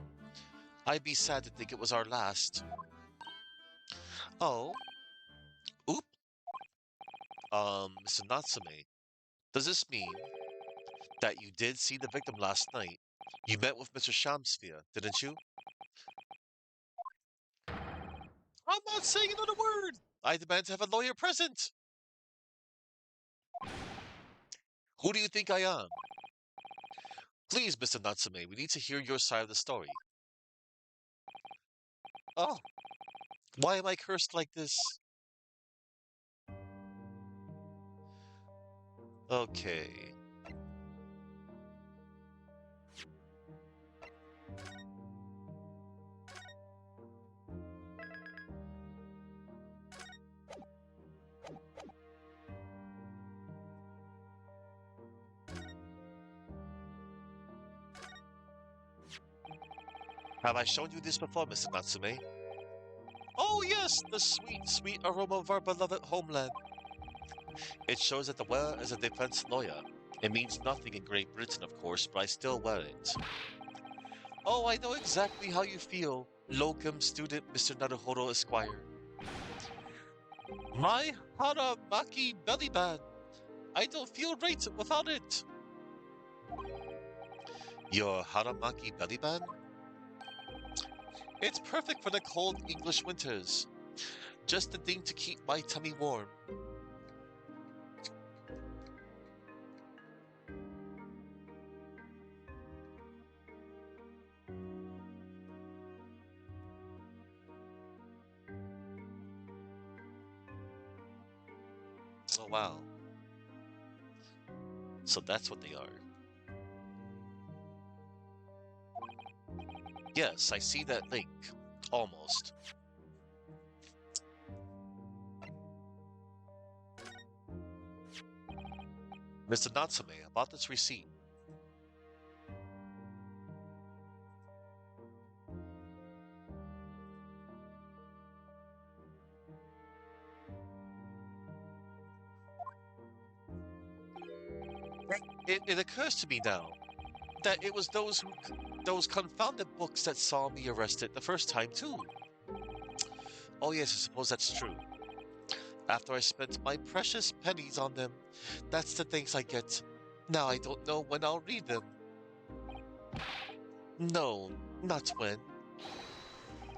I'd be sad to think it was our last. Oh, oop. Mr. Natsume, does this mean that you did see the victim last night? You met with Mr. Shamsphere, didn't you? I'm not saying another word! I demand to have a lawyer present! Who do you think I am? Please, Mr. Natsume, we need to hear your side of the story. Oh, why am I cursed like this? Okay. Have I shown you this before, Mr. Natsume? Oh yes, the sweet, sweet aroma of our beloved homeland. It shows that the wear is a defense lawyer. It means nothing in Great Britain, of course, but I still wear it. Oh, I know exactly how you feel, locum student Mr. Naruhodo Esquire. My Haramaki belly band. I don't feel right without it. Your Haramaki belly band? It's perfect for the cold English winters. Just the thing to keep my tummy warm. Oh, wow. So that's what they are. Yes, I see that link. Almost. Mr. Natsume, about this receipt. It occurs to me now that it was those confounded books that saw me arrested the first time too. Oh yes, I suppose that's true. After I spent my precious pennies on them, that's the things I get. Now I don't know when I'll read them. No, not when.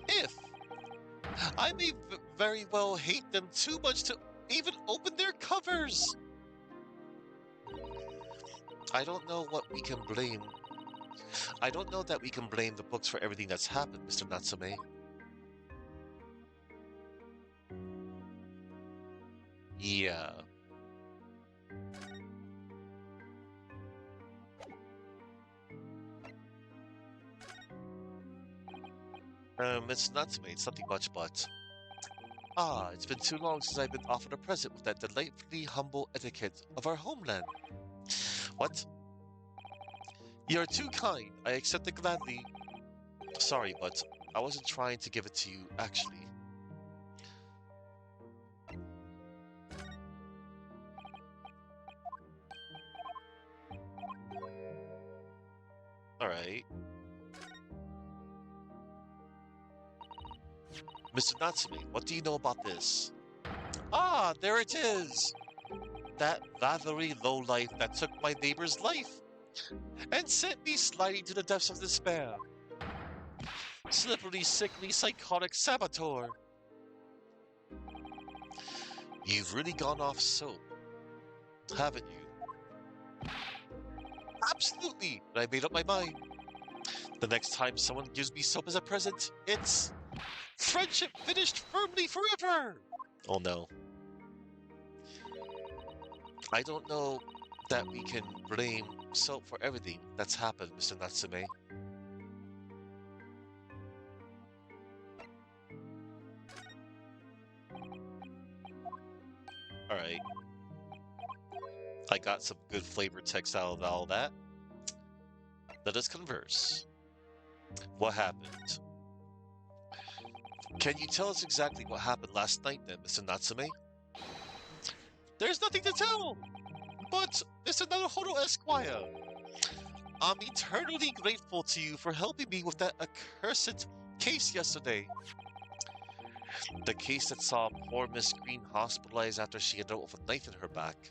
If. I may very well hate them too much to even open their covers. I don't know what we can blame. I don't know that we can blame the books for everything that's happened, Mr. Natsume. Yeah. It's Natsume, it's nothing much but. Ah, it's been too long since I've been offered a present with that delightfully humble etiquette of our homeland. What? You're too kind. I accept it gladly. Sorry, but I wasn't trying to give it to you, actually. Alright. Mr. Natsume, what do you know about this? Ah, there it is! That lathery lowlife that took my neighbor's life and sent me sliding to the depths of despair. Slippery, sickly, psychotic saboteur. You've really gone off soap, haven't you? Absolutely! But I made up my mind. The next time someone gives me soap as a present, it's friendship finished firmly forever! Oh no. I don't know that we can blame soap for everything that's happened, Mr. Natsume. Alright. I got some good flavor text out of all that. Let us converse. What happened? Can you tell us exactly what happened last night then, Mr. Natsume? There's nothing to tell! But, Mr. Naruhodo Esquire, I'm eternally grateful to you for helping me with that accursed case yesterday. The case that saw poor Miss Green hospitalized after she ended up with a knife in her back.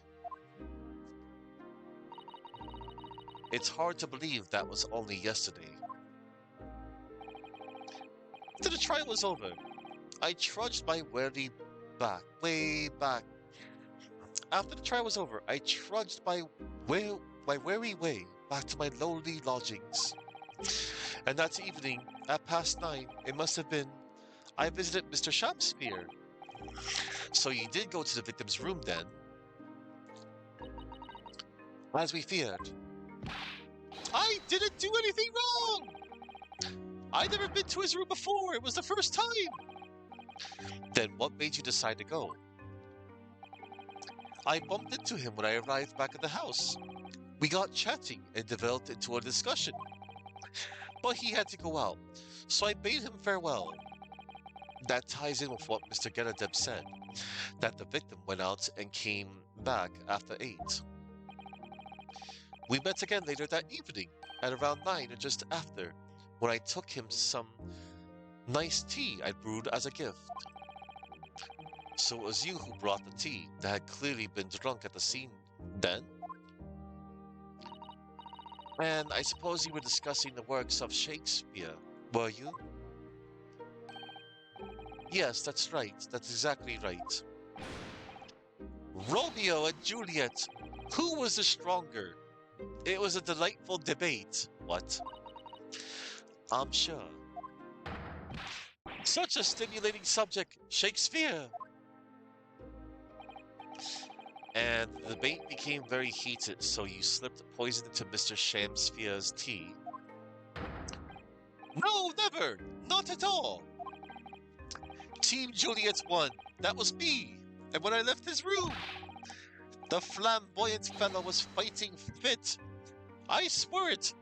It's hard to believe that was only yesterday. After the trial was over, I trudged my way back. After the trial was over, I trudged my weary way back to my lowly lodgings. And that evening, at past 9, it must have been, I visited Mr. Shakespeare. So you did go to the victim's room then? As we feared. I didn't do anything wrong! I'd never been to his room before, it was the first time! Then what made you decide to go? I bumped into him when I arrived back at the house. We got chatting and developed into a discussion. But he had to go out, so I bade him farewell. That ties in with what Mr. Genadeb said, that the victim went out and came back after 8. We met again later that evening, at around 9 or just after, when I took him some nice tea I'd brewed as a gift. So it was you who brought the tea that had clearly been drunk at the scene then? And I suppose you were discussing the works of Shakespeare, were you? Yes, that's right. That's exactly right. Romeo and Juliet! Who was the stronger? It was a delightful debate. What? I'm sure. Such a stimulating subject, Shakespeare! And the debate became very heated, so you slipped poison into Mr. Shamsphere's tea. No, never! Not at all! Team Juliet won. That was me. And when I left his room, the flamboyant fellow was fighting fit. I swear it.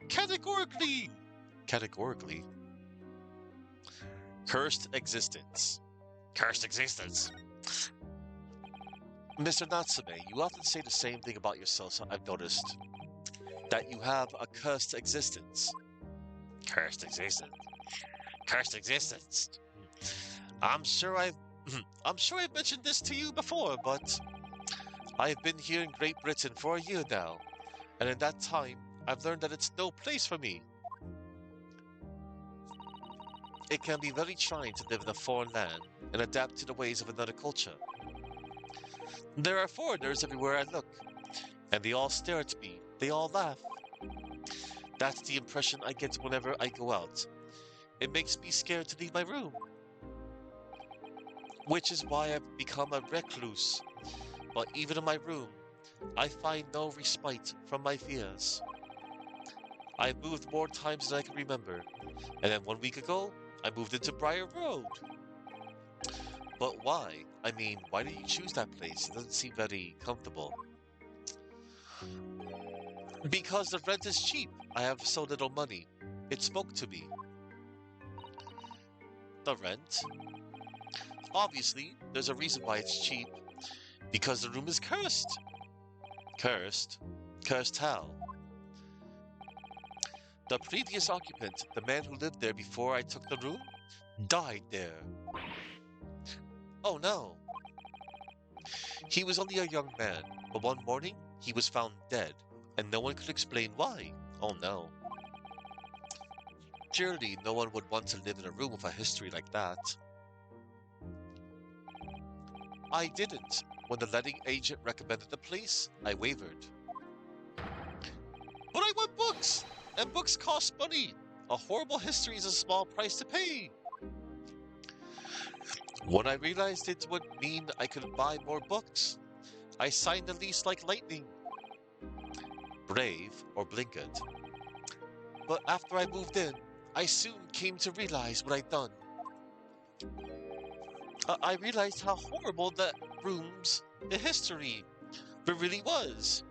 Categorically. Categorically. Cursed existence. Cursed existence. Mr. Natsume, you often say the same thing about yourself, so I've noticed. That you have a cursed existence. Cursed existence. Cursed existence. I'm sure I've mentioned this to you before, but I've been here in Great Britain for a year now, and in that time, I've learned that it's no place for me. It can be very trying to live in a foreign land and adapt to the ways of another culture. There are foreigners everywhere I look, and they all stare at me, they all laugh. That's the impression I get whenever I go out. It makes me scared to leave my room. Which is why I've become a recluse. But even in my room, I find no respite from my fears. I moved more times than I can remember, and then 1 week ago, I moved into Briar Road. But why? I mean, why did you choose that place? It doesn't seem very comfortable. Because the rent is cheap. I have so little money. It spoke to me. The rent? Obviously, there's a reason why it's cheap. Because the room is cursed. Cursed? Cursed how? The previous occupant, the man who lived there before I took the room, died there. Oh no. He was only a young man, but one morning he was found dead, and no one could explain why. Oh no. Surely no one would want to live in a room with a history like that. I didn't. When the letting agent recommended the place, I wavered. But I want books! And books cost money! A horrible history is a small price to pay! When I realized it would mean I could buy more books, I signed the lease like lightning. Brave or blinkered. But after I moved in, I soon came to realize what I'd done. I realized how horrible that room's history really was.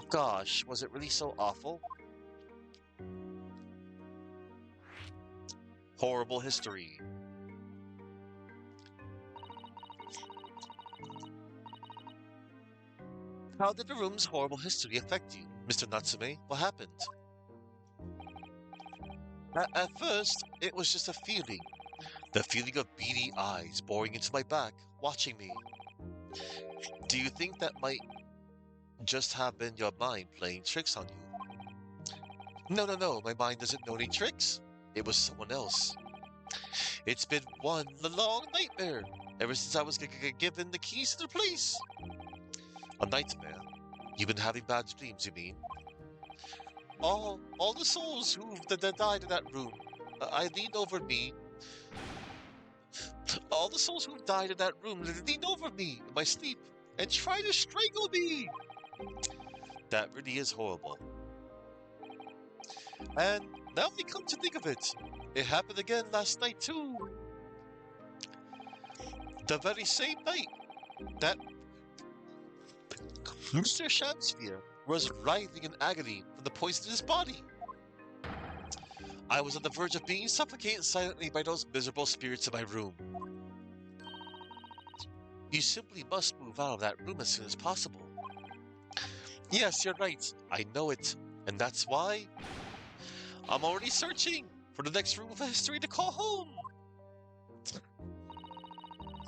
Gosh, was it really so awful? Horrible history. How did the room's horrible history affect you, Mr. Natsume? What happened? At first, it was just a feeling. The feeling of beady eyes boring into my back, watching me. Do you think that might just have been your mind playing tricks on you? No, my mind doesn't know any tricks. It was someone else. It's been one long nightmare, ever since I was given the keys to the place. A nightmare? You've been having bad dreams, you mean? All the souls who've died in that room. I leaned over me. All the souls who died in that room leaned over me in my sleep and tried to strangle me. That really is horrible. And now we come to think of it, it happened again last night too. The very same night that Mr. Shamsphere was writhing in agony from the poison in his body. I was on the verge of being suffocated silently by those miserable spirits in my room. You simply must move out of that room as soon as possible. Yes, you're right. I know it. And that's why I'm already searching for the next room of history to call home.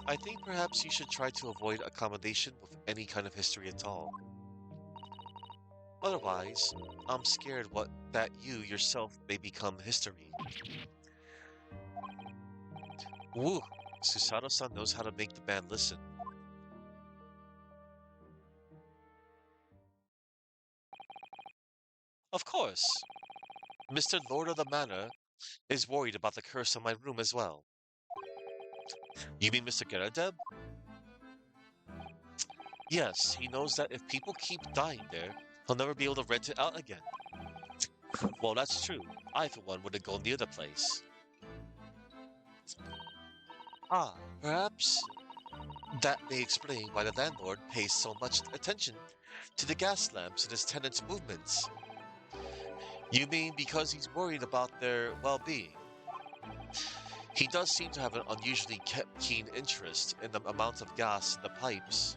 I think perhaps you should try to avoid accommodation with any kind of history at all. Otherwise, I'm scared what that you yourself may become history. Woo! Susato-san knows how to make the man listen. Of course, Mr. Lord of the Manor is worried about the curse on my room as well. You mean Mr. Geradeb? Yes, he knows that if people keep dying there, he'll never be able to rent it out again. Well, that's true. I, for one, wouldn't go near the place. Ah, perhaps that may explain why the landlord pays so much attention to the gas lamps and his tenants' movements. You mean because he's worried about their well-being? He does seem to have an unusually keen interest in the amount of gas in the pipes.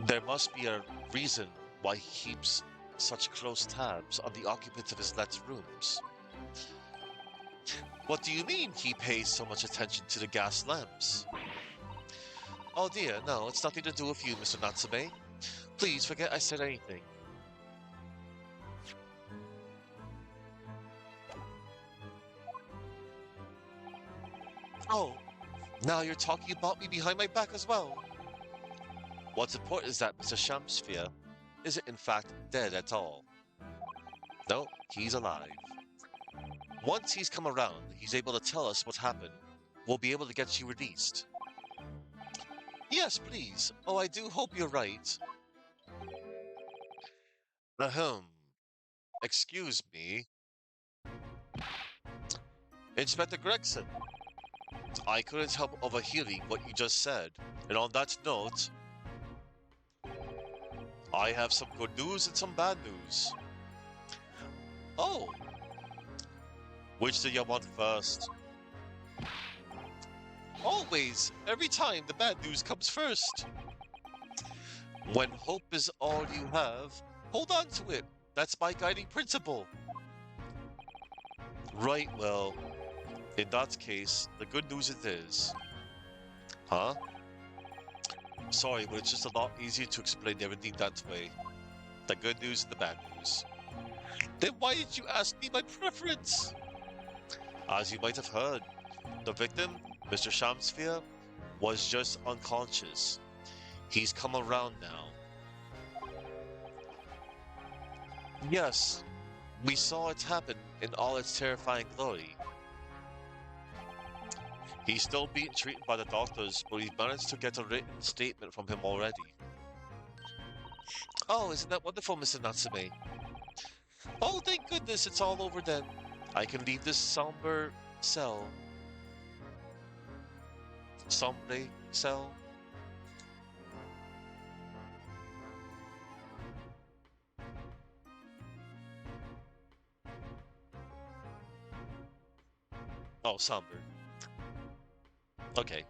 There must be a reason why he keeps such close tabs on the occupants of his let rooms. What do you mean he pays so much attention to the gas lamps? Oh dear, no, it's nothing to do with you, Mr. Natsume. Please forget I said anything. Oh, now you're talking about me behind my back as well. What's important is that Mr. Shamsphere isn't in fact dead at all. No, he's alive. Once he's come around, he's able to tell us what happened. We'll be able to get you released. Yes, please. Oh, I do hope you're right. Ahem. Excuse me. Inspector Gregson, I couldn't help overhearing what you just said. And on that note, I have some good news and some bad news. Oh, which do you want first? Always, every time the bad news comes first. When hope is all you have, hold on to it. That's my guiding principle. Right, well, in that case, the good news it is. Huh? Sorry, but it's just a lot easier to explain everything that way. The good news and the bad news. Then why did you ask me my preference? As you might have heard, the victim, Mr. Shamsphere, was just unconscious. He's come around now. Yes, we saw it happen in all its terrifying glory. He's still being treated by the doctors, but we've managed to get a written statement from him already. Oh, isn't that wonderful, Mr. Natsume? Oh, thank goodness it's all over then. I can leave this somber cell. Sombre cell? Oh, somber. Okay.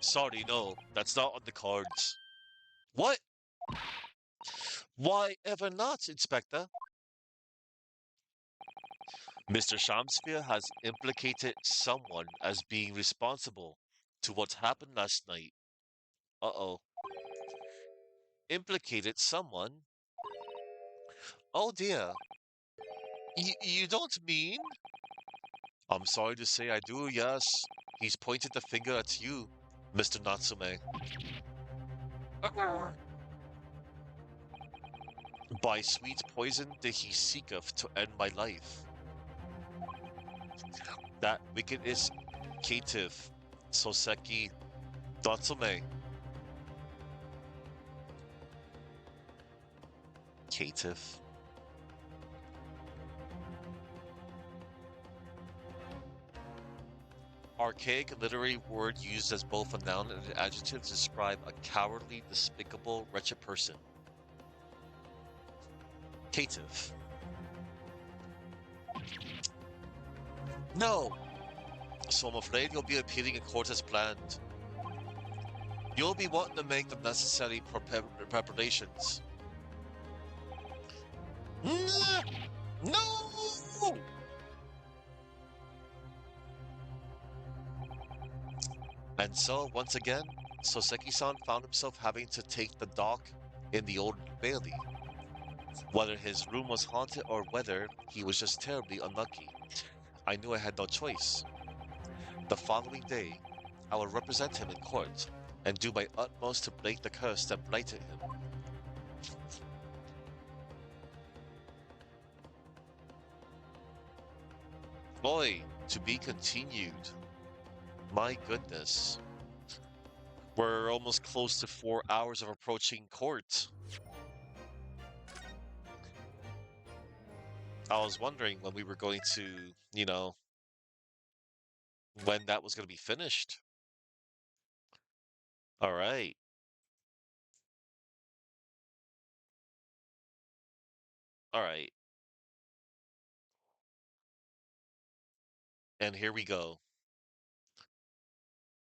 Sorry, no, that's not on the cards. What? Why ever not, Inspector? Mr. Shamsphere has implicated someone as being responsible to what happened last night. Uh-oh. Implicated someone? Oh dear. You don't mean? I'm sorry to say I do, yes. He's pointed the finger at you, Mr. Natsume. By sweet poison did he seeketh to end my life. That wicked is caitiff, Soseki Natsume. Caitiff. Archaic literary word used as both a noun and an adjective to describe a cowardly, despicable, wretched person. Caitiff. No! So I'm afraid you'll be appealing in court as planned. You'll be wanting to make the necessary preparations. No! And so, once again, Soseki-san found himself having to take the dock in the Old Bailey. Whether his room was haunted or whether he was just terribly unlucky, I knew I had no choice. The following day, I would represent him in court and do my utmost to break the curse that blighted him. Boy, to be continued. My goodness. We're almost close to 4 hours of approaching court. I was wondering when we were going to, when that was going to be finished. All right. All right. And here we go.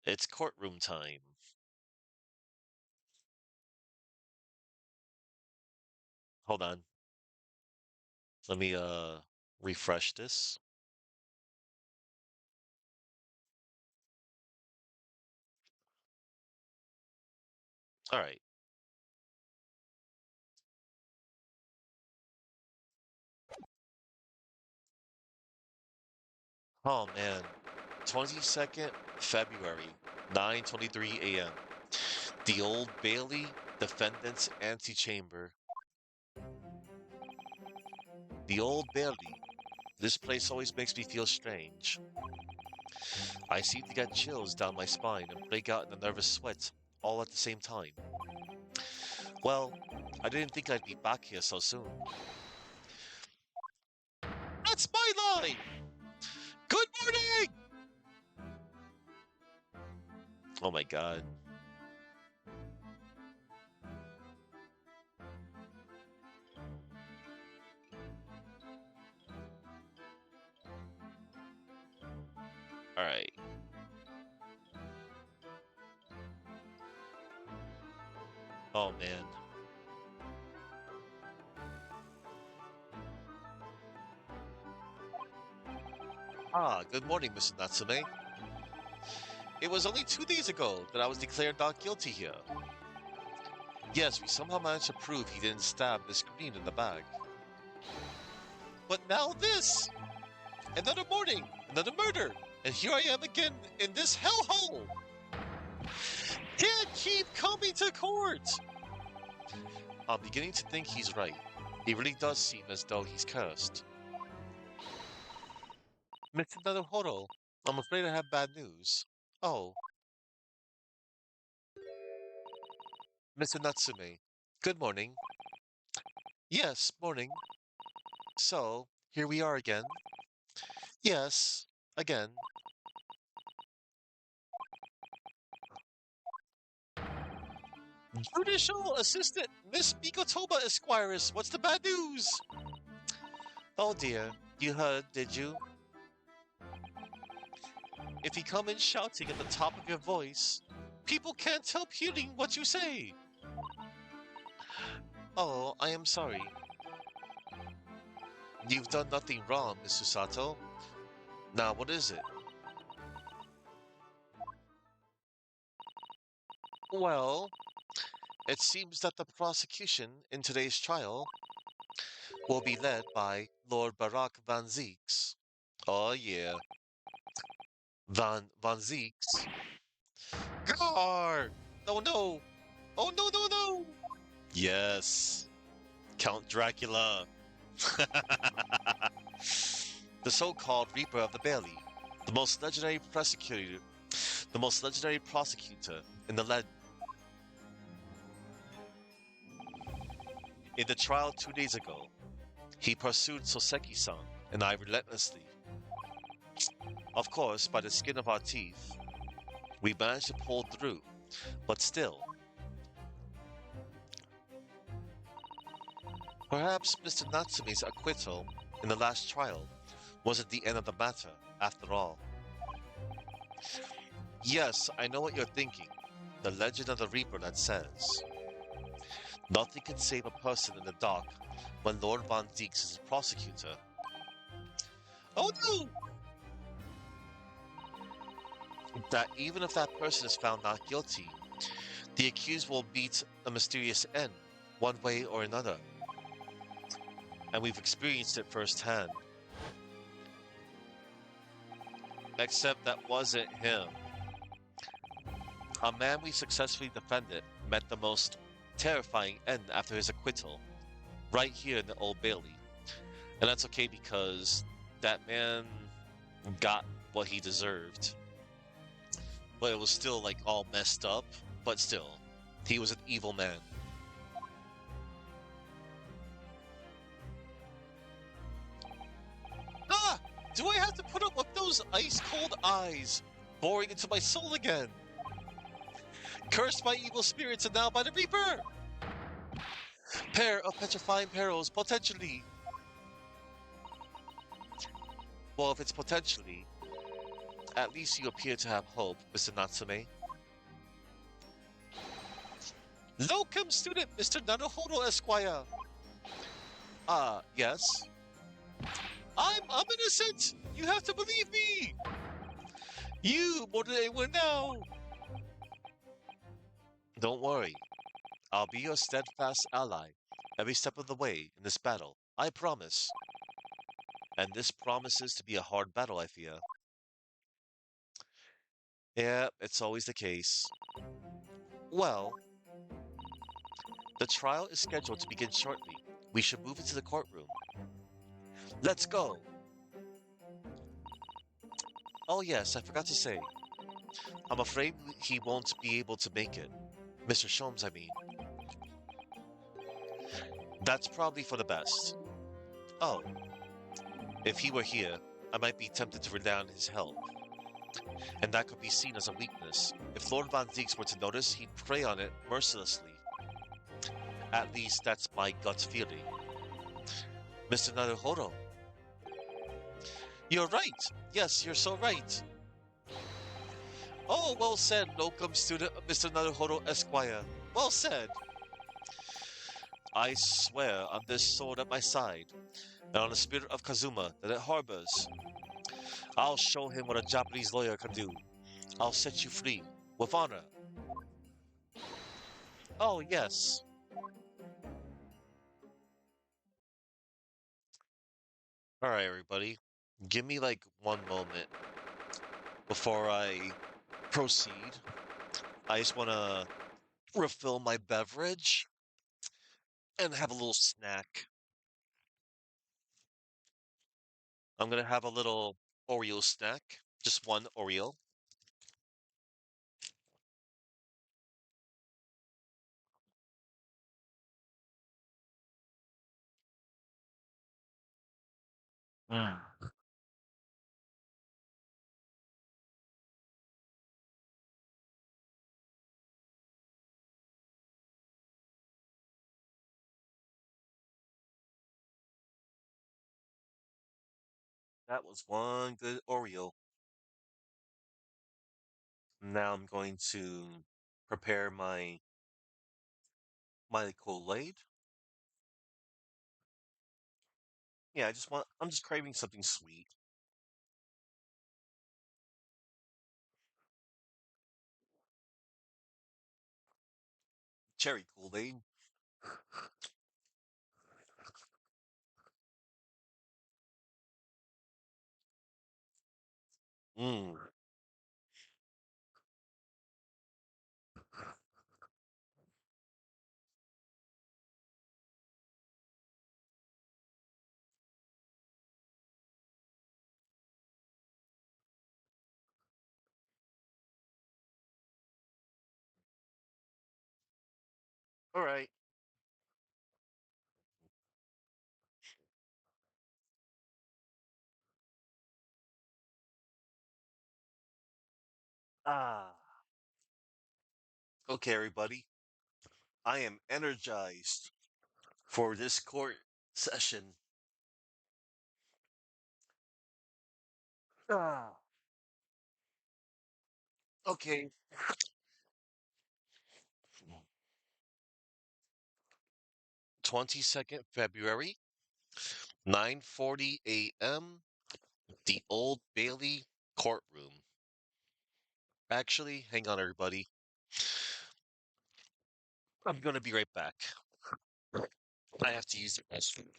It's courtroom time. Hold on. Let me refresh this. All right. Oh man. 22nd February, 9:23 a.m. The Old Bailey, defendant's antechamber. The Old Bailey. This place always makes me feel strange. I seem to get chills down my spine and break out in a nervous sweat all at the same time. Well, I didn't think I'd be back here so soon. That's my line! Good morning! Oh my god. Alright. Oh man. Ah, good morning, Mr. Natsume. It was only 2 days ago that I was declared not guilty here. Yes, we somehow managed to prove he didn't stab Miss Green in the back. But now this! Another morning, another murder, and here I am again in this hellhole! Can't keep coming to court! I'm beginning to think he's right. It really does seem as though he's cursed. Mr. Naruhoro, I'm afraid I have bad news. Oh, Mr. Natsume. Good morning. Yes, morning. So, here we are again. Yes, again. Judicial Assistant Miss Mikotoba Esquires, what's the bad news? Oh dear, you heard, did you? If you come in shouting at the top of your voice, people can't help hearing what you say. Oh, I am sorry. You've done nothing wrong, Miss Susato. Now, what is it? Well, it seems that the prosecution in today's trial will be led by Lord Barak Van Zeeks. Oh yeah, Van Zeeks. Gar! Oh no! Oh no no no! Yes, Count Dracula. The so-called Reaper of the Bailey, the most legendary prosecutor, the most legendary prosecutor in the in the trial 2 days ago. He pursued Soseki-san and I relentlessly. Of course, by the skin of our teeth, we managed to pull through, but still. Perhaps Mr. Natsume's acquittal in the last trial wasn't the end of the matter, after all. Yes, I know what you're thinking. The legend of the Reaper that says, nothing can save a person in the dock when Lord Von Deeks is a prosecutor. Oh no! That even if that person is found not guilty, the accused will meet a mysterious end, one way or another. And we've experienced it firsthand. Except that wasn't him. A man we successfully defended met the most terrifying end after his acquittal, right here in the Old Bailey. And that's okay because that man got what he deserved. But it was still like all messed up, but still, he was an evil man. Ah! Do I have to put up with those ice cold eyes boring into my soul again? Cursed by evil spirits and now by the Reaper! Pair of petrifying perils, potentially. Well, if it's potentially, at least you appear to have hope, Mr. Natsume. Locum student, Mr. Naruhodo Esquire. Yes. I'm innocent! You have to believe me! You, more than anyone now! Don't worry. I'll be your steadfast ally every step of the way in this battle. I promise. And this promises to be a hard battle, I fear. Yeah, it's always the case. Well, the trial is scheduled to begin shortly. We should move into the courtroom. Let's go! Oh yes, I forgot to say. I'm afraid he won't be able to make it. Mr. Sholmes, I mean. That's probably for the best. Oh, if he were here, I might be tempted to rely on his help. And that could be seen as a weakness. If Lord Von Deeks were to notice, he'd prey on it mercilessly. At least that's my gut feeling. Mr. Naruhodo. You're right! Yes, you're so right! Oh, well said, locum student Mr. Naruhodo Esquire. Well said! I swear on this sword at my side, and on the spirit of Kazuma that it harbors, I'll show him what a Japanese lawyer can do. I'll set you free, with honor. Oh, yes. Alright, everybody. Give me like one moment before I proceed. I just want to refill my beverage and have a little snack. I'm going to have a little Oreo snack, just one Oreo. Mm. That was one good Oreo. Now I'm going to prepare my Kool-Aid. Yeah, I'm just craving something sweet. Cherry Kool-Aid. Mm. All right. Ah. Okay, everybody. I am energized for this court session. Ah, okay. 22nd February, 9:40 a.m., the Old Bailey courtroom. Actually, hang on, everybody. I'm gonna be right back. I have to use the restroom.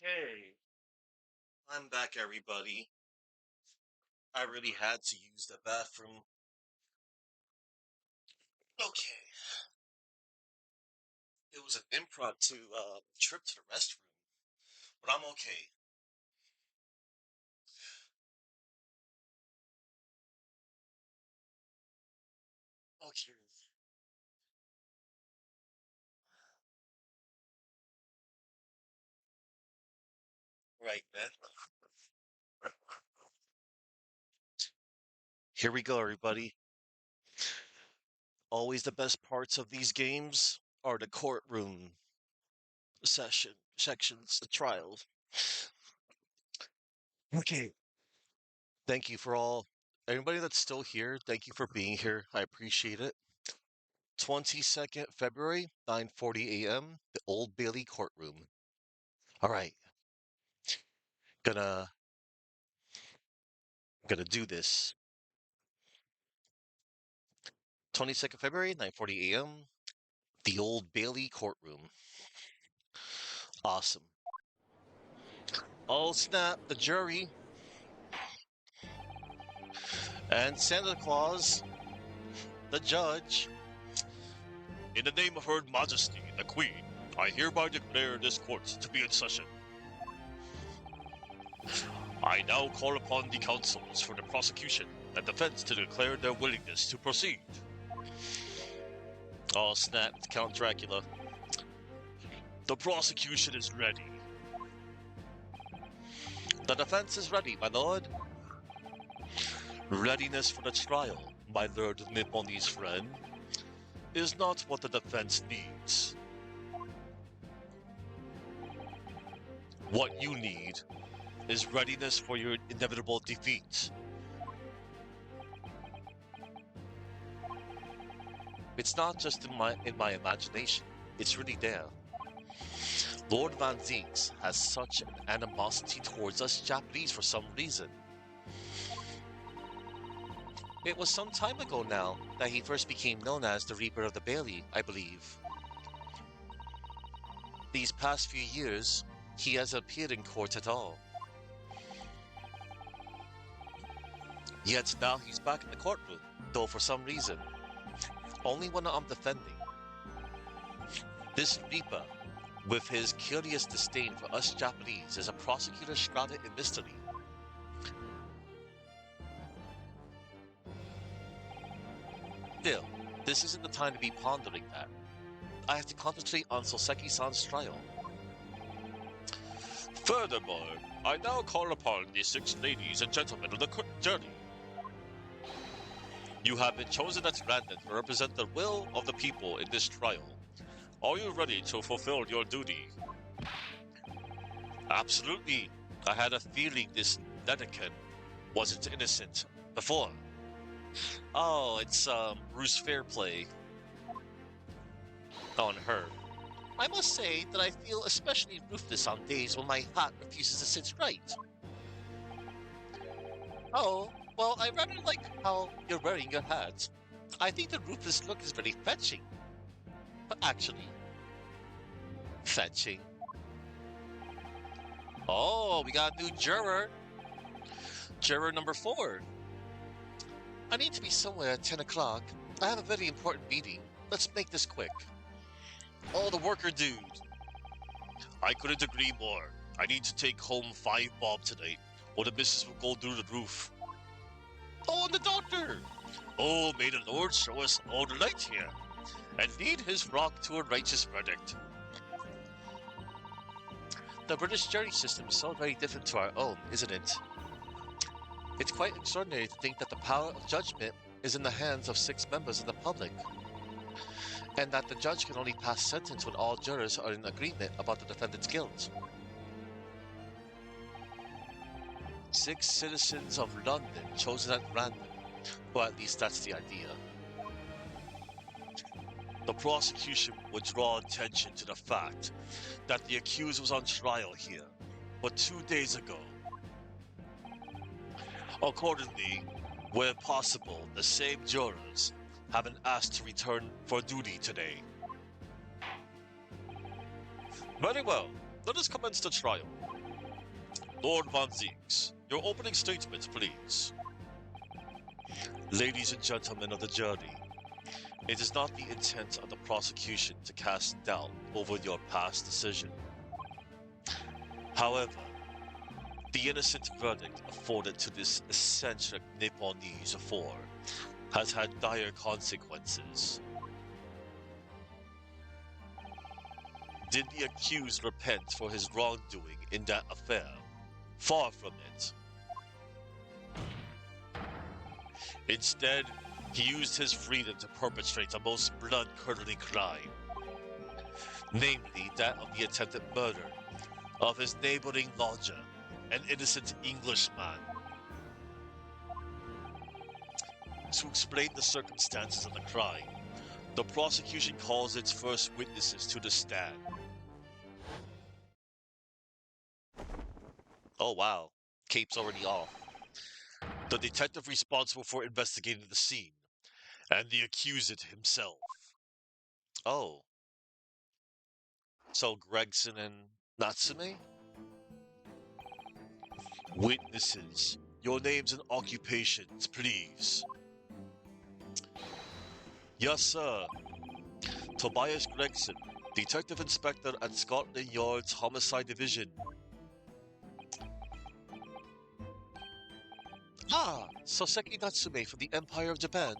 Okay. I'm back, everybody. I really had to use the bathroom. Okay. It was an impromptu trip to the restroom, but I'm okay. Okay. Right, man. Here we go, everybody. Always the best parts of these games are the courtroom sections, the trials. Okay. Thank you for all, everybody that's still here. Thank you for being here. I appreciate it. 22nd February, 9:40 a.m., the Old Bailey courtroom. All right, gonna gonna do this. 22nd February, 9:40 a.m., the Old Bailey courtroom. Awesome. Oh snap! The jury and Santa Claus, the judge. In the name of Her Majesty, the Queen, I hereby declare this court to be in session. I now call upon the counsels for the prosecution and defense to declare their willingness to proceed. Oh snap, Count Dracula. The prosecution is ready. The defense is ready, my lord. Readiness for the trial, my Lord Nipponi's friend, is not what the defense needs. What you need is readiness for your inevitable defeat. It's not just in my imagination. It's really there. Lord Van Zinks has such an animosity towards us Japanese for some reason. It was some time ago now that he first became known as the Reaper of the Bailey, I believe. These past few years, he has appeared in court at all. Yet now he's back in the courtroom, though for some reason. Only when I'm defending. This Reaper, with his curious disdain for us Japanese, is a prosecutor shrouded in mystery. Still, this isn't the time to be pondering that. I have to concentrate on Soseki-san's trial. Furthermore, I now call upon the 6 ladies and gentlemen of the journey. You have been chosen at random to represent the will of the people in this trial. Are you ready to fulfill your duty? Absolutely. I had a feeling this Dedekin wasn't innocent before. Oh, it's Bruce Fairplay on her. I must say that I feel especially ruthless on days when my hat refuses to sit right. Oh, well, I rather like how you're wearing your hat. I think the ruthless look is very fetching. But actually, fetching. Oh, we got a new juror. Juror number 4. I need to be somewhere at 10 o'clock. I have a very important meeting. Let's make this quick. Oh, the worker dude. I couldn't agree more. I need to take home 5 bob tonight, or the business will go through the roof. Oh, and the doctor. Oh, may the Lord show us all the light here, and lead his rock to a righteous verdict. The British jury system is so very different to our own, isn't it? It's quite extraordinary to think that the power of judgment is in the hands of 6 members of the public, and that the judge can only pass sentence when all jurors are in agreement about the defendant's guilt. 6 citizens of London chosen at random, or at least that's the idea. The prosecution would draw attention to the fact that the accused was on trial here, but 2 days ago. Accordingly, where possible, the same jurors have been asked to return for duty today. Very well, let us commence the trial. Lord Van Zinks, your opening statement, please. Ladies and gentlemen of the jury, it is not the intent of the prosecution to cast doubt over your past decision. However, the innocent verdict afforded to this eccentric Nipponese affair has had dire consequences. Did the accused repent for his wrongdoing in that affair? Far from it. Instead, he used his freedom to perpetrate a most blood-curdling crime, namely that of the attempted murder of his neighboring lodger, an innocent Englishman. To explain the circumstances of the crime, the prosecution calls its first witnesses to the stand. Oh wow, cape's already off. The detective responsible for investigating the scene, and the accused himself. Oh, so Gregson and Natsume? Witnesses, your names and occupations, please. Yes, sir. Tobias Gregson, Detective Inspector at Scotland Yard's Homicide Division. Ah, Soseki Natsume from the Empire of Japan.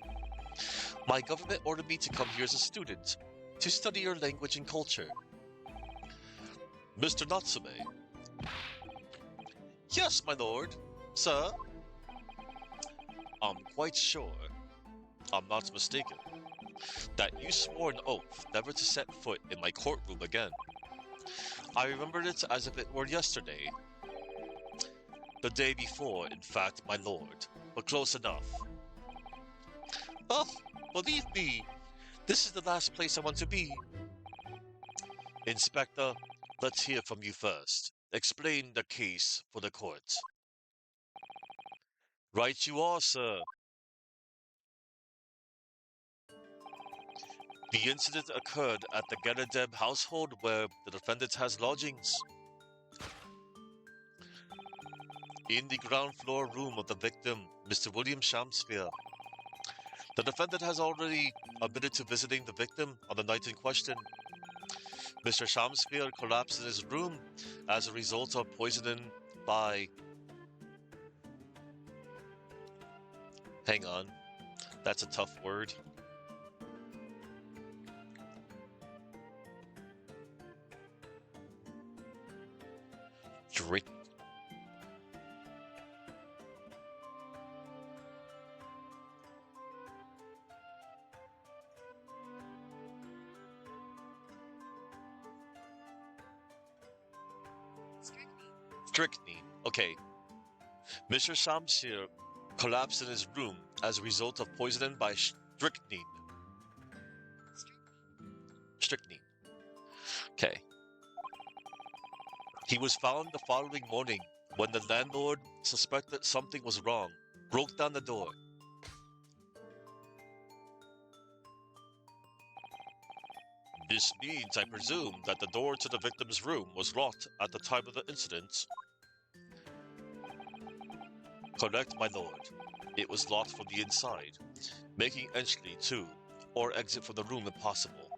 My government ordered me to come here as a student, to study your language and culture. Mr. Natsume. Yes, my lord. Sir? I'm quite sure, I'm not mistaken, that you swore an oath never to set foot in my courtroom again. I remembered it as if it were yesterday. The day before, in fact, my lord, but close enough. Oh, believe me, this is the last place I want to be. Inspector, Let's hear from you first. Explain the case for the court. Right you are, sir. The incident occurred at the Ganadeb household where the defendant has lodgings. In the ground floor room of the victim, Mr. William Shamsphere. The defendant has already admitted to visiting the victim on the night in question. Mr. Shamsphere collapsed in his room as a result of poisoning by... Hang on, that's a tough word. Strychnine. Okay. Mr. Shamshir collapsed in his room as a result of poisoning by strychnine. Strychnine. Okay. He was found the following morning when the landlord suspected something was wrong, broke down the door. This means, I presume, that the door to the victim's room was locked at the time of the incident. Correct, my lord. It was locked from the inside, making entry to or exit from the room impossible.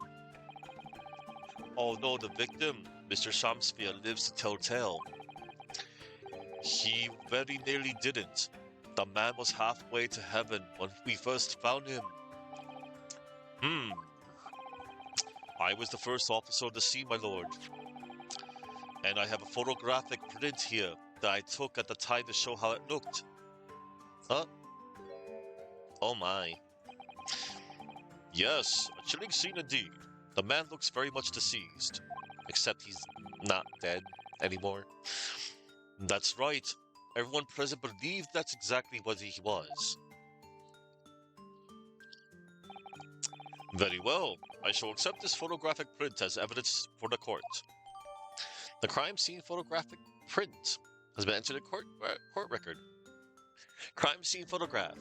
Although the victim, Mr. Shamsphere, lives to tell tale, he very nearly didn't. The man was halfway to heaven when we first found him. I was the first officer on the scene, my lord. And I have a photographic print here that I took at the time to show how it looked. Huh? Oh my. Yes, a chilling scene indeed. The man looks very much deceased, except he's not dead anymore. That's right. Everyone present believed that's exactly what he was. Very well. I shall accept this photographic print as evidence for the court. The crime scene photographic print has been entered in court record. Crime scene photograph.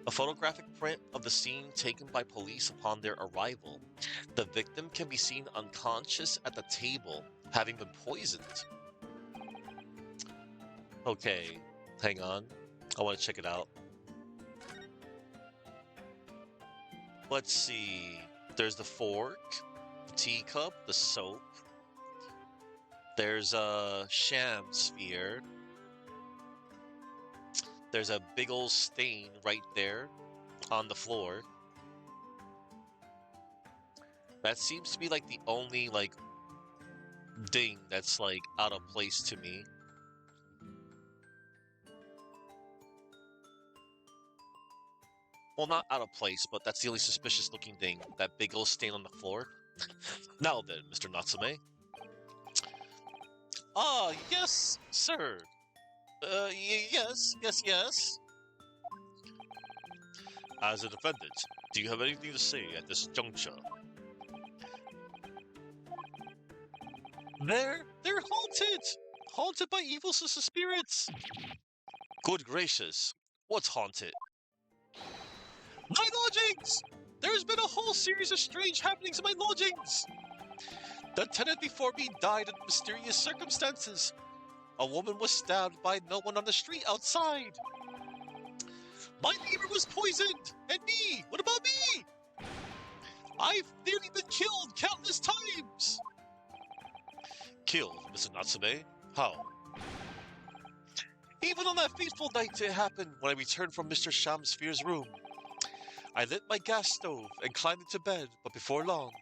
A photographic print of the scene taken by police upon their arrival. The victim can be seen unconscious at the table, having been poisoned. Okay, hang on. I want to check it out. Let's see. There's the fork, the teacup, the soap. There's a sham sphere. There's a big old stain right there on the floor. That seems to be like the only thing that's out of place to me. Well, not out of place, but that's the only suspicious looking thing. That big old stain on the floor. Now then, Mr. Natsume. Ah, yes, sir. Yes. As a defendant, do you have anything to say at this juncture? They're haunted! Haunted by evil spirits! Good gracious, what's haunted? My lodgings! There's been a whole series of strange happenings in my lodgings! The tenant before me died in mysterious circumstances. A woman was stabbed by no one on the street outside. My neighbor was poisoned! And me! What about me? I've nearly been killed countless times! Killed, Mr. Natsume? How? Even on that fateful night it happened when I returned from Mr. Shamsphere's room. I lit my gas stove and climbed into bed, but before long,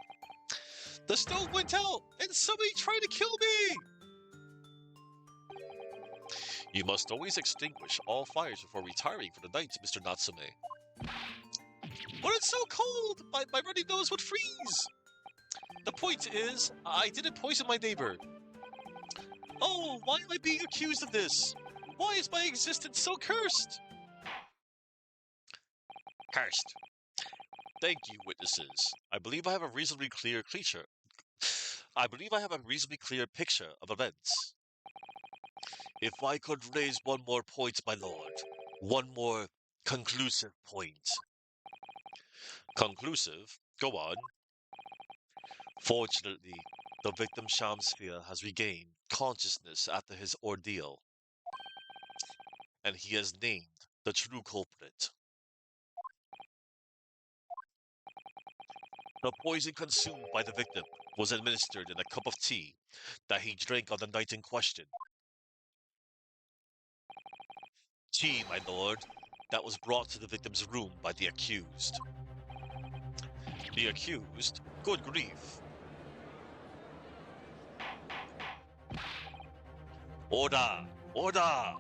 the stove went out and somebody tried to kill me! You must always extinguish all fires before retiring for the night, Mr. Natsume. But it's so cold! My runny nose would freeze! The point is, I didn't poison my neighbor. Oh, why am I being accused of this? Why is my existence so cursed? Cursed. Thank you, witnesses. I believe I have a reasonably clear creature. I believe I have a reasonably clear picture of events. If I could raise one more point, my lord, one more conclusive point. Conclusive? Go on. Fortunately, the victim Shamsphere has regained consciousness after his ordeal, and he has named the true culprit. The poison consumed by the victim was administered in a cup of tea that he drank on the night in question. Tea, my lord, that was brought to the victim's room by the accused. The accused? Good grief. Order! Order!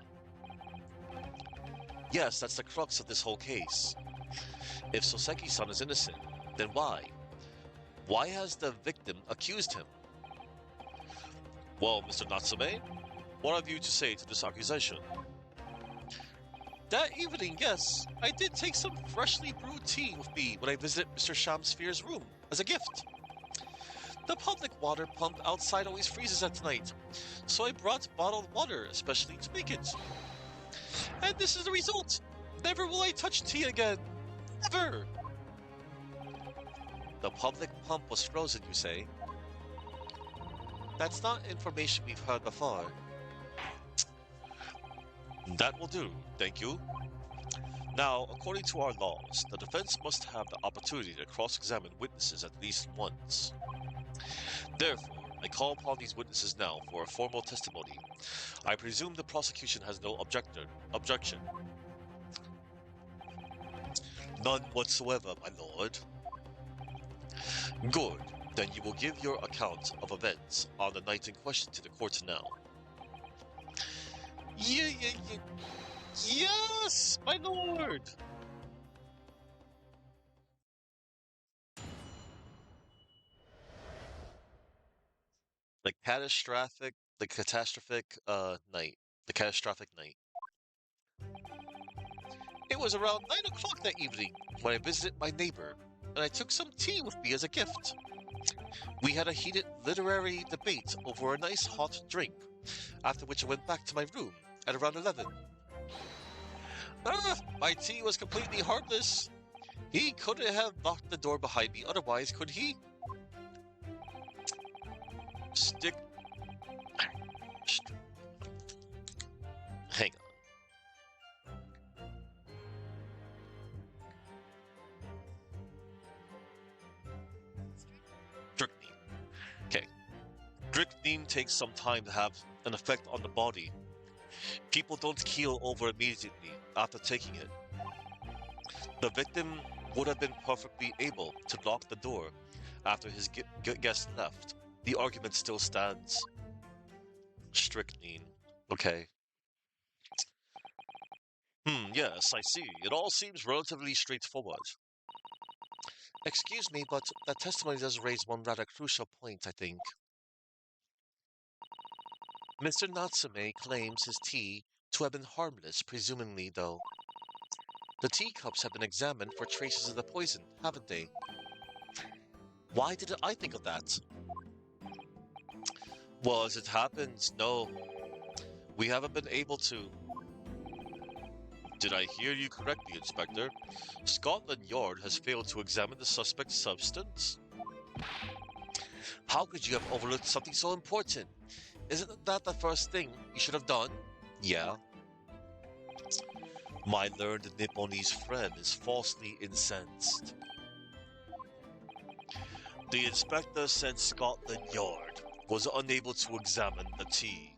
Yes, that's the crux of this whole case. If Soseki-san is innocent, then why? Why has the victim accused him? Well, Mr. Natsume, what have you to say to this accusation? That evening, yes, I did take some freshly brewed tea with me when I visited Mr. Shamsphere's room as a gift. The public water pump outside always freezes at night, so I brought bottled water especially to make it. And this is the result! Never will I touch tea again! Never! The public pump was frozen, you say? That's not information we've heard before. That will do, thank you. Now, according to our laws, the defense must have the opportunity to cross-examine witnesses at least once. Therefore, I call upon these witnesses now for a formal testimony. I presume the prosecution has no objection. None whatsoever, my lord. Good. Then you will give your account of events on the night in question to the court now. Yes, my lord! The catastrophic night. The catastrophic night. It was around 9 o'clock that evening when I visited my neighbor, and I took some tea with me as a gift. We had a heated literary debate over a nice hot drink, after which I went back to my room at around 11. My tea was completely harmless. He couldn't have locked the door behind me otherwise, could he? Stick... Hang Strychnine. Okay. Strychnine takes some time to have an effect on the body. People don't keel over immediately after taking it. The victim would have been perfectly able to lock the door after his guest left. The argument still stands. Strychnine. Okay. Yes, I see. It all seems relatively straightforward. Excuse me, but that testimony does raise one rather crucial point, I think. Mr. Natsume claims his tea to have been harmless, presumably, though. The teacups have been examined for traces of the poison, haven't they? Why didn't I think of that? Well, as it happens, no. We haven't been able to. Did I hear you correctly, Inspector? Scotland Yard has failed to examine the suspect's substance? How could you have overlooked something so important? Isn't that the first thing you should have done? Yeah. My learned Nipponese friend is falsely incensed. The inspector said Scotland Yard was unable to examine the tea,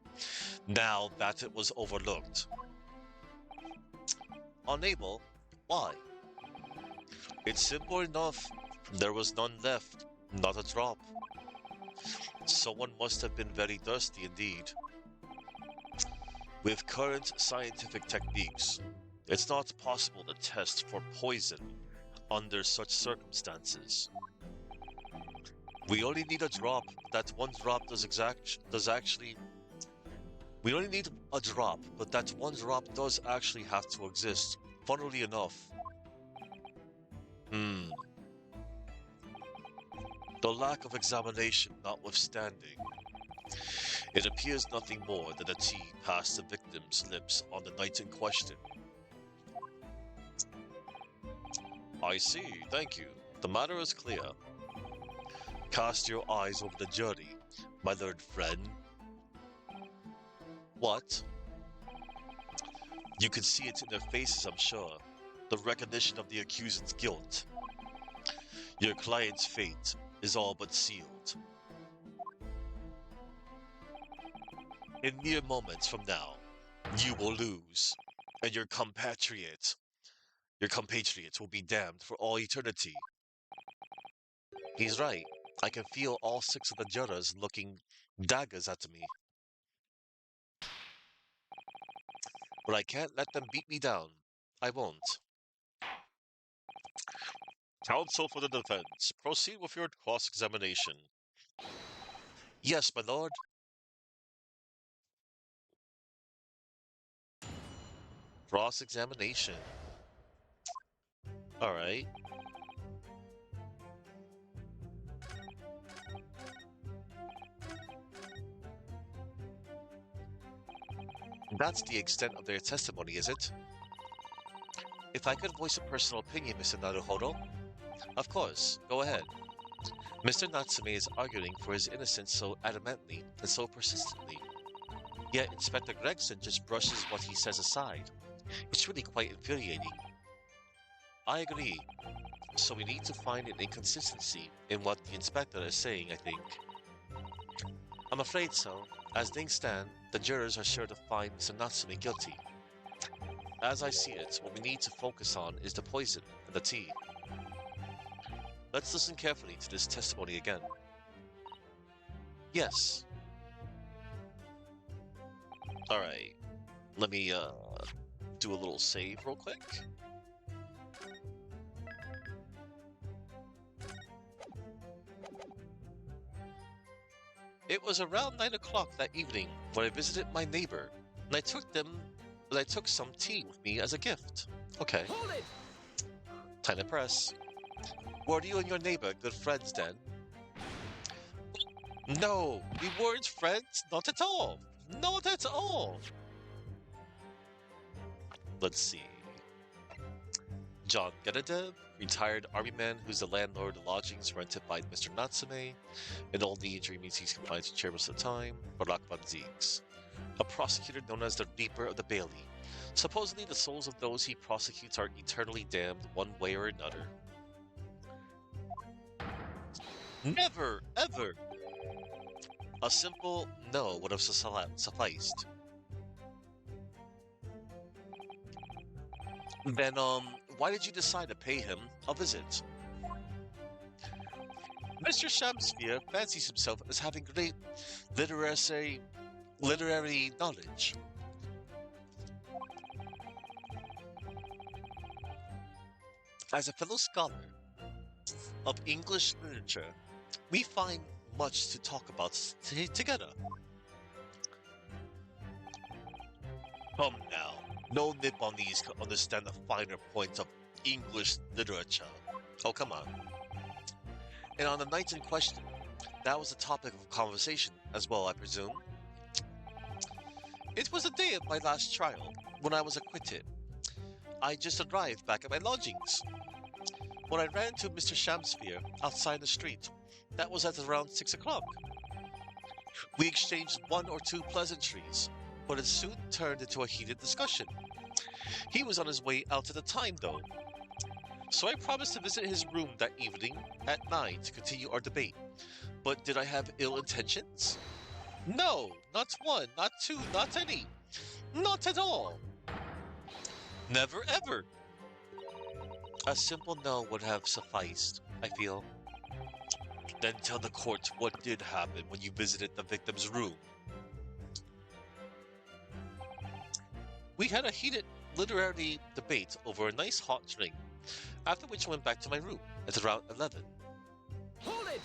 now that it was overlooked. Unable? Why? It's simple enough. There was none left, not a drop. Someone must have been very thirsty indeed. With current scientific techniques, it's not possible to test for poison under such circumstances. We only need a drop. That one drop we only need a drop, but that one drop does actually have to exist, funnily enough. The lack of examination notwithstanding, it appears nothing more than a tea passed the victim's lips on the night in question. I see, thank you. The matter is clear. Cast your eyes over the jury, my learned friend. What? You can see it in their faces, I'm sure. The recognition of the accused's guilt. Your client's fate is all but sealed. In mere moments from now, you will lose, and your compatriot will be damned for all eternity. He's right. I can feel all six of the jurors looking daggers at me. But I can't let them beat me down. I won't. Counsel for the defense, proceed with your cross-examination. Yes, my lord. Cross-examination. All right. That's the extent of their testimony, is it? If I could voice a personal opinion, Mr. Naruhodo? Of course, go ahead. Mr. Natsume is arguing for his innocence so adamantly and so persistently. Yet Inspector Gregson just brushes what he says aside. It's really quite infuriating. I agree. So we need to find an inconsistency in what the inspector is saying, I think. I'm afraid so. As things stand, the jurors are sure to find Mr. Natsume guilty. As I see it, what we need to focus on is the poison and the tea. Let's listen carefully to this testimony again. Yes. Alright. Let me, do a little save real quick. It was around 9 o'clock that evening when I visited my neighbor, and I took some tea with me as a gift. Okay. Hold it! Time to press. Were you and your neighbor good friends then? No, we weren't friends. Not at all. Not at all. Let's see. John Genedev, retired army man who's the landlord of lodgings rented by Mr. Natsume, and all the injury means he's confined to chairman at the time, Barak Van Zeeks. A prosecutor known as the Reaper of the Bailey. Supposedly the souls of those he prosecutes are eternally damned one way or another. Never, ever! A simple no would have sufficed. Then, why did you decide to pay him a visit? Mr. Shamsphere fancies himself as having great literary knowledge. As a fellow scholar of English literature, we find much to talk about together. Come now, no nip on these can understand the finer points of English literature. Oh, come on. And on the night in question, that was the topic of conversation as well, I presume. It was the day of my last trial, when I was acquitted. I just arrived back at my lodgings. When I ran into Mr. Shamsphere outside the street, that was at around 6 o'clock. We exchanged one or two pleasantries, but it soon turned into a heated discussion. He was on his way out at the time, though. So I promised to visit his room that evening at 9 to continue our debate. But did I have ill intentions? No, not one, not two, not any. Not at all. Never ever. A simple no would have sufficed, I feel. Then tell the court what did happen when you visited the victim's room. We had a heated literary debate over a nice hot drink, after which I went back to my room at around 11. Hold it!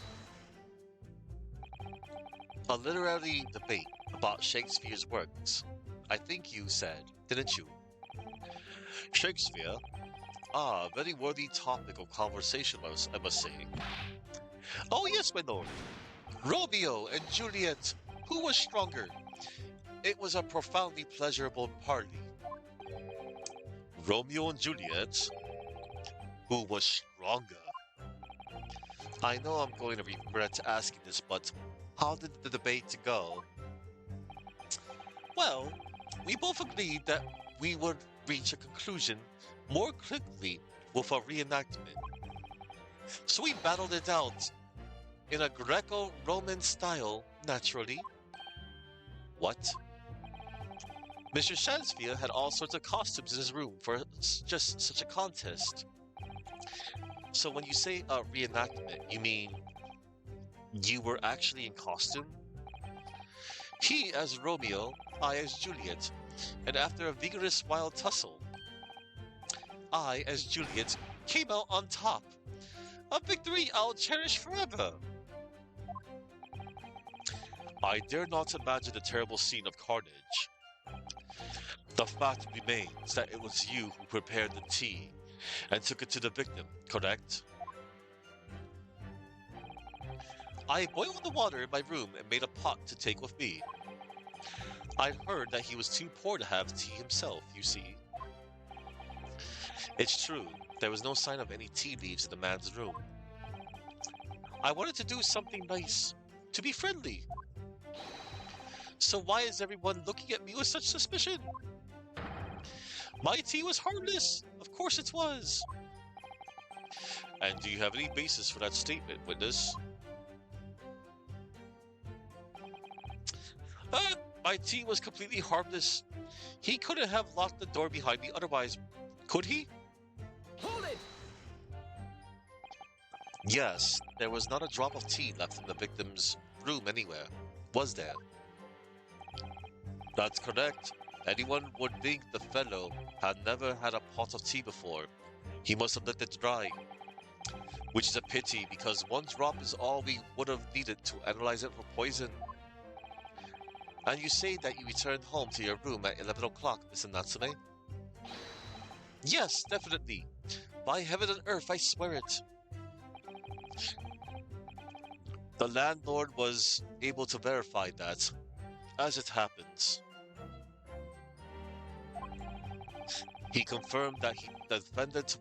A literary debate about Shakespeare's works, I think you said, didn't you? Shakespeare? Ah, very worthy topic of conversation, I must say. Oh yes, my lord. Romeo and Juliet. Who was stronger? It was a profoundly pleasurable party. Romeo and Juliet. Who was stronger? I know I'm going to regret asking this, but how did the debate go? Well, we both agreed that we would reach a conclusion more quickly with a reenactment. So we battled it out in a Greco-Roman style, naturally. What? Mr. Shansfield had all sorts of costumes in his room for just such a contest. So when you say a reenactment, you mean you were actually in costume? He as Romeo, I as Juliet, and after a vigorous wild tussle, I as Juliet came out on top. A victory I'll cherish forever. I dare not imagine the terrible scene of carnage. The fact remains that it was you who prepared the tea and took it to the victim, correct? I boiled the water in my room and made a pot to take with me. I'd heard that he was too poor to have tea himself, you see. It's true, there was no sign of any tea leaves in the man's room. I wanted to do something nice, to be friendly. So why is everyone looking at me with such suspicion? My tea was harmless, of course it was. And do you have any basis for that statement, witness? My tea was completely harmless. He couldn't have locked the door behind me otherwise, could he? Hold it! Yes, there was not a drop of tea left in the victim's room anywhere, was there? That's correct. Anyone would think the fellow had never had a pot of tea before. He must have let it dry. Which is a pity because one drop is all we would have needed to analyze it for poison. And you say that you returned home to your room at 11 o'clock, Mr. Natsume? Yes, definitely. By heaven and earth, I swear it. The landlord was able to verify that, as it happens. He confirmed that the defendant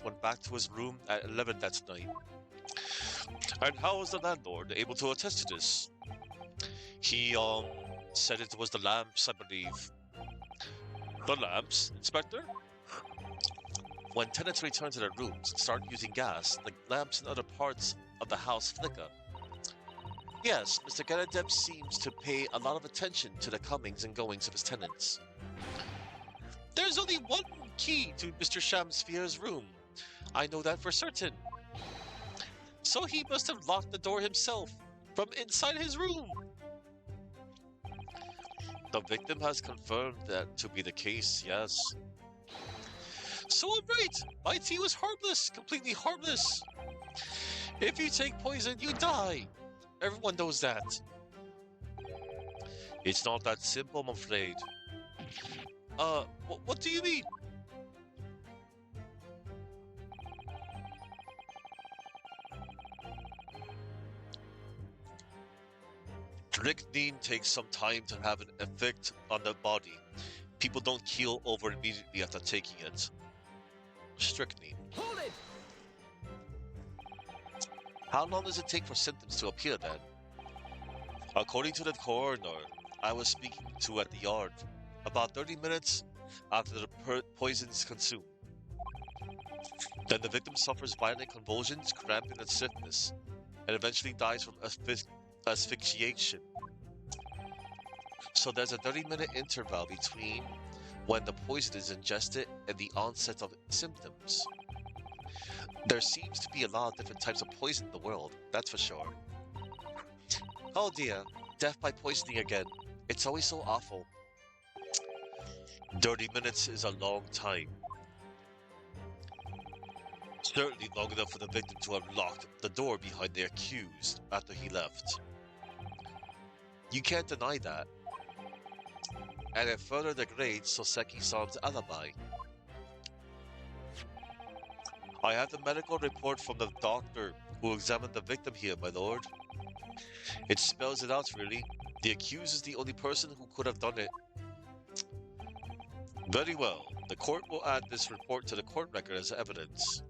went back to his room at 11 that night. And how was the landlord able to attest to this? He said it was the lamps, I believe. The lamps, Inspector? When tenants return to their rooms and start using gas, the lamps in other parts of the house flicker. Yes, Mr. Ganadeb seems to pay a lot of attention to the comings and goings of his tenants. There's only one key to Mr. Shamsphere's room. I know that for certain. So he must have locked the door himself from inside his room. The victim has confirmed that to be the case, yes. So I'm right. My tea was harmless, completely harmless. If you take poison, you die. Everyone knows that. It's not that simple, I'm afraid. What do you mean? Strychnine takes some time to have an effect on the body. People don't keel over immediately after taking it. Strychnine. Hold it! How long does it take for symptoms to appear then? According to the coroner I was speaking to at the yard, about 30 minutes after the poison is consumed. Then the victim suffers violent convulsions, cramping and stiffness, and eventually dies from asphyxiation. So there's a 30-minute interval between when the poison is ingested and the onset of symptoms. There seems to be a lot of different types of poison in the world, that's for sure. Oh dear, death by poisoning again. It's always so awful. 30 minutes is a long time. Certainly long enough for the victim to have locked the door behind the accused after he left. You can't deny that. And it further degrades Soseki-san's alibi. I have the medical report from the doctor who examined the victim here, my lord. It spells it out, really. The accused is the only person who could have done it. Very well. The court will add this report to the court record as evidence.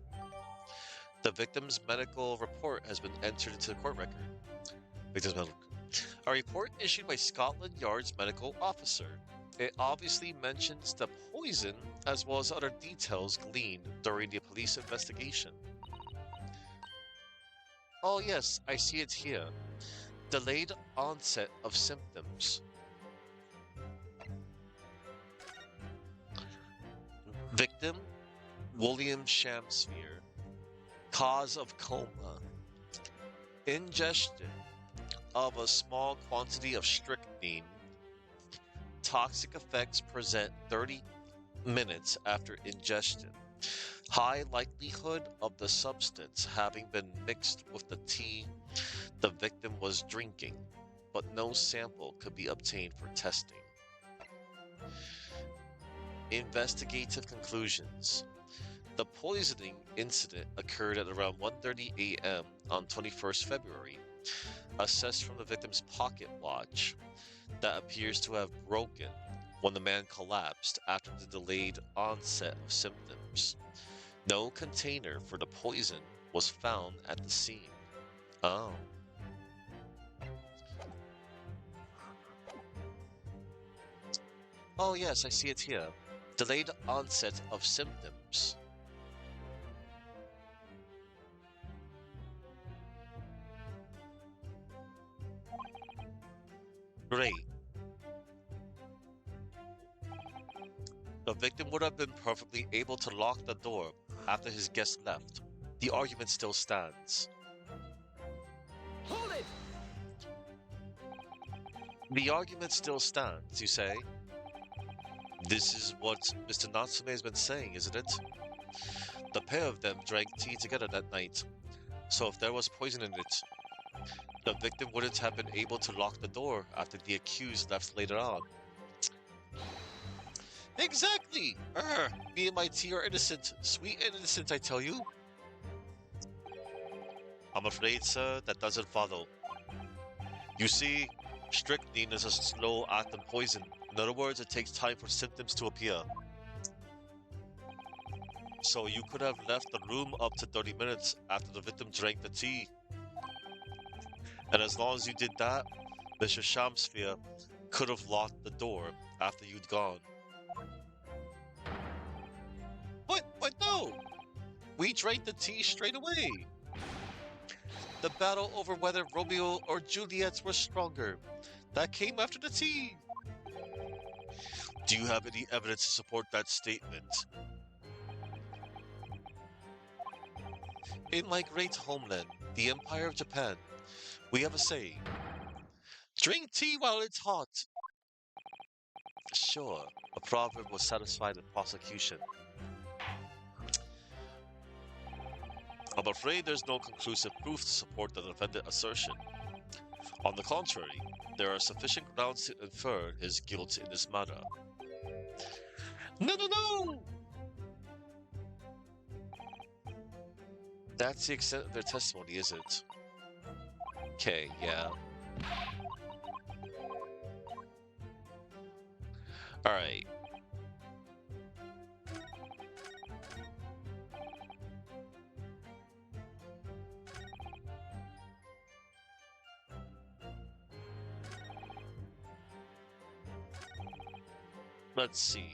The victim's medical report has been entered into the court record. Victim's medical. A report issued by Scotland Yard's medical officer. It obviously mentions the poison as well as other details gleaned during the police investigation. Oh yes, I see it here. Delayed onset of symptoms. Victim, William Shamsphere. Cause of coma. Ingestion of a small quantity of strychnine. Toxic effects present 30 minutes after ingestion. High likelihood of the substance having been mixed with the tea the victim was drinking, but no sample could be obtained for testing. Investigative conclusions. The poisoning incident occurred at around 1:30 a.m. on 21st February, assessed from the victim's pocket watch that appears to have broken when the man collapsed after the delayed onset of symptoms. No container for the poison was found at the scene. Oh. Oh yes, I see it here. Delayed onset of symptoms. Great. The victim would have been perfectly able to lock the door after his guest left. The argument still stands. Hold it! The argument still stands, you say? This is what Mr. Natsume has been saying, isn't it? The pair of them drank tea together that night, so if there was poison in it, the victim wouldn't have been able to lock the door after the accused left later on. Exactly! Me and my tea are innocent. Sweet and innocent, I tell you. I'm afraid, sir, that doesn't follow. You see, strychnine is a slow-acting poison. In other words, it takes time for symptoms to appear. So you could have left the room up to 30 minutes after the victim drank the tea. And as long as you did that, Mr. Shamsphere could have locked the door after you'd gone. But no! We drank the tea straight away. The battle over whether Romeo or Juliet were stronger, that came after the tea. Do you have any evidence to support that statement? In my great homeland, the Empire of Japan, we have a saying, drink tea while it's hot. Sure, a proverb was satisfied in prosecution. I'm afraid there's no conclusive proof to support the defendant's assertion. On the contrary, there are sufficient grounds to infer his guilt in this matter. No! That's the extent of their testimony, is it? Okay, yeah. Alright. Let's see.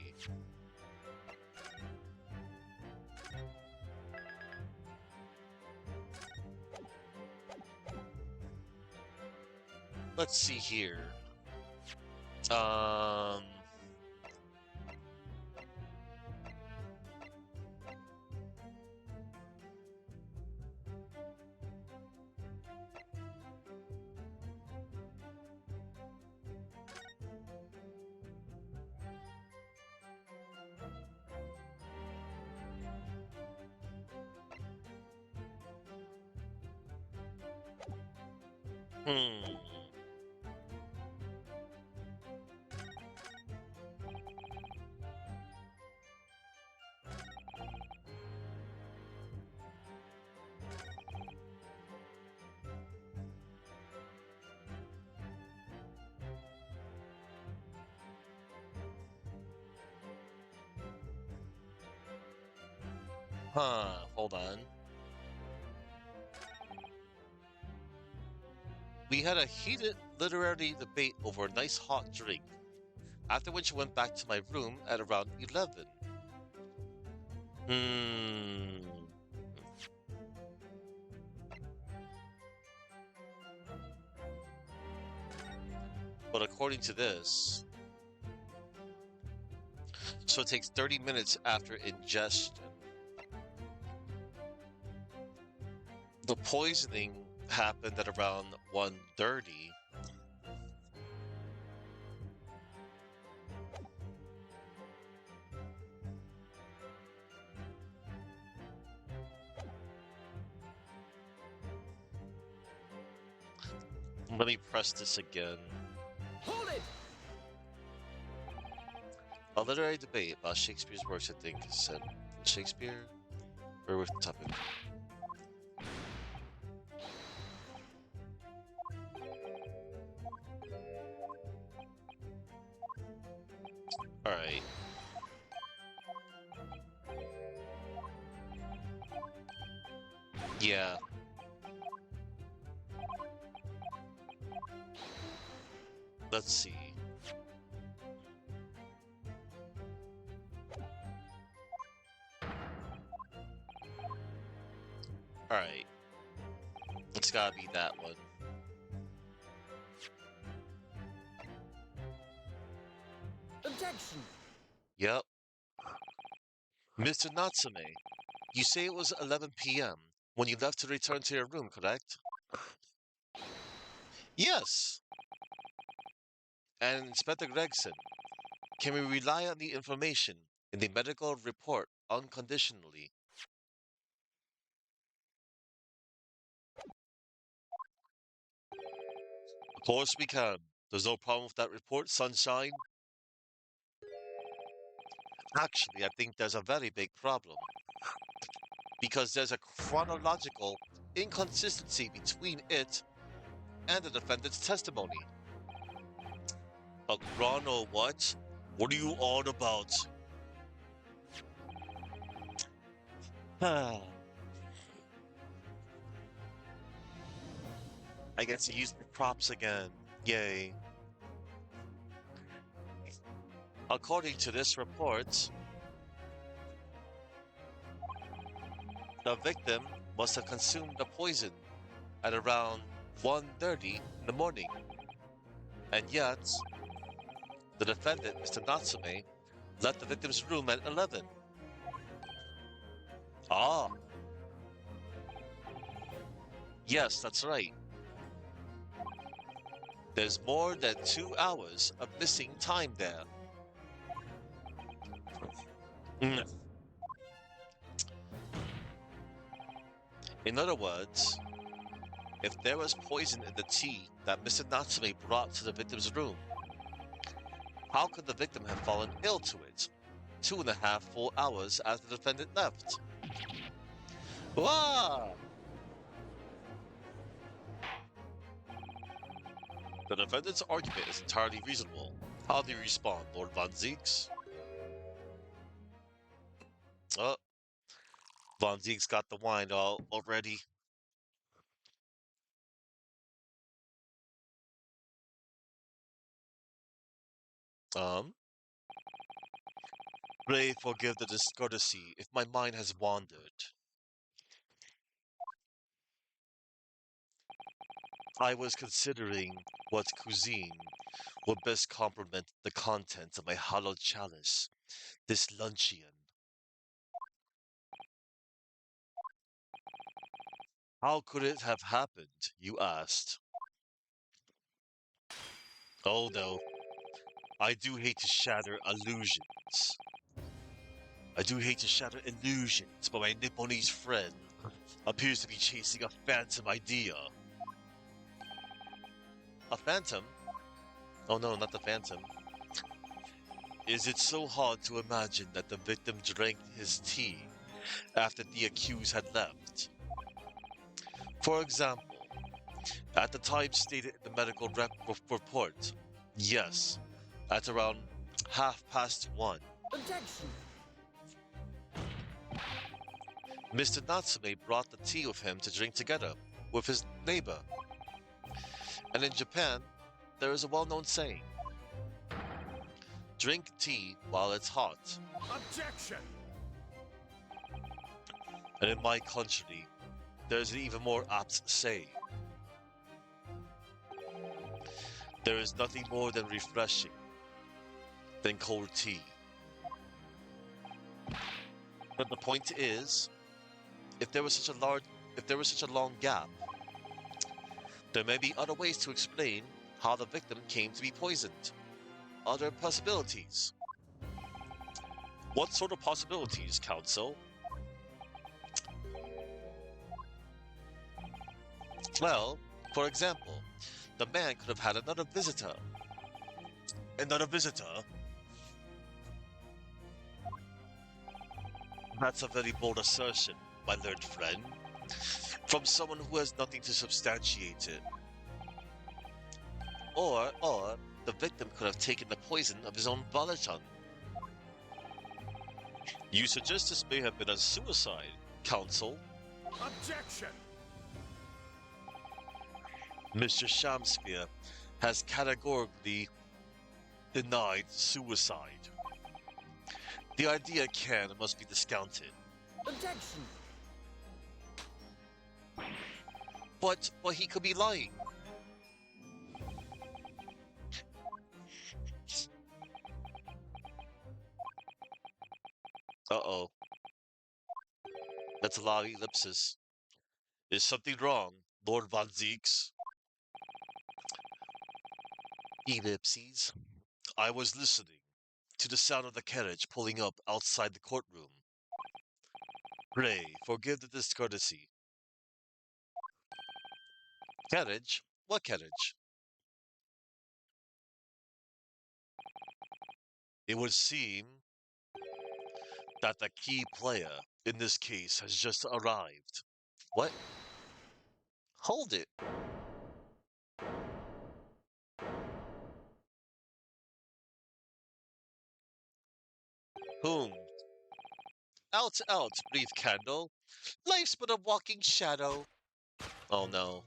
Let's see here. Um... Hmm. Hold on. We had a heated literary debate over a nice hot drink, after which I went back to my room at around 11. Hmm. But according to this, so it takes 30 minutes after ingestion. The poisoning happened at around 1:30. Let me press this again. Hold it! A literary debate about Shakespeare's works, I think, said Shakespeare? Or with the topic? Alright. Yeah. Let's see. Alright. It's gotta be that one. Objection! Yep. Mr. Natsume, you say it was 11 p.m. when you left to return to your room, correct? Yes. And Inspector Gregson, can we rely on the information in the medical report unconditionally? Of course we can. There's no problem with that report, Sunshine. Actually, I think there's a very big problem. Because there's a chronological inconsistency between it and the defendant's testimony. A chrono what? What are you on about? I guess he used the props again. Yay. According to this report, the victim must have consumed the poison at around 1:30 in the morning. And yet, the defendant, Mr. Natsume, left the victim's room at 11. Ah, yes, that's right. There's more than 2 hours of missing time there. Mm. In other words, if there was poison in the tea that Mr. Natsume brought to the victim's room, how could the victim have fallen ill to it 2.5 full hours after the defendant left? Wah! The defendant's argument is entirely reasonable. How do you respond, Lord Von Zieks? Oh, Von Zieks got the wine already. Pray forgive the discourtesy if my mind has wandered. I was considering what cuisine would best complement the contents of my hallowed chalice, this luncheon. How could it have happened, you asked? Oh no, I do hate to shatter illusions. I do hate to shatter illusions, but my Nipponese friend appears to be chasing a phantom idea. A phantom? Oh no, not the phantom. Is it so hard to imagine that the victim drank his tea after the accused had left? For example, at the time stated in the medical report, yes, at around 1:30. Objection! Mr. Natsume brought the tea with him to drink together with his neighbor. And in Japan, there is a well-known saying, drink tea while it's hot. Objection! And in my country, there's an even more apt saying, there is nothing more than refreshing than cold tea. But the point is, if there was such a long gap, there may be other ways to explain how the victim came to be poisoned. Other possibilities. What sort of possibilities, counsel? Well, for example, the man could have had another visitor. Another visitor? That's a very bold assertion, my learned friend, from someone who has nothing to substantiate it. Or the victim could have taken the poison of his own Balachan. You suggest this may have been a suicide, counsel? Objection! Mr. Shamsphere has categorically denied suicide. The idea can and must be discounted. Objection! But he could be lying. Uh-oh. That's a lot of ellipses. Is something wrong, Lord Von Zeeks? Ellipses. I was listening to the sound of the carriage pulling up outside the courtroom. Pray, forgive the discourtesy. Carriage? What carriage? It would seem that the key player in this case has just arrived. What? Hold it. Whom? Out, brief candle. Life's but a walking shadow. Oh no.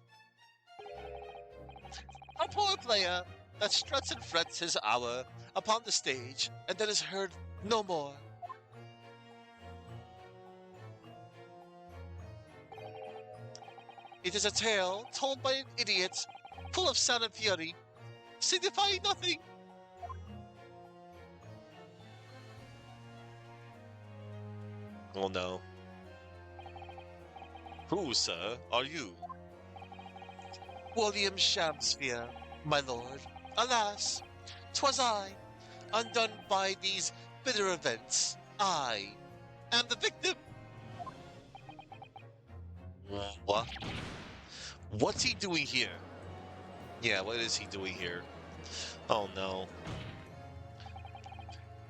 A poor player that struts and frets his hour upon the stage and then is heard no more. It is a tale told by an idiot, full of sound and fury, signifying nothing. Oh no. Who, sir, are you? William Shamsphere, my lord. Alas, 'twas I, undone by these bitter events. I am the victim. What? What's he doing here? Yeah, what is he doing here? Oh no.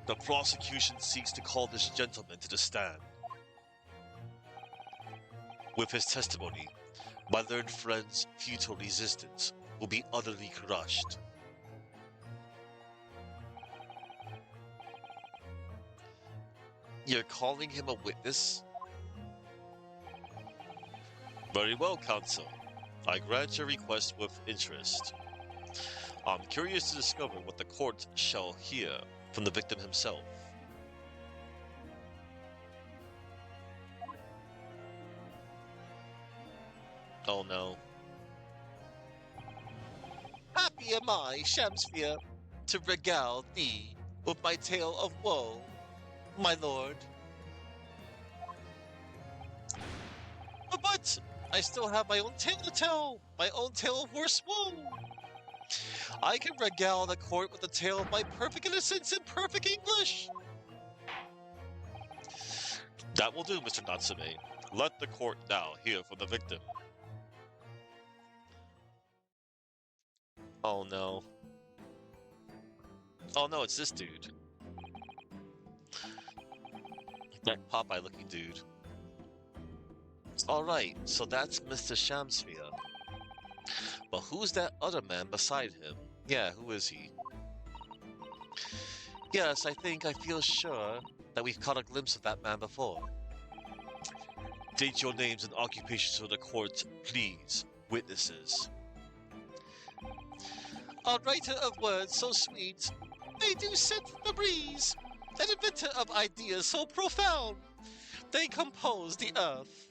The prosecution seeks to call this gentleman to the stand. With his testimony, my learned friend's futile resistance will be utterly crushed. You're calling him a witness? Very well, counsel. I grant your request with interest. I'm curious to discover what the court shall hear from the victim himself. Oh no. Happy am I, Shamsphere, to regale thee with my tale of woe, my lord. But I still have my own tale to tell, my own tale of worse woe. I can regale the court with the tale of my perfect innocence in perfect English. That will do, Mr. Natsume. Let the court now hear from the victim. Oh no. Oh no, it's this dude. That Popeye looking dude. Alright, so that's Mr. Shamsphere. But who's that other man beside him? Yeah, who is he? Yes, I feel sure that we've caught a glimpse of that man before. State your names and occupations for the court, please, witnesses. A writer of words so sweet, they do set the breeze. An inventor of ideas so profound, they compose the earth.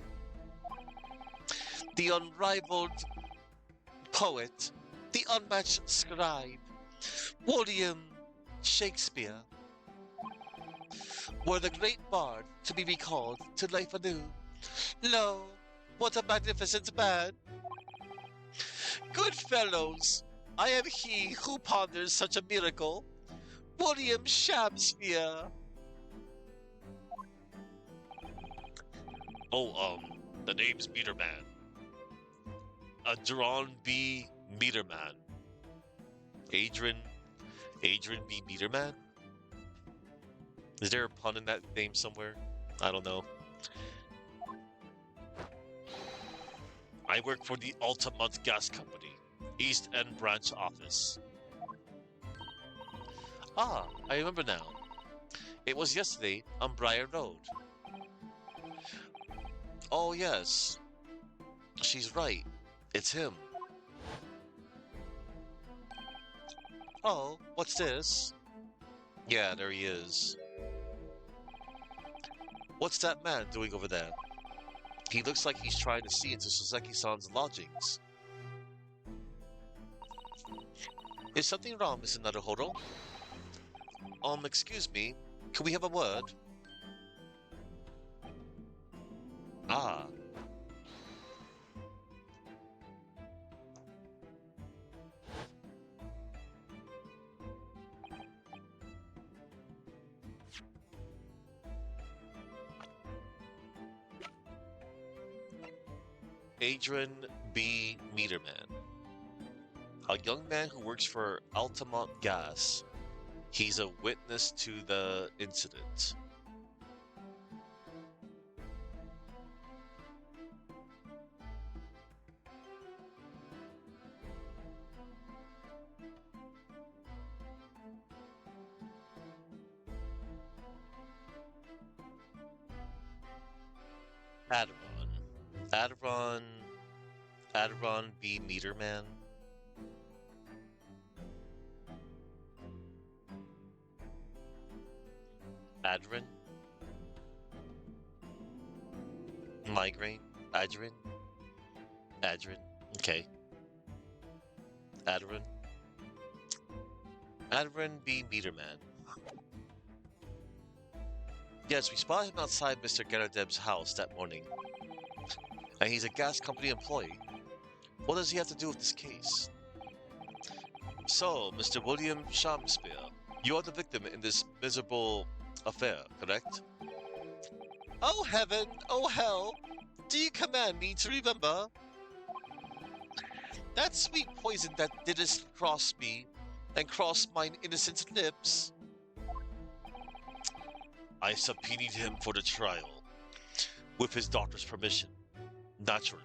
The unrivaled poet, the unmatched scribe, William Shakespeare, were the great bard to be recalled to life anew. Lo, what a magnificent man! Good fellows, I am he who ponders such a miracle, William Shakespeare. Oh, the name's Meterman. A Drawn B. Meterman. Adrian B. Meterman? Is there a pun in that name somewhere? I don't know. I work for the Altamont Gas Company, East End Branch Office. Ah, I remember now. It was yesterday on Briar Road. Oh, yes. She's right. It's him. Oh, what's this? Yeah, there he is. What's that man doing over there? He looks like he's trying to see into Soseki-san's lodgings. Is something wrong, Mr. Naruhodo? Excuse me. Can we have a word? Ah. Adrian B. Meterman. A young man who works for Altamont Gas. He's a witness to the incident. Adron. Adron. Adron B. Meterman. Adron? Migraine? Adron? Adron. Okay. Adron. Adron B. Meterman. Yes, we spotted him outside Mr. Garadeb's house that morning. And he's a gas company employee. What does he have to do with this case? So, Mr. William Shakespeare, you are the victim in this miserable affair, correct? Oh heaven, oh hell, do you command me to remember? That sweet poison that didst cross me, and cross mine innocent lips. I subpoenaed him for the trial, with his doctor's permission, naturally.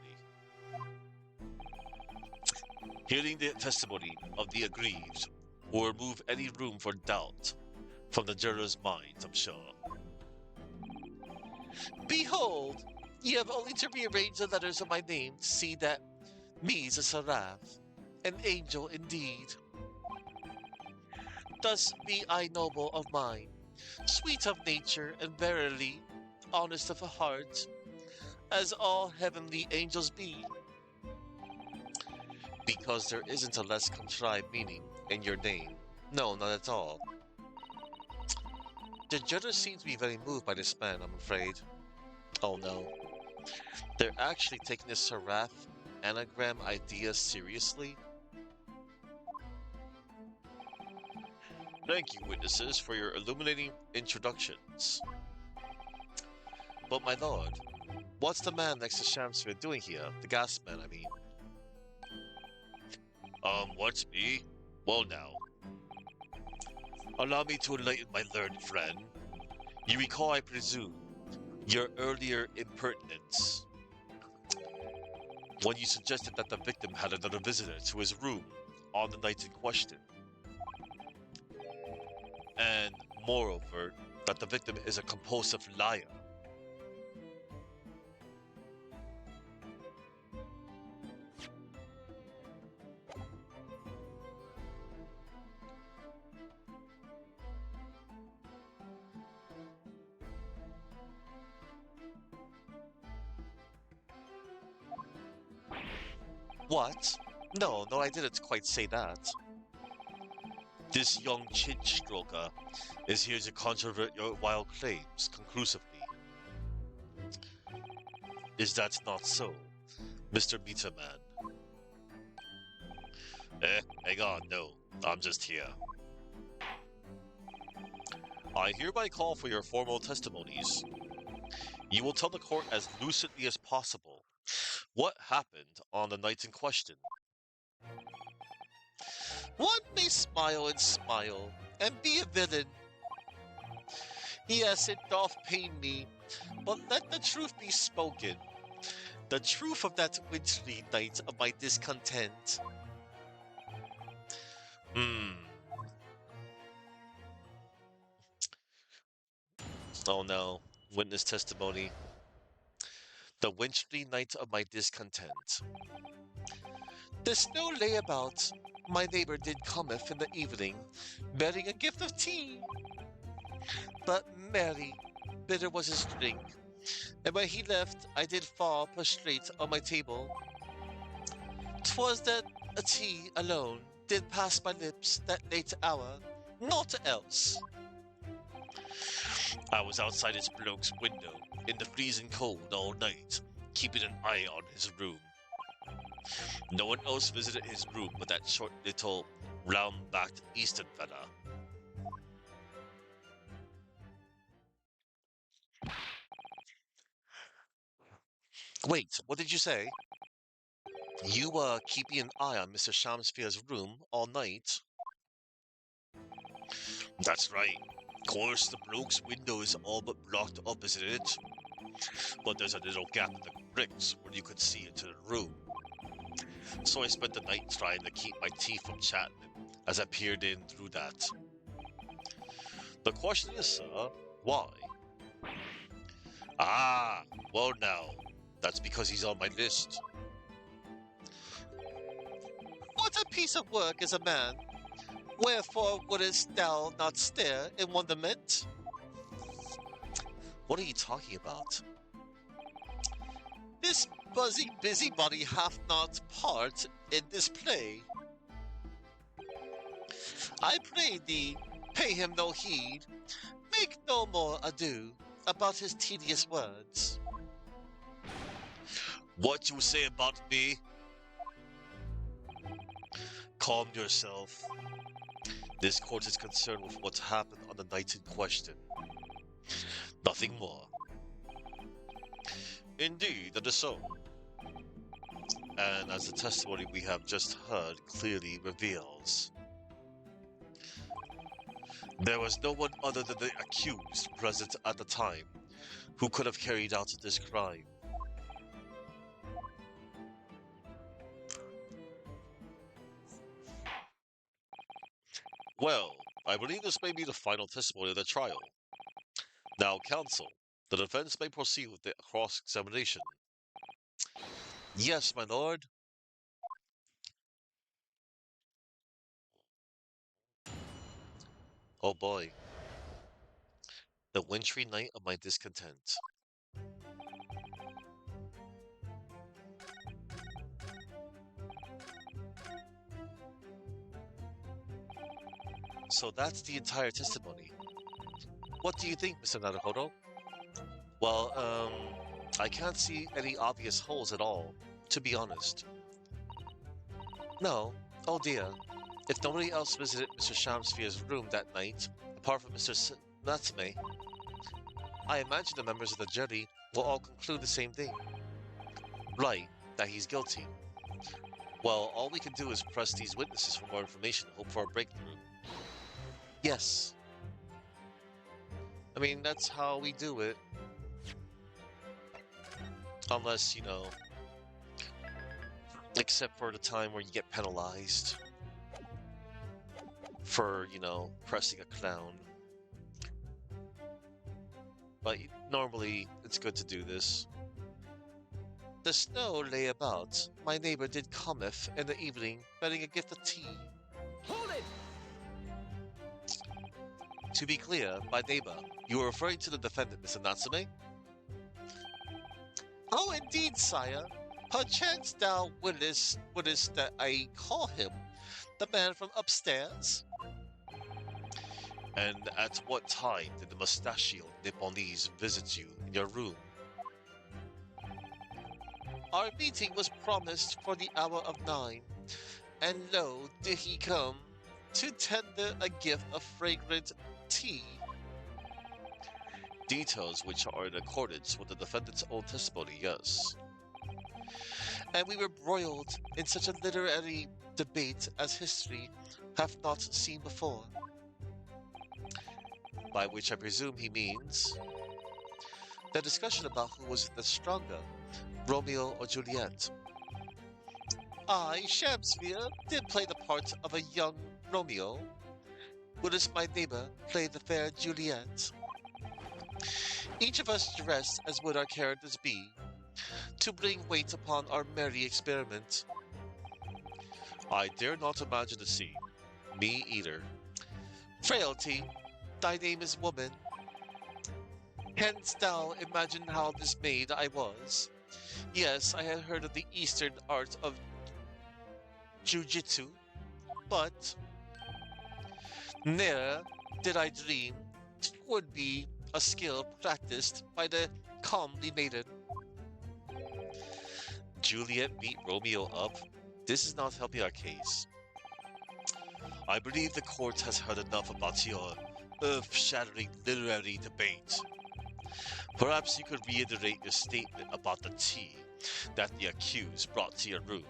Hearing the testimony of the aggrieved will remove any room for doubt from the jurors' minds, I'm sure. Behold, ye have only to rearrange the letters of my name to see that me's a seraph, an angel indeed. Thus be I noble of mind, sweet of nature, and verily honest of heart, as all heavenly angels be. Because there isn't a less contrived meaning in your name. No, not at all. The judges seem to be very moved by this man, I'm afraid. Oh no. They're actually taking this seraph anagram idea seriously? Thank you, witnesses, for your illuminating introductions. But my lord, what's the man next to Shamsford doing here? The gas man, I mean. What's me? Well now. Allow me to enlighten my learned friend. You recall, I presume, your earlier impertinence when you suggested that the victim had another visitor to his room on the night in question. And, moreover, that the victim is a compulsive liar. What? No, I didn't quite say that. This young chin-stroker is here to controvert your wild claims conclusively. Is that not so, Mr. Meterman? Hang on, no. I'm just here. I hereby call for your formal testimonies. You will tell the court as lucidly as possible what happened on the night in question. One may smile and be a villain. Yes, it doth pain me, but let the truth be spoken. The truth of that wintry night of my discontent. Oh no, witness testimony. The wintry night of my discontent. The snow lay about. My neighbor did cometh in the evening, bearing a gift of tea. But merry, bitter was his drink, and when he left, I did fall prostrate on my table. 'Twas that a tea alone did pass my lips that late hour, naught else. I was outside his bloke's window in the freezing cold all night, keeping an eye on his room. No one else visited his room but that short little round-backed Eastern fella. Wait, what did you say? You were keeping an eye on Mr. Shamsphere's room all night? That's right. Of course, the bloke's window is all but blocked up, isn't it? But there's a little gap in the bricks where you could see into the room. So I spent the night trying to keep my teeth from chatting as I peered in through that. The question is, sir, why? Ah, well now, that's because he's on my list. What a piece of work is a man! Wherefore wouldst thou not stare in wonderment? What are you talking about? This buzzing busybody hath not part in this play. I pray thee, pay him no heed, make no more ado about his tedious words. What you say about me? Calm yourself. This court is concerned with what happened on the night in question. Nothing more. Indeed, that is so. And as the testimony we have just heard clearly reveals, there was no one other than the accused present at the time who could have carried out this crime. Well, I believe this may be the final testimony of the trial. Now, counsel, the defense may proceed with the cross-examination. Yes, my lord. Oh boy. The wintry night of my discontent. So that's the entire testimony. What do you think, Mr. Naruhodo? Well, I can't see any obvious holes at all, to be honest. No. Oh dear. If nobody else visited Mr. Shamsphere's room that night, apart from Mr. Natsume, I imagine the members of the jury will all conclude the same thing. Right, that he's guilty. Well, all we can do is press these witnesses for more information and hope for a breakthrough. Yes. I mean, that's how we do it. Unless, you know, except for the time where you get penalized for, you know, pressing a clown. But normally, it's good to do this. The snow lay about. My neighbor did cometh in the evening, bearing a gift of tea. Hold it! To be clear, by neighbor, you are referring to the defendant, Mr. Natsume? Oh, indeed, sire. Perchance thou wouldest that I call him the man from upstairs? And at what time did the mustachioed Nipponese visit you in your room? Our meeting was promised for the hour of 9, and lo, did he come to tender a gift of fragrant tea. Details which are in accordance with the defendant's own testimony, yes. And we were broiled in such a literary debate as history hath not seen before. By which I presume he means the discussion about who was the stronger, Romeo or Juliet. I, Shakespeare, did play the part of a young Romeo, whereas my neighbor played the fair Juliet. Each of us dressed as would our characters be, to bring weight upon our merry experiment. I dare not imagine the scene. Me either. Frailty, thy name is woman. Canst thou imagine how dismayed I was? Yes, I had heard of the Eastern art of Jiu-Jitsu, but ne'er did I dream 'twould be a skill practiced by the comely maiden. Juliet beat Romeo up? This is not helping our case. I believe the court has heard enough about your earth-shattering literary debate. Perhaps you could reiterate your statement about the tea that the accused brought to your room.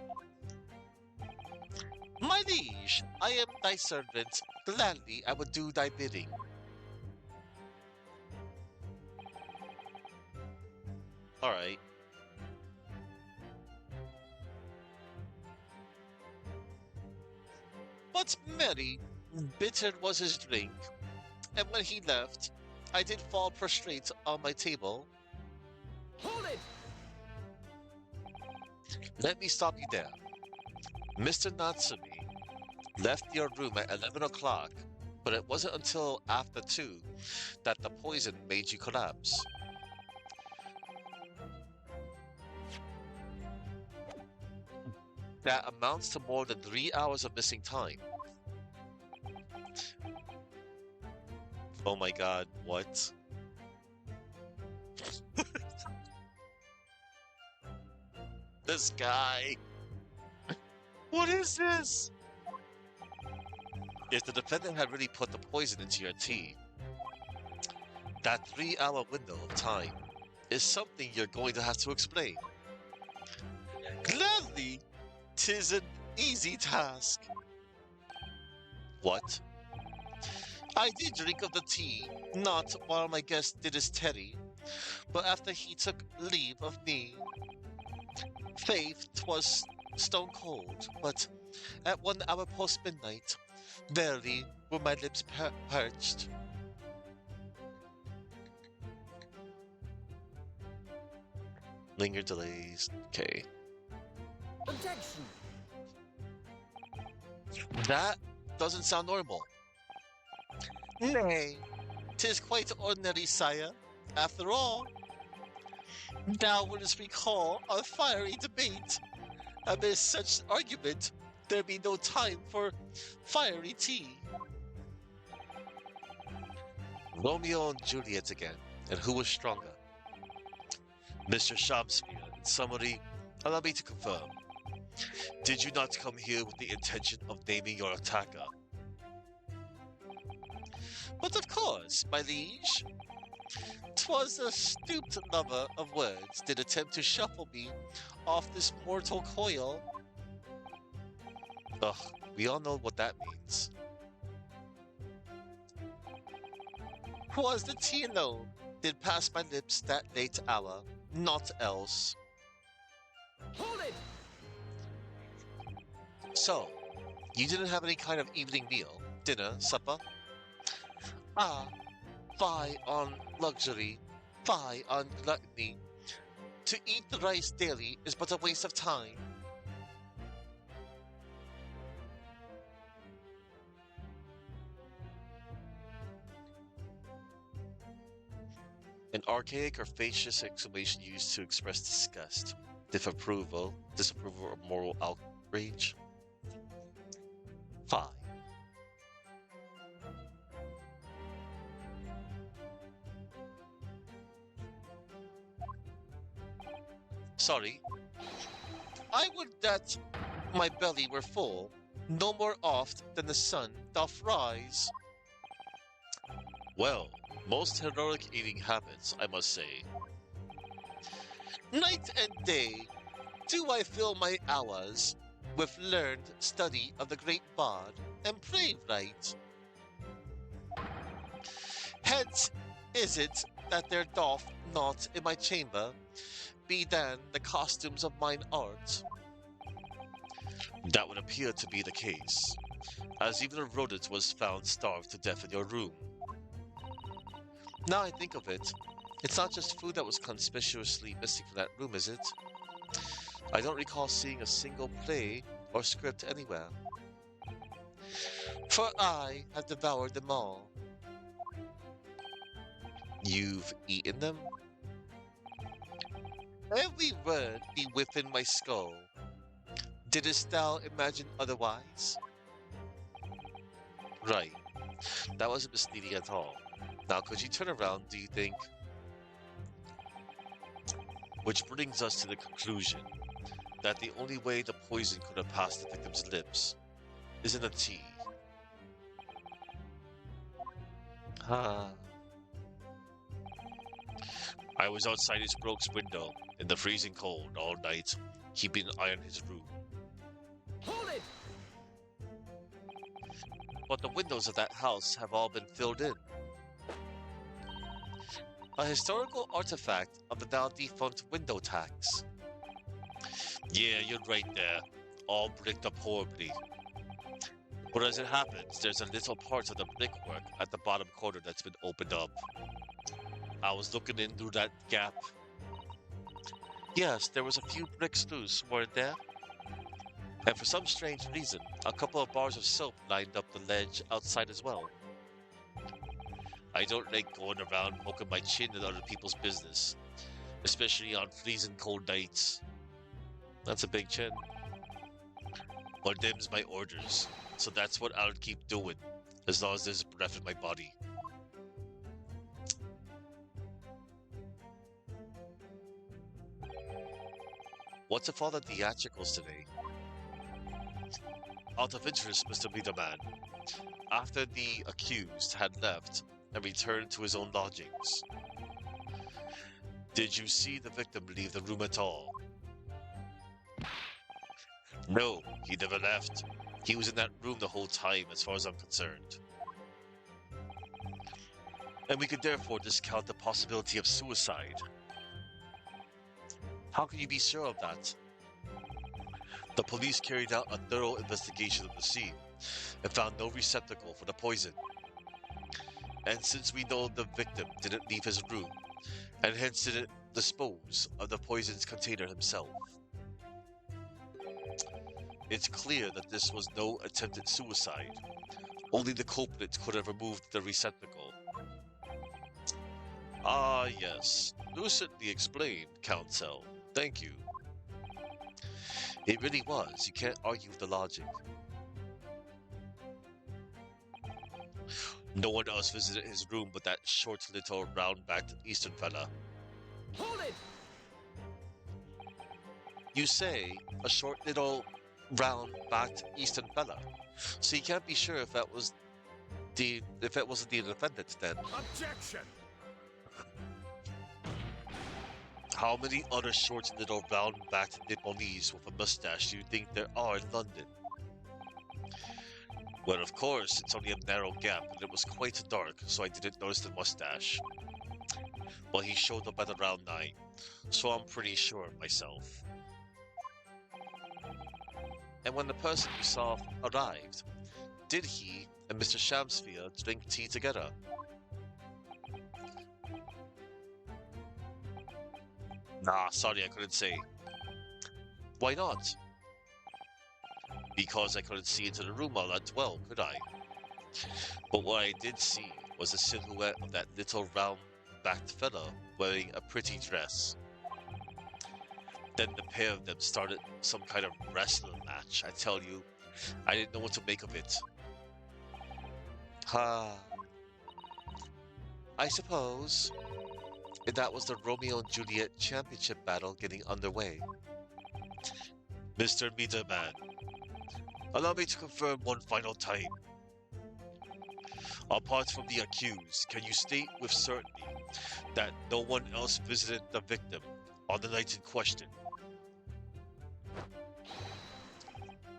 My liege, I am thy servant. Gladly I would do thy bidding. Alright. But merry, bitter was his drink, and when he left, I did fall prostrate on my table. Hold it! Let me stop you there. Mr. Natsumi left your room at 11 o'clock, but it wasn't until after 2 that the poison made you collapse. That amounts to more than 3 hours of missing time. Oh my god, what? This guy. What is this? If the defendant had really put the poison into your tea, that 3-hour window of time is something you're going to have to explain. Gladly, 'tis an easy task. What? I did drink of the tea, not while my guest did his teddy, but after he took leave of me. Faith, 'twas stone cold, but at 1 hour post midnight, verily were my lips parched. Linger delays, okay. Objection! That doesn't sound normal. Nay, 'tis quite ordinary, sire. After all, thou wouldst recall our fiery debate. Amidst such argument, there be no time for fiery tea. Romeo and Juliet again, and who was stronger? Mr. Shakespeare, in summary, allow me to confirm. Did you not come here with the intention of naming your attacker? But of course, my liege. 'Twas a stooped lover of words did attempt to shuffle me off this mortal coil. Ugh, we all know what that means. 'Twas the tea alone did pass my lips that late hour, naught else. Hold it! So, you didn't have any kind of evening meal, dinner, supper? Ah, fie on luxury, fie on gluttony. To eat the rice daily is but a waste of time. An archaic or facious exclamation used to express disgust. disapproval, or moral outrage? Fine. Sorry, I would that my belly were full, no more oft than the sun doth rise. Well, most heroic eating habits, I must say. Night and day do I fill my hours with learned study of the great bard, and pray right. Hence is it that there doth not in my chamber be then the costumes of mine art. That would appear to be the case, as even a rodent was found starved to death in your room. Now I think of it, it's not just food that was conspicuously missing from that room, is it? I don't recall seeing a single play or script anywhere. For I have devoured them all. You've eaten them? Every word be within my skull. Didst thou imagine otherwise? Right. That wasn't misleading at all. Now, could you turn around, do you think? Which brings us to the conclusion that the only way the poison could have passed the victim's lips is in a tea. Ah. I was outside his Brooks window in the freezing cold all night, keeping an eye on his room. Hold it! But the windows of that house have all been filled in. A historical artifact of the now defunct window tax. Yeah, you're right there. All bricked up horribly. But as it happens, there's a little part of the brickwork at the bottom corner that's been opened up. I was looking in through that gap. Yes, there was a few bricks loose, weren't there? And for some strange reason, a couple of bars of soap lined up the ledge outside as well. I don't like going around poking my chin in other people's business, especially on freezing cold nights. That's a big chin. But them's my orders, so that's what I'll keep doing, as long as there's breath in my body. What's with all the theatricals today? Out of interest, Mr. Leaderman, after the accused had left and returned to his own lodgings, did you see the victim leave the room at all? No, he never left. He was in that room the whole time, as far as I'm concerned. And we could therefore discount the possibility of suicide. How can you be sure of that? The police carried out a thorough investigation of the scene and found no receptacle for the poison. And since we know the victim didn't leave his room, and hence didn't dispose of the poison's container himself, it's clear that this was no attempted suicide. Only the culprit could have removed the receptacle. Ah, yes. Lucidly explained, Counsel. Thank you. It really was. You can't argue with the logic. No one else visited his room but that short little round-backed Eastern fella. Hold it! You say a short little round-backed Eastern fella. So you can't be sure if that was if it wasn't the defendant then. Objection! How many other short little round-backed Nipponese with a mustache do you think there are in London? Well, of course, it's only a narrow gap, and it was quite dark, so I didn't notice the mustache. But he showed up at around 9, so I'm pretty sure myself. And when the person you saw arrived, did he and Mr. Shamsphere drink tea together? Nah, sorry, I couldn't say. Why not? Because I couldn't see into the room all that well, could I? But what I did see was the silhouette of that little round-backed fellow wearing a pretty dress. Then the pair of them started some kind of wrestling match. I tell you, I didn't know what to make of it. Ha. I suppose. And that was the Romeo and Juliet championship battle getting underway. Mr. Meterman, allow me to confirm one final time. Apart from the accused, can you state with certainty that no one else visited the victim on the night in question?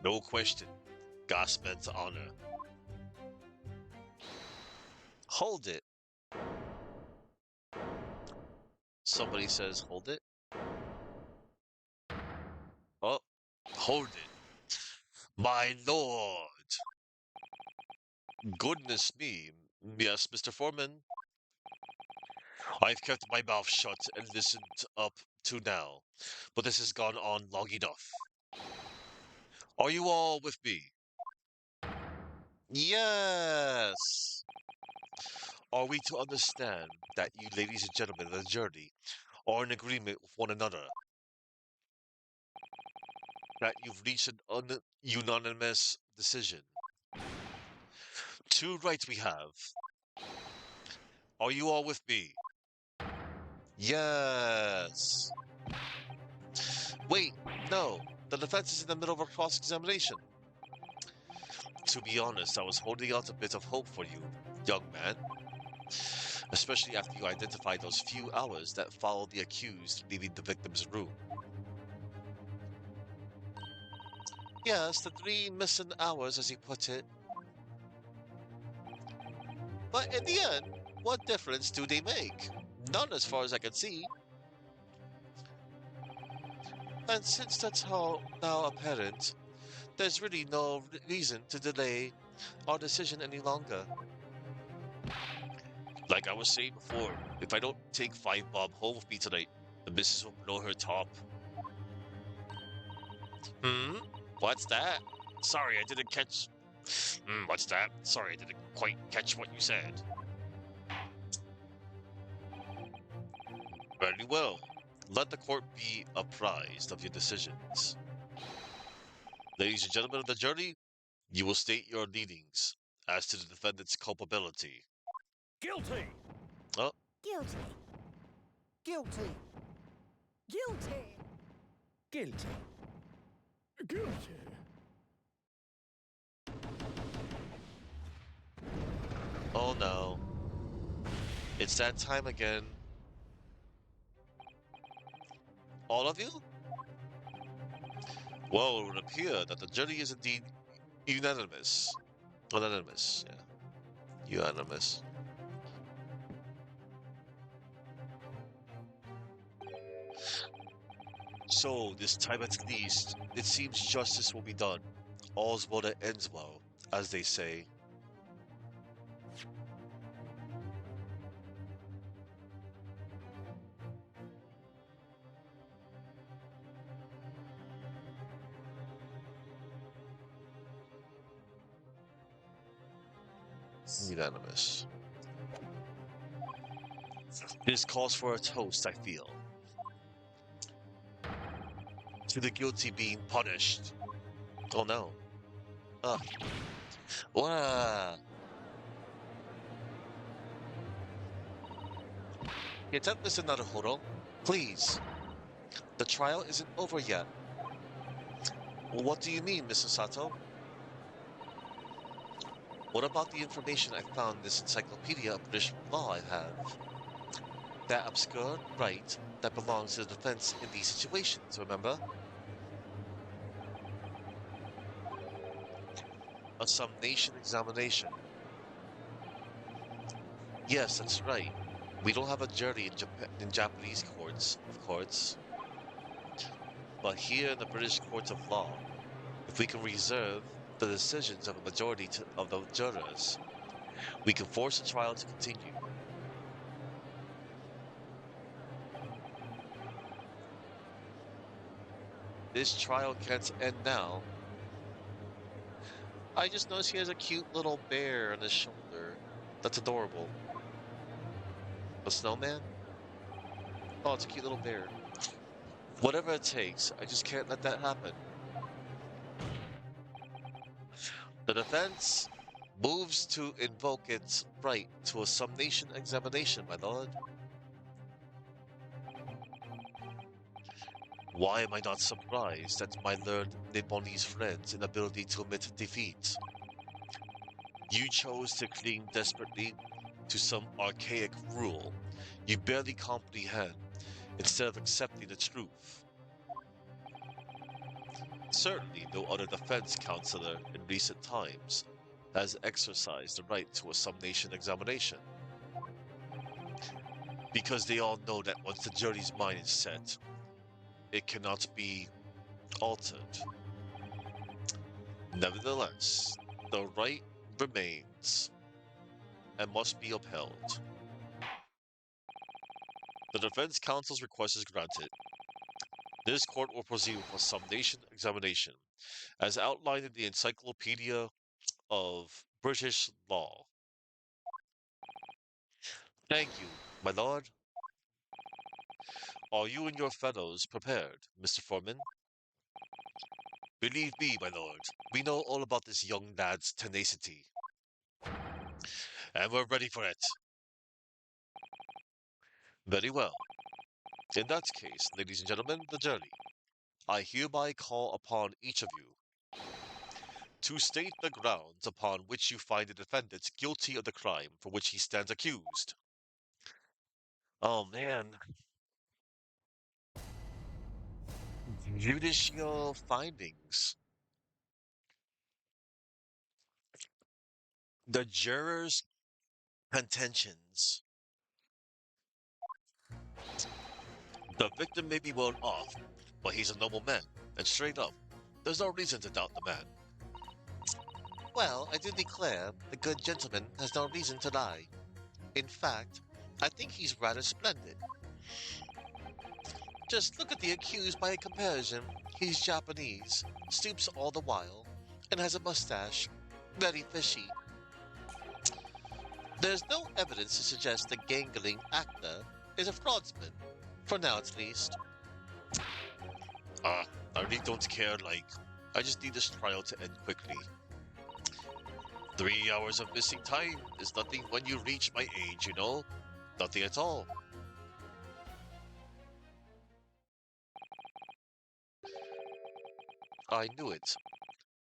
No question. Gossman's honor. Hold it. Somebody says, hold it. Oh, hold it. My lord. Goodness me. Yes, Mr. Foreman. I've kept my mouth shut and listened up to now, but this has gone on long enough. Are you all with me? Yes. Are we to understand that you ladies and gentlemen of the jury are in agreement with one another? That you've reached an unanimous decision? Two rights we have. Are you all with me? Yes. Wait, no. The defense is in the middle of a cross-examination. To be honest, I was holding out a bit of hope for you, young man. Especially after you identified those few hours that followed the accused leaving the victim's room. Yes, the 3 missing hours, as you put it. But in the end, what difference do they make? None as far as I can see. And since that's all now apparent, there's really no reason to delay our decision any longer. Like I was saying before, if I don't take 5 Bob home with me tonight, the missus will blow her top. Hmm? What's that? Sorry, I didn't catch. What's that? Sorry, I didn't quite catch what you said. Very well. Let the court be apprised of your decisions. Ladies and gentlemen of the jury, you will state your leanings as to the defendant's culpability. Guilty! Oh, Guilty. Guilty. Guilty. Guilty. Guilty. oh no. It's that time again. All of you? Well, it would appear that the jury is indeed unanimous. Unanimous, yeah. Unanimous. So, this time at least, it seems justice will be done. All's well that ends well, as they say. Unanimous. This calls for a toast, I feel. To the guilty being punished. Oh no. Ugh. Wah. Get up, Mr. Naruhodo. Please. The trial isn't over yet. What do you mean, Mr. Sato? What about the information I found in this encyclopedia of British law I have? That obscure right that belongs to the defense in these situations, remember? A summation examination. Yes, that's right. We don't have a jury in Japanese courts, of course. But here in the British courts of law, if we can reserve the decisions of a majority of the jurors, we can force the trial to continue. This trial can't end now. I just noticed he has a cute little bear on his shoulder. That's adorable. A snowman? Oh, it's a cute little bear. Whatever it takes, I just can't let that happen. The defense moves to invoke its right to a summation examination, my lord. Why am I not surprised at my learned Nipponese friend's inability to admit defeat? You chose to cling desperately to some archaic rule you barely comprehend instead of accepting the truth. Certainly, no other defense counselor in recent times has exercised the right to a summation examination, because they all know that once the jury's mind is set, it cannot be altered. Nevertheless, the right remains and must be upheld. The defense counsel's request is granted. This court will proceed with a summation examination, as outlined in the Encyclopedia of British Law. Thank you, my lord. Are you and your fellows prepared, Mr. Foreman? Believe me, my lord, we know all about this young lad's tenacity, and we're ready for it. Very well. In that case, ladies and gentlemen, the jury, I hereby call upon each of you to state the grounds upon which you find the defendant guilty of the crime for which he stands accused. Oh man. Judicial findings. The jurors' contentions. The victim may be well off, but he's a noble man, and straight up, there's no reason to doubt the man. Well, I do declare the good gentleman has no reason to lie. In fact, I think he's rather splendid. Just look at the accused by a comparison. He's Japanese, stoops all the while, and has a mustache. Very fishy. There's no evidence to suggest the gangling actor is a fraudman, for now at least. Ah, I really don't care, I just need this trial to end quickly. 3 hours of missing time is nothing when you reach my age, you know? Nothing at all. I knew it.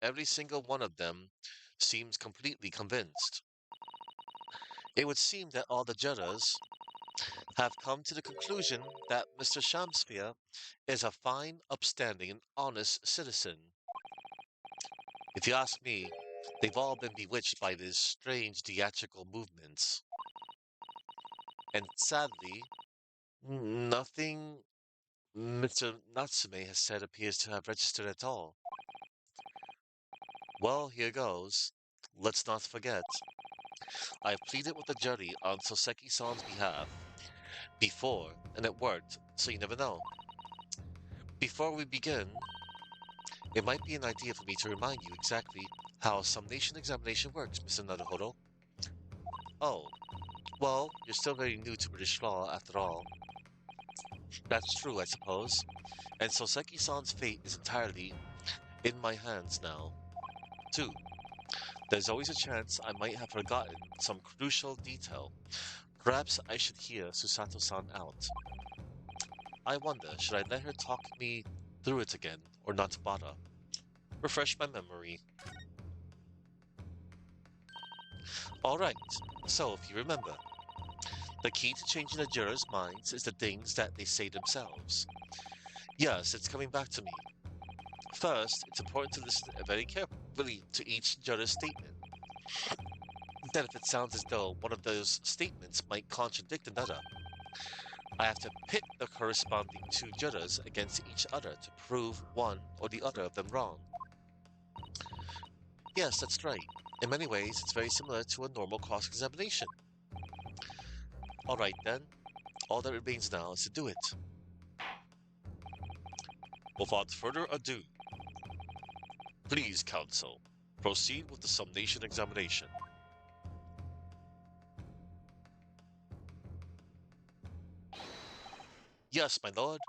Every single one of them seems completely convinced. It would seem that all the jurors have come to the conclusion that Mr. Shamsphere is a fine, upstanding, and honest citizen. If you ask me, they've all been bewitched by his strange theatrical movements. And sadly, nothing Mr. Natsume has said appears to have registered at all. Well, here goes. Let's not forget. I pleaded with the jury on Soseki-san's behalf before, and it worked, so you never know. Before we begin, it might be an idea for me to remind you exactly how a summation examination works, Mr. Naruhodo. Oh, well, you're still very new to British law, after all. That's true, I suppose. And Soseki-san's fate is entirely in my hands now, too. There's always a chance I might have forgotten some crucial detail. Perhaps I should hear Susato-san out. I wonder, should I let her talk me through it again, or not bother? Refresh my memory. Alright, so if you remember, the key to changing the jurors' minds is the things that they say themselves. Yes, it's coming back to me. First, it's important to listen very carefully to each juror's statement. Then if it sounds as though one of those statements might contradict another, I have to pit the corresponding two jurors against each other to prove one or the other of them wrong. Yes, that's right. In many ways, it's very similar to a normal cross-examination. Alright then, all that remains now is to do it. Without further ado, please, counsel, proceed with the summation examination. Yes, my lord.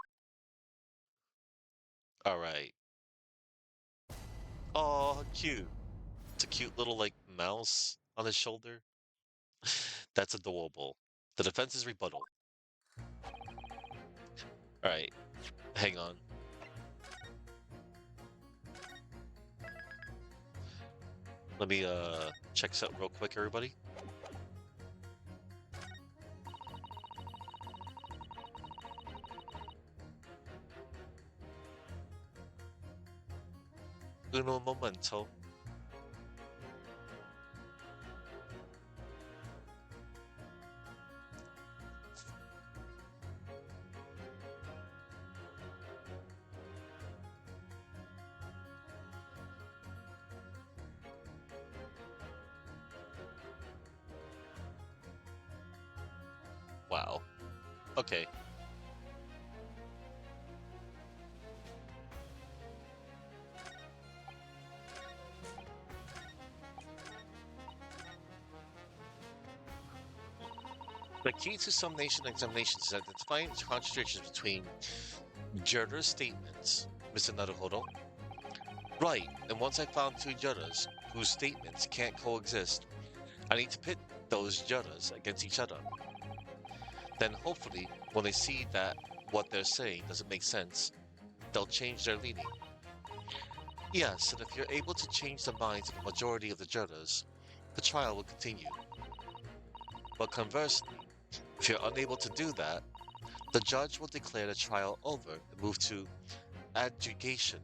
All right. Oh, cute. It's a cute little like mouse on his shoulder. That's adorable. The defense is rebuttal. All right. Hang on. Let me check this out real quick, everybody. Uno momento. Wow. Okay. The key to some nation examinations is identifying contradictions between Jura's statements, Mr. Naruhodo. Right, and once I found two Juras whose statements can't coexist, I need to pit those Juras against each other. Then hopefully, when they see that what they're saying doesn't make sense, they'll change their leaning. Yes, and if you're able to change the minds of the majority of the Juras, the trial will continue. But conversely, if you're unable to do that, the judge will declare the trial over and move to adjudication.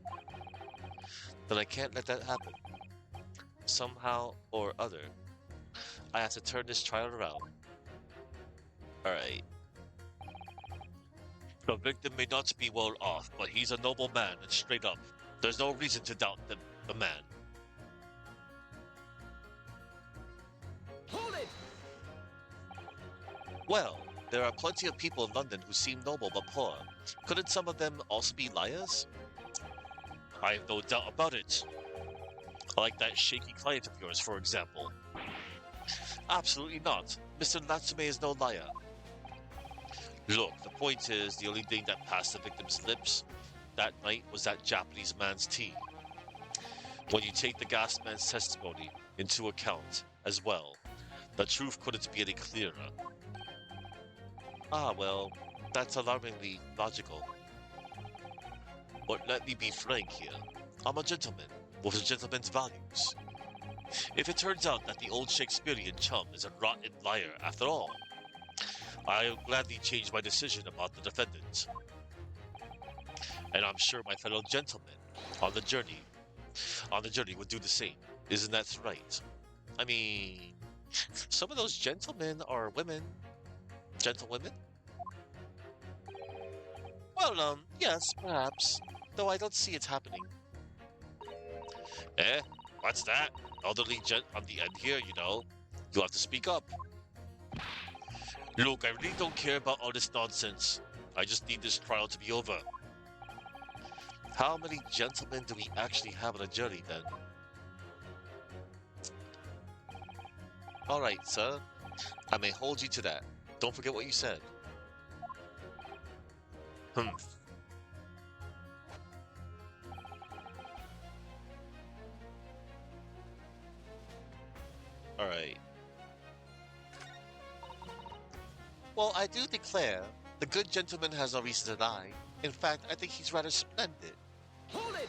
Then I can't let that happen. Somehow or other, I have to turn this trial around. Alright. The victim may not be well off, but he's a noble man and straight up. There's no reason to doubt the man. Hold it! Well, there are plenty of people in London who seem noble but poor. Couldn't some of them also be liars? I have no doubt about it. Like that shaky client of yours, for example. Absolutely not. Mr. Natsume is no liar. Look, the point is, the only thing that passed the victim's lips that night was that Japanese man's tea. When you take the gas man's testimony into account as well, the truth couldn't be any clearer. Ah, well, that's alarmingly logical. But let me be frank here. I'm a gentleman, with a gentleman's values. If it turns out that the old Shakespearean chum is a rotten liar after all, I'll gladly change my decision about the defendant. And I'm sure my fellow gentlemen on the journey would do the same. Isn't that right? I mean, some of those gentlemen are women. Gentlewomen? Well, yes, perhaps. Though I don't see it happening. Eh? What's that? Elderly gent on the end here, you know. You'll have to speak up. Look, I really don't care about all this nonsense. I just need this trial to be over. How many gentlemen do we actually have on a jury, then? Alright, sir. I may hold you to that. Don't forget what you said. Alright. Well, I do declare, the good gentleman has no reason to lie. In fact, I think he's rather splendid. Hold it!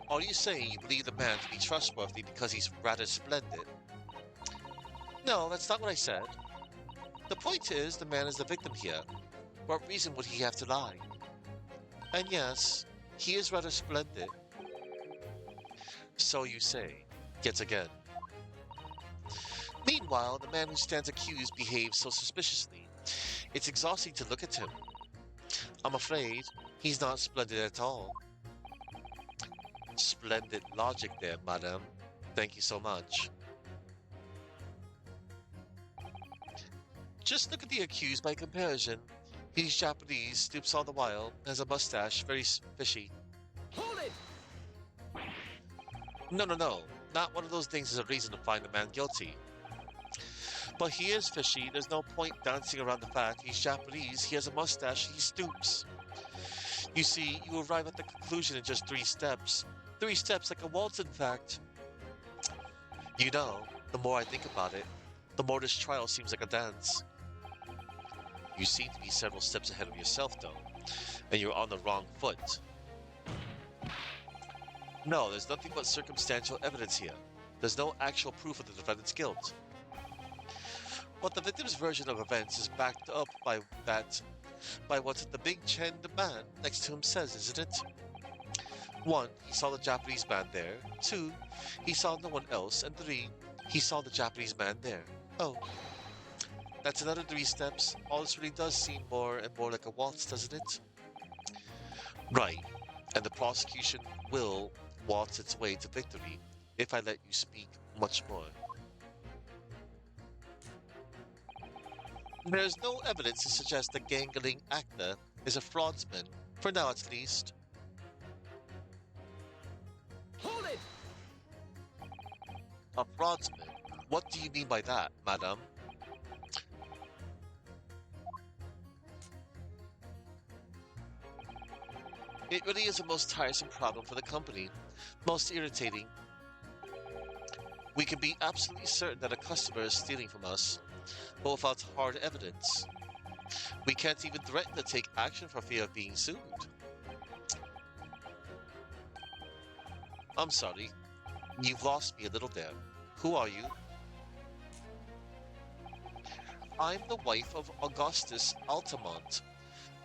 Are you saying you believe the man to be trustworthy because he's rather splendid? No, that's not what I said. The point is, the man is the victim here. What reason would he have to lie? And yes, he is rather splendid. So you say, yet again. Meanwhile, the man who stands accused behaves so suspiciously. It's exhausting to look at him. I'm afraid he's not splendid at all. Splendid logic there, madam. Thank you so much. Just look at the accused by comparison. He's Japanese, stoops all the while, has a mustache, very fishy. Hold it! No. Not one of those things is a reason to find a man guilty. But he is fishy. There's no point dancing around the fact he's Japanese, he has a mustache, he stoops. You see, you arrive at the conclusion in just 3 steps. 3 steps like a waltz, in fact. You know, the more I think about it, the more this trial seems like a dance. You seem to be several steps ahead of yourself, though, and you're on the wrong foot. No, there's nothing but circumstantial evidence here. There's no actual proof of the defendant's guilt. But the victim's version of events is backed up by what the big Chen man next to him says, isn't it? 1, he saw the Japanese man there. 2, he saw no one else. And 3, he saw the Japanese man there. Oh, that's another 3 steps. All this really does seem more and more like a waltz, doesn't it? Right, and the prosecution will waltz its way to victory if I let you speak much more. There's no evidence to suggest the gangling actor is a fraudsman, for now at least. Hold it! A fraudsman? What do you mean by that, madam? It really is a most tiresome problem for the company, most irritating. We can be absolutely certain that a customer is stealing from us, but without hard evidence. We can't even threaten to take action for fear of being sued. I'm sorry, you've lost me a little there. Who are you? I'm the wife of Augustus Altamont,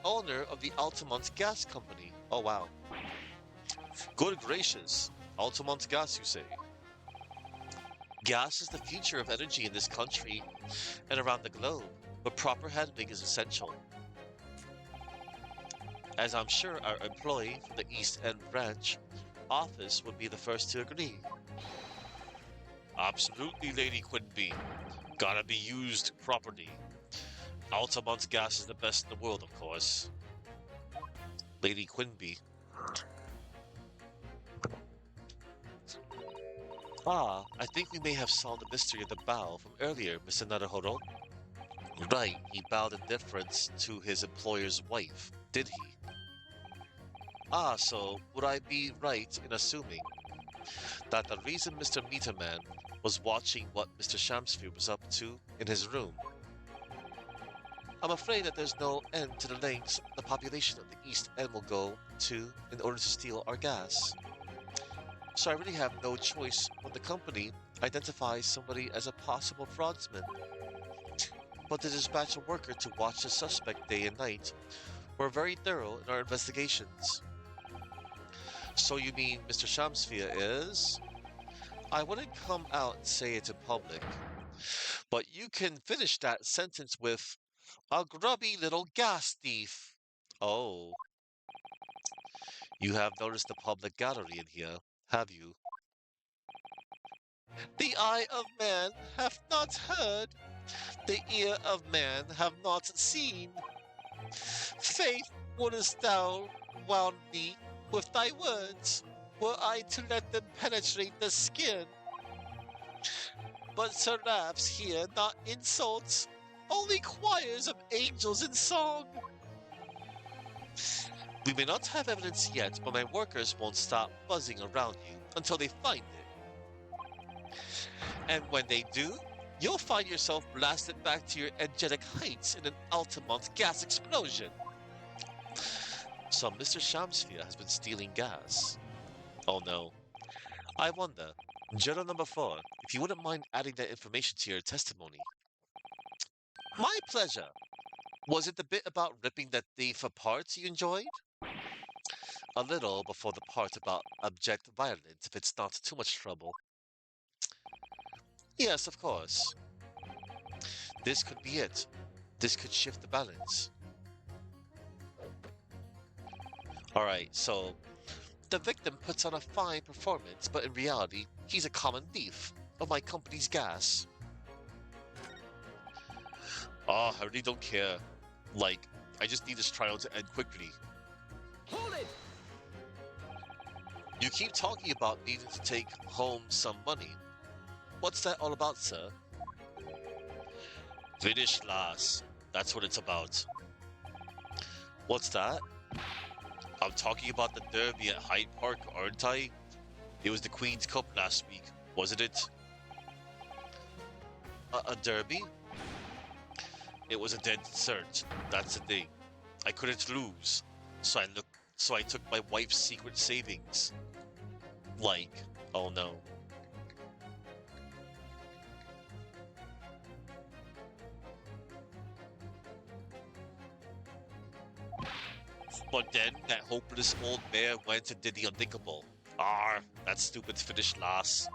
owner of the Altamont Gas Company. Oh wow. Good gracious, Altamont Gas, you say? Gas is the future of energy in this country and around the globe, but proper handling is essential. As I'm sure our employee from the East End branch office would be the first to agree. Absolutely, Lady Quinby. Gotta be used properly. Altamont Gas is the best in the world, of course. Lady Quinby. Ah, I think we may have solved the mystery of the bow from earlier, Mr. Naruhodo. Right, he bowed in deference to his employer's wife, did he? Ah, so would I be right in assuming that the reason Mr. Meterman was watching what Mr. Shamsfield was up to in his room? I'm afraid that there's no end to the lengths the population of the East End will go to in order to steal our gas. So I really have no choice when the company identifies somebody as a possible fraudsman. But to dispatch a worker to watch the suspect day and night, we're very thorough in our investigations. So you mean Mr. Shamsfia is? I wouldn't come out and say it in public, but you can finish that sentence with a grubby little gas thief. Oh, you have noticed the public gallery in here, have you? The eye of man hath not heard, the ear of man have not seen. Faith, wouldst thou wound me with thy words, were I to let them penetrate the skin? But seraphs hear not insults, only choirs of angels in song. We may not have evidence yet, but my workers won't stop buzzing around you until they find it. And when they do, you'll find yourself blasted back to your angelic heights in an Altamont gas explosion. So Mr. Shamsfia has been stealing gas. Oh no. I wonder, Journal number 4, if you wouldn't mind adding that information to your testimony. My pleasure. Was it the bit about ripping that thief apart you enjoyed? A little before the part about abject violence, if it's not too much trouble. Yes, of course. This could be it. This could shift the balance. Alright, so the victim puts on a fine performance, but in reality, he's a common thief of my company's gas. Ah, I really don't care. Like, I just need this trial to end quickly. Hold it! You keep talking about needing to take home some money. What's that all about, sir? Finish last. That's what it's about. What's that? I'm talking about the derby at Hyde Park, aren't I? It was the Queen's Cup last week, wasn't it? A derby? It was a dead cert. That's the thing. I couldn't lose. So I took my wife's secret savings. Like, oh no. But then that hopeless old bear went and did the unthinkable. That stupid finished last.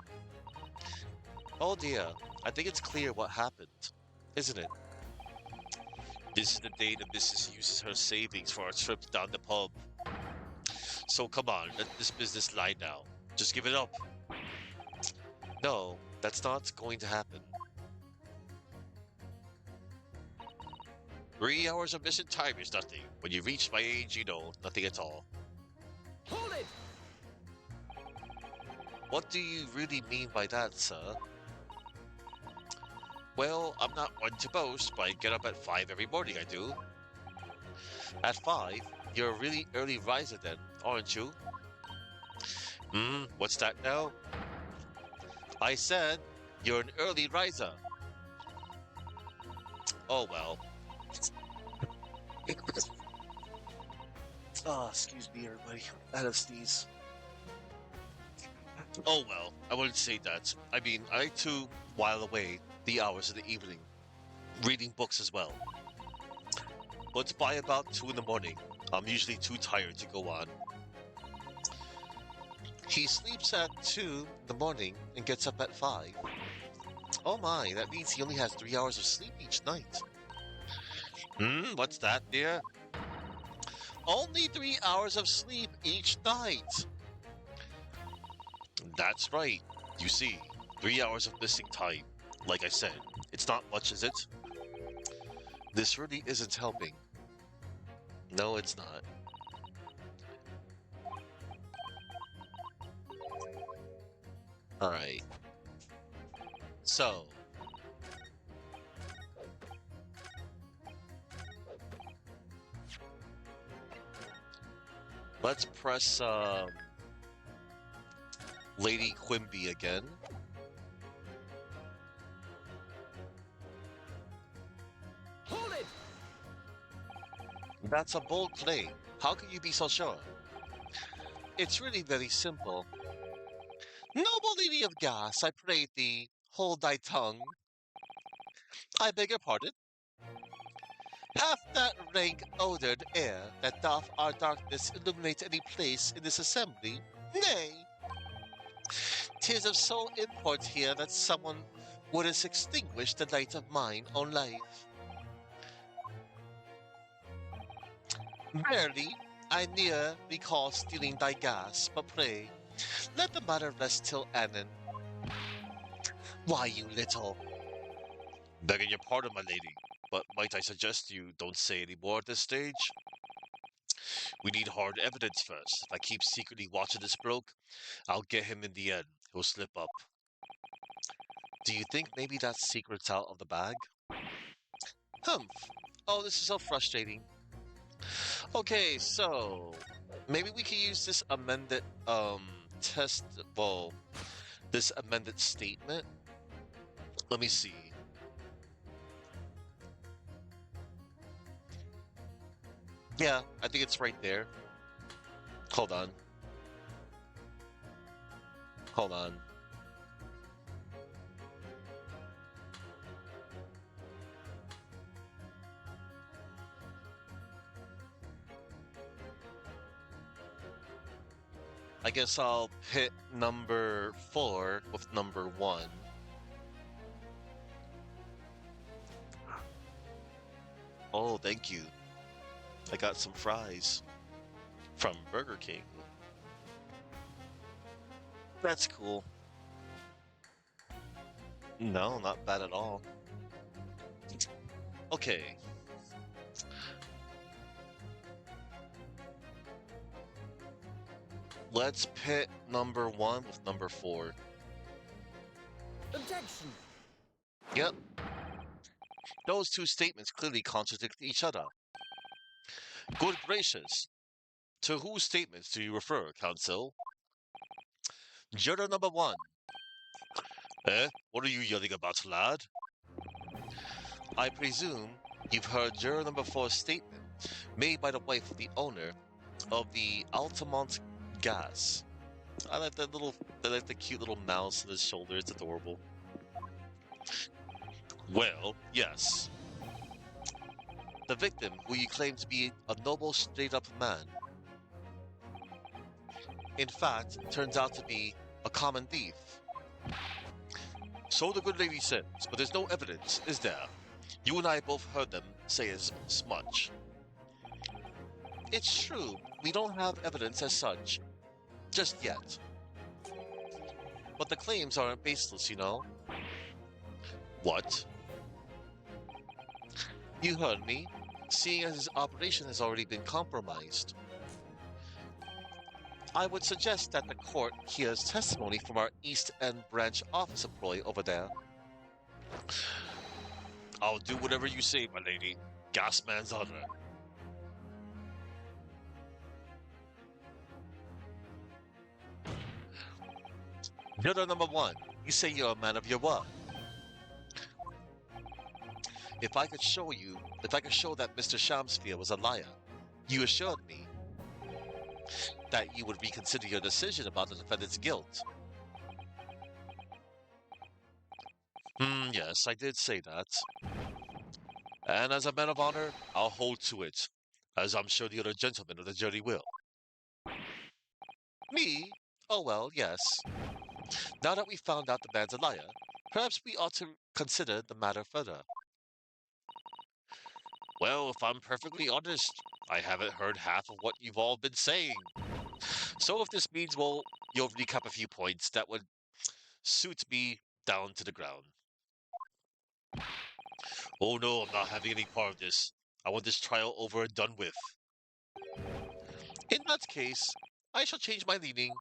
Oh dear, I think it's clear what happened, isn't it? This is the day the missus uses her savings for a trip down the pub. So come on, let this business lie now. Just give it up. No, that's not going to happen. 3 hours of missing time is nothing. When you reach my age, nothing at all. Hold it! What do you really mean by that, sir? Well, I'm not one to boast, but I get up at 5 every morning, I do. At 5? You're a really early riser then, aren't you? What's that now? I said, you're an early riser. Oh well. Excuse me, everybody. I had a sneeze. Oh well, I wouldn't say that. I mean, I like to while away the hours of the evening, reading books as well. But by about 2 in the morning, I'm usually too tired to go on. He sleeps at 2 in the morning and gets up at 5. Oh my, that means he only has 3 hours of sleep each night. What's that, dear? Only 3 hours of sleep each night. That's right. You see, 3 hours of missing time. Like I said, it's not much, is it? This really isn't helping. No, it's not. Alright. So. Let's press, Lady Quimby again. Hold it! That's a bold claim. How can you be so sure? It's really very simple. Noble Lady of Gas, I pray thee, hold thy tongue. I beg your pardon? Hath that rank-odored air that doth our darkness illuminate any place in this assembly? Nay, 'tis of so import here that someone would have extinguished the light of mine own life. Barely, I near recall stealing thy gas, but pray, let the matter rest till anon. Why, you little... Begging your pardon, my lady, but might I suggest you don't say any more at this stage? We need hard evidence first. If I keep secretly watching this bloke, I'll get him in the end. He'll slip up. Do you think maybe that secret's out of the bag? Humph. Oh, this is so frustrating. Okay, so maybe we can use this amended test well, this amended statement. Let me see. Yeah, I think it's right there. Hold on. Hold on. I guess I'll hit number 4 with number 1. Oh, thank you. I got some fries from Burger King. That's cool. No, not bad at all. Okay. Let's pit number 1 with number 4. Objection! Yep. Those two statements clearly contradict each other. Good gracious. To whose statements do you refer, Counsel? Juror number one. What are you yelling about, lad? I presume you've heard juror number four's statement made by the wife of the owner of the Altamont Gas. I like the cute little mouse on his shoulder. It's adorable. Well, yes. The victim, who you claim to be a noble, straight-up man, in fact, turns out to be a common thief. So the good lady says, but there's no evidence, is there? You and I both heard them say as much. It's true, we don't have evidence as such. Just yet. But the claims aren't baseless, you know? What? You heard me, seeing as his operation has already been compromised. I would suggest that the court hears testimony from our East End branch office employee over there. I'll do whatever you say, my lady. Gasman's honor. Juror number one, you say you're a man of your word. If I could show that Mr. Shamsphere was a liar, you assured me that you would reconsider your decision about the defendant's guilt. Yes, I did say that. And as a man of honor, I'll hold to it, as I'm sure the other gentlemen of the jury will. Me? Oh well, yes. Now that we've found out the man's a liar, perhaps we ought to consider the matter further. Well, if I'm perfectly honest, I haven't heard half of what you've all been saying. So if this means, well, you'll recap a few points, that would suit me down to the ground. Oh no, I'm not having any part of this. I want this trial over and done with. In that case, I shall change my leaning.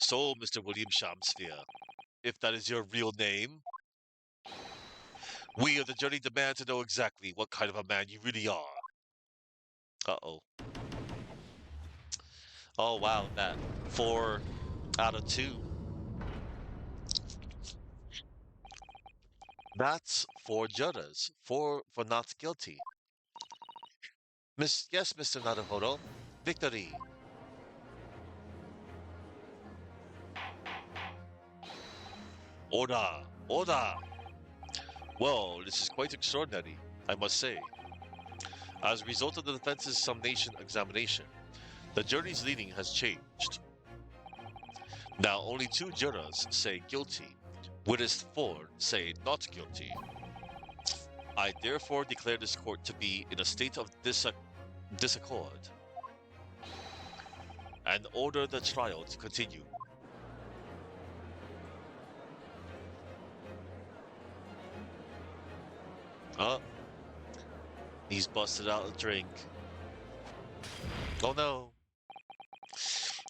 So, Mr. William Shamsphere, if that is your real name, we of the jury demand to know exactly what kind of a man you really are. Uh-oh. Oh wow, that 4 out of 2. That's 4 jurors, 4 for not guilty. Yes, Mr. Naruhodo. Victory. Order! Order! Well, this is quite extraordinary, I must say. As a result of the defense's summation examination, the jury's leaning has changed. Now only 2 jurors say guilty, whereas 4 say not guilty. I therefore declare this court to be in a state of disaccord and order the trial to continue. He's busted out a drink. Oh no!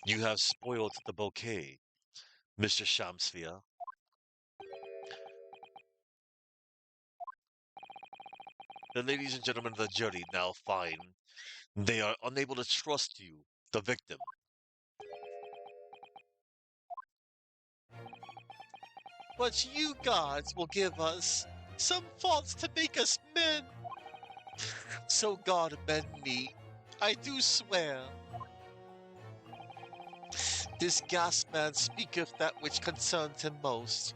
You have spoiled the bouquet, Mr. Shamsphere. The ladies and gentlemen of the jury now find they are unable to trust you, the victim. But you gods will give us some faults to make us men. So God amend me, I do swear. This gas man speaketh that which concerns him most.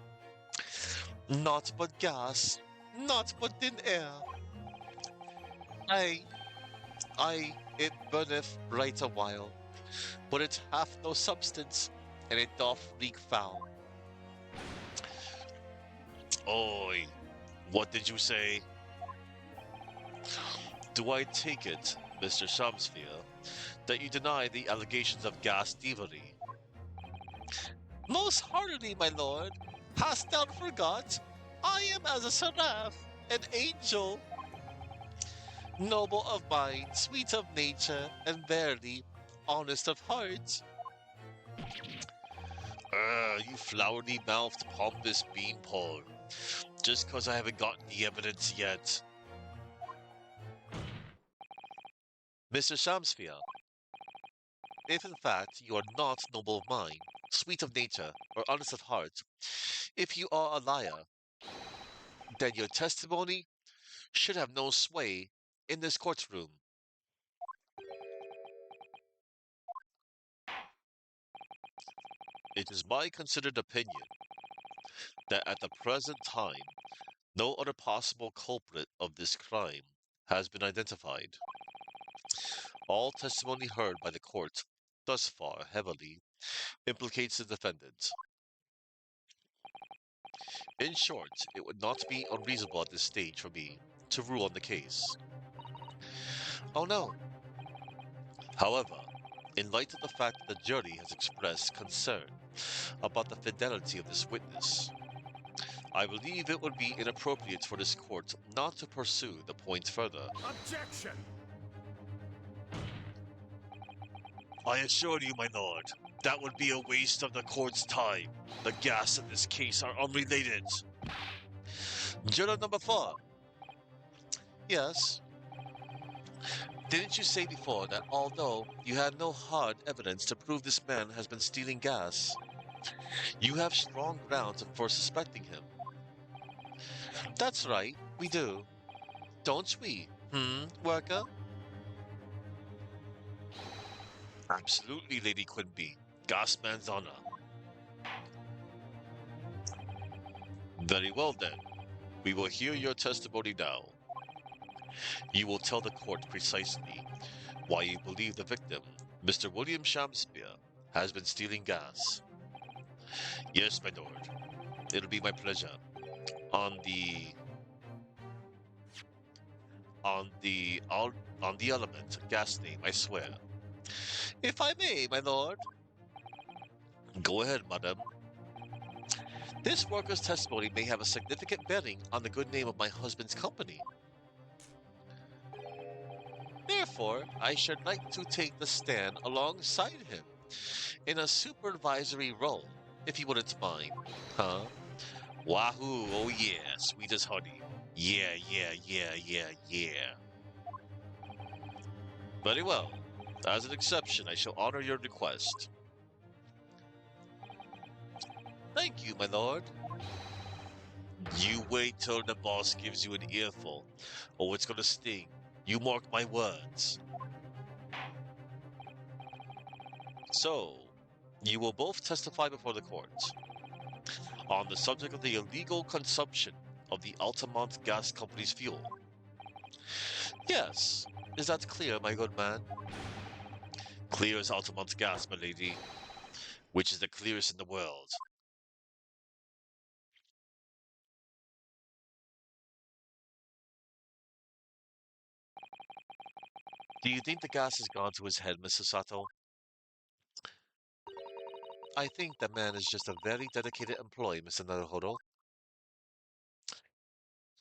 Naught but gas, naught but thin air. Aye, it burneth right a while, but it hath no substance, and it doth reek foul. Oi, what did you say? Do I take it, Mr. Shamsphere, that you deny the allegations of gas thievery? Most heartily, my lord. Hast thou forgot? I am as a seraph, an angel. Noble of mind, sweet of nature, and verily honest of heart. You flowery-mouthed, pompous beanpole. Just 'cause I haven't gotten the evidence yet. Mr. Shamsphere, if in fact you are not noble of mind, sweet of nature, or honest at heart, if you are a liar, then your testimony should have no sway in this courtroom. It is my considered opinion that at the present time, no other possible culprit of this crime has been identified. All testimony heard by the court thus far heavily implicates the defendant. In short, it would not be unreasonable at this stage for me to rule on the case. Oh no. However, in light of the fact that the jury has expressed concern about the fidelity of this witness, I believe it would be inappropriate for this court not to pursue the point further. Objection! I assure you, my lord, that would be a waste of the court's time. The gas in this case are unrelated. Juror number 4. Yes. Didn't you say before that although you had no hard evidence to prove this man has been stealing gas, you have strong grounds for suspecting him? That's right, we do. Don't we? Worker? Absolutely, Lady Quimby. Gasman's honor. Very well then. We will hear your testimony now. You will tell the court precisely why you believe the victim, Mr. William Shamsphere, has been stealing gas. Yes, my lord. It'll be my pleasure. On the on the element gas name, I swear. If I may, my lord. Go ahead, madam. This worker's testimony may have a significant bearing on the good name of my husband's company. Therefore, I should like to take the stand alongside him in a supervisory role, if you wouldn't mind. Huh? Wahoo, oh yeah, sweet as honey. Yeah, yeah, yeah, yeah, yeah. Very well. As an exception, I shall honor your request. Thank you, my lord. You wait till the boss gives you an earful, or it's gonna sting. You mark my words. So, you will both testify before the court on the subject of the illegal consumption of the Altamont Gas Company's fuel. Yes, is that clear, my good man? Clear as Altamont gas, my lady, which is the clearest in the world. Do you think the gas has gone to his head, Mr. Sato? I think the man is just a very dedicated employee, Mr. Naruhodo.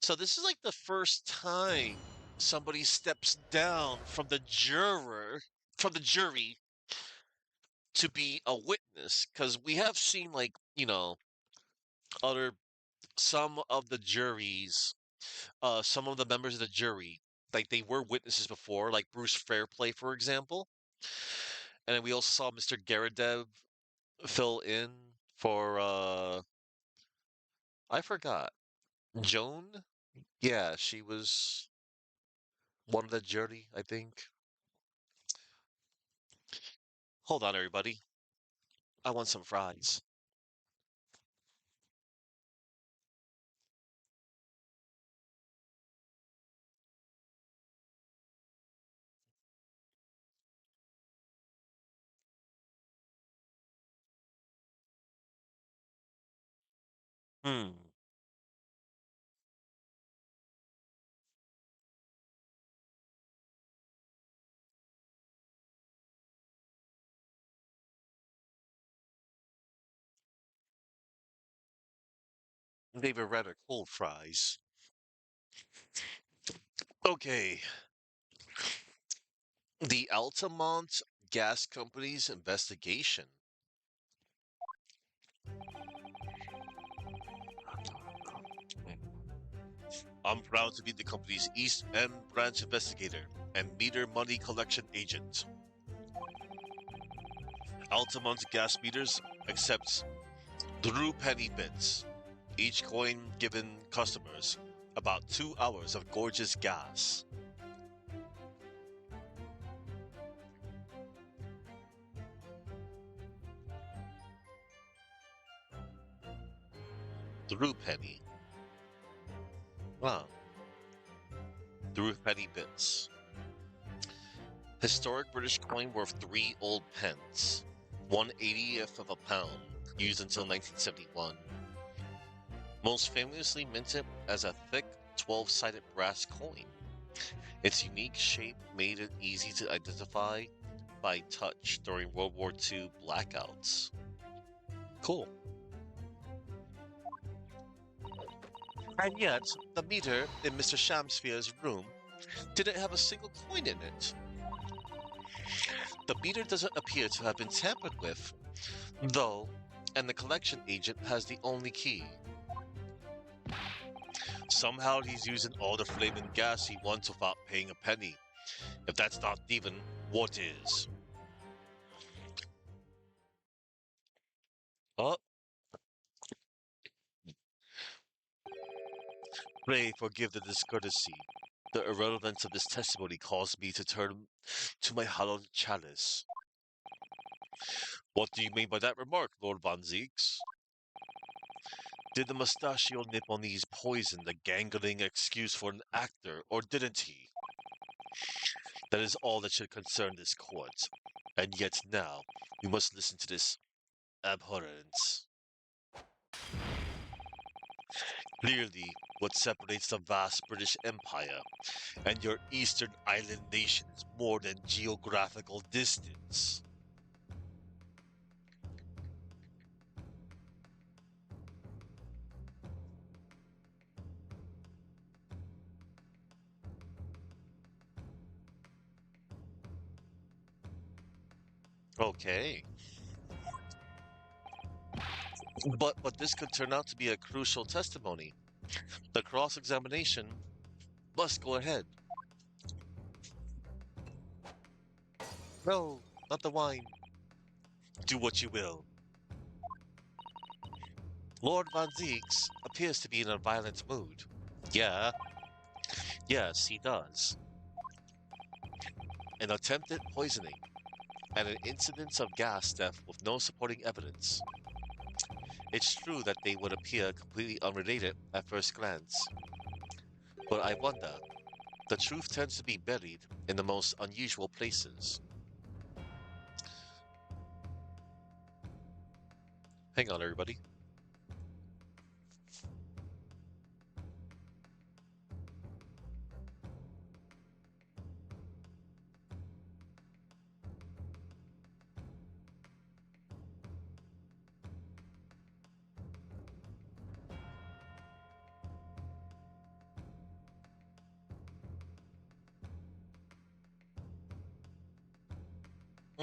So this is like the first time somebody steps down from the jury to be a witness, because we have seen, like, other some of the juries, some of the members of the jury, like they were witnesses before, like Bruce Fairplay, for example. And then we also saw Mr. Garadev fill in for I forgot. Joan? Yeah, she was one of the jury, I think. Hold on, everybody. I want some fries. Hmm. They were rather cold fries. Okay. The Altamont Gas Company's investigation. I'm proud to be the company's East End branch investigator. and meter money collection agent. Altamont gas meters accepts Drew penny bits. Each coin given customers about 2 hours of gorgeous gas. Drew penny. Wow. Drew penny bits. Historic British coin worth 3 old pence. 1/80th of a pound, used until 1971. Most famously minted as a thick 12-sided brass coin. Its unique shape made it easy to identify by touch during World War II blackouts. Cool. And yet, the meter in Mr. Shamsphere's room didn't have a single coin in it. The meter doesn't appear to have been tampered with, though, and the collection agent has the only key. Somehow he's using all the flaming gas he wants without paying a penny. If that's not thieving, what is? Oh, pray forgive the discourtesy. The irrelevance of this testimony caused me to turn to my hallowed chalice. What do you mean by that remark, Lord Von Zeeks? Did the mustachio Nipponese poison the gangling excuse for an actor, or didn't he? That is all that should concern this court. And yet now, we must listen to this abhorrence. Clearly, what separates the vast British Empire and your eastern island nation is more than geographical distance. Okay. But this could turn out to be a crucial testimony. The cross-examination must go ahead. No, not the wine. Do what you will. Lord Von Zeeks appears to be in a violent mood. Yeah, yes, he does. An attempted poisoning and an incident of gas theft with no supporting evidence. It's true that they would appear completely unrelated at first glance. But I wonder, the truth tends to be buried in the most unusual places. Hang on, everybody.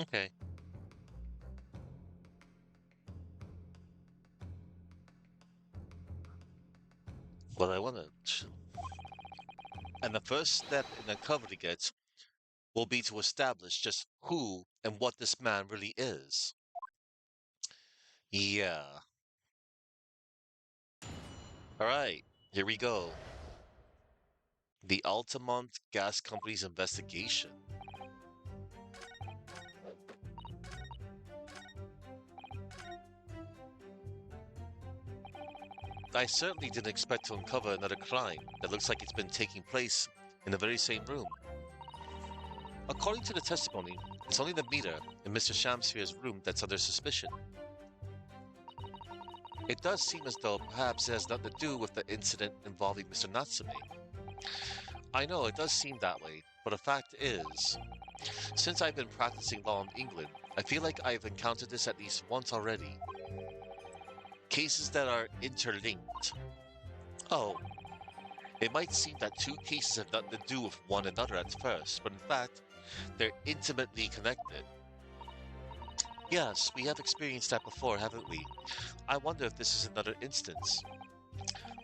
Okay. Well, I want to. And the first step in uncovering it will be to establish just who and what this man really is. Yeah. Alright, here we go. The Altamont Gas Company's investigation. I certainly didn't expect to uncover another crime that looks like it's been taking place in the very same room. According to the testimony, it's only the meter in Mr. Shamsphere's room that's under suspicion. It does seem as though perhaps it has nothing to do with the incident involving Mr. Natsume. I know it does seem that way, but the fact is, since I've been practicing law in England, I feel like I've encountered this at least once already. Cases that are interlinked. Oh, it might seem that two cases have nothing to do with one another at first, but in fact, they're intimately connected. Yes, we have experienced that before, haven't we? I wonder if this is another instance.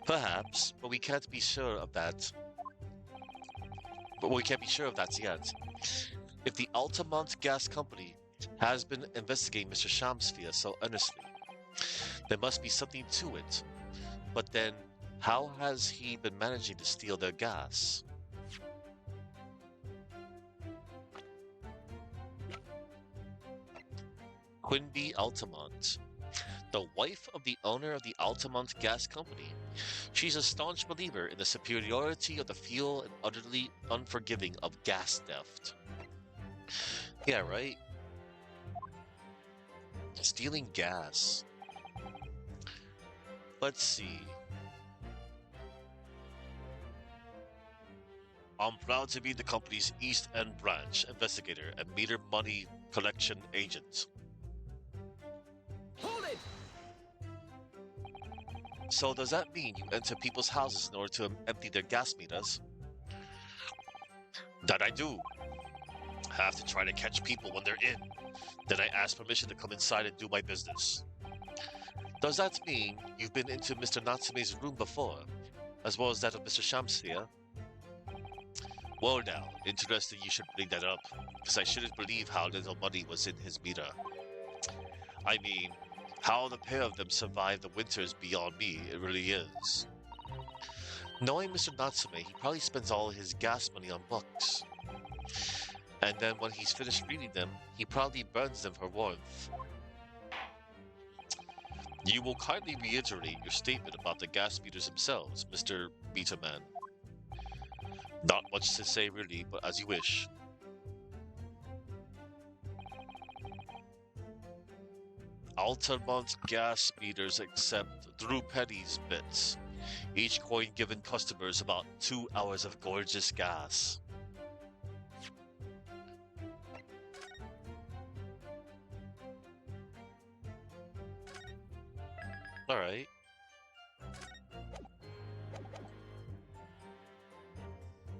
Perhaps, but we can't be sure of that. but we can't be sure of that yet. If the Altamont Gas Company has been investigating Mr. Shamsphere so earnestly, there must be something to it. But then, how has he been managing to steal their gas? Quinby Altamont, the wife of the owner of the Altamont Gas Company. She's a staunch believer in the superiority of the fuel and utterly unforgiving of gas theft. Yeah, right? Stealing gas. Let's see. I'm proud to be the company's East End branch investigator and meter money collection agent. Hold it! So does that mean you enter people's houses in order to empty their gas meters? That I do. I have to try to catch people when they're in. Then I ask permission to come inside and do my business. Does that mean you've been into Mr. Natsume's room before, as well as that of Mr. Shamsphere? Well now, interesting you should bring that up, because I shouldn't believe how little money was in his meter. I mean, how the pair of them survive the winters beyond me, it really is. Knowing Mr. Natsume, he probably spends all his gas money on books. And then when he's finished reading them, he probably burns them for warmth. You will kindly reiterate your statement about the gas meters themselves, Mr. Meterman. Not much to say really, but as you wish. Altamont gas meters accept Drew Penny's bits. Each coin given customers about 2 hours of gorgeous gas. Alright.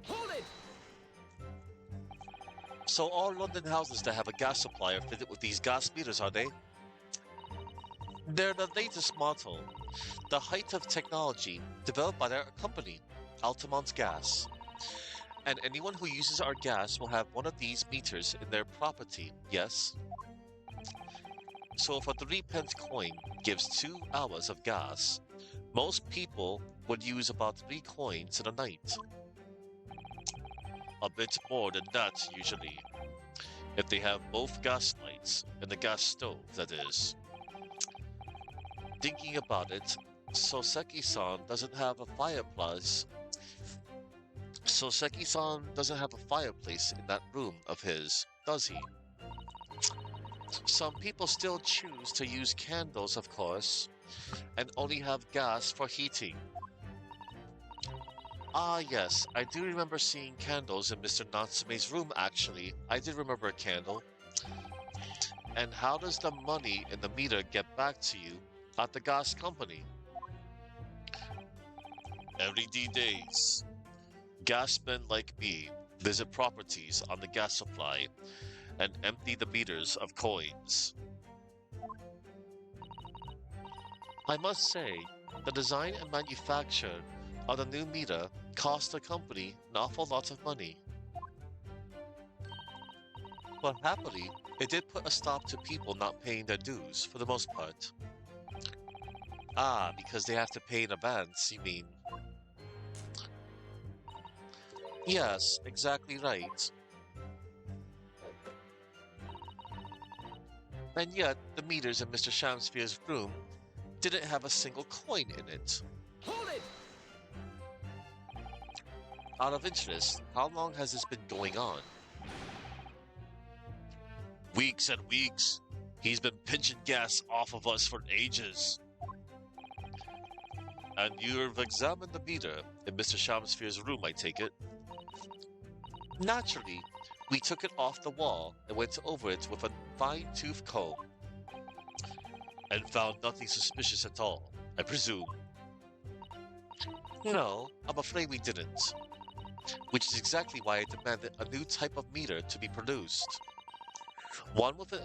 Hold it! So all London houses that have a gas supply are fitted with these gas meters, are they? They're the latest model, the height of technology developed by their company, Altamont Gas. And anyone who uses our gas will have one of these meters in their property, yes? So if a 3-pence coin gives 2 hours of gas, most people would use about 3 coins in a night. A bit more than that, usually. If they have both gas lights and the gas stove, that is. Thinking about it, Soseki-san doesn't have a fireplace. Soseki-san doesn't have a fireplace in that room of his, does he? Some people still choose to use candles, of course, and only have gas for heating. Ah, yes, I do remember seeing candles in Mr. Natsume's room, actually. I did remember a candle. And how does the money in the meter get back to you at the gas company? Every days. Gasmen like me visit properties on the gas supply and empty the meters of coins. I must say, the design and manufacture of the new meter cost the company an awful lot of money. But happily, it did put a stop to people not paying their dues for the most part. Ah, because they have to pay in advance, you mean? Yes, exactly right. And yet, the meters in Mr. Shamsphere's room didn't have a single coin in it. Hold it! Out of interest, how long has this been going on? Weeks and weeks. He's been pinching gas off of us for ages. And you've examined the meter in Mr. Shamsphere's room, I take it? Naturally, we took it off the wall and went over it with a fine-tooth comb. And found nothing suspicious at all, I presume. No, I'm afraid we didn't. Which is exactly why I demanded a new type of meter to be produced. One with an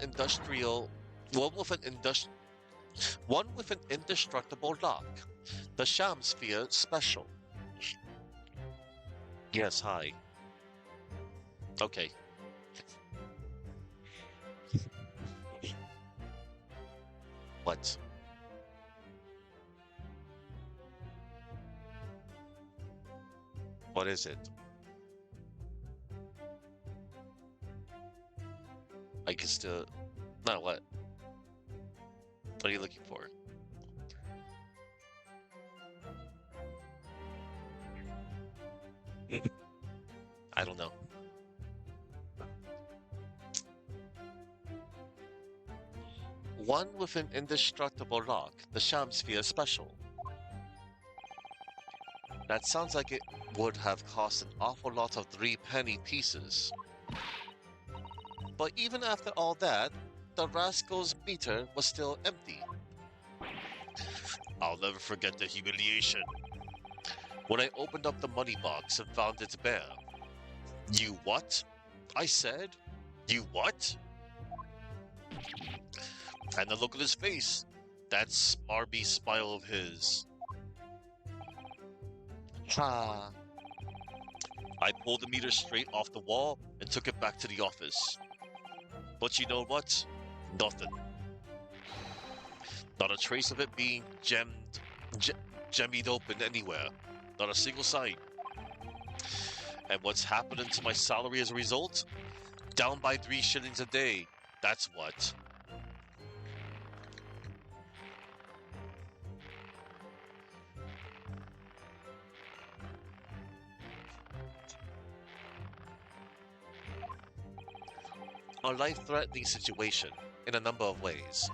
indestructible lock. The Shamsphere Special. Yes, hi. Okay. What? What is it? I can still... Not what? What are you looking for? I don't know. One with an indestructible lock, the Shamsphere Special. That sounds like it would have cost an awful lot of 3-penny pieces. But even after all that, the rascal's meter was still empty. I'll never forget the humiliation when I opened up the money box and found it bare. You what? I said. You what? And the look on his face. That smarmy smile of his. Ha. I pulled the meter straight off the wall and took it back to the office. But you know what? Nothing. Not a trace of it being gemmied open anywhere. Not a single sign. And what's happening to my salary as a result? Down by 3 shillings a day. That's what. A life-threatening situation in a number of ways.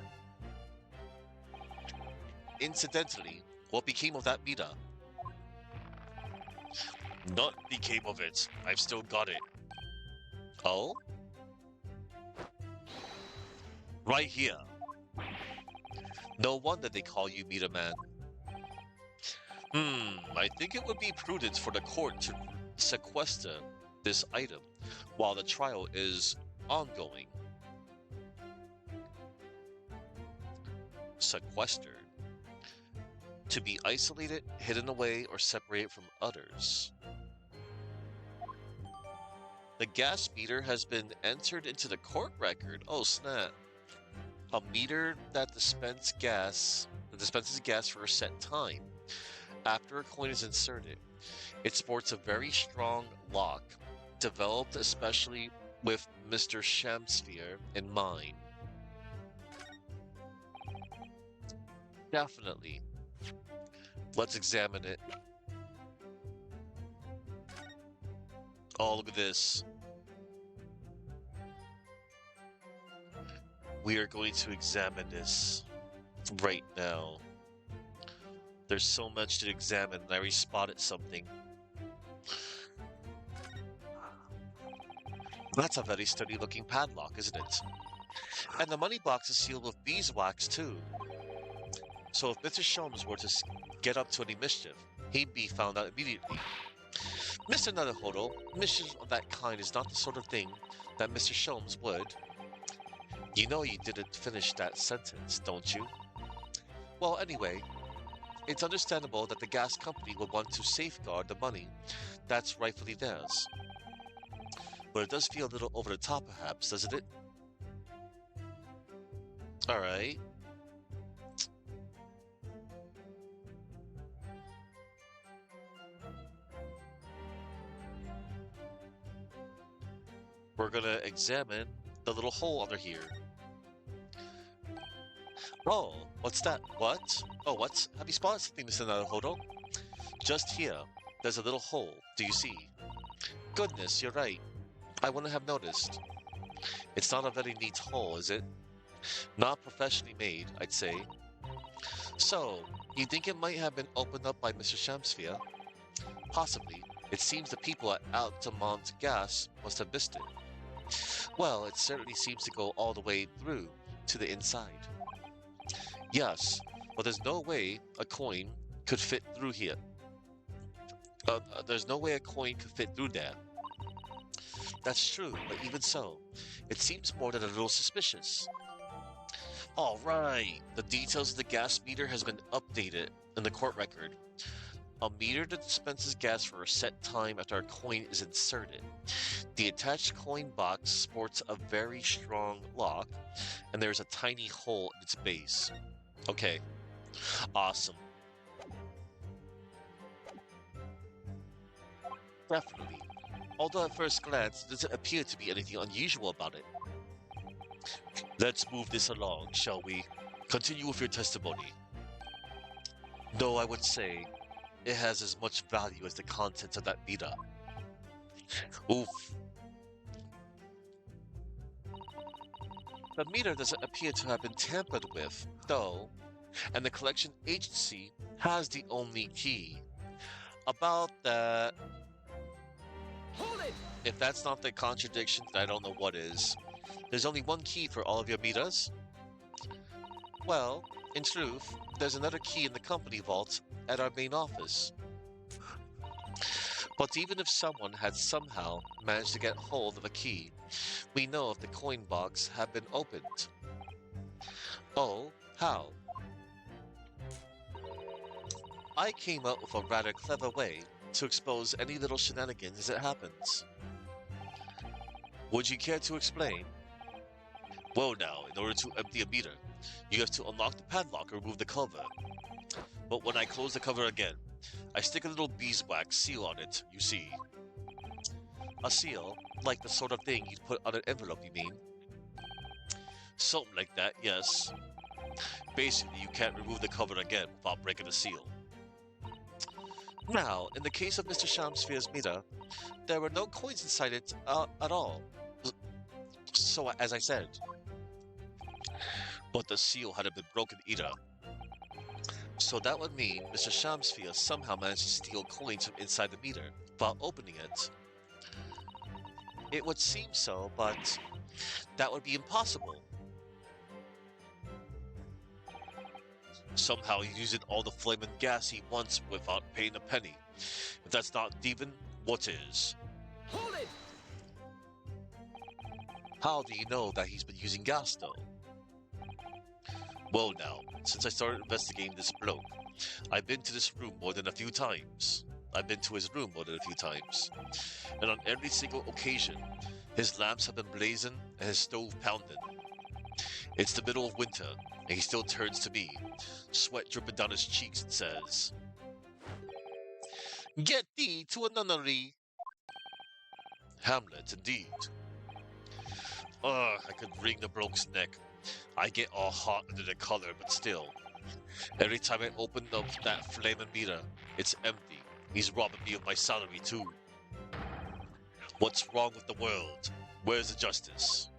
Incidentally, what became of that meter? Not became of it. I've still got it. Oh? Right here. No wonder they call you Meter Man. I think it would be prudent for the court to sequester this item while the trial is ongoing. Sequestered. To be isolated, hidden away, or separated from others. The gas meter has been entered into the court record. Oh snap. A meter that dispenses gas for a set time. After a coin is inserted, it sports a very strong lock, developed especially with Mr. Shamsphere in mind. Definitely. Let's examine it. Oh, look at this. We are going to examine this right now. There's so much to examine, and I already spotted something. That's a very sturdy looking padlock, isn't it? And the money box is sealed with beeswax too. So if Mr. Sholmes were to get up to any mischief, he'd be found out immediately. Mr. Naruhodo, mischief of that kind is not the sort of thing that Mr. Sholmes would. You know you didn't finish that sentence, don't you? Well, anyway, it's understandable that the gas company would want to safeguard the money that's rightfully theirs. But it does feel a little over the top, perhaps, doesn't it? Alright. We're gonna examine the little hole under here. Oh, what's that? What? Oh, what? Have you spotted something, Mr. Naruhodo? Just here, there's a little hole. Do you see? Goodness, you're right. I wouldn't have noticed. It's not a very neat hole, is it? Not professionally made, I'd say. So, you think it might have been opened up by Mr. Shamsphere? Possibly. It seems the people at Altamont Gas must have missed it. Well, it certainly seems to go all the way through to the inside. Yes, but there's no way a coin could fit through here. There's no way a coin could fit through there. That's true, but even so, it seems more than a little suspicious. All right, the details of the gas meter has been updated in the court record. A meter that dispenses gas for a set time after a coin is inserted. The attached coin box sports a very strong lock, and there's a tiny hole in its base. Okay, awesome. Definitely. Although at first glance, there doesn't appear to be anything unusual about it. Let's move this along, shall we? Continue with your testimony. Though I would say it has as much value as the contents of that meter. Oof. The meter doesn't appear to have been tampered with, though, and the collection agency has the only key. About that, Hold it! if that's not the contradiction, then I don't know what is. There's only one key for all of your meters? Well, in truth, there's another key in the company vault at our main office. But even if someone had somehow managed to get hold of a key, we know if the coin box had been opened. Oh, how? I came up with a rather clever way to expose any little shenanigans as it happens. Would you care to explain? Well now, in order to empty a meter, you have to unlock the padlock or remove the cover. But when I close the cover again, I stick a little beeswax seal on it, you see. A seal, like the sort of thing you'd put on an envelope, you mean? Something like that, yes. Basically, you can't remove the cover again without breaking the seal. Now, in the case of Mr. Shamsphere's meter, there were no coins inside it at all. So, as I said. But the seal hadn't been broken either. So that would mean Mr. Shamsphere somehow managed to steal coins from inside the meter without opening it. It would seem so, but that would be impossible. Somehow he's using all the flaming gas he wants without paying a penny. If that's not thieving, what is? Hold it! How do you know that he's been using gas, though? Well now, since I started investigating this bloke, I've been to this room more than a few times. I've been to his room more than a few times. And on every single occasion, his lamps have been blazing and his stove pounding. It's the middle of winter, and he still turns to me, sweat dripping down his cheeks, and says, "Get thee to a nunnery." Hamlet, indeed. Ugh, I could wring the bloke's neck. I get all hot under the collar, but still. Every time I open up that flaming meter, it's empty. He's robbing me of my salary, too. What's wrong with the world? Where's the justice?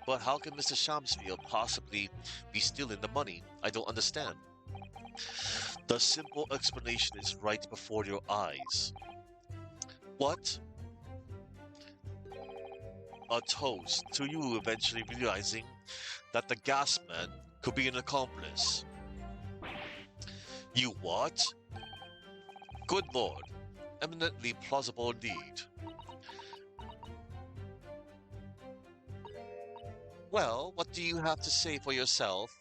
But how can Mr. Shamsfield possibly be stealing the money? I don't understand. The simple explanation is right before your eyes. What? A toast to you eventually realizing that the gas man could be an accomplice. You what? Good lord, eminently plausible indeed. Well, what do you have to say for yourself?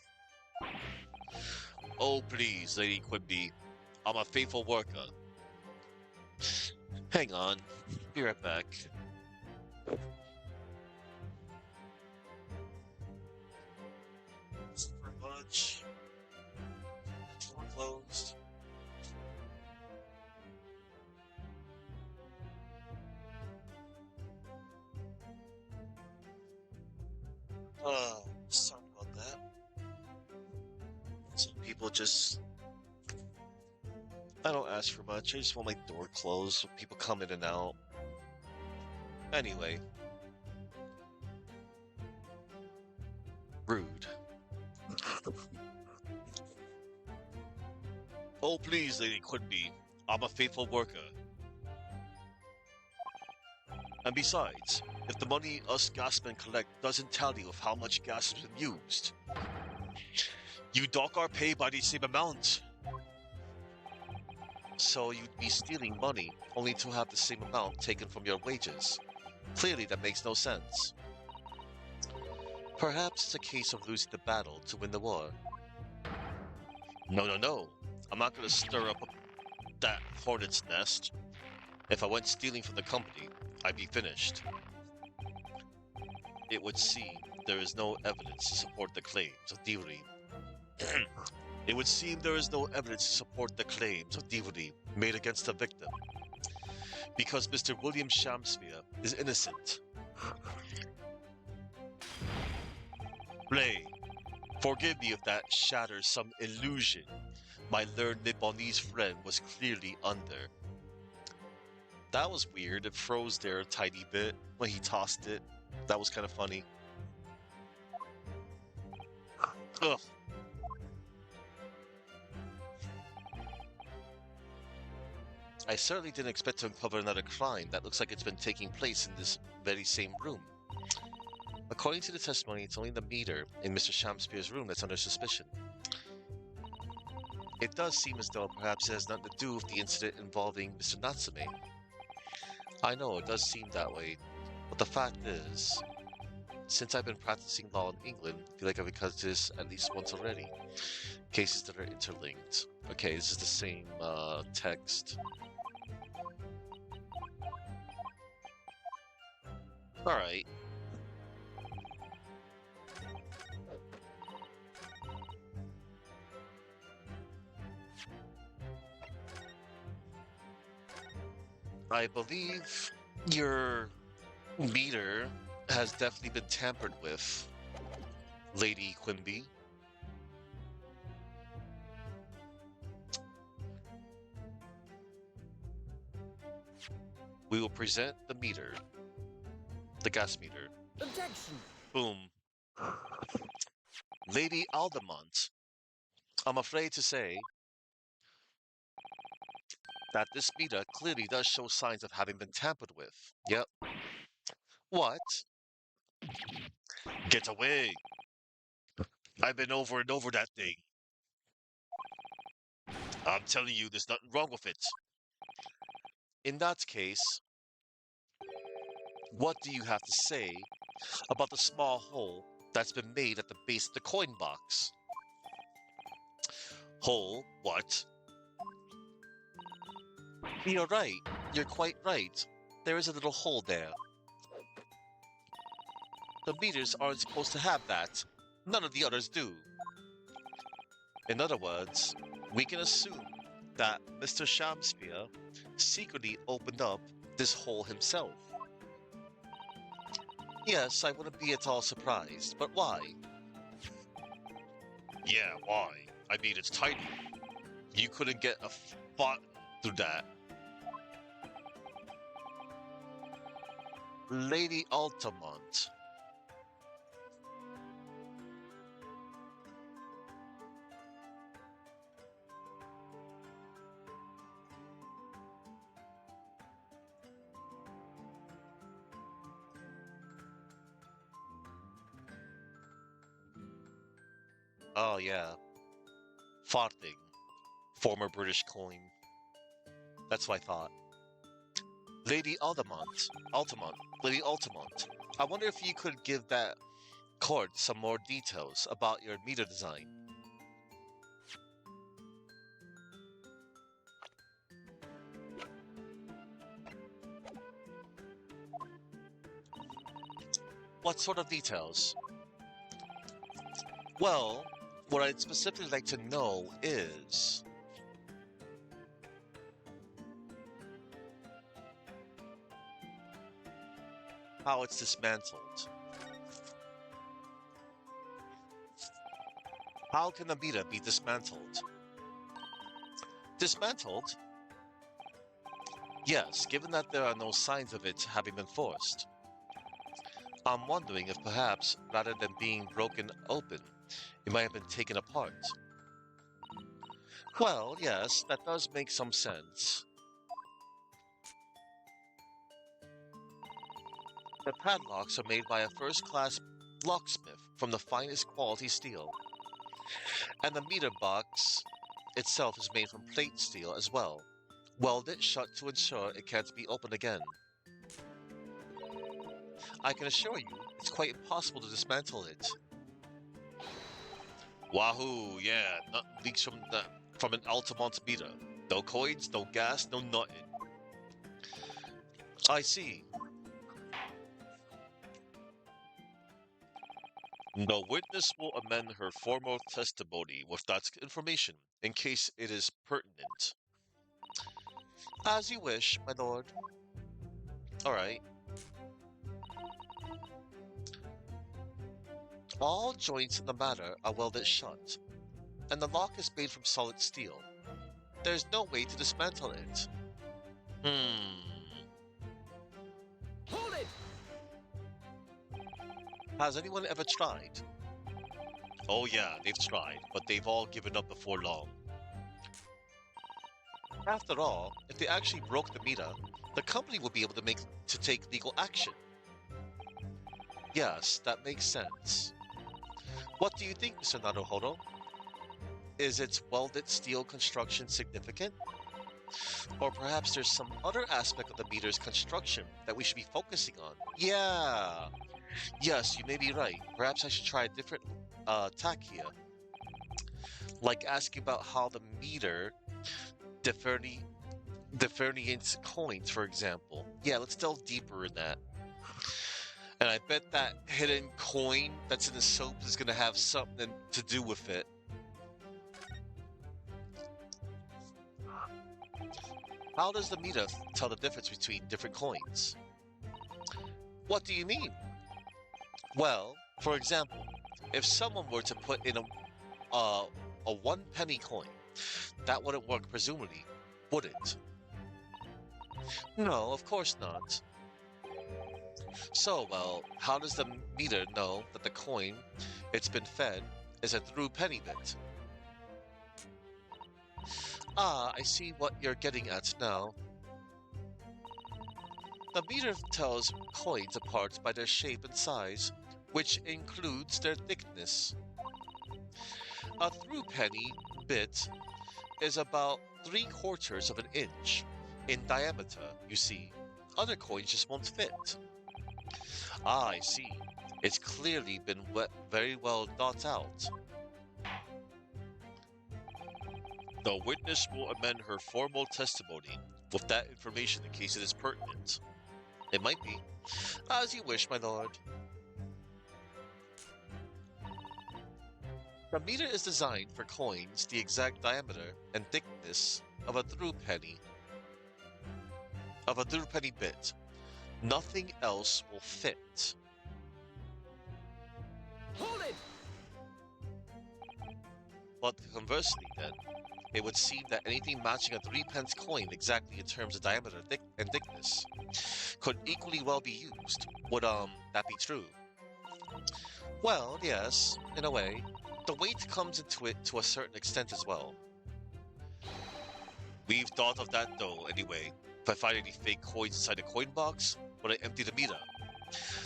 Oh please, Lady Quimby, I'm a faithful worker. Hang on, be right back. For lunch. Door closed. Sorry about that. Some people just... I don't ask for much, I just want my door closed so people come in and out. Anyway. Rude. Oh please, Lady Quimby, I'm a faithful worker. And besides, if the money us gasmen collect doesn't tally with how much gas has been used, you dock our pay by the same amount. So you'd be stealing money only to have the same amount taken from your wages. Clearly that makes no sense. Perhaps it's a case of losing the battle to win the war. No, no, no. I'm not gonna stir up that hornet's nest. If I went stealing from the company, I'd be finished. It would seem there is no evidence to support the claims of thievery. It would seem there is no evidence to support the claims of thievery made against the victim, because Mr. William Shamsphere is innocent. Ray, forgive me if that shatters some illusion my learned Nipponese friend was clearly under. That was weird. It froze there a tiny bit when he tossed it. That was kind of funny. Ugh. I certainly didn't expect to uncover another crime that looks like it's been taking place in this very same room. According to the testimony, it's only the meter in Mr. Shamsphere's room that's under suspicion. It does seem as though perhaps it has nothing to do with the incident involving Mr. Natsume. I know, it does seem that way, but the fact is, since I've been practicing law in England, I feel like I've encountered this at least once already. Cases that are interlinked. Okay, this is the same text. Alright. I believe your meter has definitely been tampered with, Lady Quimby. We will present the meter. The gas meter. Objection! Boom. Lady Aldemont, I'm afraid to say that this meter clearly does show signs of having been tampered with. Yep. What? Get away! I've been over and over that thing. I'm telling you, there's nothing wrong with it. In that case, what do you have to say about the small hole that's been made at the base of the coin box? Hole? What? You're right. You're quite right. There is a little hole there. The meters aren't supposed to have that. None of the others do. In other words, we can assume that Mr. Shamsphere secretly opened up this hole himself. Yes, I wouldn't be at all surprised, but why? Yeah, why? I mean, it's tiny. You couldn't get a foot through that. Lady Altamont. Oh, yeah. Farthing. Former British coin. That's what I thought. Lady Lady Altamont. I wonder if you could give that court some more details about your meter design. What sort of details? Well, what I'd specifically like to know is how it's dismantled. How can a meter be dismantled? Dismantled? Yes, given that there are no signs of it having been forced. I'm wondering if perhaps, rather than being broken open, it might have been taken apart. Well, yes, that does make some sense. The padlocks are made by a first-class locksmith from the finest quality steel. And the meter box itself is made from plate steel as well, welded shut to ensure it can't be opened again. I can assure you, it's quite impossible to dismantle it. Wahoo, yeah, nothing leaks from the from an Altamont meter. No coins, no gas, no nothing. I see. The witness will amend her formal testimony with that information in case it is pertinent. As you wish, my lord. All right. All joints in the matter are welded shut, and the lock is made from solid steel. There's no way to dismantle it. Hold it! Has anyone ever tried? Oh yeah, they've tried, but they've all given up before long. After all, if they actually broke the meter, the company would be able to take legal action. Yes, that makes sense. What do you think, Mr. Naruhodo? Is its welded steel construction significant? Or perhaps there's some other aspect of the meter's construction that we should be focusing on? Yeah. Yes, you may be right. Perhaps I should try a different tack here. Like asking about how the meter differentiates coins, for example. Yeah, let's delve deeper in that. And I bet that hidden coin that's in the soap is going to have something to do with it. How does the meter tell the difference between different coins? What do you mean? Well, for example, if someone were to put in a 1 penny coin, that wouldn't work presumably, would it? No, of course not. So, well, how does the meter know that the coin it's been fed is a through penny bit? Ah, I see what you're getting at now. The meter tells coins apart by their shape and size, which includes their thickness. A through penny bit is about 3/4 of an inch in diameter, you see. Other coins just won't fit. Ah, I see. It's clearly been very well thought out. The witness will amend her formal testimony with that information in case it is pertinent. It might be. As you wish, my lord. The meter is designed for coins the exact diameter and thickness of a through penny bit. Nothing else will fit. Hold it! But conversely, then, it would seem that anything matching a 3-pence coin exactly in terms of diameter and thickness could equally well be used. Would, that be true? Well, yes, in a way. The weight comes into it to a certain extent as well. We've thought of that though, anyway. If I find any fake coins inside the coin box, when I empty the meter,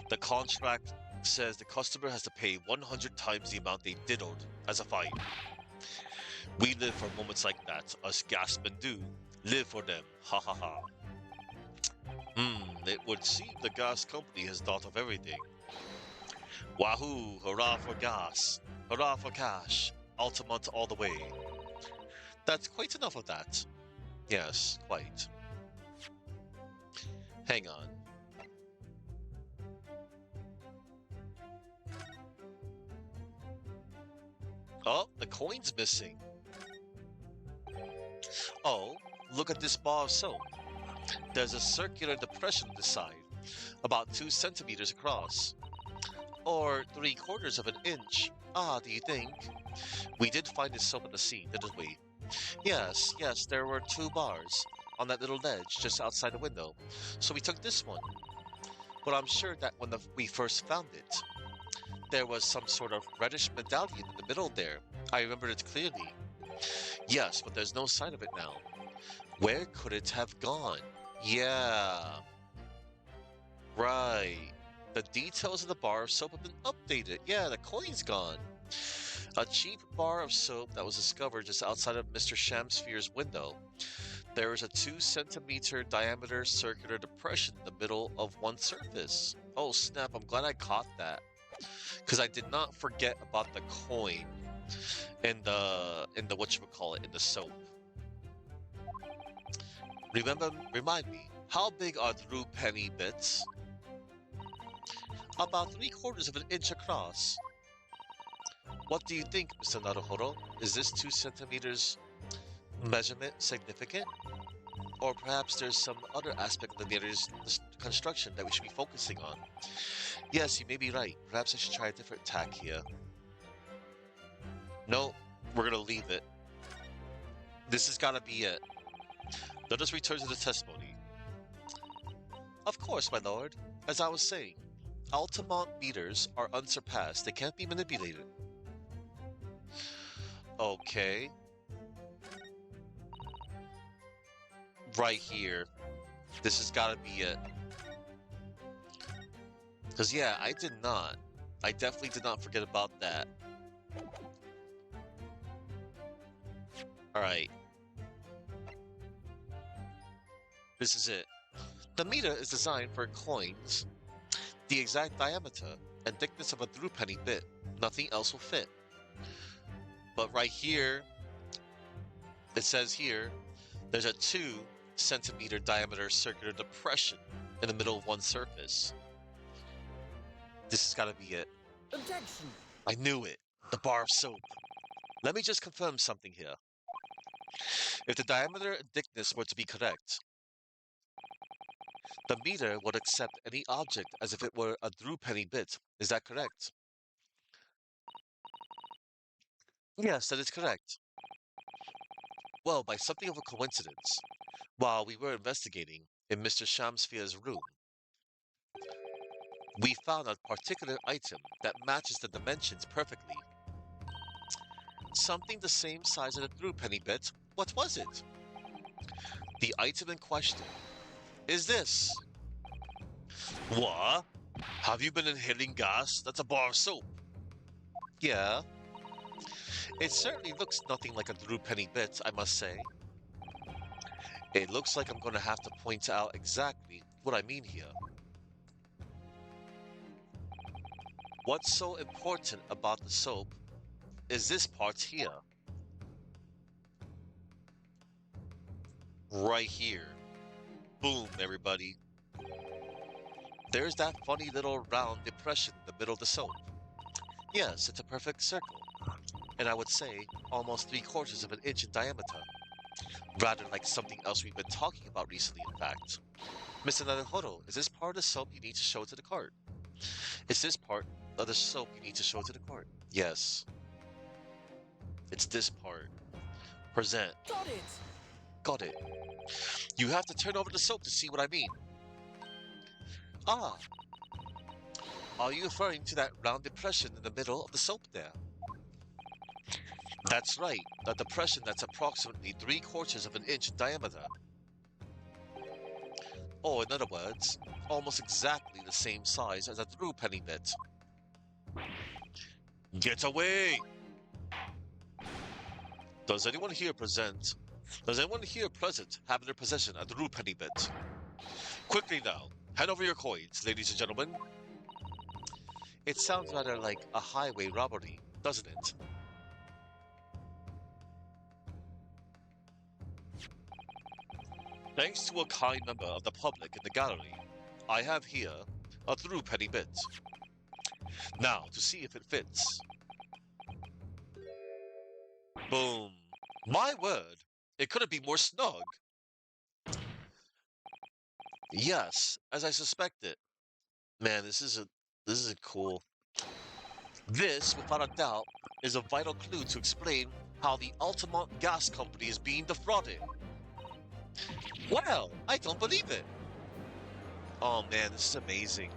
the contract says the customer has to pay 100 times the amount they diddled as a fine. We live for moments like that, us gasmen do. Live for them, ha ha ha. It would seem the gas company has thought of everything. Wahoo, hurrah for gas, hurrah for cash, Altamont all the way. That's quite enough of that. Yes, quite. Hang on. Oh, the coin's missing. Oh, look at this bar of soap. There's a circular depression on the side, about 2 centimeters across. Or 3/4 of an inch. Ah, do you think? We did find this soap at the scene, didn't we? Yes, there were 2 bars on that little ledge just outside the window. So we took this one. But I'm sure that when we first found it, there was some sort of reddish medallion in the middle there. I remember it clearly. Yes, but there's no sign of it now. Where could it have gone? Yeah. Right. The details of the bar of soap have been updated. Yeah, the coin's gone. A cheap bar of soap that was discovered just outside of Mr. Shamsphere's window. There is a 2 centimeter diameter circular depression in the middle of one surface. Oh snap, I'm glad I caught that. Because I did not forget about the coin. in the whatchamacallit, in the soap. Remind me, how big are the penny bits? About 3/4 of an inch across. What do you think, Mr. Naruhodo? Is this 2 centimeters measurement significant? Or perhaps there's some other aspect of the meter's construction that we should be focusing on? Yes, you may be right. Perhaps I should try a different tack here. No, we're gonna leave it. This has gotta be it. Let us return to the testimony. Of course, my lord. As I was saying, Altamont meters are unsurpassed. They can't be manipulated. Okay. Right here. This has gotta be it. Because, yeah, I definitely did not forget about that. Alright. This is it. The meter is designed for coins. The exact diameter and thickness of a threepenny bit. Nothing else will fit. But right here, it says here, there's a 2 centimeter diameter circular depression in the middle of one surface. This has got to be it. Objection! I knew it. The bar of soap. Let me just confirm something here. If the diameter and thickness were to be correct, the meter would accept any object as if it were a threepenny bit. Is that correct? Yes, that is correct. Well, by something of a coincidence, while we were investigating in Mr. Shamsphere's room, we found a particular item that matches the dimensions perfectly. Something the same size as a threepenny bit. What was it? The item in question is this. What? Have you been inhaling gas? That's a bar of soap. Yeah. It certainly looks nothing like a threepenny bit, I must say. It looks like I'm going to have to point out exactly what I mean here. What's so important about the soap is this part here. Right here. Boom, everybody. There's that funny little round depression in the middle of the soap. Yes, it's a perfect circle. And I would say almost 3/4 of an inch in diameter. Rather like something else we've been talking about recently, in fact. Mr. Naruhodo, is this part of the soap you need to show to the court? Is this part of the soap you need to show to the court? Yes. It's this part. Present. Got it! Got it. You have to turn over the soap to see what I mean. Ah. Are you referring to that round depression in the middle of the soap there? That's right, a depression that's approximately 3/4 of an inch in diameter. Or in other words, almost exactly the same size as a threepenny bit. Get away! Does anyone here present have in their possession a threepenny bit? Quickly now, hand over your coins, ladies and gentlemen. It sounds rather like a highway robbery, doesn't it? Thanks to a kind member of the public in the gallery, I have here a threepenny bit. Now, to see if it fits. Boom. My word, it couldn't be more snug. Yes, as I suspected. Man, this isn't cool. This, without a doubt, is a vital clue to explain how the Altamont Gas Company is being defrauded. Well, I don't believe it. Oh man, this is amazing.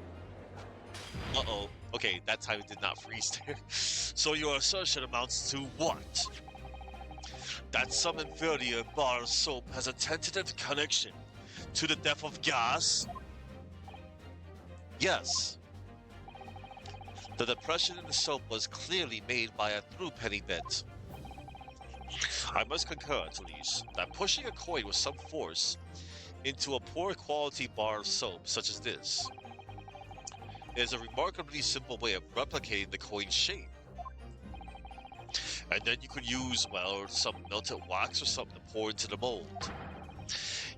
Uh-oh. Okay, that time it did not freeze there. So your assertion amounts to what? That some inferior bar of soap has a tentative connection to the death of gas? Yes. The depression in the soap was clearly made by a threepenny bit. I must concur, at least, that pushing a coin with some force into a poor quality bar of soap such as this is a remarkably simple way of replicating the coin's shape. And then you could use, well, some melted wax or something to pour into the mold.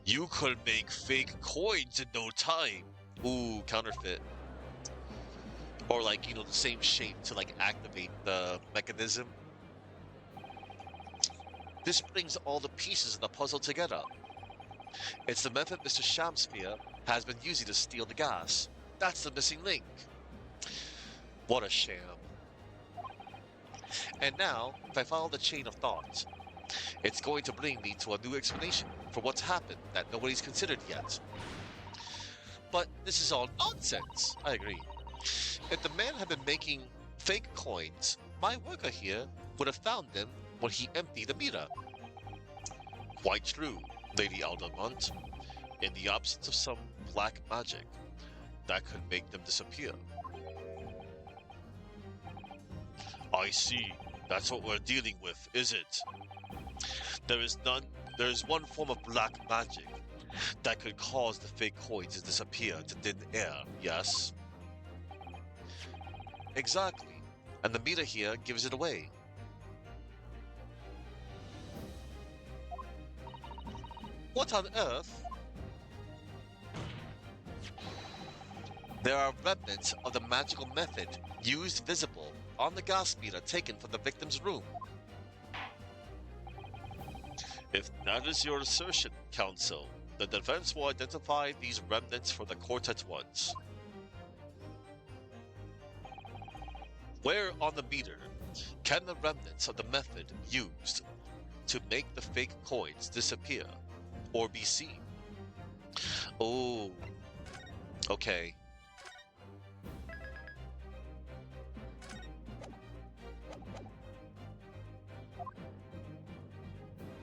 You could make fake coins in no time. Ooh, counterfeit. Or like, the same shape to like activate the mechanism. This brings all the pieces of the puzzle together. It's the method Mr. Shamsphere has been using to steal the gas. That's the missing link. What a sham. And now, if I follow the chain of thought, it's going to bring me to a new explanation for what's happened that nobody's considered yet. But this is all nonsense, I agree. If the man had been making fake coins, my worker here would have found them when he emptied the meter. Quite true, Lady Aldermont. In the absence of some black magic, that could make them disappear. I see. That's what we're dealing with, is it? There is one form of black magic that could cause the fake coins to disappear to thin air, yes? Exactly. And the meter here gives it away. What on earth? There are remnants of the magical method used visible on the gas meter taken from the victim's room. If that is your assertion, Counsel, the defense will identify these remnants for the court at once. Where on the meter can the remnants of the method used to make the fake coins disappear or be seen? Oh, okay.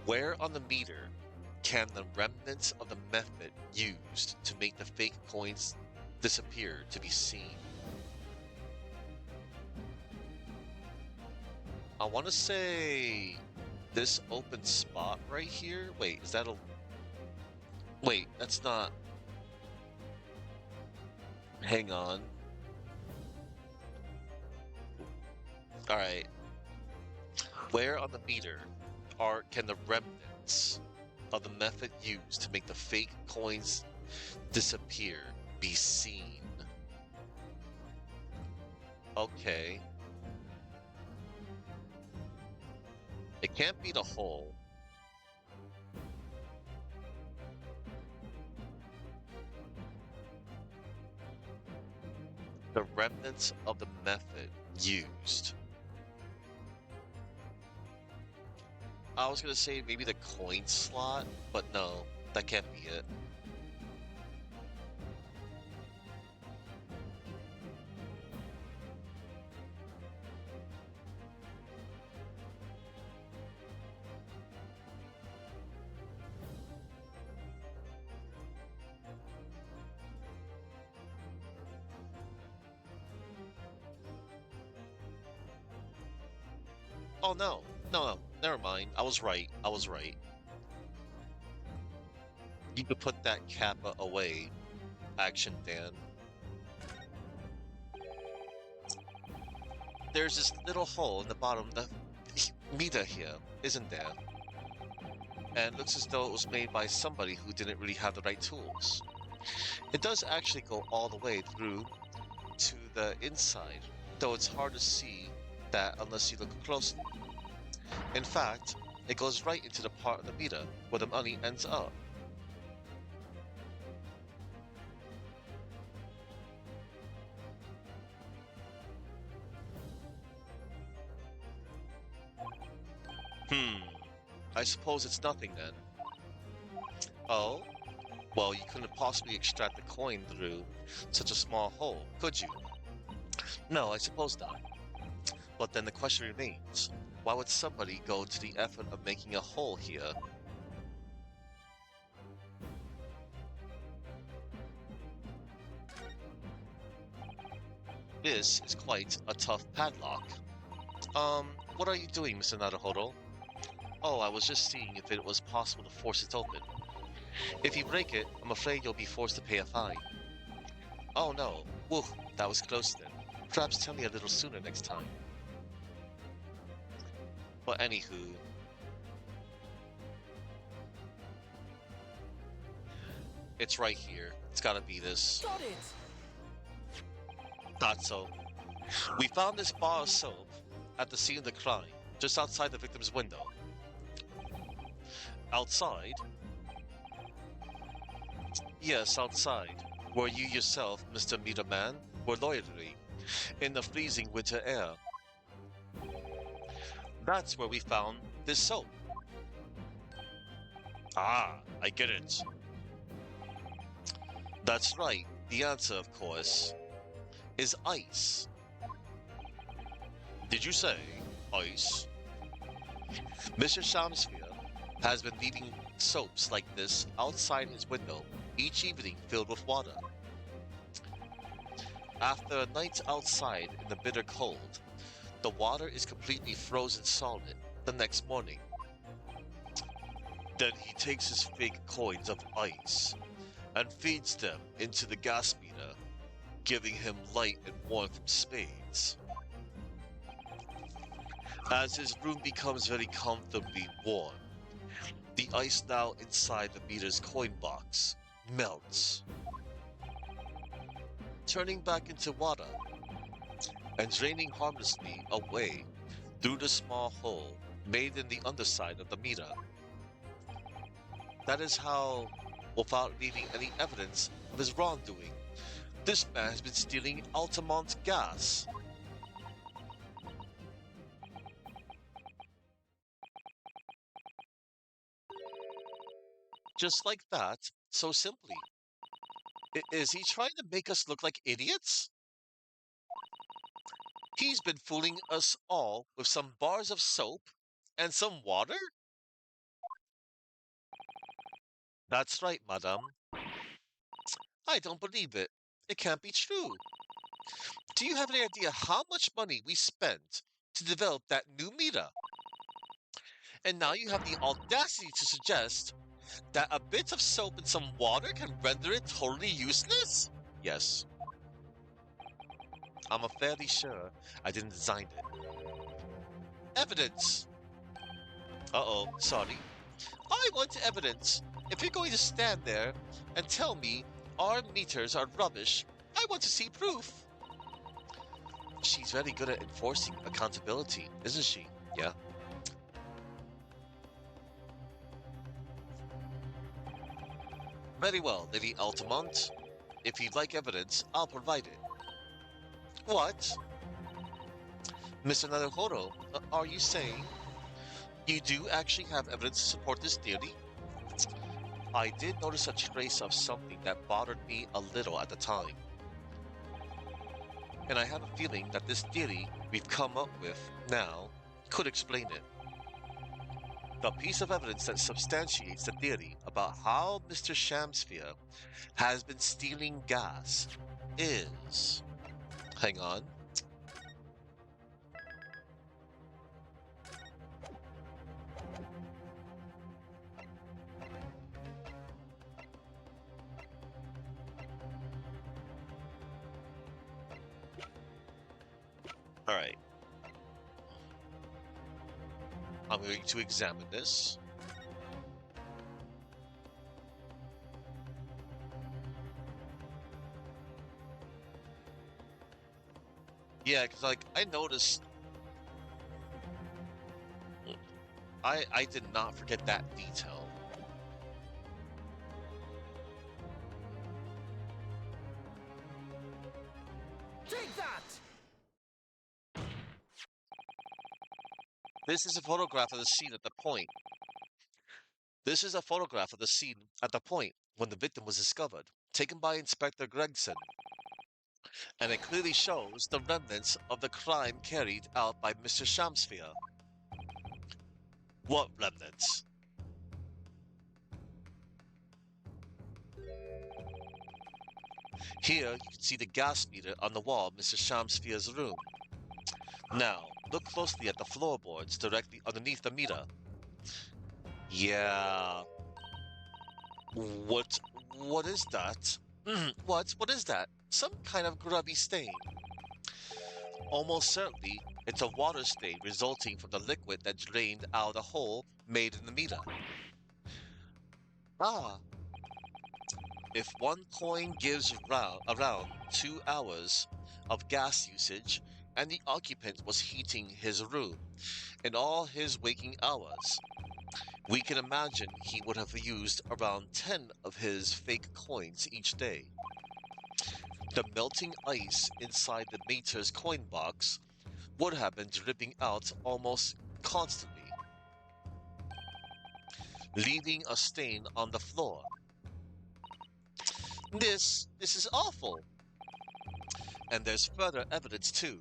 Where on the meter can the remnants of the method used to make the fake coins disappear to be seen? I want to say this open spot right here. Wait, is that a... Wait, that's not... Hang on. Alright. Where on the meter can the remnants of the method used to make the fake coins disappear be seen? Okay. It can't be the hole. The remnants of the method used. I was gonna say maybe the coin slot, but no, that can't be it. Oh no, no, never mind. I was right. I was right. You could put that kappa away, Action Dan. There's this little hole in the bottom of the meter here, isn't there? And it looks as though it was made by somebody who didn't really have the right tools. It does actually go all the way through to the inside, though it's hard to see that unless you look closely. In fact, it goes right into the part of the meter where the money ends up. I suppose it's nothing then. Oh? Well, you couldn't possibly extract the coin through such a small hole, could you? No, I suppose not. But then the question remains, why would somebody go to the effort of making a hole here? This is quite a tough padlock. What are you doing, Mr. Naruhodo? Oh, I was just seeing if it was possible to force it open. If you break it, I'm afraid you'll be forced to pay a fine. Oh no, whew, that was close then. Perhaps tell me a little sooner next time. But anywho, it's right here. It's gotta be this. Got it! Thought so. We found this bar of soap at the scene of the crime, just outside the victim's window. Outside? Yes, outside, where you yourself, Mr. Meter Man, were loitering in the freezing winter air. That's where we found this soap. Ah, I get it. That's right. The answer, of course, is ice. Did you say ice? Mr. Shamsphere has been leaving soaps like this outside his window each evening filled with water. After a night outside in the bitter cold, the water is completely frozen solid the next morning. Then he takes his fake coins of ice and feeds them into the gas meter, giving him light and warmth from spades. As his room becomes very comfortably warm, the ice now inside the meter's coin box melts, turning back into water and draining harmlessly away through the small hole made in the underside of the meter. That is how, without leaving any evidence of his wrongdoing, this man has been stealing Altamont gas. Just like that, so simply. Is he trying to make us look like idiots? He's been fooling us all with some bars of soap and some water? That's right, madame. I don't believe it. It can't be true. Do you have any idea how much money we spent to develop that new meter? And now you have the audacity to suggest that a bit of soap and some water can render it totally useless? Yes. I'm fairly sure I didn't design it. Evidence! Uh-oh, sorry. I want evidence. If you're going to stand there and tell me our meters are rubbish, I want to see proof. She's very good at enforcing accountability, isn't she? Yeah. Very well, Lady Altamont. If you'd like evidence, I'll provide it. What? Mr. Naruhodo, are you saying you do actually have evidence to support this theory? I did notice a trace of something that bothered me a little at the time. And I have a feeling that this theory we've come up with now could explain it. The piece of evidence that substantiates the theory about how Mr. Shamsphere has been stealing gas is... Hang on. Alright. I'm going to examine this. Yeah, because I noticed I did not forget that detail. Take that! This is a photograph of the scene at the point. This is a photograph of the scene at the point when the victim was discovered, taken by Inspector Gregson. And it clearly shows the remnants of the crime carried out by Mr. Shamsphere. What remnants? Here, you can see the gas meter on the wall of Mr. Shamsphere's room. Now, look closely at the floorboards directly underneath the meter. Yeah. What is that? What is that? Some kind of grubby stain. Almost certainly It's a water stain resulting from the liquid that drained out a hole made in the meter. Ah, if one coin gives around 2 hours of gas usage and the occupant was heating his room in all his waking hours, we can imagine he would have used around 10 of his fake coins each day. The melting ice inside the meter's coin box would have been dripping out almost constantly, leaving a stain on the floor. This is awful. And there's further evidence too.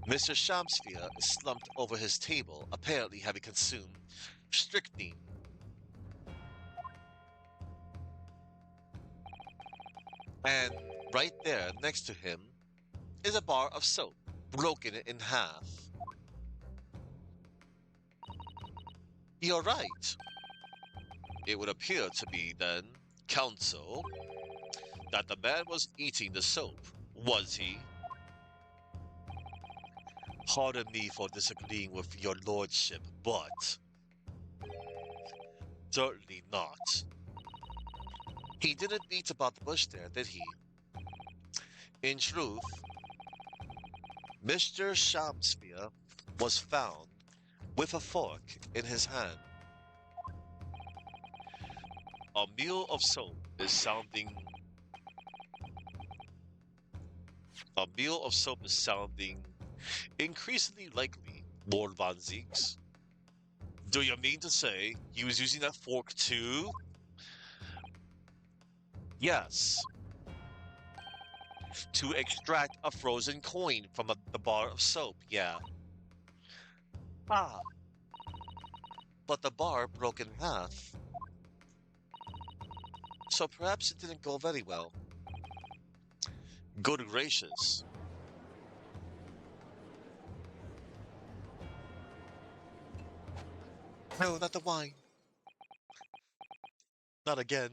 Mr. Shamsphere is slumped over his table, apparently having consumed strychnine. And right there next to him is a bar of soap, broken in half. You're right. It would appear to be, then, counsel, that the man was eating the soap, was he? Pardon me for disagreeing with your lordship, but certainly not. He didn't beat about the bush there, did he? In truth, Mr. Shamsphere was found with a fork in his hand. A meal of soap is sounding a meal of soap is sounding increasingly likely, Lord Von Zeeks. Do you mean to say he was using that fork too? Yes, to extract a frozen coin from the bar of soap, yeah. Ah, but the bar broke in half, so perhaps it didn't go very well. Good gracious. No, not the wine. Not again.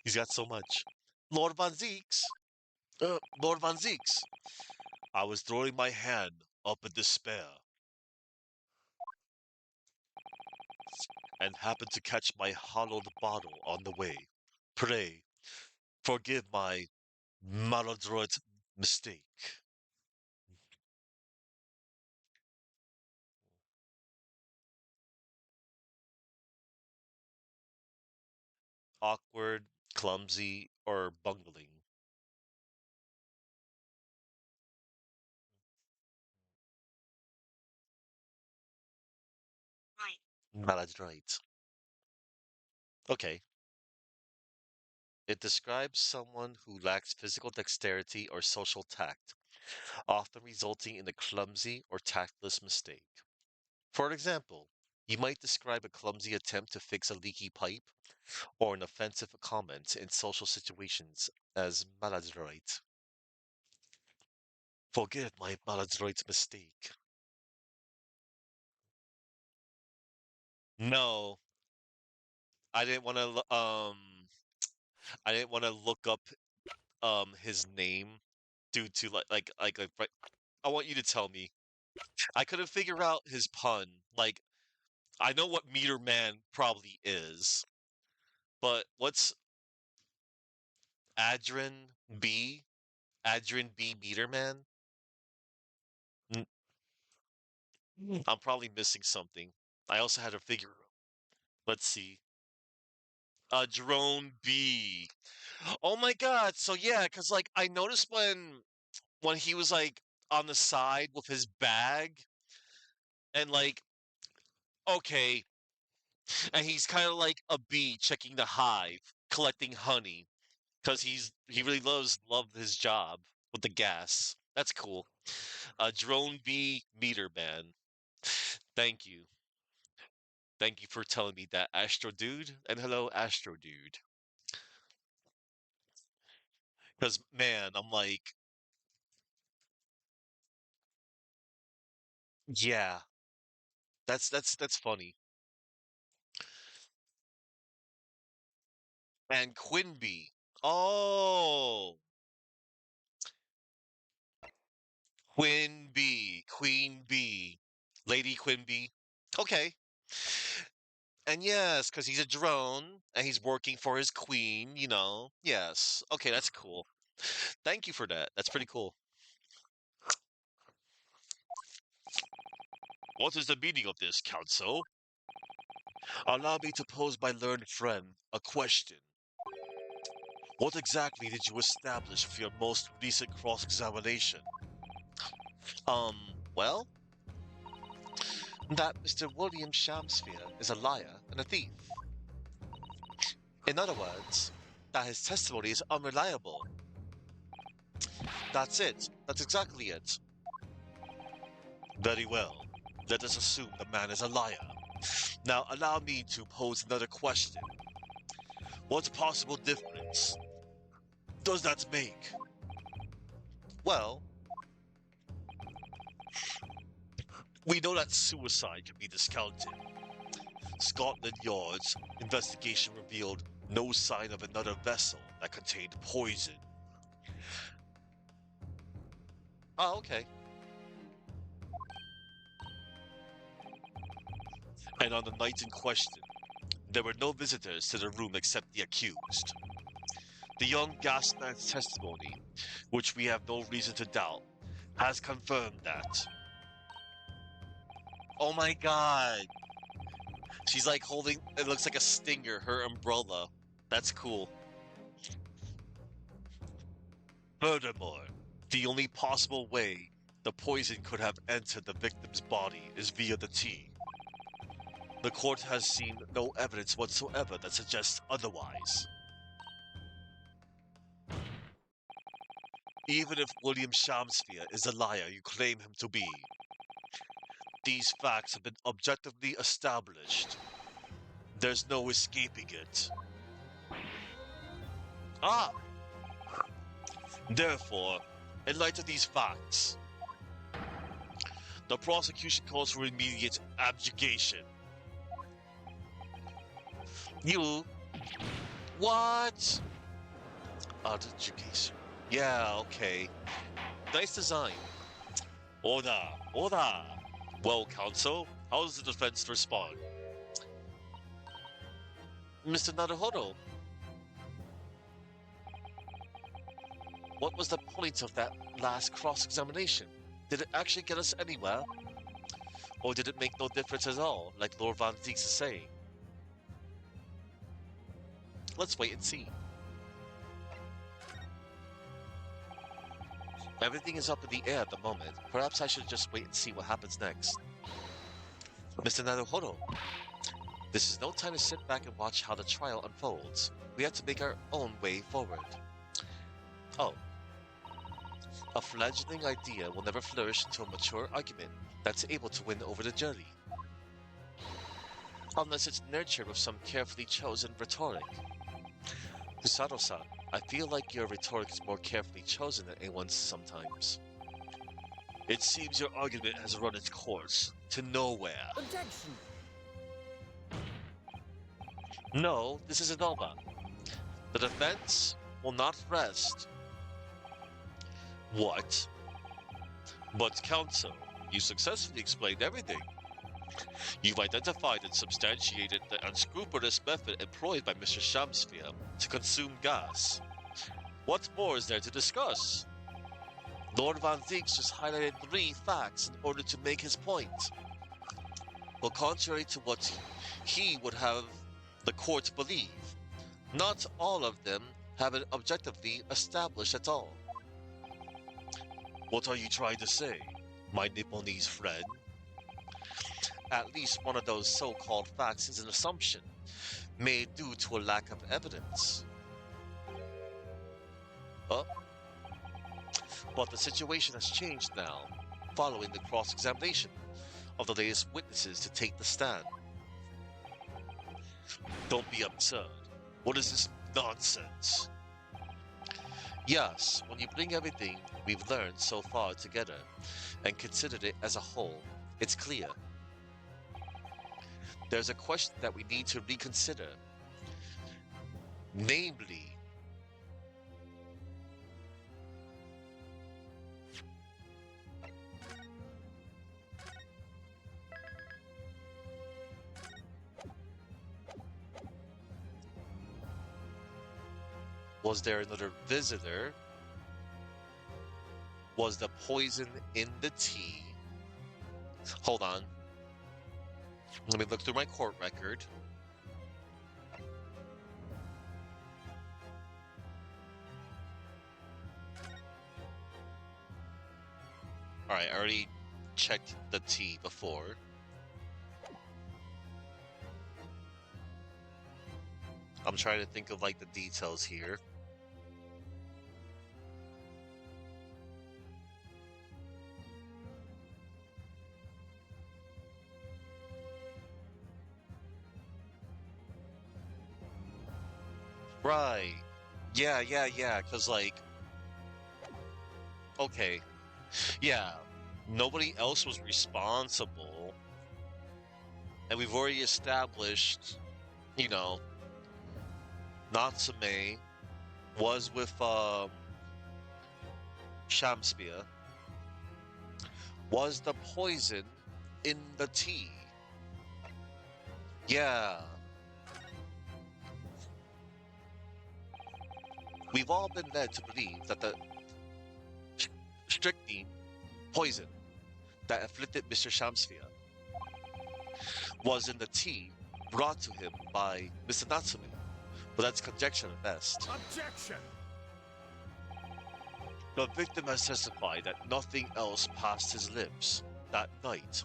He's got so much. Lord Von Zeeks. Lord Von Zeeks. I was throwing my hand up in despair and happened to catch my hollowed bottle on the way. Pray, forgive my maladroit mistake. Awkward, clumsy, or bungling. Maladroit. Okay. It describes someone who lacks physical dexterity or social tact, often resulting in a clumsy or tactless mistake. For example, you might describe a clumsy attempt to fix a leaky pipe or an offensive comment in social situations as maladroit. Forgive my maladroit mistake. No, I didn't want to. I didn't want to look up his name due to right. I want you to tell me. I couldn't figure out his pun. Like I know what Meter Man probably is, but what's Adrian B? Adrian B Meter Man? I'm probably missing something. I also had to figure. Let's see. Drone B. Oh my God. So yeah, because like I noticed when he was like on the side with his bag and like okay, and he's kind of like a bee checking the hive, collecting honey because he really love his job with the gas. That's cool. Drone B meter man. Thank you. Thank you for telling me that, Astro Dude. And hello, Astro Dude. Because man, I'm like, yeah, that's funny. And Quinby. Oh, Queen Bee, Lady Quimby. Okay. And yes, because he's a drone and he's working for his queen, you know. Yes. Okay, that's cool. Thank you for that. That's pretty cool. What is the meaning of this, Council? Allow me to pose my learned friend a question. What exactly did you establish with your most recent cross-examination? Well, that Mr. William Shamsphere is a liar and a thief. In other words, that his testimony is unreliable. That's it. That's exactly it. Very well. Let us assume the man is a liar. Now allow me to pose another question. What possible difference does that make? Well, we know that suicide can be discounted. Scotland Yard's investigation revealed no sign of another vessel that contained poison. Oh, okay. And on the night in question, there were no visitors to the room except the accused. The young gasman's testimony, which we have no reason to doubt, has confirmed that. Oh my god! She's like holding, it looks like a stinger, her umbrella. That's cool. Furthermore, the only possible way the poison could have entered the victim's body is via the tea. The court has seen no evidence whatsoever that suggests otherwise. Even if William Shamsphere is the liar you claim him to be, these facts have been objectively established. There's no escaping it. Ah! Therefore, in light of these facts, the prosecution calls for immediate abjugation. You... What? Abjugation. Yeah, okay. Nice design. Order! Order! Well, counsel, how does the defense respond? Mr. Naruhodo, what was the point of that last cross-examination? Did it actually get us anywhere? Or did it make no difference at all, like Lord Van Deeks is saying? Let's wait and see. Everything is up in the air at the moment. Perhaps I should just wait and see what happens next. Mr. Naruhodo, this is no time to sit back and watch how the trial unfolds. We have to make our own way forward. Oh. A fledgling idea will never flourish into a mature argument that's able to win over the jury. Unless it's nurtured with some carefully chosen rhetoric. Kusado-san, I feel like your rhetoric is more carefully chosen than anyone's sometimes. It seems your argument has run its course to nowhere. Objection! No, this isn't over. The defense will not rest. What? But counsel, you successfully explained everything. You've identified and substantiated the unscrupulous method employed by Mr. Shamsphere to consume gas. What more is there to discuss? Lord Van Deeks just highlighted 3 facts in order to make his point. But contrary to what he would have the court believe, not all of them have been objectively established at all. What are you trying to say, my Nipponese friend? At least one of those so-called facts is an assumption, made due to a lack of evidence. But the situation has changed now, following the cross-examination of the latest witnesses to take the stand. Don't be absurd. What is this nonsense? Yes, when you bring everything we've learned so far together and considered it as a whole, it's clear. There's a question that we need to reconsider. Namely, Was there another visitor? Was the poison in the tea? Hold on. Let me look through my court record. Alright, I already checked the tea before. I'm trying to think of like the details here. Right. Yeah. Because, like, okay. Yeah. Nobody else was responsible. And we've already established, you know, Natsume was with Shamspia. Was the poison in the tea? Yeah. We've all been led to believe that the strychnine poison that afflicted Mr. Shamspia was in the tea brought to him by Mr. Natsume. But that's conjecture at best. Objection! The victim has testified that nothing else passed his lips that night.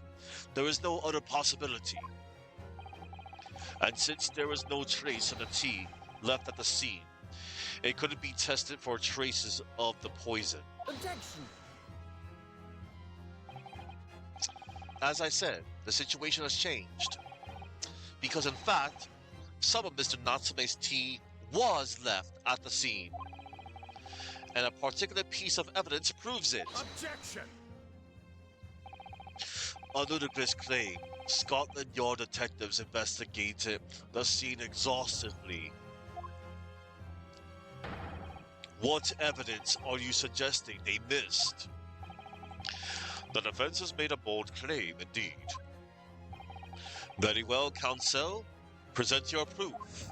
There is no other possibility. And since there was no trace of the tea left at the scene, it couldn't be tested for traces of the poison. Objection! As I said, the situation has changed. Because in fact, some of Mr. Natsume's tea was left at the scene. And a particular piece of evidence proves it. Objection! On ludicrous claim, Scotland Yard detectives investigated the scene exhaustively. What evidence are you suggesting they missed? The defense has made a bold claim, indeed. Very well, counsel. Present your proof.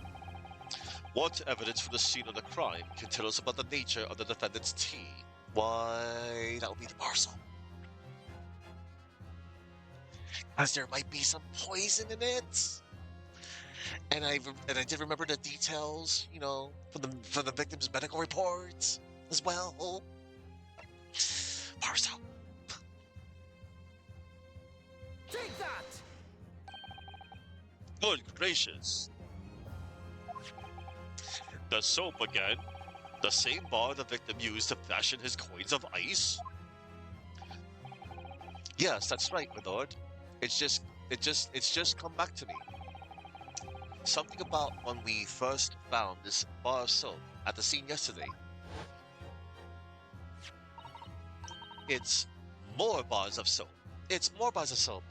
What evidence from the scene of the crime can tell us about the nature of the defendant's tea? Why, that would be the parcel. As there might be some poison in it. And I did remember the details, you know, from the victim's medical reports as well. Parcel. Take that! Good gracious. The soap again? The same bar the victim used to fashion his coins of ice? Yes, that's right, my lord. It's just come back to me. Something about when we first found this bar of soap at the scene yesterday. It's more bars of soap. It's more bars of soap.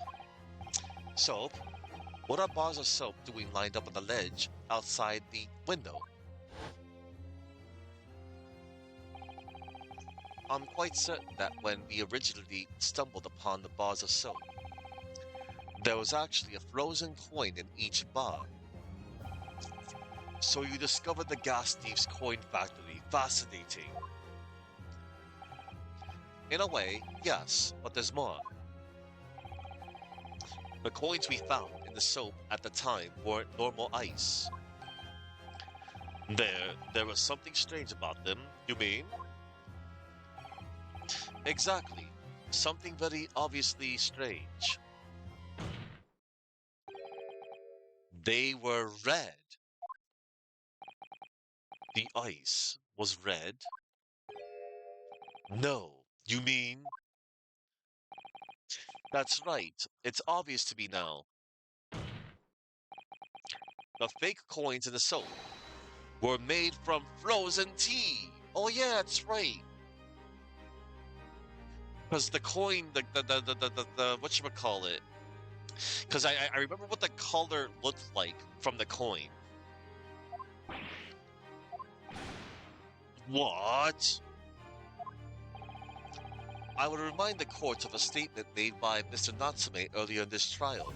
Soap? What are bars of soap doing lined up on the ledge outside the window? I'm quite certain that when we originally stumbled upon the bars of soap, there was actually a frozen coin in each bar. So you discovered the gas thief's coin factory. Fascinating. In a way, yes, but there's more. The coins we found in the soap at the time weren't normal ice. There was something strange about them, you mean? Exactly. Something very obviously strange. They were red. The ice was red? No, you mean? That's right. It's obvious to me now. The fake coins in the soap were made from frozen tea. Oh yeah, that's right. Because the coin, the whatchamacallit. Because I remember what the color looked like from the coin. What? I would remind the court of a statement made by Mr. Natsume earlier in this trial.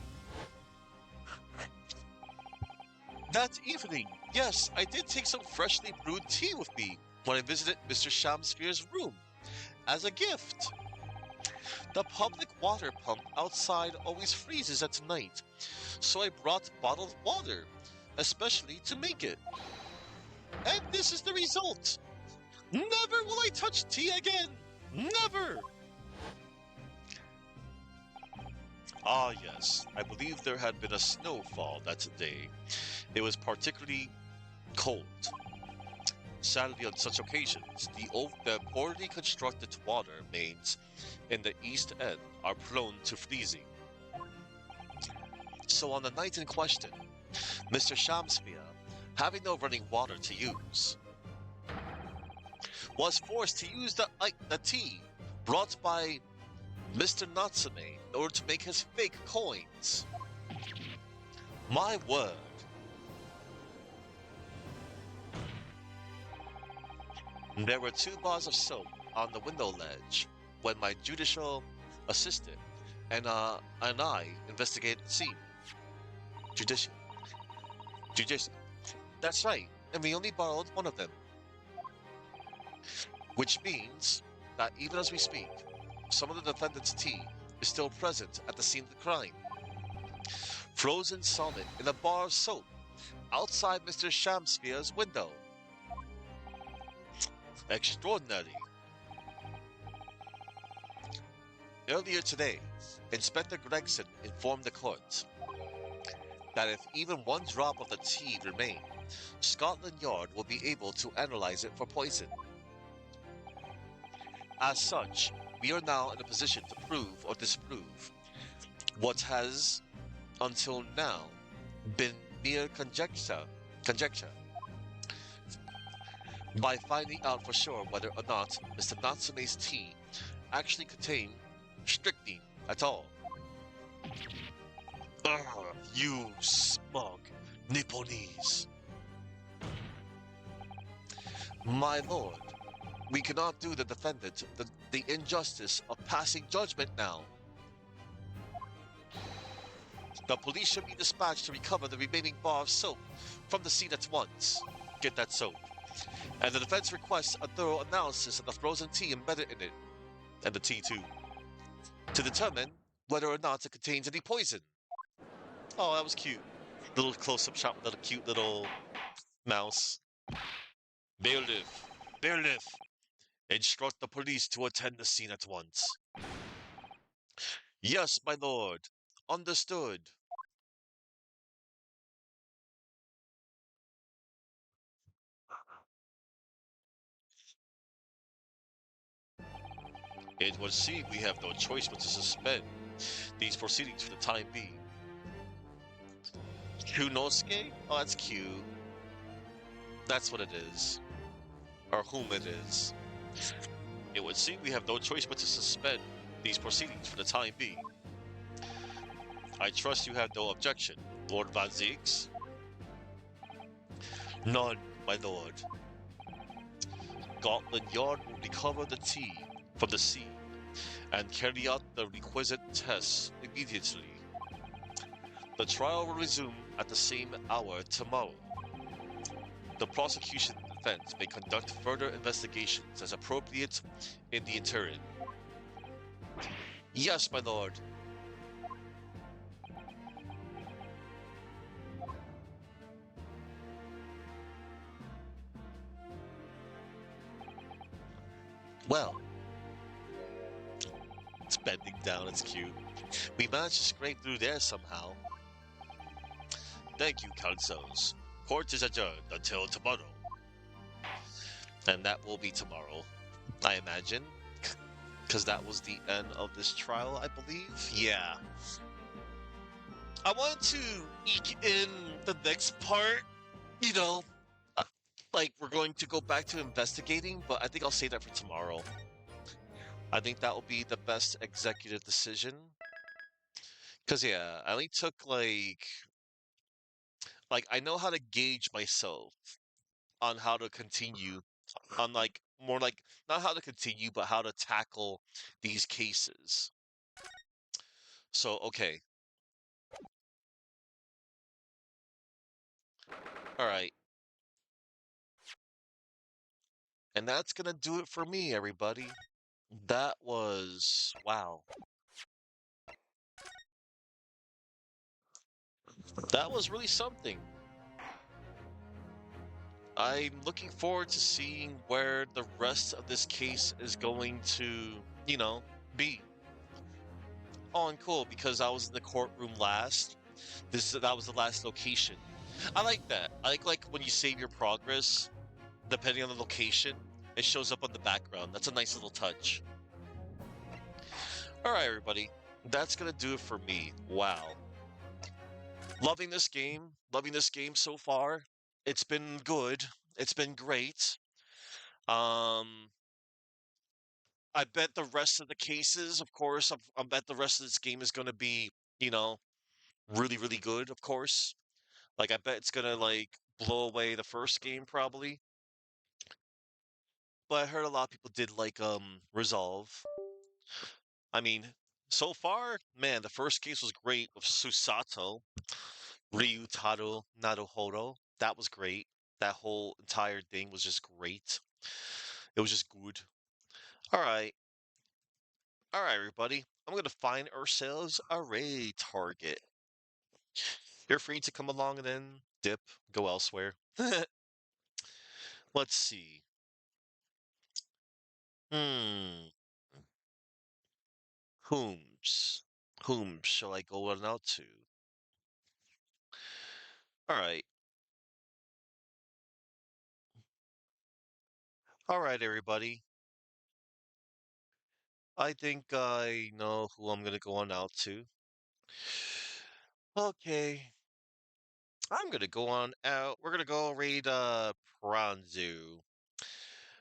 That evening, yes, I did take some freshly brewed tea with me when I visited Mr. Shamsphere's room as a gift. The public water pump outside always freezes at night, so I brought bottled water, especially to make it. And this is the result. Never will I touch tea again. Never. Ah, yes, I believe there had been a snowfall that day. It was particularly cold. Sadly, on such occasions, the poorly constructed water mains in the East End are prone to freezing. So on the night in question, Mr. Shamsphere, having no running water to use, was forced to use the tea brought by Mr. Natsume in order to make his fake coins. My word. There were 2 bars of soap on the window ledge when my judicial assistant and I investigated the scene. Judicial. Judicial. That's right, and we only borrowed one of them. Which means that even as we speak, some of the defendant's tea is still present at the scene of the crime. Frozen solid in a bar of soap outside Mr. Shamsphere's window. Extraordinary. Earlier today, Inspector Gregson informed the court that if even one drop of the tea remained, Scotland Yard will be able to analyze it for poison. As such, we are now in a position to prove or disprove what has, until now, been mere conjecture, by finding out for sure whether or not Mr. Natsume's tea actually contained strychnine at all. Ugh, you smug Nipponese. My lord, we cannot do the defendant the injustice of passing judgment now. The police should be dispatched to recover the remaining bar of soap from the scene at once. Get that soap. And the defense requests a thorough analysis of the frozen tea embedded in it, and the tea too, to determine whether or not it contains any poison. Oh, that was cute. Little close-up shot with a cute little mouse. Bailiff, bailiff, instruct the police to attend the scene at once. Yes, my lord. Understood. It would seem we have no choice but to suspend these proceedings for the time being. Kunosuke? Oh, that's cute. That's what it is. Or whom it is. It would seem we have no choice but to suspend these proceedings for the time being. I trust you have no objection, Lord Van Zieks? None, my lord. Scotland Yard will recover the tea from the sea and carry out the requisite tests immediately. The trial will resume at the same hour tomorrow. The prosecution and defense may conduct further investigations as appropriate in the interim. Yes, my lord. Well, it's bending down, it's cute. We managed to scrape through there somehow. Thank you, counsels. Court is adjourned until tomorrow. And that will be tomorrow, I imagine. Because that was the end of this trial, I believe. Yeah. I wanted to eke in the next part, you know, uh, like we're going to go back to investigating, but I think I'll save that for tomorrow. I think that will be the best executive decision. Because, yeah, I only took like, I know how to gauge myself on how to continue, on more like, not how to continue, but how to tackle these cases. So, okay. All right. And that's gonna do it for me, everybody. That was wow. That was really something. I'm looking forward to seeing where the rest of this case is going to, be. Oh, and cool because I was in the courtroom last. That was the last location. I like that. I like when you save your progress, depending on the location, it shows up on the background. That's a nice little touch. All right, everybody. That's gonna do it for me. Wow. Loving this game. Loving this game so far. It's been good. It's been great. Um, I bet the rest of the cases, of course, I bet the rest of this game is going to be, you know, really, really good, of course. Like, I bet it's going to, like, blow away the first game, probably. But I heard a lot of people did, like, Resolve. I mean, so far, man, the first case was great with Susato, Ryutaro Naruhodo. That was great. That whole entire thing was just great. It was just good. All right. All right, everybody. I'm going to find ourselves a raid target. You're free to come along and then dip, go elsewhere. Let's see. Hmm. Whom's? Whom shall I go on out to? All right. All right, everybody. I think I know who I'm going to go on out to. Okay. I'm going to go on out. We're going to go raid Pranzu.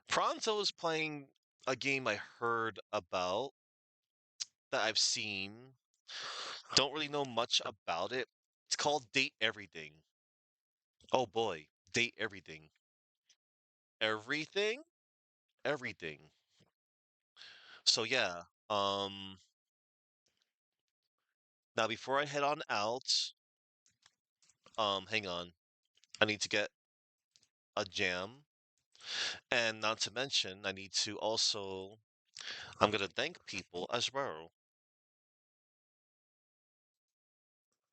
Pranzo is playing a game I heard about that I've seen. Don't really know much about it. It's called Date Everything. Oh boy, Date Everything. Everything? Everything. So yeah, now before I head on out, hang on. I need to get a jam. And not to mention, I need to also I'm gonna thank people as well.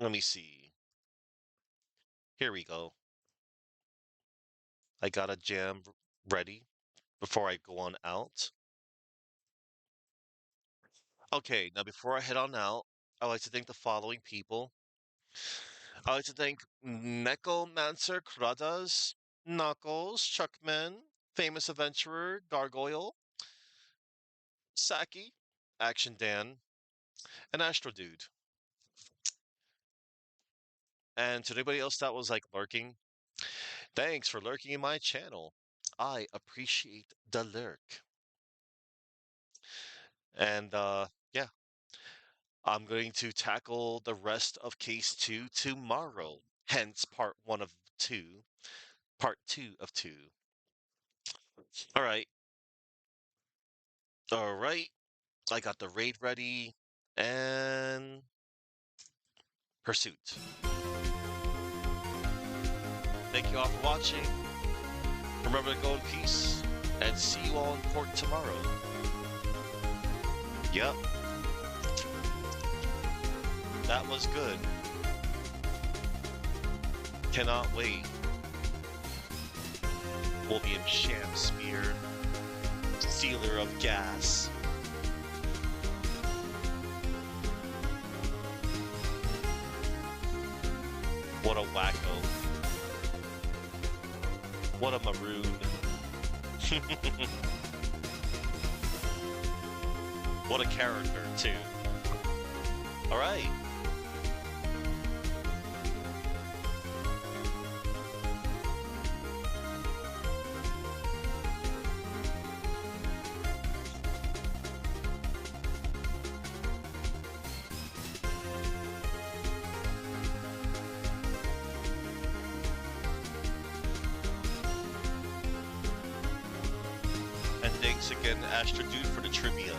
Let me see. Here we go. I got a jam ready before I go on out. Okay, now before I head on out, I'd like to thank the following people. I'd like to thank Necromancer Kradas, Knuckles, Chuckman, Famous Adventurer, Gargoyle, Saki, Action Dan, and Astro Dude. And to anybody else that was like lurking, thanks for lurking in my channel. I appreciate the lurk. And yeah, I'm going to tackle the rest of case 2 tomorrow. Hence part 1 of 2, part 2 of 2. All right. All right. I got the raid ready and pursuit. Thank you all for watching. Remember to go in peace and see you all in court tomorrow. Yep. That was good. Cannot wait. William Shamspear, stealer of gas. What a wacko. What a maroon. What a character, too. Alright. And thanks again, Astro Dude, for the trivia.